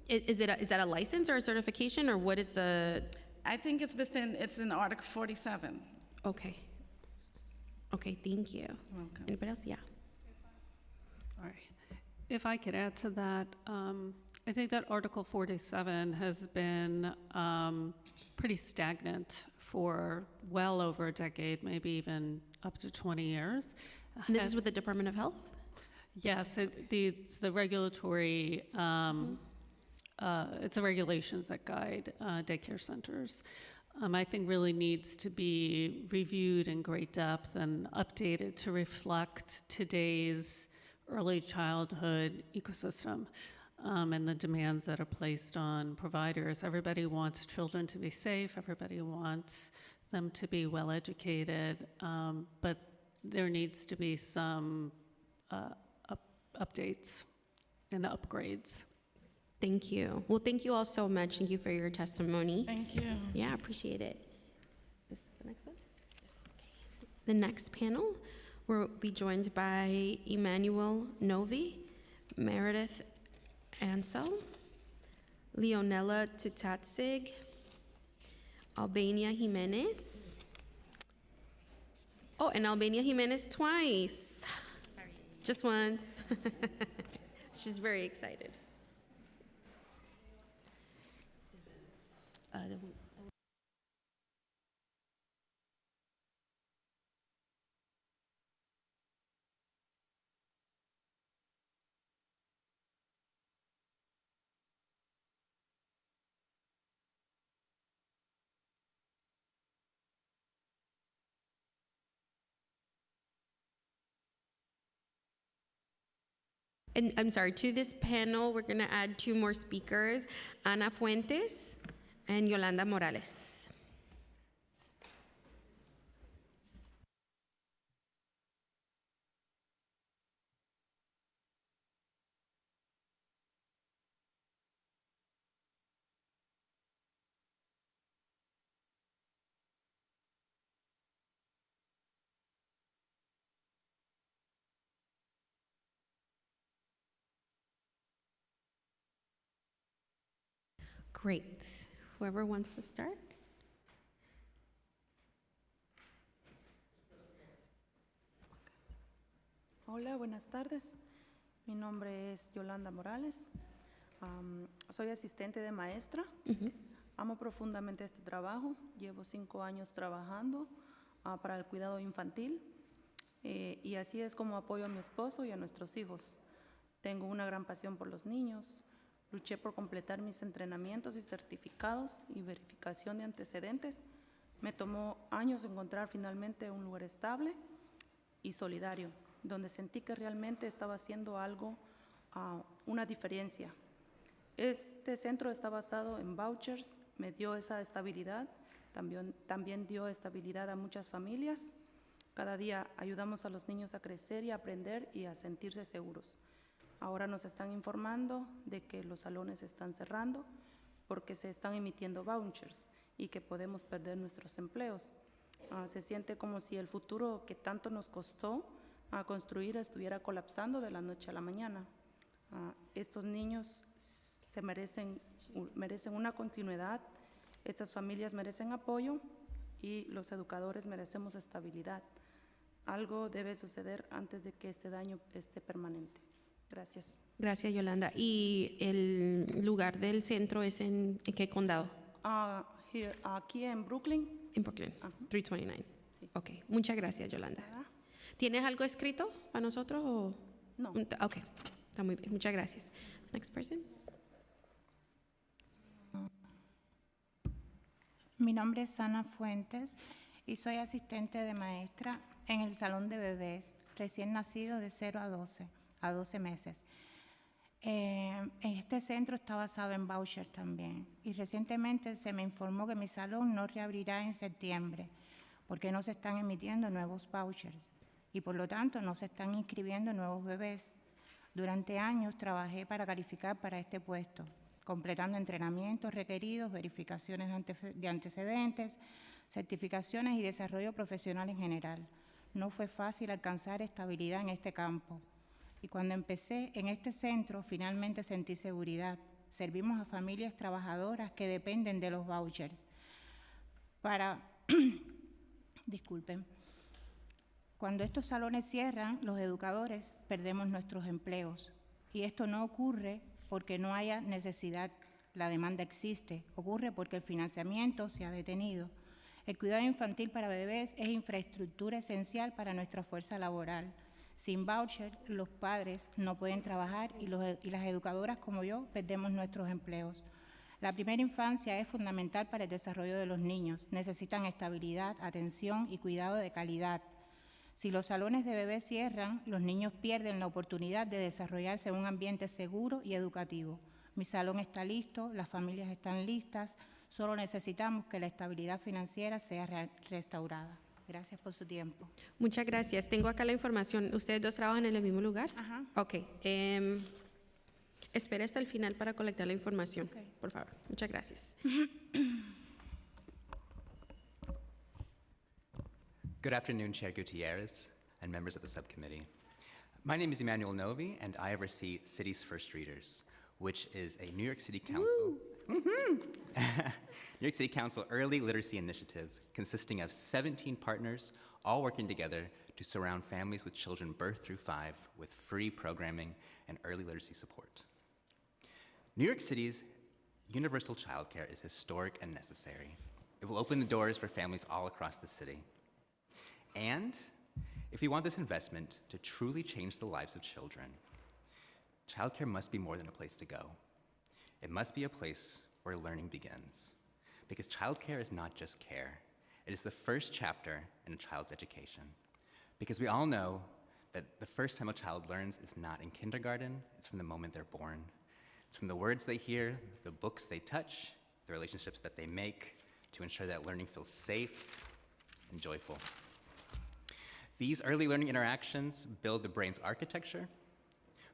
is that a license or a certification, or what is the? I think it's in Article 47. Okay. Okay, thank you. You're welcome. Anybody else? Yeah. All right. If I could add to that, I think that Article 47 has been pretty stagnant for well over a decade, maybe even up to 20 years. And this is with the Department of Health? Yes, it's the regulatory, it's the regulations that guide daycare centers. I think really needs to be reviewed in great depth and updated to reflect today's early childhood ecosystem and the demands that are placed on providers. Everybody wants children to be safe, everybody wants them to be well educated, but there needs to be some updates and upgrades. Thank you. Well, thank you all so much. Thank you for your testimony. Thank you. Yeah, appreciate it. This is the next one? Okay. The next panel will be joined by Emmanuel Novi, Meredith Ansel, Leonela Tutatsig, Albania Jimenez. Oh, and Albania Jimenez twice. Just once. She's very excited. And I'm sorry, to this panel, we're going to add 2 more speakers, Ana Fuentes and Yolanda Morales. Great. Whoever wants to start. Hola, buenas tardes. Mi nombre es Yolanda Morales. Soy asistente de maestra. Amo profundamente este trabajo. Llevo 5 años trabajando para el cuidado infantil y así es como apoyo a mi esposo y a nuestros hijos. Tengo una gran pasión por los niños. Luché por completar mis entrenamientos y certificados y verificación de antecedentes. Me tomó años encontrar finalmente un lugar estable y solidario, donde sentí que realmente estaba haciendo algo, una diferencia. Este centro está basado en vouchers, me dio esa estabilidad, también dio estabilidad a muchas familias. Cada día ayudamos a los niños a crecer y a aprender y a sentirse seguros. Ahora nos están informando de que los salones están cerrando porque se están emitiendo vouchers y que podemos perder nuestros empleos. Se siente como si el futuro que tanto nos costó construir estuviera colapsando de la noche a la mañana. Estos niños se merecen una continuidad, estas familias merecen apoyo y los educadores merecemos estabilidad. Algo debe suceder antes de que este daño esté permanente. Gracias. Gracias, Yolanda. ¿Y el lugar del centro es en qué condado? Aquí en Brooklyn. En Brooklyn, 329. Sí. Ok, muchas gracias, Yolanda. ¿Tienes algo escrito para nosotros? O? No. Ok, está muy bien. Muchas gracias. Next person. Mi nombre es Ana Fuentes y soy asistente de maestra en el salón de bebés recién nacidos de 0 a 12 meses. Este centro está basado en vouchers también y recientemente se me informó que mi salón no reabrirá en septiembre porque no se están emitiendo nuevos vouchers y por lo tanto no se están inscribiendo nuevos bebés. Durante años trabajé para calificar para este puesto, completando entrenamientos requeridos, verificaciones de antecedentes, certificaciones y desarrollo profesional en general. No fue fácil alcanzar estabilidad en este campo. Y cuando empecé en este centro, finalmente sentí seguridad. Servimos a familias trabajadoras que dependen de los vouchers. Disculpen. Cuando estos salones cierran, los educadores perdemos nuestros empleos. Y esto no ocurre porque no haya necesidad, la demanda existe. Ocurre porque el financiamiento se ha detenido. El cuidado infantil para bebés es infraestructura esencial para nuestra fuerza laboral. Sin voucher, los padres no pueden trabajar y las educadoras como yo perdemos nuestros empleos. La primera infancia es fundamental para el desarrollo de los niños. Necesitan estabilidad, atención y cuidado de calidad. Si los salones de bebés cierran, los niños pierden la oportunidad de desarrollarse en un ambiente seguro y educativo. Mi salón está listo, las familias están listas, solo necesitamos que la estabilidad financiera sea restaurada. Gracias por su tiempo. Muchas gracias. Tengo acá la información. ¿Ustedes dos trabajan en el mismo lugar? Ajá. Ok. Espera hasta el final para colectar la información, por favor. Muchas gracias. Good afternoon, Chair Gutierrez and members of the subcommittee. My name is Emmanuel Novi, and I oversee City's First Readers, which is a New York City Council, New York City Council early literacy initiative consisting of 17 partners, all working together to surround families with children birth through 5 with free programming and early literacy support. New York City's universal childcare is historic and necessary. It will open the doors for families all across the city. And if we want this investment to truly change the lives of children, childcare must be more than a place to go. It must be a place where learning begins. Because childcare is not just care. It is the first chapter in a child's education. Because we all know that the first time a child learns is not in kindergarten, it's from the moment they're born. It's from the words they hear, the books they touch, the relationships that they make to ensure that learning feels safe and joyful. These early learning interactions build the brain's architecture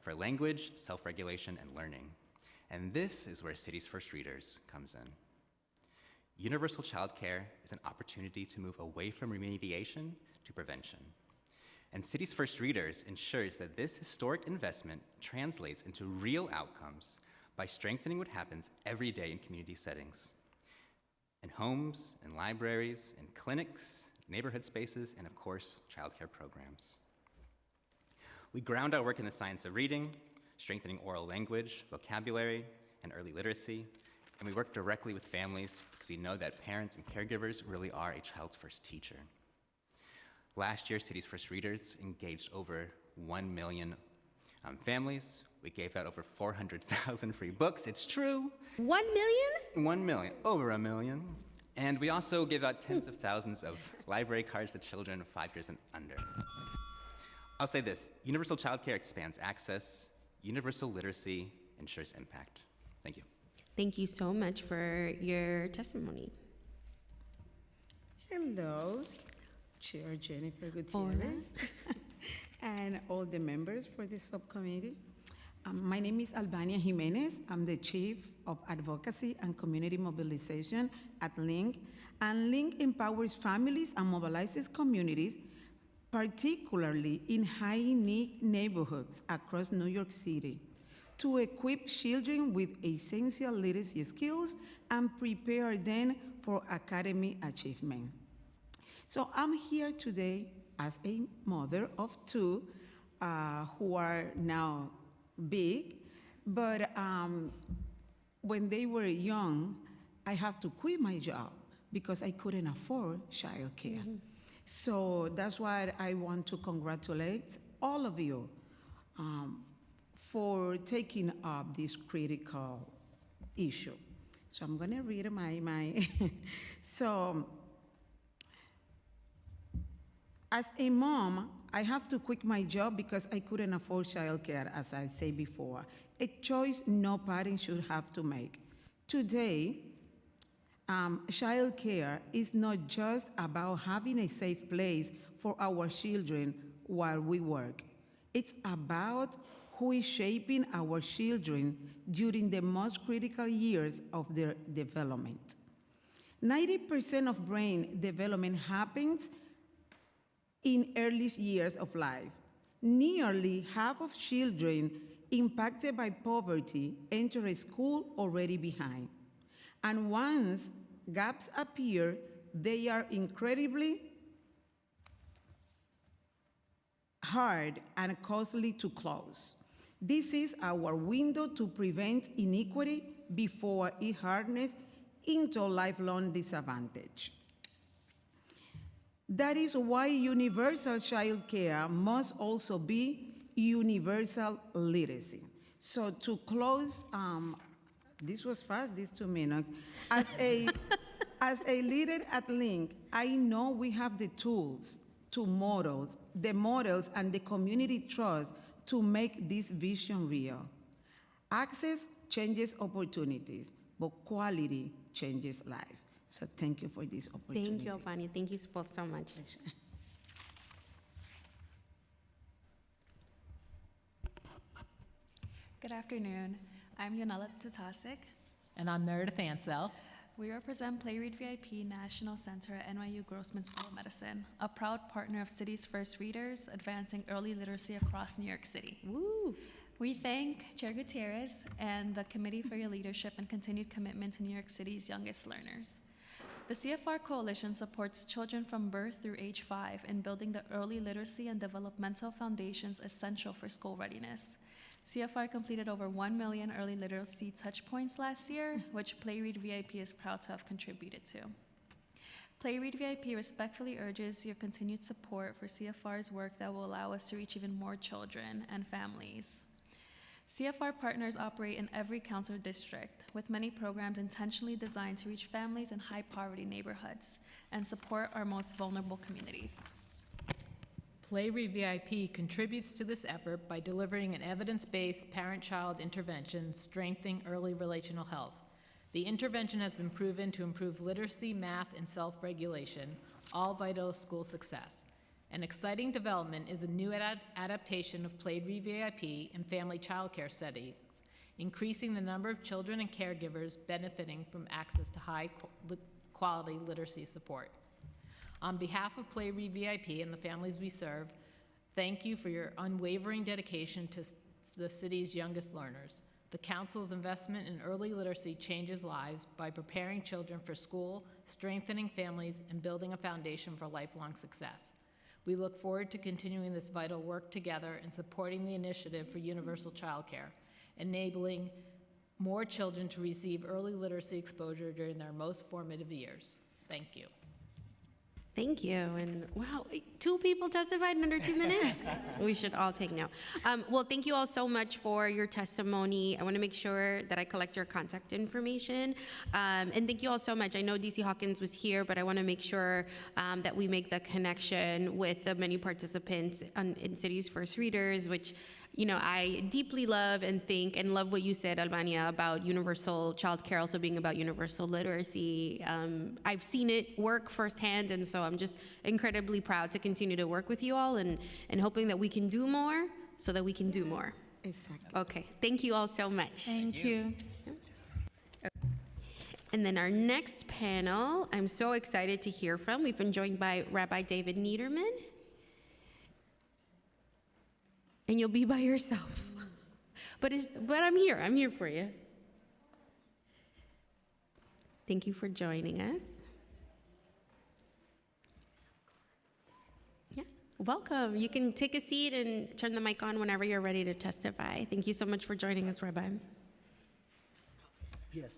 for language, self-regulation, and learning. And this is where Cities First Readers comes in. Universal childcare is an opportunity to move away from remediation to prevention. And Cities First Readers ensures that this historic investment translates into real outcomes by strengthening what happens every day in community settings, in homes, in libraries, in clinics, neighborhood spaces, and of course, childcare programs. We ground our work in the science of reading, strengthening oral language, vocabulary, and early literacy, and we work directly with families because we know that parents and caregivers really are a child's first teacher. Last year, Cities First Readers engaged over 1 million families. We gave out over 400,000 free books. It's true. 1 million? 1 million, over 1 million. And we also give out tens of thousands of library cards to children 5 years and under. I'll say this, universal childcare expands access, universal literacy ensures impact. Thank you. Thank you so much for your testimony. Hello, Chair Jennifer Gutierrez, and all the members for this subcommittee. My name is Albania Jimenez. I'm the Chief of Advocacy and Community Mobilization at LINK. And LINK empowers families and mobilizes communities, particularly in high-need neighborhoods across New York City, to equip children with essential literacy skills and prepare them for academic achievement. So I'm here today as a mother of two who are now big, but when they were young, I have to quit my job because I couldn't afford childcare. So that's why I want to congratulate all of you for taking up this critical issue. So I'm gonna read my so as a mom, I have to quit my job because I couldn't afford childcare, as I said before, a choice no parent should have to make. Today, childcare is not just about having a safe place for our children while we work. It's about who is shaping our children during the most critical years of their development. 90% of brain development happens in early years of life. Nearly half of children impacted by poverty enter school already behind. And once gaps appear, they are incredibly hard and costly to close. This is our window to prevent inequity before it hardens into lifelong disadvantage. That is why universal child care must also be universal literacy. So to close, this was fast, these 2 minutes. As a leader at LINK, I know we have the tools to the models and the community trust to make this vision real. Access changes opportunities, but quality changes life. So thank you for this opportunity. Thank you, Albania. Thank you both so much. Good afternoon. I'm Yonela Tatasik. And I'm Meredith Ansell. We represent Play-Read VIP National Center at NYU Grossman School of Medicine, a proud partner of Cities First Readers, advancing early literacy across New York City. Woo! We thank Chair Gutierrez and the committee for your leadership and continued commitment to New York City's youngest learners. The CFR Coalition supports children from birth through age 5 in building the early literacy and developmental foundations essential for school readiness. CFR completed over 1 million early literacy touchpoints last year, which Play-Read VIP is proud to have contributed to. Play-Read VIP respectfully urges your continued support for CFR's work that will allow us to reach even more children and families. CFR partners operate in every council district, with many programs intentionally designed to reach families in high-poverty neighborhoods and support our most vulnerable communities. PlayRe VIP contributes to this effort by delivering an evidence-based parent-child intervention strengthening early relational health. The intervention has been proven to improve literacy, math, and self-regulation, all vital to school success. An exciting development is a new adaptation of PlayRe VIP in family childcare settings, increasing the number of children and caregivers benefiting from access to high-quality literacy support. On behalf of PlayRe VIP and the families we serve, thank you for your unwavering dedication to the city's youngest learners. The Council's investment in early literacy changes lives by preparing children for school, strengthening families, and building a foundation for lifelong success. We look forward to continuing this vital work together and supporting the initiative for universal childcare, enabling more children to receive early literacy exposure during their most formative years. Thank you. Thank you. And wow, 2 people testified in under 2 minutes? We should all take note. Well, thank you all so much for your testimony. I want to make sure that I collect your contact information. And thank you all so much. I know DC Hawkins was here, but I want to make sure that we make the connection with the many participants in City's First Readers, which, you know, I deeply love and think and love what you said, Albania, about universal childcare also being about universal literacy. I've seen it work firsthand, and so I'm just incredibly proud to continue to work with you all and hoping that we can do more so that we can do more. Exactly. Okay, thank you all so much. Thank you. And then our next panel, I'm so excited to hear from. We've been joined by Rabbi David Niederman. And you'll be by yourself. But I'm here for you. Thank you for joining us. Yeah, welcome. You can take a seat and turn the mic on whenever you're ready to testify. Thank you so much for joining us, Rabbi. Yes.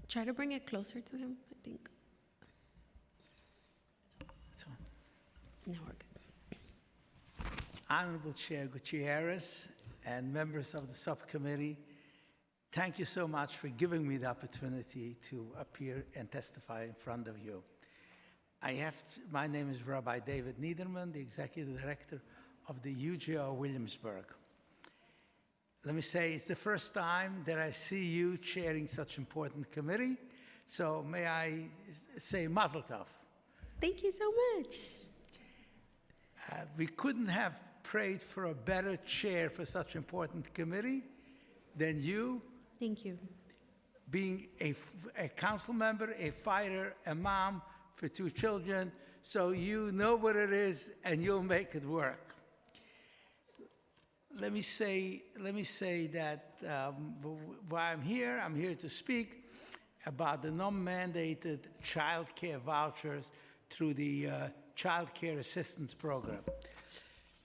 Try to bring it closer to him, I think. Now we're good. Honorable Chair Gutierrez and members of the subcommittee, thank you so much for giving me the opportunity to appear and testify in front of you. My name is Rabbi David Niederman, the Executive Director of the UJO Williamsburg. Let me say, it's the first time that I see you chairing such important committee, so may I say mazel tov. Thank you so much. We couldn't have prayed for a better chair for such important committee than you. Thank you. Being a council member, a fighter, a mom for 2 children, so you know what it is and you'll make it work. Let me say that while I'm here to speak about the non-mandated child care vouchers through the Child Care Assistance Program.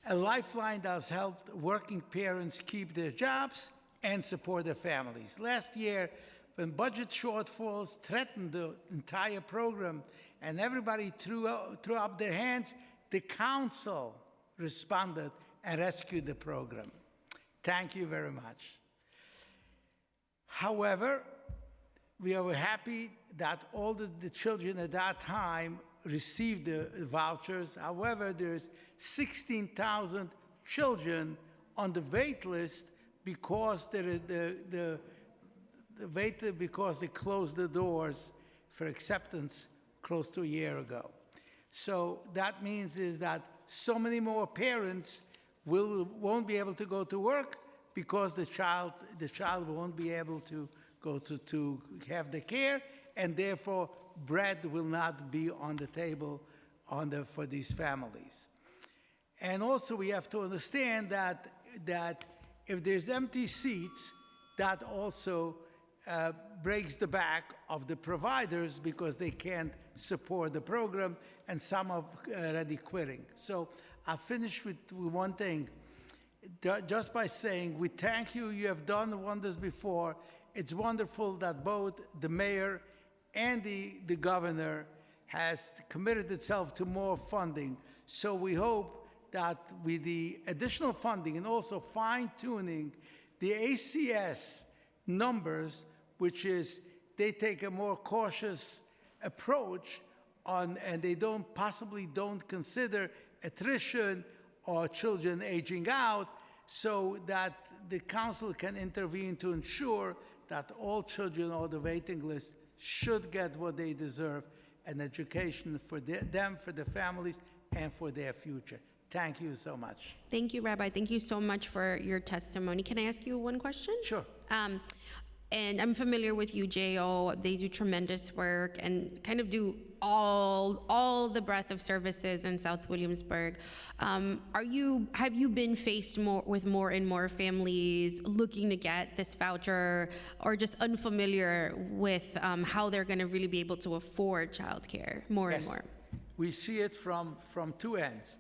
A lifeline that has helped working parents keep their jobs and support their families. Last year, when budget shortfalls threatened the entire program and everybody threw up their hands, the council responded and rescued the program. Thank you very much. However, we are happy that all the children at that time received the vouchers. However, there's 16,000 children on the wait list because because they closed the doors for acceptance close to a year ago. So that means is that so many more parents won't be able to go to work because the child won't be able to go to have the care, and therefore bread will not be on the table for these families. And also we have to understand that if there's empty seats, that also breaks the back of the providers because they can't support the program, and some are already quitting. So I'll finish with one thing, just by saying we thank you. You have done wonders before. It's wonderful that both the mayor and the governor has committed itself to more funding. So we hope that with the additional funding and also fine-tuning the ACS numbers, which is they take a more cautious approach on, and they possibly don't consider attrition or children aging out, so that the council can intervene to ensure that all children on the waiting list should get what they deserve, an education for them, for their families, and for their future. Thank you so much. Thank you, Rabbi. Thank you so much for your testimony. Can I ask you one question? Sure. And I'm familiar with UJO. They do tremendous work and kind of do all the breadth of services in South Williamsburg. Have you been faced with more and more families looking to get this voucher, or just unfamiliar with how they're going to really be able to afford childcare more and more? We see it from two ends.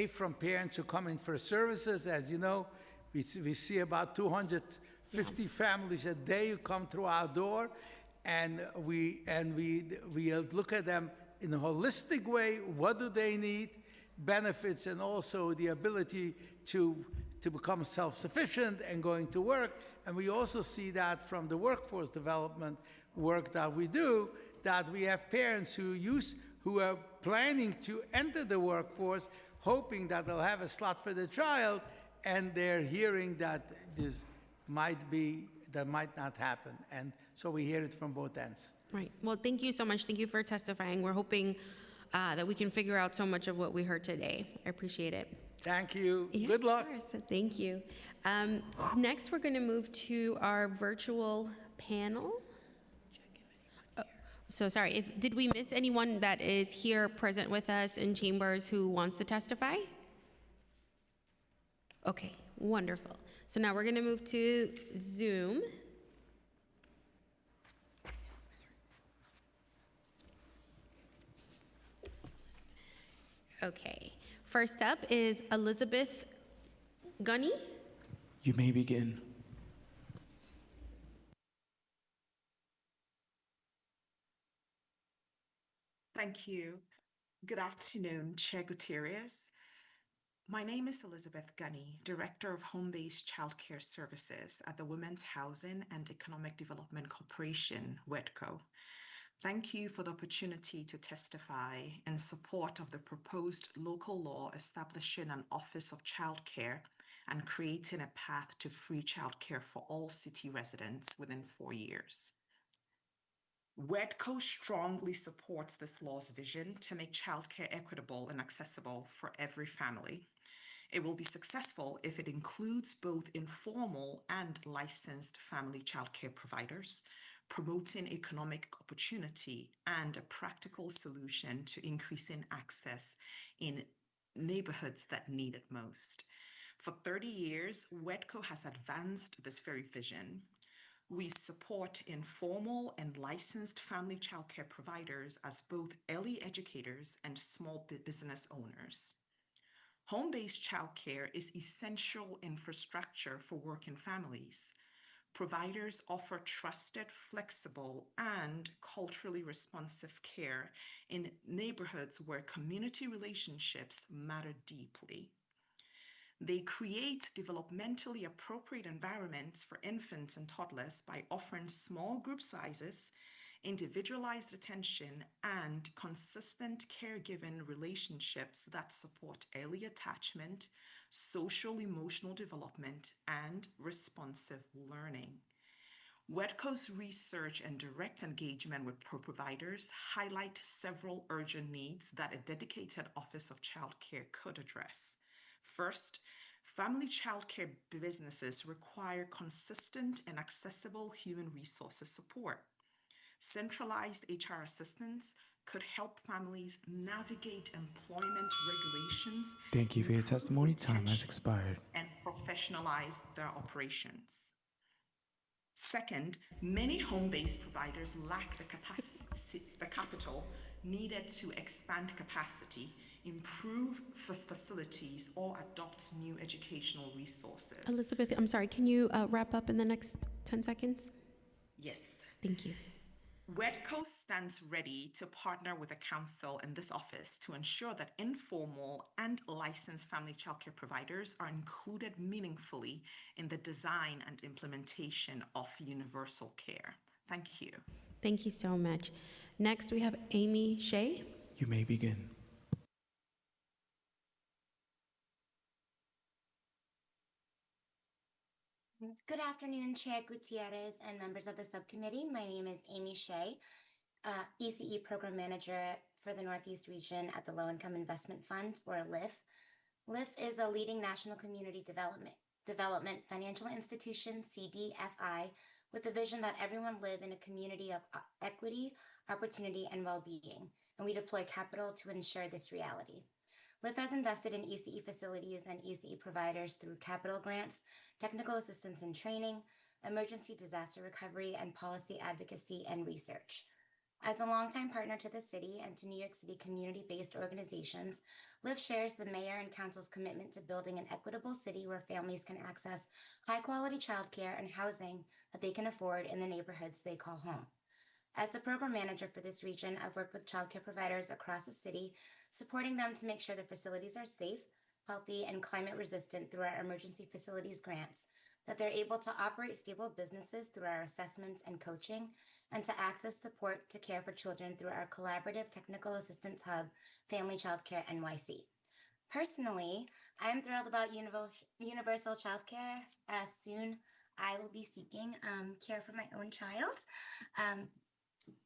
From parents who come in for services. As you know, we see about 250 families a day who come through our door, and we look at them in a holistic way. What do they need? Benefits, and also the ability to become self-sufficient and going to work. And we also see that from the workforce development work that we do, that we have parents who are planning to enter the workforce, hoping that they'll have a slot for the child, and they're hearing that that might not happen. And so we hear it from both ends. Right. Well, thank you so much. Thank you for testifying. We're hoping that we can figure out so much of what we heard today. I appreciate it. Thank you. Yeah, Good luck. Of course. Thank you. Next, we're going to move to our virtual panel. So sorry, did we miss anyone that is here present with us in chambers who wants to testify? Okay, wonderful. So now we're going to move to Zoom. Okay, first up is Elizabeth Gunny. You may begin. Thank you. Good afternoon, Chair Gutierrez. My name is Elizabeth Gunny, Director of Home-Based Childcare Services at the Women's Housing and Economic Development Corporation, WEDCO. Thank you for the opportunity to testify in support of the proposed local law establishing an Office of Childcare and creating a path to free childcare for all city residents within 4 years. WEDCO strongly supports this law's vision to make childcare equitable and accessible for every family. It will be successful if it includes both informal and licensed family childcare providers, promoting economic opportunity and a practical solution to increasing access in neighborhoods that need it most. For 30 years, WEDCO has advanced this very vision. We support informal and licensed family childcare providers as both early educators and small business owners. Home-based childcare is essential infrastructure for working families. Providers offer trusted, flexible, and culturally responsive care in neighborhoods where community relationships matter deeply. They create developmentally appropriate environments for infants and toddlers by offering small group sizes, individualized attention, and consistent caregiving relationships that support early attachment, social-emotional development, and responsive learning. WEDCO's research and direct engagement with providers highlight several urgent needs that a dedicated Office of Childcare could address. First, family childcare businesses require consistent and accessible human resources support. Centralized HR assistance could help families navigate employment regulations. Thank you for your testimony. Time has expired. And professionalize their operations. Second, many home-based providers lack the capital needed to expand capacity, improve facilities, or adopt new educational resources. Elizabeth, I'm sorry, can you wrap up in the next 10 seconds? Yes. Thank you. WEDCO stands ready to partner with the Council and this office to ensure that informal and licensed family childcare providers are included meaningfully in the design and implementation of universal care. Thank you. Thank you so much. Next, we have Amy Shea. You may begin. Good afternoon, Chair Gutierrez and members of the subcommittee. My name is Amy Shea, ECE Program Manager for the Northeast Region at the Low Income Investment Fund, or LIF. LIF is a leading national community development financial institution, CDFI, with the vision that everyone live in a community of equity, opportunity, and well-being, and we deploy capital to ensure this reality. LIF has invested in ECE facilities and ECE providers through capital grants, technical assistance and training, emergency disaster recovery, and policy advocacy and research. As a longtime partner to the city and to New York City community-based organizations, LIF shares the mayor and council's commitment to building an equitable city where families can access high-quality childcare and housing that they can afford in the neighborhoods they call home. As the program manager for this region, I've worked with childcare providers across the city, supporting them to make sure their facilities are safe, healthy, and climate resistant through our emergency facilities grants, that they're able to operate stable businesses through our assessments and coaching, and to access support to care for children through our collaborative technical assistance hub, Family Childcare NYC. Personally, I am thrilled about universal childcare, as soon I will be seeking care for my own child.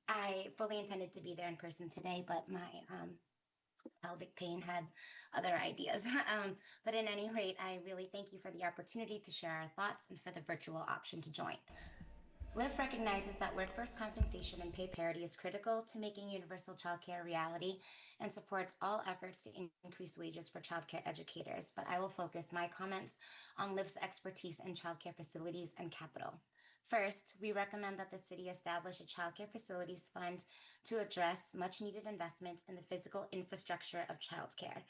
I fully intended to be there in person today, but my pelvic pain had other ideas. But in any rate, I really thank you for the opportunity to share our thoughts and for the virtual option to join. LIF recognizes that workforce compensation and pay parity is critical to making universal childcare a reality and supports all efforts to increase wages for childcare educators, but I will focus my comments on LIF's expertise in childcare facilities and capital. First, we recommend that the city establish a childcare facilities fund to address much-needed investments in the physical infrastructure of childcare.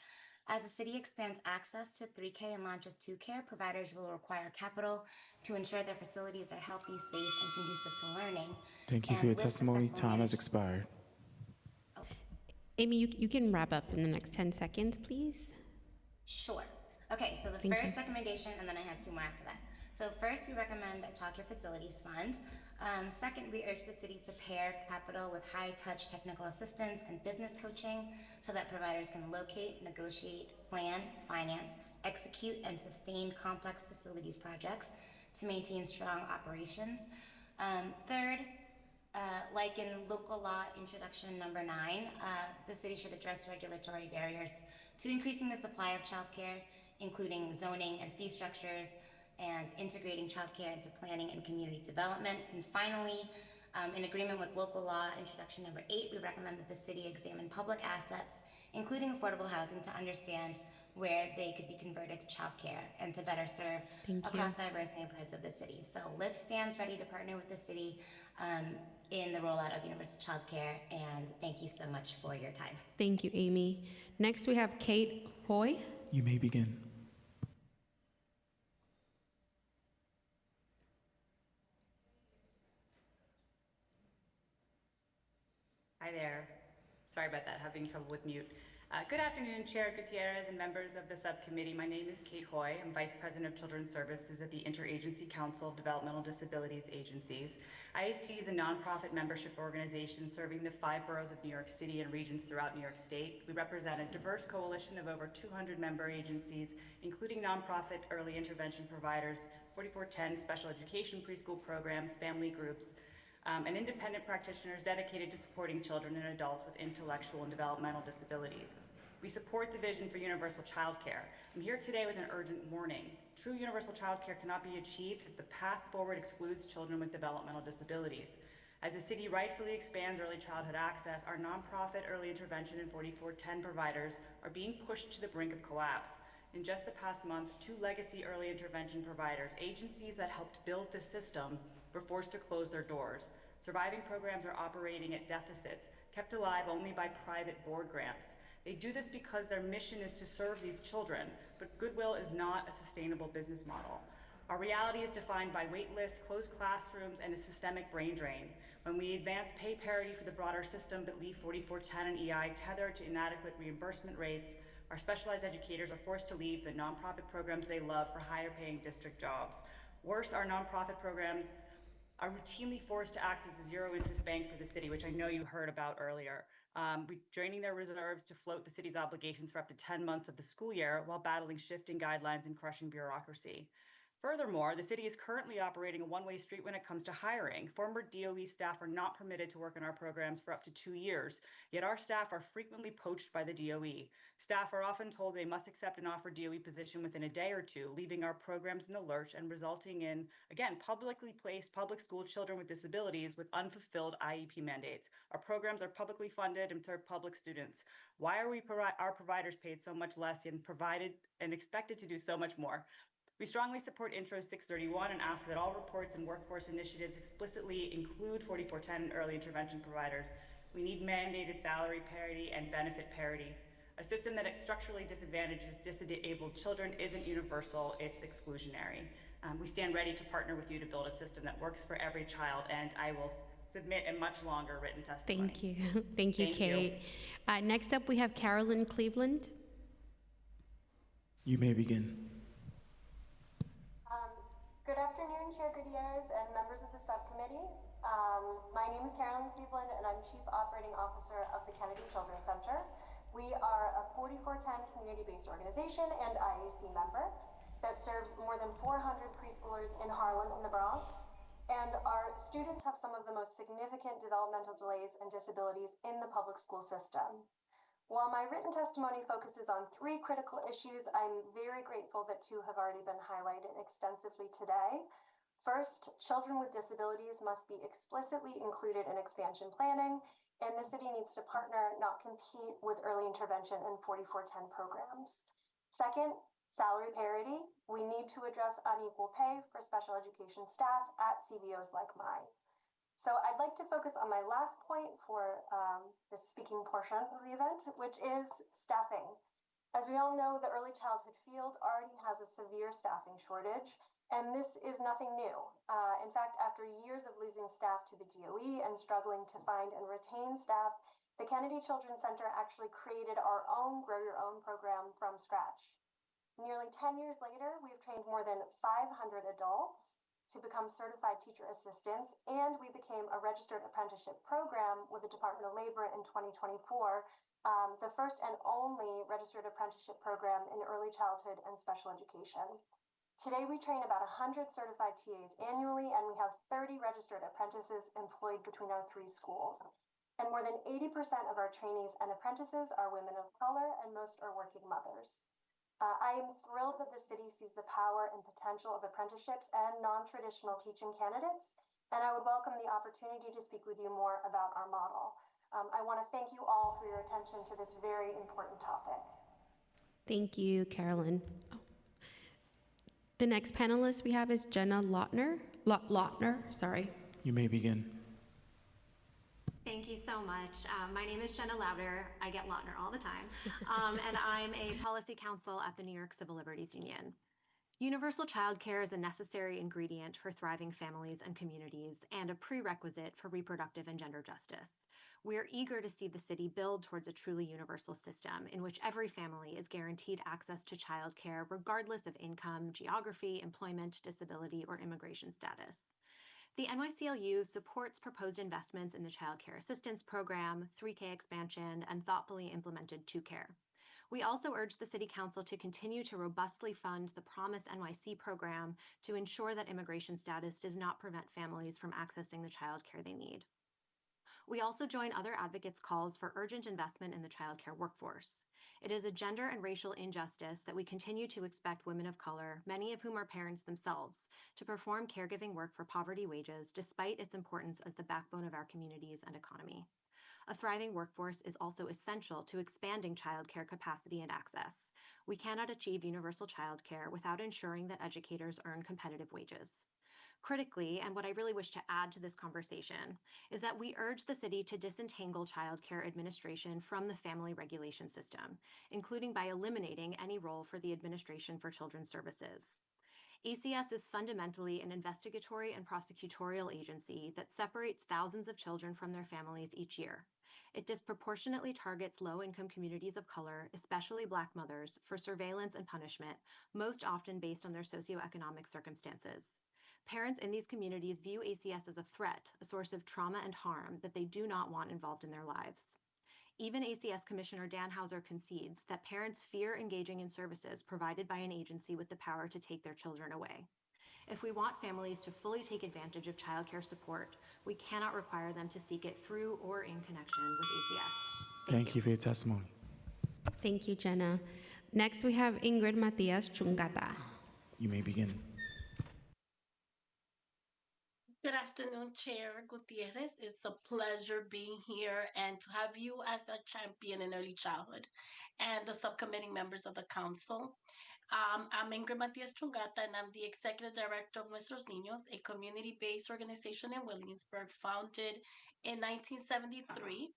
As the city expands access to 3K and launches 2Care, providers will require capital to ensure their facilities are healthy, safe, and conducive to learning. Thank you for your testimony. Time has expired. Amy, you can wrap up in the next 10 seconds, please. Sure. Okay, so the Thank first you. recommendation, and then I have two more after that. So first, we recommend a childcare facilities fund. Second, we urge the city to pair capital with high-touch technical assistance and business coaching so that providers can locate, negotiate, plan, finance, execute, and sustain complex facilities projects to maintain strong operations. Third, like in local law introduction number 9, the city should address regulatory barriers to increasing the supply of childcare, including zoning and fee structures, and integrating childcare into planning and community development. And finally, in agreement with local law introduction number 8, we recommend that the city examine public assets, including affordable housing, to understand where they could be converted to childcare and to better serve across diverse neighborhoods of the city. So LIF stands ready to partner with the city in the rollout of universal childcare, and thank you so much for your time. Thank you, Amy. Next, we have Kate Hoy. You may begin. Hi there. Sorry about that, having trouble with mute. Good afternoon, Chair Gutierrez and members of the subcommittee. My name is Kate Hoy. I'm Vice President of Children's Services at the Interagency Council of Developmental Disabilities Agencies. IAC is a nonprofit membership organization serving the 5 boroughs of New York City and regions throughout New York State. We represent a diverse coalition of over 200 member agencies, including nonprofit early intervention providers, 4410 special education preschool programs, family groups, and independent practitioners dedicated to supporting children and adults with intellectual and developmental disabilities. We support the vision for universal childcare. I'm here today with an urgent warning. True universal childcare cannot be achieved if the path forward excludes children with developmental disabilities. As the city rightfully expands early childhood access, our nonprofit early intervention and 4410 providers are being pushed to the brink of collapse. In just the past month, 2 legacy early intervention providers, agencies that helped build the system, were forced to close their doors. Surviving programs are operating at deficits, kept alive only by private board grants. They do this because their mission is to serve these children, but Goodwill is not a sustainable business model. Our reality is defined by wait lists, closed classrooms, and a systemic brain drain. When we advance pay parity for the broader system but leave 4410 and EI tethered to inadequate reimbursement rates, our specialized educators are forced to leave the nonprofit programs they love for higher paying district jobs. Worse, our nonprofit programs are routinely forced to act as a zero interest bank for the city, which I know you heard about earlier. Draining their reserves to float the city's obligations for up to 10 months of the school year while battling shifting guidelines and crushing bureaucracy. Furthermore, the city is currently operating a one-way street when it comes to hiring. Former DOE staff are not permitted to work in our programs for up to 2 years, yet our staff are frequently poached by the DOE. Staff are often told they must accept an offered DOE position within a day or two, leaving our programs in the lurch and resulting in, again, publicly placed public school children with disabilities with unfulfilled IEP mandates. Our programs are publicly funded and serve public students. Why are our providers paid so much less and provided and expected to do so much more? We strongly support Intro 631 and ask that all reports and workforce initiatives explicitly include 4410 and early intervention providers. We need mandated salary parity and benefit parity. A system that structurally disadvantages disabled children isn't universal, it's exclusionary. We stand ready to partner with you to build a system that works for every child, and I will submit a much longer written testimony. Thank you. Thank you, Kate. Next up, we have Carolyn Cleveland. You may begin. Good afternoon, Chair Gutierrez and members of the subcommittee. My name is Carolyn Cleveland, and I'm Chief Operating Officer of the Kennedy Children's Center. We are a 4410 community-based organization and IAC member that serves more than 400 preschoolers in Harlem and the Bronx. And our students have some of the most significant developmental delays and disabilities in the public school system. While my written testimony focuses on 3 critical issues, I'm very grateful that 2 have already been highlighted extensively today. First, children with disabilities must be explicitly included in expansion planning, and the city needs to partner, not compete, with early intervention and 4410 programs. Second, salary parity. We need to address unequal pay for special education staff at CBOs like mine. So I'd like to focus on my last point for the speaking portion of the event, which is staffing. As we all know, the early childhood field already has a severe staffing shortage, and this is nothing new. In fact, after years of losing staff to the DOE and struggling to find and retain staff, the Kennedy Children's Center actually created our own Grow Your Own program from scratch. Nearly 10 years later, we've trained more than 500 adults to become certified teacher assistants, and we became a registered apprenticeship program with the Department of Labor in 2024, the first and only registered apprenticeship program in early childhood and special education. Today, we train about 100 certified TAs annually, and we have 30 registered apprentices employed between our 3 schools. And more than 80% of our trainees and apprentices are women of color, and most are working mothers. I am thrilled that the city sees the power and potential of apprenticeships and non-traditional teaching candidates, and I would welcome the opportunity to speak with you more about our model. I want to thank you all for your attention to this very important topic. Thank you, Carolyn. The next panelist we have is Jenna Lautner. Sorry. You may begin. Thank you so much. My name is Jenna Lauder. I get Lautner all the time. And I'm a policy counsel at the New York Civil Liberties Union. Universal childcare is a necessary ingredient for thriving families and communities and a prerequisite for reproductive and gender justice. We're eager to see the city build towards a truly universal system in which every family is guaranteed access to childcare regardless of income, geography, employment, disability, or immigration status. The NYCLU supports proposed investments in the Child Care Assistance Program, 3K expansion, and thoughtfully implemented 2Care. We also urge the City Council to continue to robustly fund the Promise NYC program to ensure that immigration status does not prevent families from accessing the child care they need. We also join other advocates' calls for urgent investment in the childcare workforce. It is a gender and racial injustice that we continue to expect women of color, many of whom are parents themselves, to perform caregiving work for poverty wages despite its importance as the backbone of our communities and economy. A thriving workforce is also essential to expanding childcare capacity and access. We cannot achieve universal childcare without ensuring that educators earn competitive wages. Critically, and what I really wish to add to this conversation, is that we urge the city to disentangle childcare administration from the family regulation system, including by eliminating any role for the Administration for Children's Services. ACS is fundamentally an investigatory and prosecutorial agency that separates thousands of children from their families each year. It disproportionately targets low-income communities of color, especially Black mothers, for surveillance and punishment, most often based on their socioeconomic circumstances. Parents in these communities view ACS as a threat, a source of trauma and harm that they do not want involved in their lives. Even ACS Commissioner Dan Hauser concedes that parents fear engaging in services provided by an agency with the power to take their children away. If we want families to fully take advantage of childcare support, we cannot require them to seek it through or in connection with ACS. Thank you for your testimony. Thank you, Jenna. Next, we have Ingrid Matias Chungata. You may begin. Good afternoon, Chair Gutierrez. It's a pleasure being here and to have you as a champion in early childhood and the subcommittee members of the council. I'm Ingrid Matias Chungata, and I'm the Executive Director of Nuestros Niños, a community-based organization in Williamsburg founded in 1973.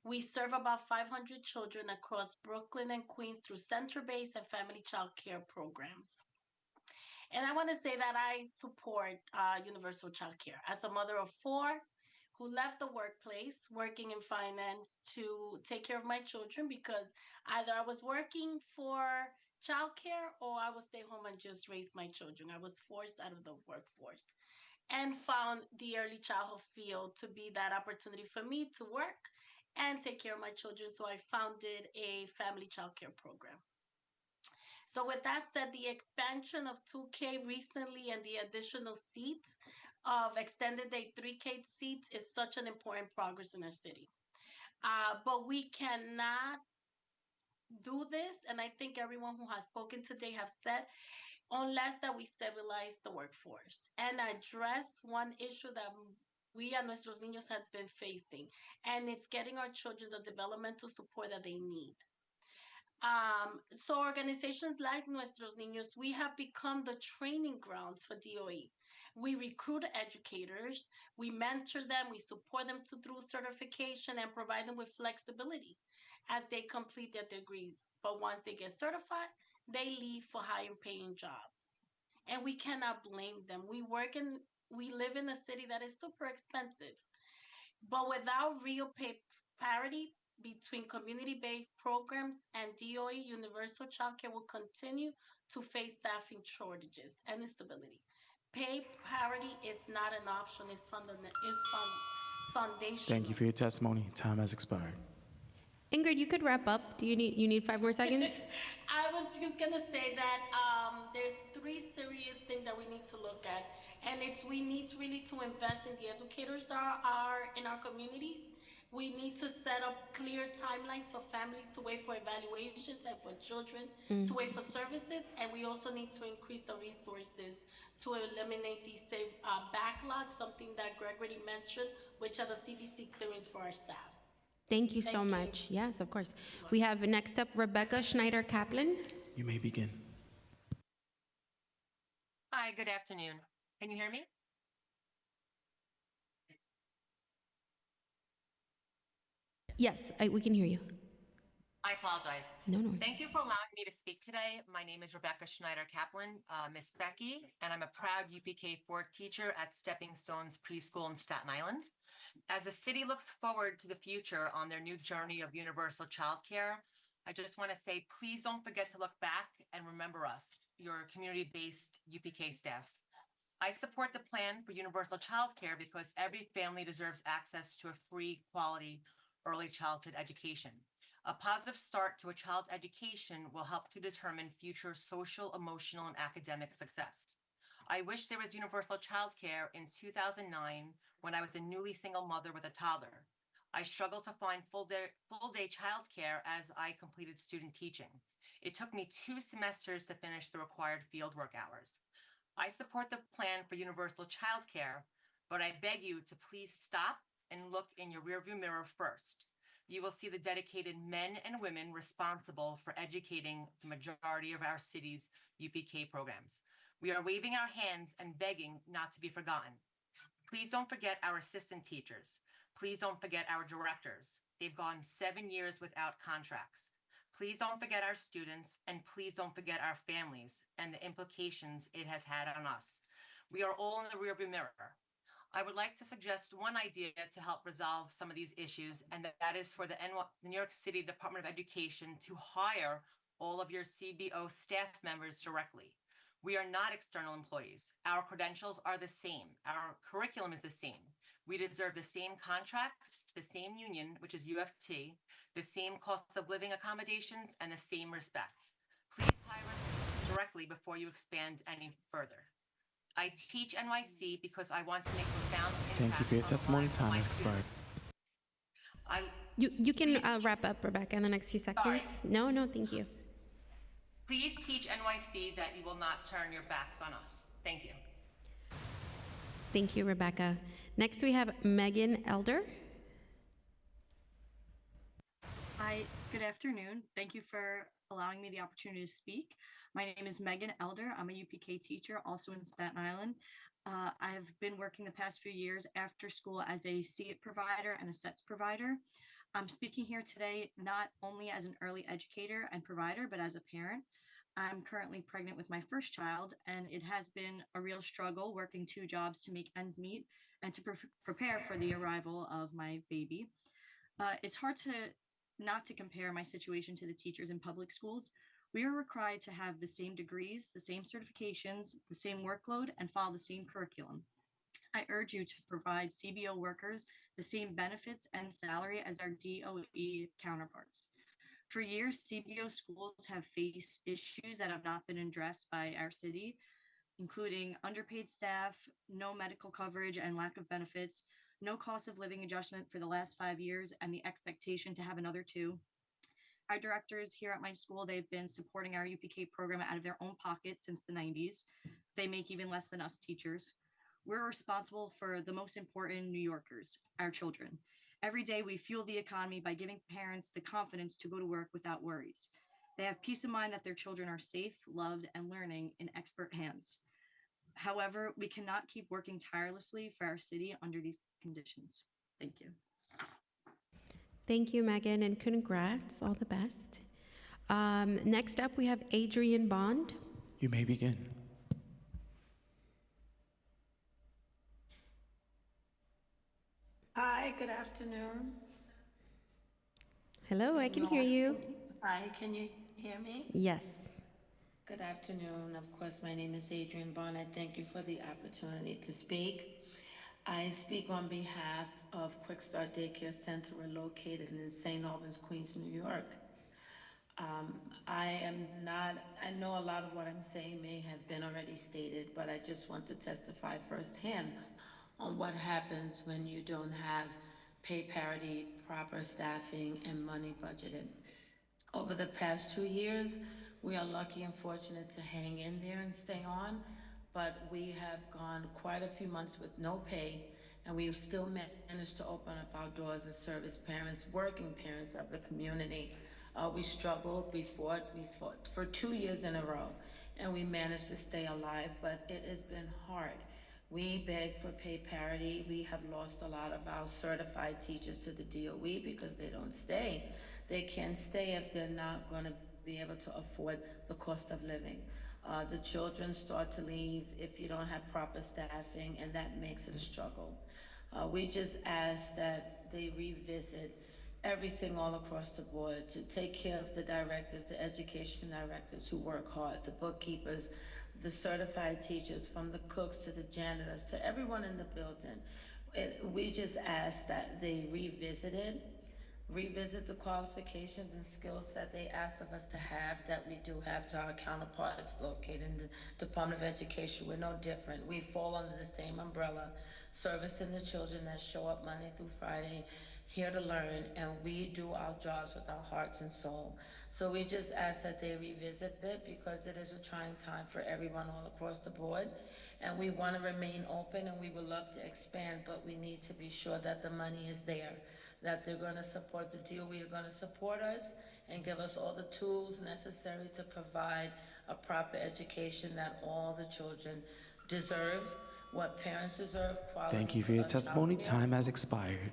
We serve about 500 children across Brooklyn and Queens through center-based and family child care programs. And I want to say that I support universal child care. As a mother of 4 who left the workplace working in finance to take care of my children because either I was working for childcare or I would stay home and just raise my children. I was forced out of the workforce and found the early childhood field to be that opportunity for me to work and take care of my children. So I founded a family childcare program. So with that said, the expansion of 2K recently and the additional seats of extended day 3K seats is such an important progress in our city. But we cannot do this, and I think everyone who has spoken today have said, unless that we stabilize the workforce and address one issue that we at Nuestros Niños has been facing, and it's getting our children the developmental support that they need. So organizations like Nuestros Niños, we have become the training grounds for DOE. We recruit educators, we mentor them, we support them through certification and provide them with flexibility as they complete their degrees. But once they get certified, they leave for higher paying jobs. And we cannot blame them. We live in a city that is super expensive. But without real pay parity between community-based programs and DOE, universal childcare will continue to face staffing shortages and instability. Pay parity is not an option, it's foundational. Thank you for your testimony. Time has expired. Ingrid, you could wrap up. Do you need 5 more seconds? I was just gonna say that there's 3 serious things that we need to look at, and we need really to invest in the educators that are in our communities. We need to set up clear timelines for families to wait for evaluations and for children to wait for services, and we also need to increase the resources to eliminate these backlogs, something that Gregory mentioned, which are the CBC clearance for our staff. Thank you so much. Yes, of course. We have next up Rebecca Schneider Kaplan. You may begin. Hi, good afternoon. Can you hear me? Yes, we can hear you. I apologize. No, no. Thank you for allowing me to speak today. My name is Rebecca Schneider Kaplan, Miss Becky, and I'm a proud UPK4 teacher at Stepping Stones Preschool in Staten Island. As the city looks forward to the future on their new journey of universal childcare, I just want to say, please don't forget to look back and remember us, your community-based UPK staff. I support the plan for universal childcare because every family deserves access to a free, quality, early childhood education. A positive start to a child's education will help to determine future social, emotional, and academic success. I wish there was universal childcare in 2009 when I was a newly single mother with a toddler. I struggled to find full-day childcare as I completed student teaching. It took me 2 semesters to finish the required fieldwork hours. I support the plan for universal childcare, but I beg you to please stop and look in your rearview mirror first. You will see the dedicated men and women responsible for educating the majority of our city's UPK programs. We are waving our hands and begging not to be forgotten. Please don't forget our assistant teachers. Please don't forget our directors. They've gone 7 years without contracts. Please don't forget our students, and please don't forget our families and the implications it has had on us. We are all in the rearview mirror. I would like to suggest one idea to help resolve some of these issues, and that is for the New York City Department of Education to hire all of your CBO staff members directly. We are not external employees. Our credentials are the same. Our curriculum is the same. We deserve the same contracts, the same union, which is UFT, the same costs of living accommodations, and the same respect. Please hire us directly before you expand any further. I teach NYC because I want to make profound impact. Thank you for your on the testimony. lives of Time my has expired. students. You can wrap up, Rebecca, in the next few seconds. Sorry. No, thank you. Please teach NYC that you will not turn your backs on us. Thank you. Thank you, Rebecca. Next, we have Megan Elder. Hi, good afternoon. Thank you for allowing me the opportunity to speak. My name is Megan Elder. I'm a UPK teacher, also in Staten Island. I have been working the past few years after school as a SEAT provider and a SETS provider. I'm speaking here today not only as an early educator and provider, but as a parent. I'm currently pregnant with my first child, and it has been a real struggle working 2 jobs to make ends meet and to prepare for the arrival of my baby. It's hard not to compare my situation to the teachers in public schools. We are required to have the same degrees, the same certifications, the same workload, and follow the same curriculum. I urge you to provide CBO workers the same benefits and salary as our DOE counterparts. For years, CBO schools have faced issues that have not been addressed by our city, including underpaid staff, no medical coverage and lack of benefits, no cost of living adjustment for the last 5 years, and the expectation to have another 2. Our directors here at my school, they've been supporting our UPK program out of their own pocket since the 90s. They make even less than us teachers. We're responsible for the most important New Yorkers, our children. Every day we fuel the economy by giving parents the confidence to go to work without worries. They have peace of mind that their children are safe, loved, and learning in expert hands. However, we cannot keep working tirelessly for our city under these conditions. Thank you. Thank you, Megan, and congrats. All the best. Next up, we have Adrian Bond. You may begin. Hi, good afternoon. Hello, I can hear you. Hi, can you hear me? Yes. Good afternoon. Of course, my name is Adrian Bond. I thank you for the opportunity to speak. I speak on behalf of Quick Start Daycare Center. We're located in St. Albans, Queens, New York. I know a lot of what I'm saying may have been already stated, but I just want to testify firsthand on what happens when you don't have pay parity, proper staffing, and money budgeted. Over the past 2 years, we are lucky and fortunate to hang in there and stay on, but we have gone quite a few months with no pay, and we've still managed to open up our doors and service parents, working parents of the community. We struggled, we fought for 2 years in a row, and we managed to stay alive, but it has been hard. We beg for pay parity. We have lost a lot of our certified teachers to the DOE because they don't stay. They can't stay if they're not going to be able to afford the cost of living. The children start to leave if you don't have proper staffing, and that makes it a struggle. We just ask that they revisit everything all across the board to take care of the directors, the education directors who work hard, the bookkeepers, the certified teachers, from the cooks to the janitors to everyone in the building. We just ask that they revisit the qualifications and skills that they ask of us to have, that we do have to our counterparts located in the Department of Education. We're no different. We fall under the same umbrella, servicing the children that show up Monday through Friday, here to learn, and we do our jobs with our hearts and soul. So we just ask that they revisit it, because it is a trying time for everyone all across the board, and we want to remain open, and we would love to expand, but we need to be sure that the money is there, that they're going to support the deal. We are going to support us and give us all the tools necessary to provide a proper education that all the children deserve, what parents deserve. Thank you for your testimony. Time has expired.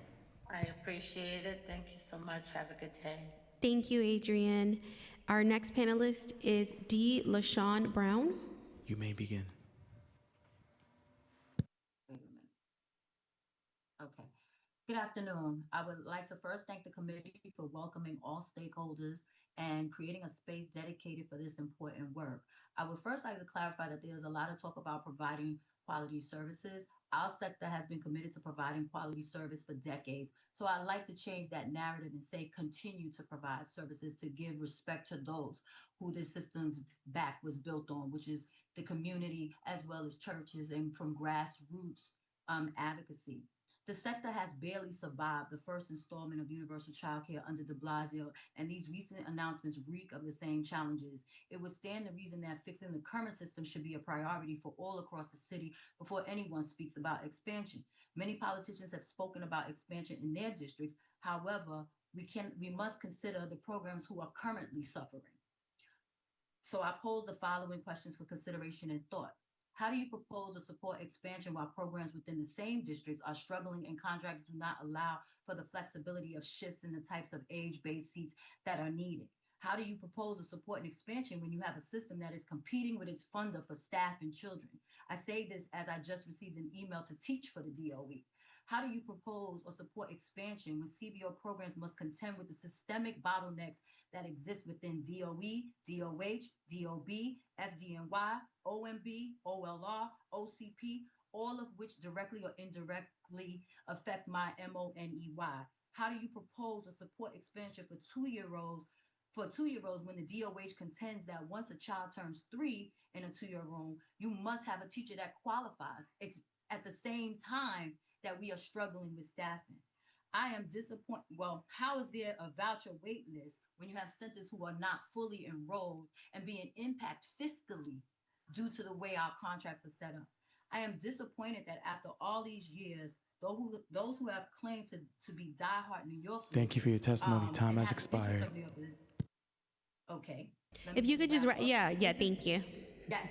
I appreciate it. Thank you so much. Have a good day. Thank you, Adrian. Our next panelist is D. LaShawn Brown. You may begin. Wait a minute. Okay. Good afternoon. I would like to first thank the committee for welcoming all stakeholders and creating a space dedicated for this important work. I would first like to clarify that there's a lot of talk about providing quality services. Our sector has been committed to providing quality service for decades. So I'd like to change that narrative and say continue to provide services to give respect to those who this system's back was built on, which is the community as well as churches and from grassroots advocacy. The sector has barely survived the first installment of universal childcare under de Blasio, and these recent announcements reek of the same challenges. It would stand to reason that fixing the current system should be a priority for all across the city before anyone speaks about expansion. Many politicians have spoken about expansion in their districts. However, we must consider the programs who are currently suffering. So I pose the following questions for consideration and thought. How do you propose or support expansion while programs within the same districts are struggling and contracts do not allow for the flexibility of shifts in the types of age-based seats that are needed? How do you propose or support an expansion when you have a system that is competing with its funder for staff and children? I say this as I just received an email to teach for the DOE. How do you propose or support expansion when CBO programs must contend with the systemic bottlenecks that exist within DOE, DOH, DOB, FDNY, OMB, OLR, OCP, all of which directly or indirectly affect my MONEY? How do you propose or support expansion for two-year-olds when the DOH contends that once a child turns 3 in a 2-year room, you must have a teacher that qualifies at the same time that we are struggling with staffing? I am disappointed. Well, how is there a voucher wait list when you have centers who are not fully enrolled and being impacted fiscally due to the way our contracts are set up? I am disappointed that after all these years, those who have claimed to be diehard New Yorkers. Thank you for your testimony. Time has expired. Okay. If you could just, thank you. Yes.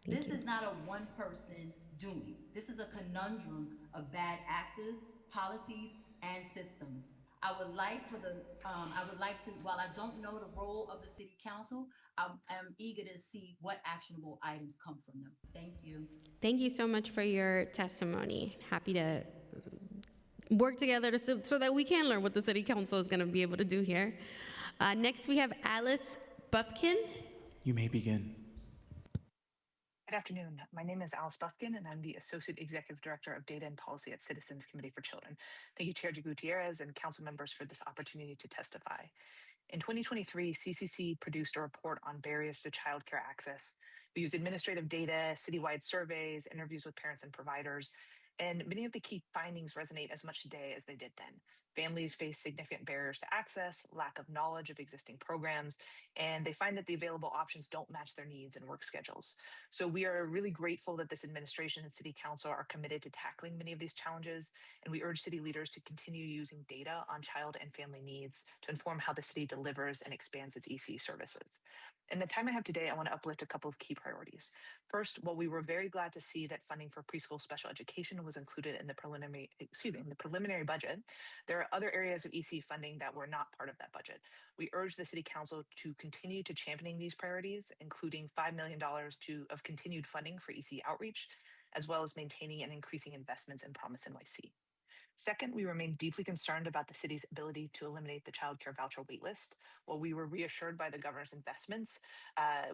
This is not a one-person doing. This is a conundrum of bad actors, policies, and systems. I would like to, while I don't know the role of the city council, I'm eager to see what actionable items come from them. Thank you. Thank you so much for your testimony. Happy to work together so that we can learn what the city council is going to be able to do here. Next, we have Alice Buffkin. You may begin. Good afternoon. My name is Alice Buffkin, and I'm the Associate Executive Director of Data and Policy at Citizens Committee for Children. Thank you, Chair Gutierrez and council members for this opportunity to testify. In 2023, CCC produced a report on barriers to childcare access. We used administrative data, citywide surveys, interviews with parents and providers, and many of the key findings resonate as much today as they did then. Families face significant barriers to access, lack of knowledge of existing programs, and they find that the available options don't match their needs and work schedules. So we are really grateful that this administration and city council are committed to tackling many of these challenges, and we urge city leaders to continue using data on child and family needs to inform how the city delivers and expands its EC services. In the time I have today, I want to uplift a couple of key priorities. First, while we were very glad to see that funding for preschool special education was included in the preliminary budget, there are other areas of EC funding that were not part of that budget. We urge the City Council to continue to championing these priorities, including $5 million of continued funding for EC outreach, as well as maintaining and increasing investments in Promise NYC. Second, we remain deeply concerned about the city's ability to eliminate the child care voucher waitlist. While we were reassured by the governor's investments,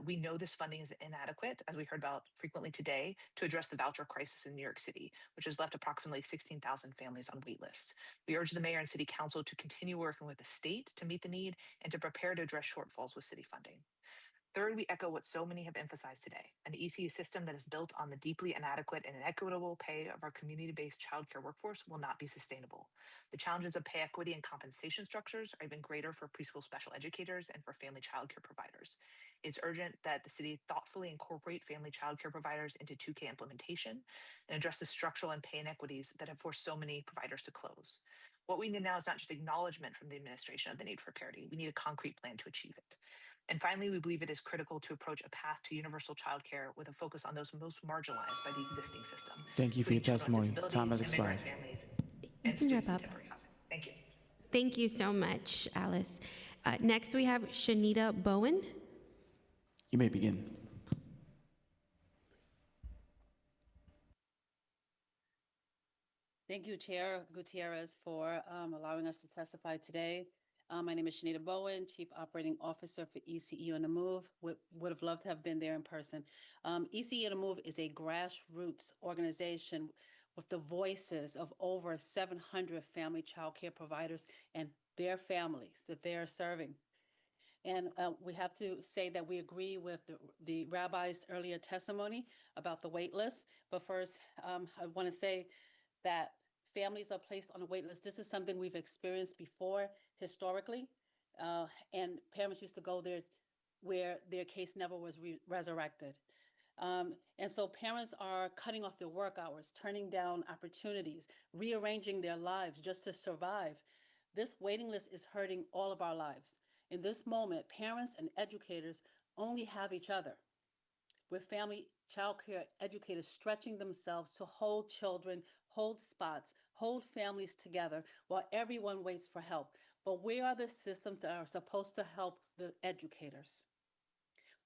we know this funding is inadequate, as we heard about frequently today, to address the voucher crisis in New York City, which has left approximately 16,000 families on waitlists. We urge the mayor and city council to continue working with the state to meet the need and to prepare to address shortfalls with city funding. Third, we echo what so many have emphasized today. An EC system that is built on the deeply inadequate and inequitable pay of our community-based childcare workforce will not be sustainable. The challenges of pay equity and compensation structures are even greater for preschool special educators and for family childcare providers. It's urgent that the city thoughtfully incorporate family childcare providers into 2K implementation and address the structural and pay inequities that have forced so many providers to close. What we need now is not just acknowledgement from the administration of the need for parity. We need a concrete plan to achieve it. And finally, we believe it is critical to approach a path to universal childcare with a focus on those most marginalized by the existing system. Thank you for your testimony. Time has expired. You can wrap up. Thank you. Thank you so much, Alice. Next, we have Shanita Bowen. You may begin. Thank you, Chair Gutierrez, for allowing us to testify today. My name is Shanita Bowen, Chief Operating Officer for ECE on the Move. Would have loved to have been there in person. ECE on the Move is a grassroots organization with the voices of over 700 family child care providers and their families that they are serving. And we have to say that we agree with the rabbi's earlier testimony about the wait list. But first, I want to say that families are placed on a wait list. This is something we've experienced before historically, and parents used to go there where their case never was resurrected. And so parents are cutting off their work hours, turning down opportunities, rearranging their lives just to survive. This waiting list is hurting all of our lives. In this moment, parents and educators only have each other, with family child care educators stretching themselves to hold children, hold spots, hold families together while everyone waits for help. But where are the systems that are supposed to help the educators?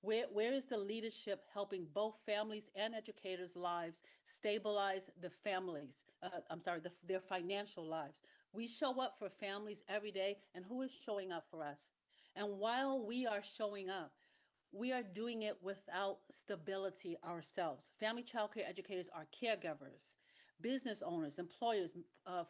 Where is the leadership helping both families and educators' lives stabilize the families, their financial lives? We show up for families every day, and who is showing up for us? And while we are showing up, we are doing it without stability ourselves. Family child care educators are caregivers, business owners, employers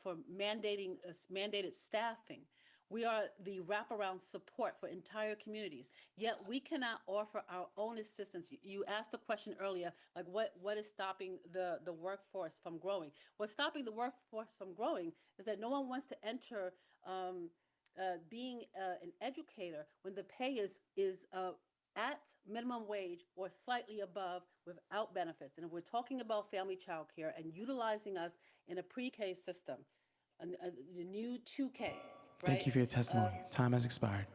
for mandated staffing. We are the wraparound support for entire communities, yet we cannot offer our own assistance. You asked the question earlier, like what is stopping the workforce from growing? What's stopping the workforce from growing is that no one wants to enter being an educator when the pay is at minimum wage or slightly above without benefits. And if we're talking about family child care and utilizing us in a pre-K system, the new 2K, right? Thank you for your testimony. Time has expired.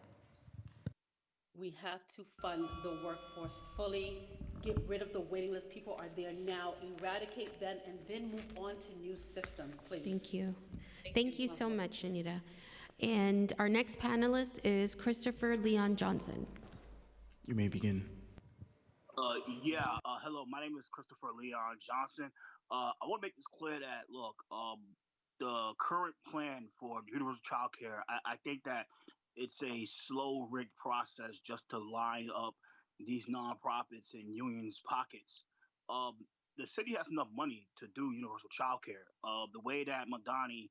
We have to fund the workforce fully, get rid of the waiting list. People are there now, eradicate them, and then move on to new systems, please. Thank you. Thank you so much, Shanita. And our next panelist is Christopher Leon Johnson. You may begin. Hello, my name is Christopher Leon Johnson. I want to make this clear that, look, the current plan for universal child care, I think that it's a slow rigged process just to line up these nonprofits and unions' pockets. The city has enough money to do universal child care. The way that Madani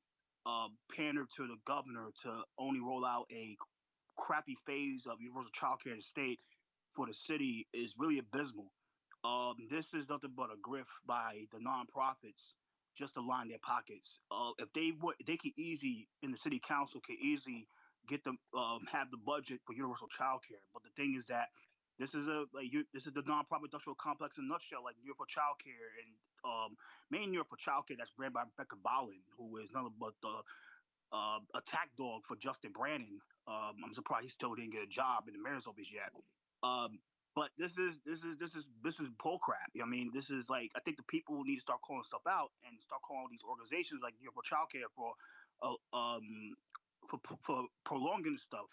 pandered to the governor to only roll out a crappy phase of universal child care in the state for the city is really abysmal. This is nothing but a grift by the nonprofits just to line their pockets. If they could easily, in the city council, could easily get them have the budget for universal child care. But the thing is that this is the nonprofit industrial complex in a nutshell, like New York for Child Care and main New York for Child Care that's ran by Rebecca Bowlen, who is nothing but the attack dog for Justin Brannon. I'm surprised he still didn't get a job in the mayor's office yet. But this is bullcrap. I mean, this is like, I think the people need to start calling stuff out and start calling these organizations like New York for Child Care for prolonging the stuff.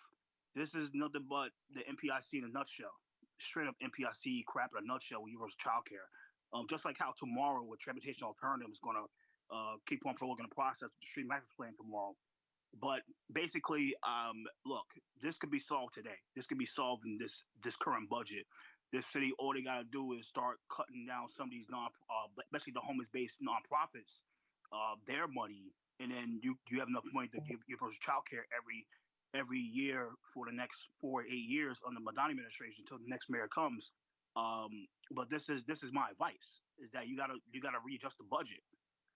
This is nothing but the NPIC in a nutshell. Straight up NPIC crap in a nutshell with universal child care. Just like how tomorrow with Transportation Alternative is going to keep on prolonging the process with the Street Master Plan tomorrow. But basically, look, this could be solved today. This could be solved in this current budget. This city, all they got to do is start cutting down some of these especially the homeless-based nonprofits, their money, and then you have enough money to give universal child care every year for the next 4 or 8 years under the Madani administration until the next mayor comes. But this is my advice: is that you gotta readjust the budget.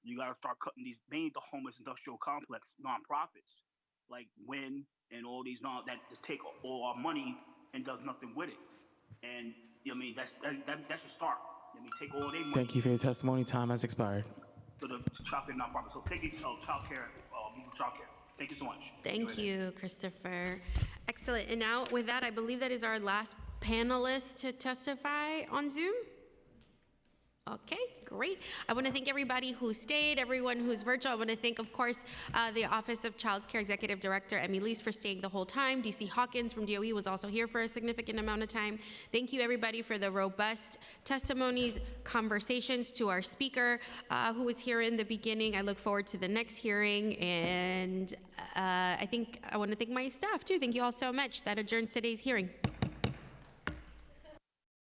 You gotta start cutting these, mainly the homeless industrial complex nonprofits like WIN and all these that just take all our money and does nothing with it. And I mean that's your start. I mean, take all their money. Thank you for your testimony. Time has expired. For the child care nonprofit. So take these child care, child care. Thank you so much. Thank you, Christopher. Excellent. And now with that, I believe that is our last panelist to testify on Zoom. Okay, great. I want to thank everybody who stayed, everyone who's virtual. I want to thank, of course, the Office of Child Care Executive Director, Emmy Lees, for staying the whole time. DC Hawkins from DOE was also here for a significant amount of time. Thank you, everybody, for the robust testimonies, conversations, to our speaker who was here in the beginning. I look forward to the next hearing, and I want to thank my staff, too. Thank you all so much. That adjourns today's hearing.